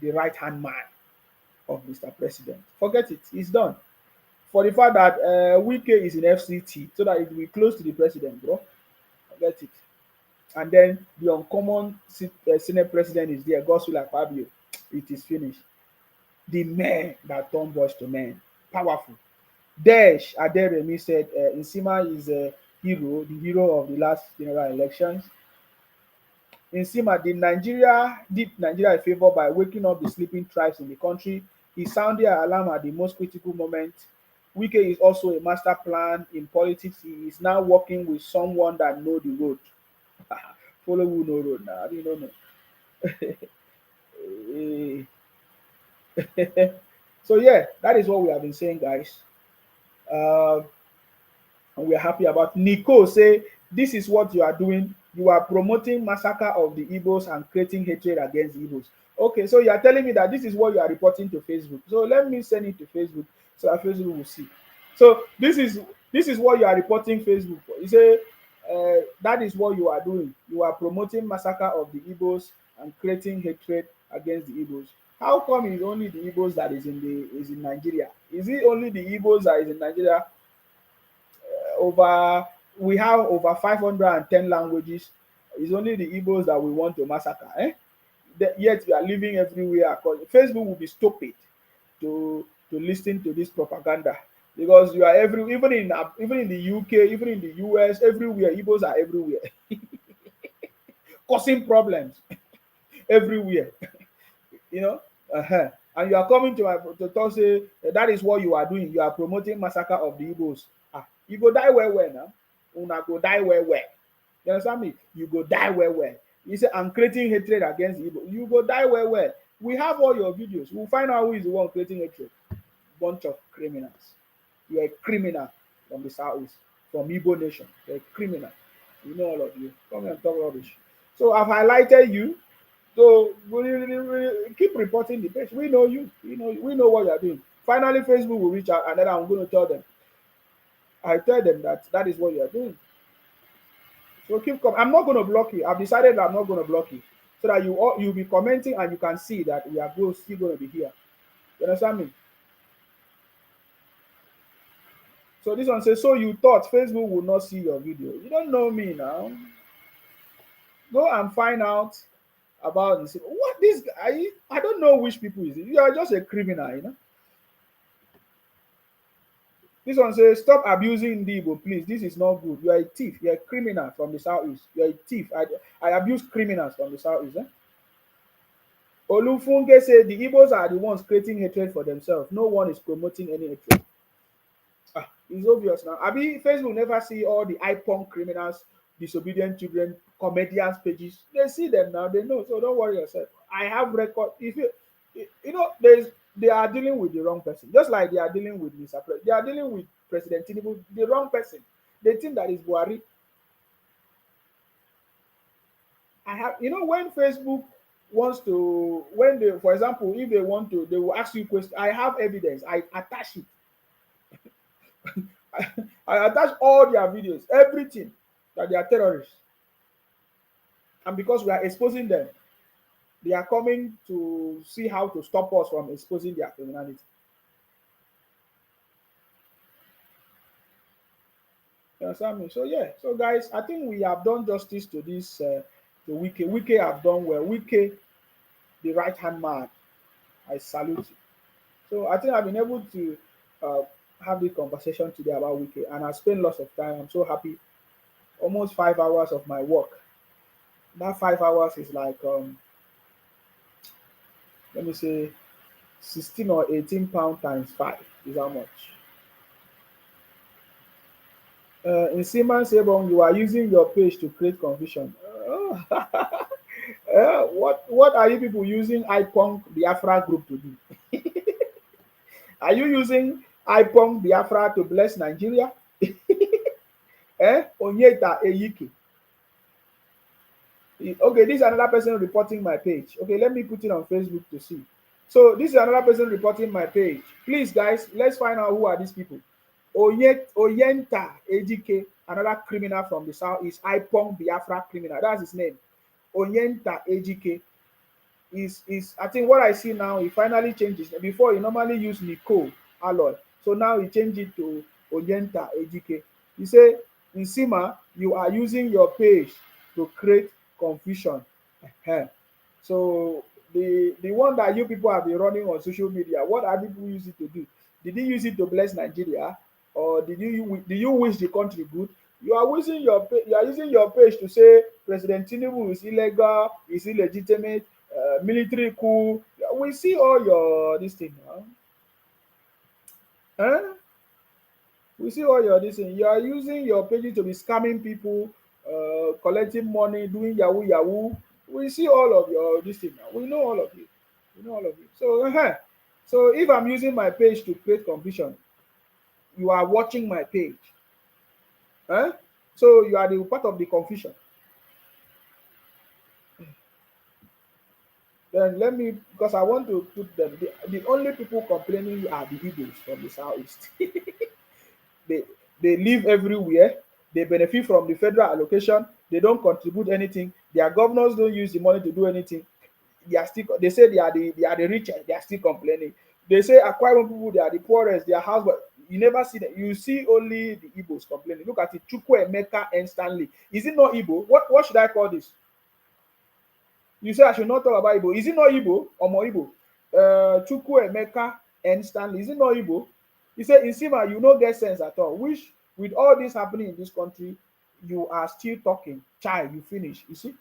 the right hand man of Mr. President. Forget it, it's done. For the fact that Wike is in FCT, so that it will be close to the president, bro. Forget it. And then the uncommon Senate president is there, Godswill Akpabio. It is finished. The man that turned boys to men. Powerful. Desh Aderemi said Nsima is a hero, the hero of the last general elections. Nsima did Nigeria a favor by waking up the sleeping tribes in the country. He sounded an alarm at the most critical moment. Wike is also a master plan in politics. He is now working with someone that know the road. Follow who know road now. I didn't know. So yeah, that is what we have been saying, guys. And we are happy about. Nico say this is what you are doing. You are promoting massacre of the Igbos and creating hatred against the Igbos. Okay, so you are telling me that this is what you are reporting to Facebook. So let me send it to Facebook so that Facebook will see. So this is what you are reporting Facebook for. You say that is what you are doing. You are promoting massacre of the Igbos and creating hatred against the Igbos. How come it's only the Igbos that is in Nigeria? Is it only the Igbos that is in Nigeria? We have over 510 languages. It's only the Igbos that we want to massacre. Yet we are living everywhere. Facebook will be stupid to listen to this propaganda because you are even in the UK, even in the US, everywhere. Igbos are everywhere, causing problems everywhere. And you are coming to talk say that is what you are doing. You are promoting massacre of the Igbos. You go die well now. Una go die well. You understand me? You go die well. You say I'm creating hatred against the Igbo. You go die well. We have all your videos. We'll find out who is the one creating hatred. Bunch of criminals. You are a criminal from the southeast, from Igbo nation. You're a criminal. You know all of you. Come here and talk rubbish. So I've highlighted you. So we keep reporting the page. We know you. We know what you are doing. Finally, Facebook will reach out, and then I'm going to tell them. I tell them that is what you are doing. So keep coming. I'm not going to block you. I've decided that I'm not going to block you, so that you'll be commenting and you can see that we are still going to be here. You understand me? So this one says, so you thought Facebook will not see your video? You don't know me now. Go and find out about this. What this guy? I don't know which people is it. You are just a criminal, This one says, stop abusing Igbo, please. This is not good. You are a thief. You are a criminal from the southeast. You are a thief. I abuse criminals from the southeast. Olufunge said the Igbos are the ones creating hatred for themselves. No one is promoting any hatred. It's obvious now. Facebook never see all the icon criminals, disobedient children, comedians pages. They see them now. They know. So don't worry yourself. I have record. If they are dealing with the wrong person, just like they are dealing with Mr. President. They are dealing with President Tinubu, the wrong person. They think that is Buhari. I have, you know, when Facebook wants to, when they, for example, if they want to, they will ask you questions. I have evidence. I attach it. I attach all their videos, everything, that they are terrorists. And because we are exposing them, they are coming to see how to stop us from exposing their criminality. You understand me? So yeah, so guys, I think we have done justice to this. To Wike. Wike have done well. Wike, the right hand man, I salute you. So I think I've been able to uh, have the conversation today about Wike, and I spent lots of time. I'm so happy. Almost 5 hours of my work. That 5 hours is like let me say 16 or 18 pounds times 5 is how much. In Siman Sebon, you are using your page to create confusion. What are you people using iPunk Biafra group to do? Are you using iPunk Biafra to bless Nigeria? Onyeta Eyike. Okay, this is another person reporting my page. Okay, let me put it on Facebook to see. So this is another person reporting my page. Please, guys, let's find out who are these people. Oyenta Ejike, another criminal from the south, is Ipong Biafra criminal. That's his name. Oyenta Ejike is I think what I see now, he finally changed his name. Before he normally used Nicole Alloy. So now he changed it to Oyenta Ejike. He say, Nsima, you are using your page to create confusion. So the one that you people have been running on social media, what are people use it to do? Did you use it to bless Nigeria, or do you wish the country good? You are using your page to say President Tinubu is illegal, is illegitimate, military coup. We see all your this thing. Huh? We see all your this thing. You are using your pages to be scamming people, collecting money, doing yahoo yahoo. We see all of your this thing now. We know all of you. We know all of you. So, so if I'm using my page to create confusion, you are watching my page. Huh? So you are the part of the confusion. Then let me, because I want to put them. The only people complaining are the Igbos from the southeast. they they live everywhere. They benefit from the federal allocation. They don't contribute anything. Their governors don't use the money to do anything. They say they are the richest. They are still complaining. They say Akwa Ibom people, they are the poorest. Their house, but you never see that. You see only the Igbos complaining. Look at it, Chukwuemeka and Stanley. Is it not Igbo? What should I call this? You say I should not talk about Igbo. Is it not Igbo or more Igbo? Chukwuemeka and Stanley. Is it not Igbo? He said, Insima, you no get sense at all. Which, with all this happening in this country, you are still talking. Child, you finish. You see?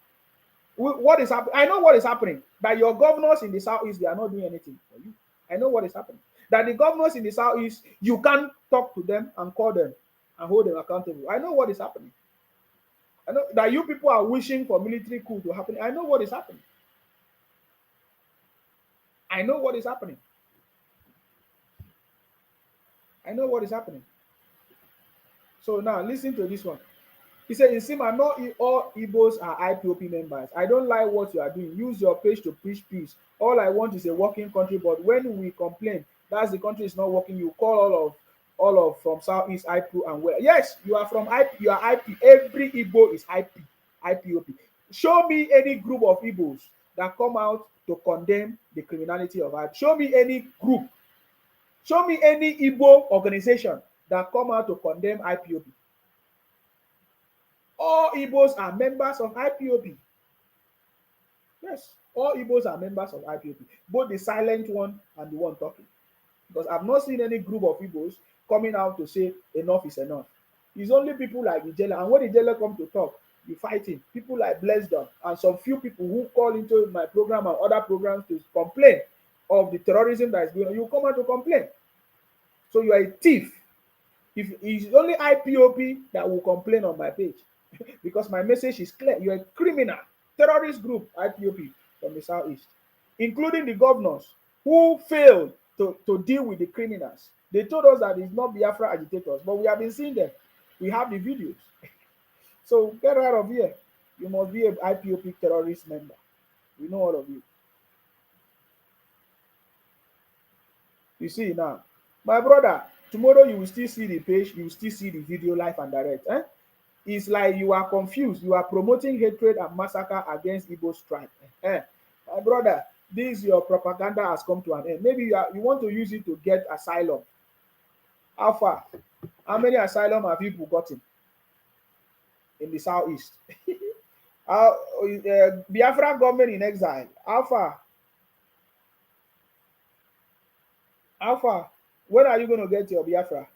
What is happening? I know what is happening. That your governors in the southeast, they are not doing anything for you. I know what is happening. That the governors in the southeast, you can't talk to them and call them and hold them accountable. I know what is happening. I know that you people are wishing for military coup to happen. I know what is happening. I know what is happening. I know what is happening. So now listen to this one. He said, Nsima, not all Igbos are IPOP members. I don't like what you are doing. Use your page to preach peace. All I want is a working country, but when we complain that's the country is not working, you call all of from Southeast IPO and where. Yes, you are from IP, you are IP. Every Igbo is IPOP. Show me any group of Igbos that come out to condemn the criminality of IP. Show me any group. Show me any Igbo organization that come out to condemn IPOP. All Igbos are members of IPOP. Yes, all Igbos are members of IPOP, both the silent one and the one talking. Because I've not seen any group of Igbos coming out to say enough is enough. It's only people like the jailer, and when the jailer come to talk, you fight him. People like Blessdon and some few people who call into my program and other programs to complain of the terrorism that is going on. You come out to complain. So you are a thief. If it's only IPOP that will complain on my page, because my message is clear. You're a criminal, terrorist group, IPOP from the southeast, including the governors who failed to deal with the criminals. They told us that it's not Biafra agitators, but we have been seeing them. We have the videos. So get out of here. You must be an IPOP terrorist member. We know all of you. You see now, my brother, tomorrow you will still see the page, you will still see the video live and direct. It's like you are confused. You are promoting hatred and massacre against Igbo tribe. My brother, this your propaganda has come to an end. Maybe you want to use it to get asylum. How far? How many asylum have you gotten in the southeast? Biafra government in exile. How far? How far? When are you going to get your Biafra?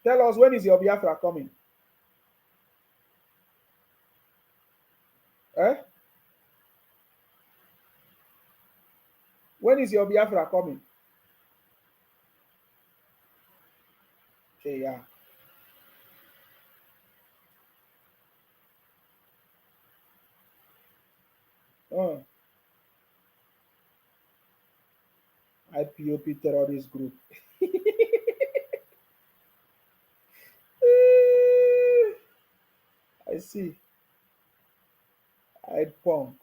Tell us, when is your Biafra coming? When is your Biafra coming? Okay, yeah. IPOP terrorist group. I see. I punk.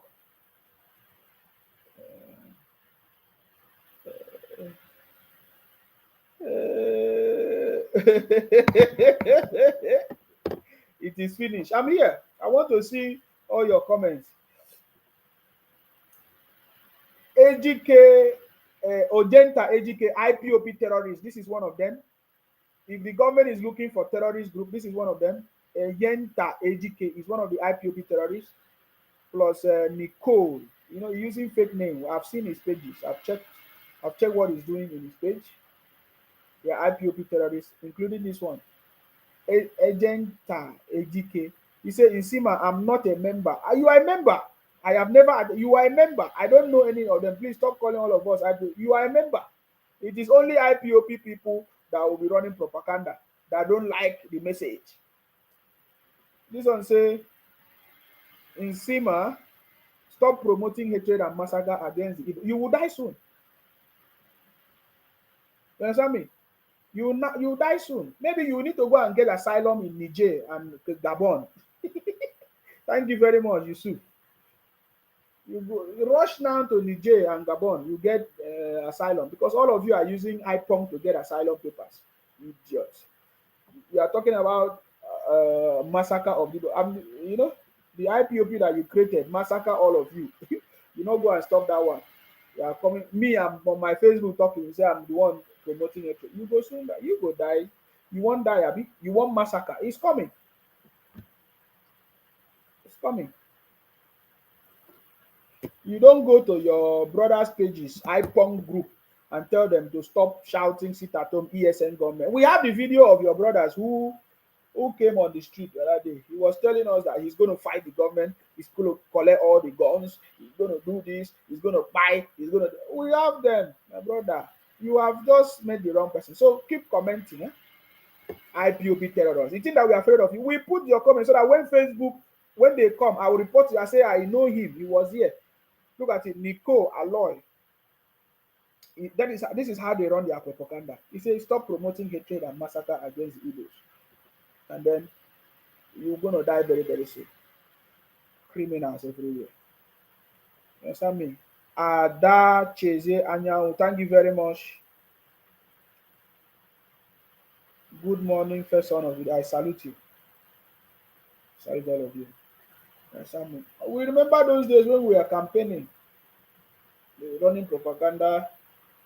It is finished. I'm here. I want to see all your comments. AGK, Ojenta, AGK, IPOP terrorists. This is one of them. If the government is looking for terrorist group, this is one of them. Yenta, AGK is one of the IPOP terrorists. Plus Nicole, using fake name. I've seen his pages. I've checked what he's doing in his page. They are IPOP terrorists, including this one. Agenta, AGK. He said, Insima, I'm not a member. Are you a member? I have never. You are a member. I don't know any of them. Please stop calling all of us. You are a member. It is only IPOP people that will be running propaganda that don't like the message. This one say, Insima, stop promoting hatred and massacre against the Igbo. You will die soon. You understand me? You die soon. Maybe you need to go and get asylum in Niger and Gabon. Thank you very much, Yusuf. You rush now to Niger and Gabon, you get asylum, because all of you are using IPONG to get asylum papers. Idiots. We are talking about massacre of people. The IPOP that you created, massacre all of you. You not go and stop that one. You are coming. Me, I'm on my Facebook talking. You say I'm the one promoting it. You go soon. You go die. You won't die, Abi. You want massacre. It's coming. It's coming. You don't go to your brother's pages, IPONG group, and tell them to stop shouting, sit at home, ESN government. We have the video of your brothers who came on the street the other day. He was telling us that he's going to fight the government, he's going to collect all the guns, he's going to do this, he's going to buy, We have them, my brother. You have just made the wrong person. So keep commenting. IPOP terrorists. You think that we are afraid of you? We put your comments so that when they come, I will report you. I say, I know him. He was here. Look at it, Nico Aloy. This is how they run their propaganda. He says, stop promoting hatred and massacre against the Igbos. And then you're going to die very, very soon. Criminals everywhere. You understand me? Ada Cheze Anyao, thank you very much. Good morning, first son of it. I salute you. Salute all of you. We remember those days when we were campaigning. They were running propaganda.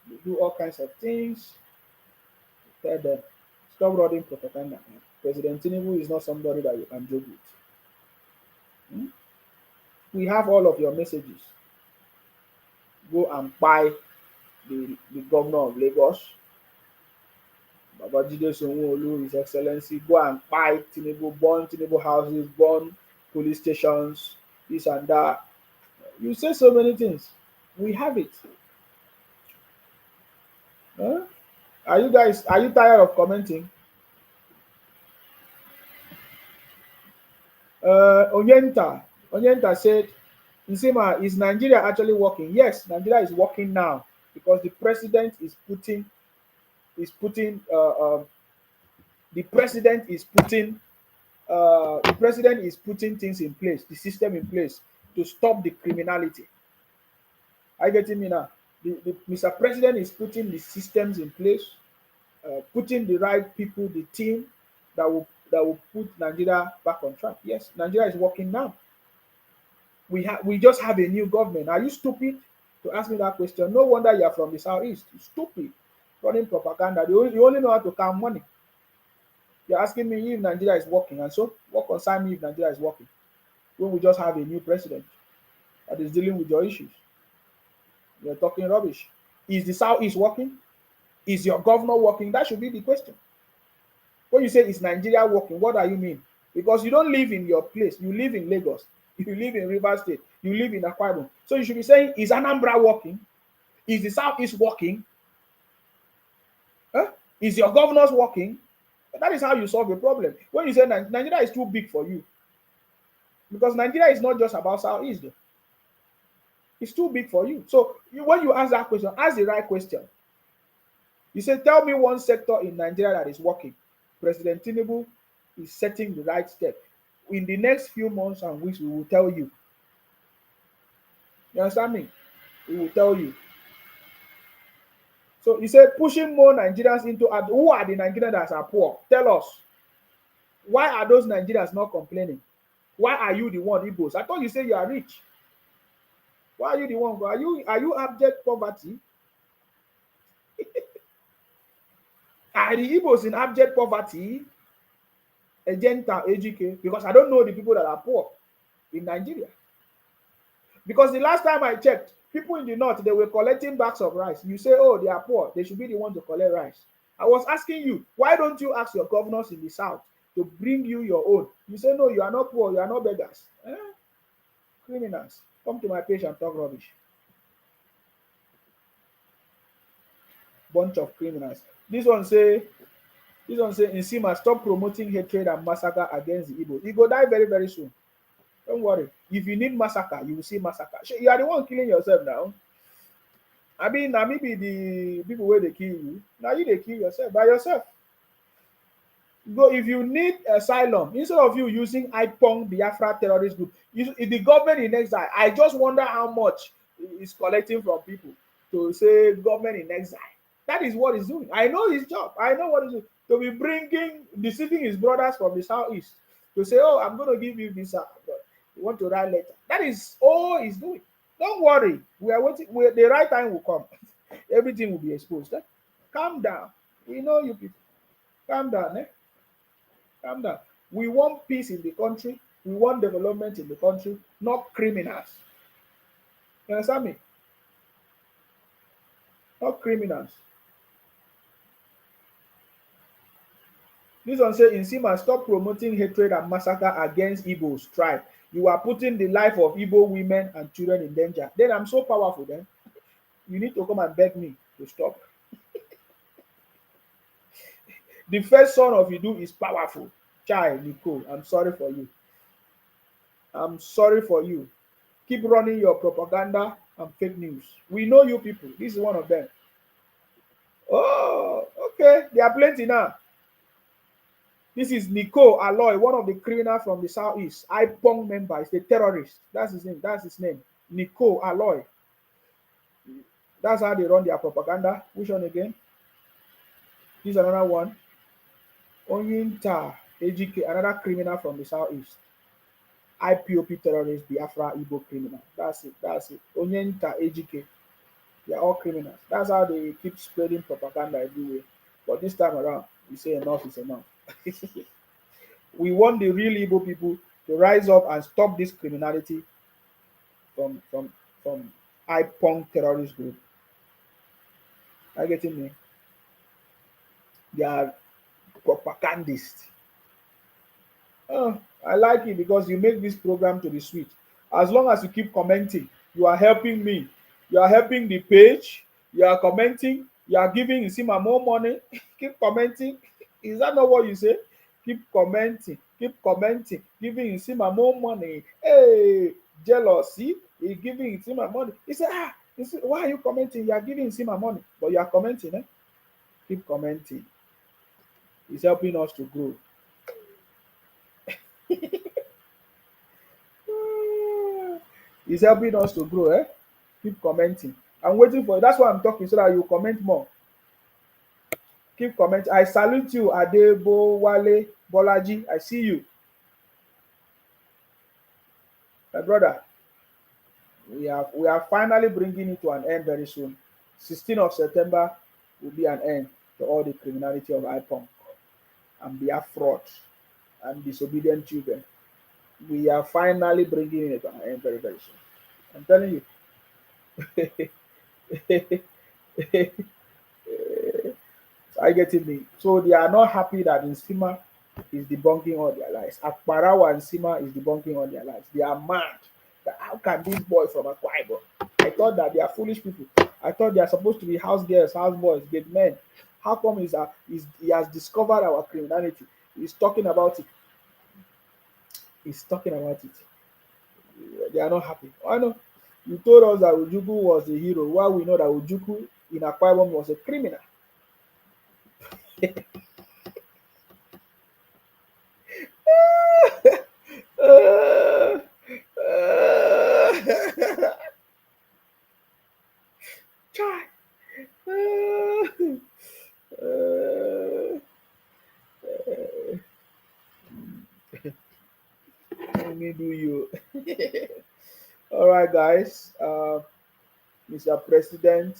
They do all kinds of things. Tell them, stop running propaganda. President Tinubu is not somebody that you can joke with. We have all of your messages. Go and buy the governor of Lagos, Babajide Sanwo-Olu, His Excellency. Go and buy Tinubu, burn Tinubu houses, burn police stations, this and that. You say so many things. We have it. Are you tired of commenting? Onyenta said, Nsima, is Nigeria actually working? Yes, Nigeria is working now because the president is putting the president is putting things in place, the system in place to stop the criminality. Are you getting me now? The Mr. President is putting the systems in place, putting the right people, the team that will put Nigeria back on track. Yes, Nigeria is working now. We just have a new government. Are you stupid to ask me that question? No wonder you are from the southeast. You're stupid, running propaganda. You only know how to count money. You're asking me if Nigeria is working, and so what concern me if Nigeria is working when we just have a new president that is dealing with your issues? You're talking rubbish. Is the southeast working? Is your governor working? That should be the question. When you say is Nigeria working, what do you mean? Because you don't live in your place. You live in Lagos. You live in Rivers State. You live in Akwa Ibom. So you should be saying, is Anambra working? Is the southeast working? Huh? Is your governors working? That is how you solve a problem. When you say Nigeria is too big for you, because Nigeria is not just about southeast. Though. It's too big for you. So when you ask that question, ask the right question. You say, tell me one sector in Nigeria that is working. President Tinubu is setting the right step. In the next few months and weeks, we will tell you. You understand me? We will tell you. So he said, pushing more Nigerians into who are the Nigerians that are poor? Tell us. Why are those Nigerians not complaining? Why are you the one, Igbos? I thought you said you are rich. Why are you the one? Are you abject poverty? Are the Igbos in abject poverty? Agenta, AGK? Because I don't know the people that are poor in Nigeria. Because the last time I checked, people in the north, they were collecting bags of rice. You say, oh, they are poor. They should be the one to collect rice. I was asking you, why don't you ask your governors in the south to bring you your own? You say, no, you are not poor. You are not beggars. Criminals. Come to my page and talk rubbish. Bunch of criminals. This one say, Nsima, stop promoting hatred and massacre against the Igbo. He go die very, very soon. Don't worry. If you need massacre, you will see massacre. You are the one killing yourself now. I mean, now maybe the people where they kill you. Now you they kill yourself by yourself. Go if you need asylum, instead of you using IPONG Biafra terrorist group, the government in exile. I just wonder how much is collecting from people to say government in exile. That is what he's doing. I know his job. I know what he's doing. To be deceiving his brothers from the southeast to say, oh, I'm going to give you visa. You want to write letter. That is all he's doing. Don't worry. We are waiting. The right time will come. Everything will be exposed. Eh? Calm down. We know you people. Calm down. Eh? Calm down. We want peace in the country. We want development in the country, not criminals. You understand me? Not criminals. This one says, Nsima, stop promoting hatred and massacre against Igbos tribe. You are putting the life of Igbo women and children in danger. Then I'm so powerful then. You need to come and beg me to stop. The first son of Idu is powerful. Chai, Nicole, I'm sorry for you. I'm sorry for you. Keep running your propaganda and fake news. We know you people. This is one of them. Oh, okay. There are plenty now. This is Nico Aloy, one of the criminals from the southeast. IPONG member. He's a terrorist. That's his name. That's his name. Nico Aloy. That's how they run their propaganda. Which one again? This is another one. Onyinta AGK, another criminal from the southeast. IPOP terrorist, Biafra Igbo criminal. That's it. That's it. Onyinta AGK. They are all criminals. That's how they keep spreading propaganda everywhere. But this time around, we say enough is enough. We want the real Igbo people to rise up and stop this criminality from IPONG terrorist group. Are you getting me? They are propagandists. Oh, I like it because you make this program to be sweet. As long as you keep commenting, you are helping me. You are helping the page. You are commenting. You are giving Nsima more money. Keep commenting. Is that not what you say? Keep commenting. Keep commenting. Giving Nsima more money. Hey, jealousy. He's giving Nsima money. He said, why are you commenting? You are giving Nsima money. But you are commenting. Eh? Keep commenting. It's helping us to grow. It's helping us to grow, eh? Keep commenting. I'm waiting for you. That's why I'm talking so that you comment more. Keep commenting. I salute you, Adebo Wale Bolaji. I see you. My brother, we are finally bringing it to an end very soon. 16th of September will be an end to all the criminality of IPOM and their fraud and disobedient children. We are finally bringing it to an end very, very soon. I'm telling you. I get it. So they are not happy that Nsima is debunking all their lies. Akparawa and Nsima is debunking all their lies. They are mad. That how can this boy from Akwa Ibom? I thought that they are foolish people. I thought they are supposed to be house girls, house boys, gate men. How come he has discovered our criminality? He's talking about it. He's talking about it. They are not happy. I know. You told us that Ujuku was a hero. While we know that Ujuku in Akwa Ibom was a criminal. Try. Let me do you. All right, guys. Mr. President,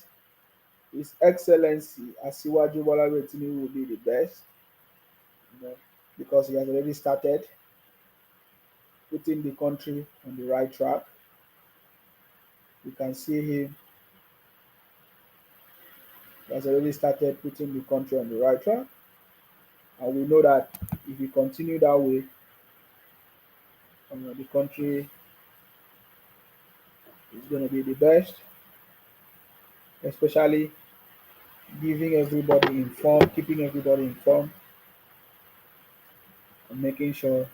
His Excellency Asiwaju Bola Tinubu will be the best, because he has already started putting the country on the right track. You can see him. He has already started putting the country on the right track. And we know that if we continue that way, the country is going to be the best, especially giving everybody informed, keeping everybody informed, and making sure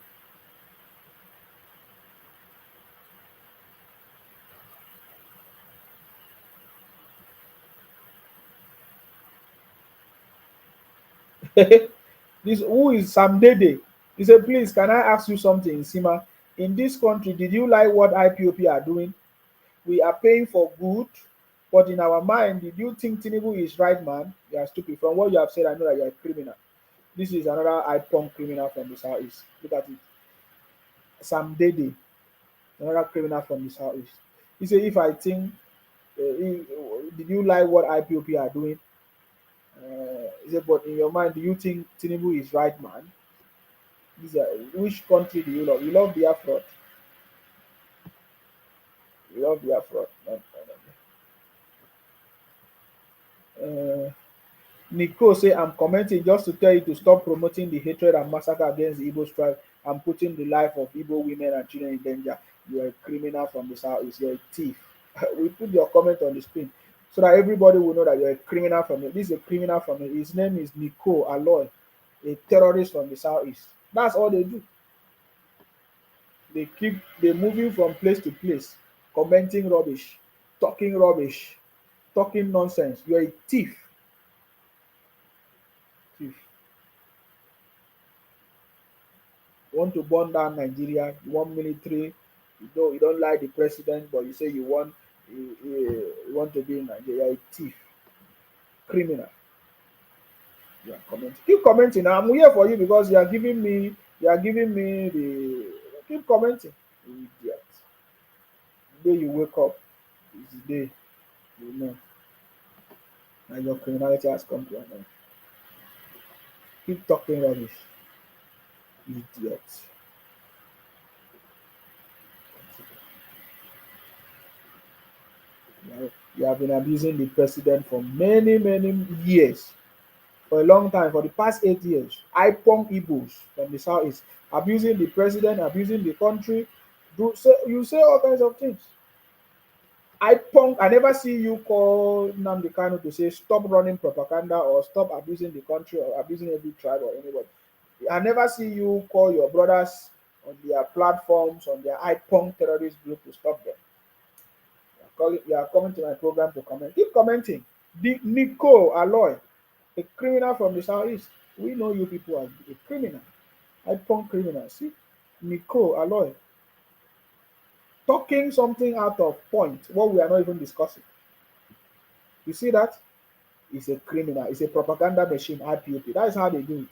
this. Who is Sam Dede? He said, please, can I ask you something, Sima? In this country, did you like what IPOP are doing? We are paying for good, but in our mind, did you think Tinubu is right, man? You are stupid. From what you have said, I know that you are a criminal. This is another IPOP criminal from the southeast. Look at it. Sam Dede, another criminal from the southeast. He said, if I think, did you like what IPOP are doing? He said, but in your mind, do you think Tinubu is right, man? Which country do you love? You love Biafra. You love Biafra. Nico say, I'm commenting just to tell you to stop promoting the hatred and massacre against the Igbo tribe and putting the life of Igbo women and children in danger. You are a criminal from the southeast. You're a thief. We put your comment on the screen so that everybody will know that you're a criminal from it. This is a criminal from it. His name is Nico Aloy, a terrorist from the southeast. That's all they do. They're moving from place to place, commenting rubbish, talking nonsense. You're a thief. Thief. You want to burn down Nigeria, you want military, you don't like the president, but you say you want to be in Nigeria. You're a thief. Criminal. You are commenting. Keep commenting. I'm here for you because you are giving me the keep commenting. You idiot. The day you wake up is the day you know and your criminality has come to an end. Keep talking rubbish. Idiot. You have been abusing the president for many, many years. For a long time, for the past 8 years. IPOM Igbos from the southeast abusing the president, abusing the country. You say all kinds of things. I never see you call Nnamdi Kanu to say stop running propaganda or stop abusing the country or abusing every tribe or anybody. I never see you call your brothers on their platforms, on their IPOM terrorist group to stop them. You are coming to my program to comment. Keep commenting. Nico Aloy, a criminal from the southeast. We know you people are a criminal. IPOM criminal. See? Nico Aloy, talking something out of point, what we are not even discussing. You see that? It's a criminal. It's a propaganda machine, IPOP. That is how they do it.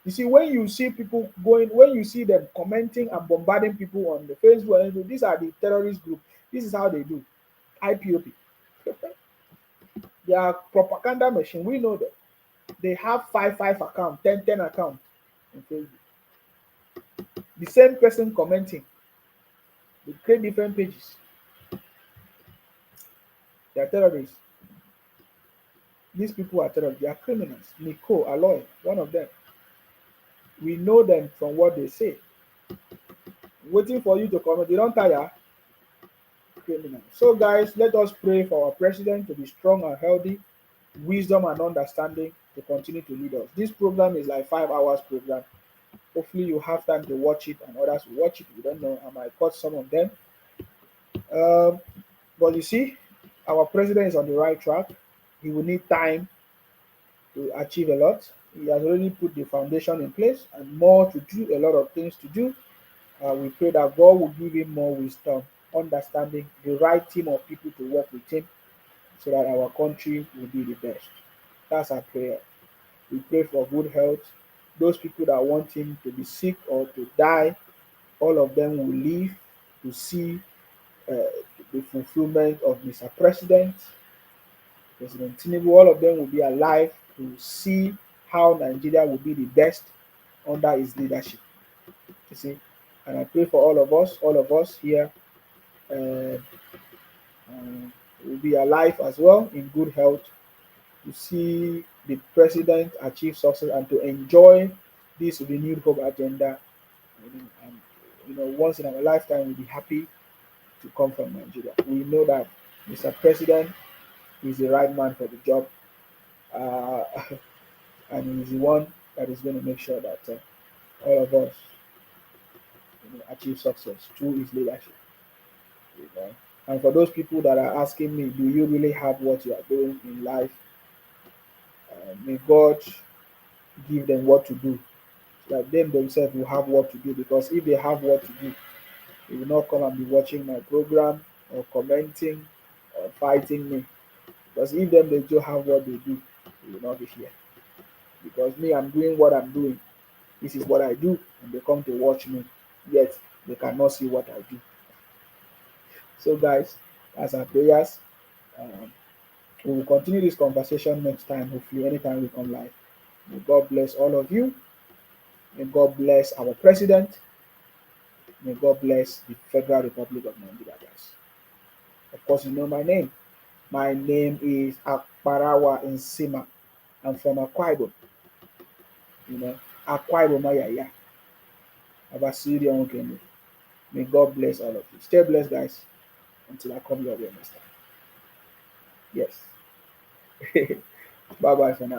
You see, when you see people going, when you see them commenting and bombarding people on the Facebook, these are the terrorist group. This is how they do. IPOP. They are propaganda machine. We know that. They have five account, 10 account on Facebook. The same person commenting. They create different pages. They are terrorists. These people are terrorists. They are criminals. Nico, Aloy, one of them. We know them from what they say. Waiting for you to comment. You don't tire. Criminal. So, guys, let us pray for our president to be strong and healthy, wisdom and understanding to continue to lead us. This program is like 5 hours program. Hopefully, you have time to watch it, and others will watch it. We don't know. I might cut some of them. But you see, our president is on the right track. He will need time to achieve a lot. He has already put the foundation in place and more to do, a lot of things to do. We pray that God will give him more wisdom, understanding, the right team of people to work with him so that our country will be the best. That's our prayer. We pray for good health. Those people that want him to be sick or to die, all of them will live to see uh, the fulfillment of Mr. President, President Tinubu. All of them will be alive to see how Nigeria will be the best under his leadership. You see, and I pray for all of us here uh, will be alive as well in good health to see the president achieve success and to enjoy this renewed hope agenda. And once in our lifetime, we'll be happy to come from Nigeria. We know that Mr. President is the right man for the job, uh, and he's the one that is going to make sure that all of us achieve success through his leadership. You know? And for those people that are asking me, do you really have what you are doing in life? May God give them what to do, so that them themselves will have what to do. Because if they have what to do, they will not come and be watching my program or commenting or fighting me. Because if them they do have what they do, they will not be here. Because me, I'm doing what I'm doing. This is what I do, and they come to watch me. Yet they cannot see what I do. So, guys, as our prayers, um, we will continue this conversation next time. Hopefully, anytime we come live. May God bless all of you. May God bless our president. May God bless the Federal Republic of Nigeria, guys. Of course, you know my name. My name is Akbarawa Nsima. I'm from Akwa Ibom. Akwa Ibom Ayaya. Abasiri Onkene. May God bless all of you. Stay blessed, guys, until I come your way next time. Yes. Bye-bye for now.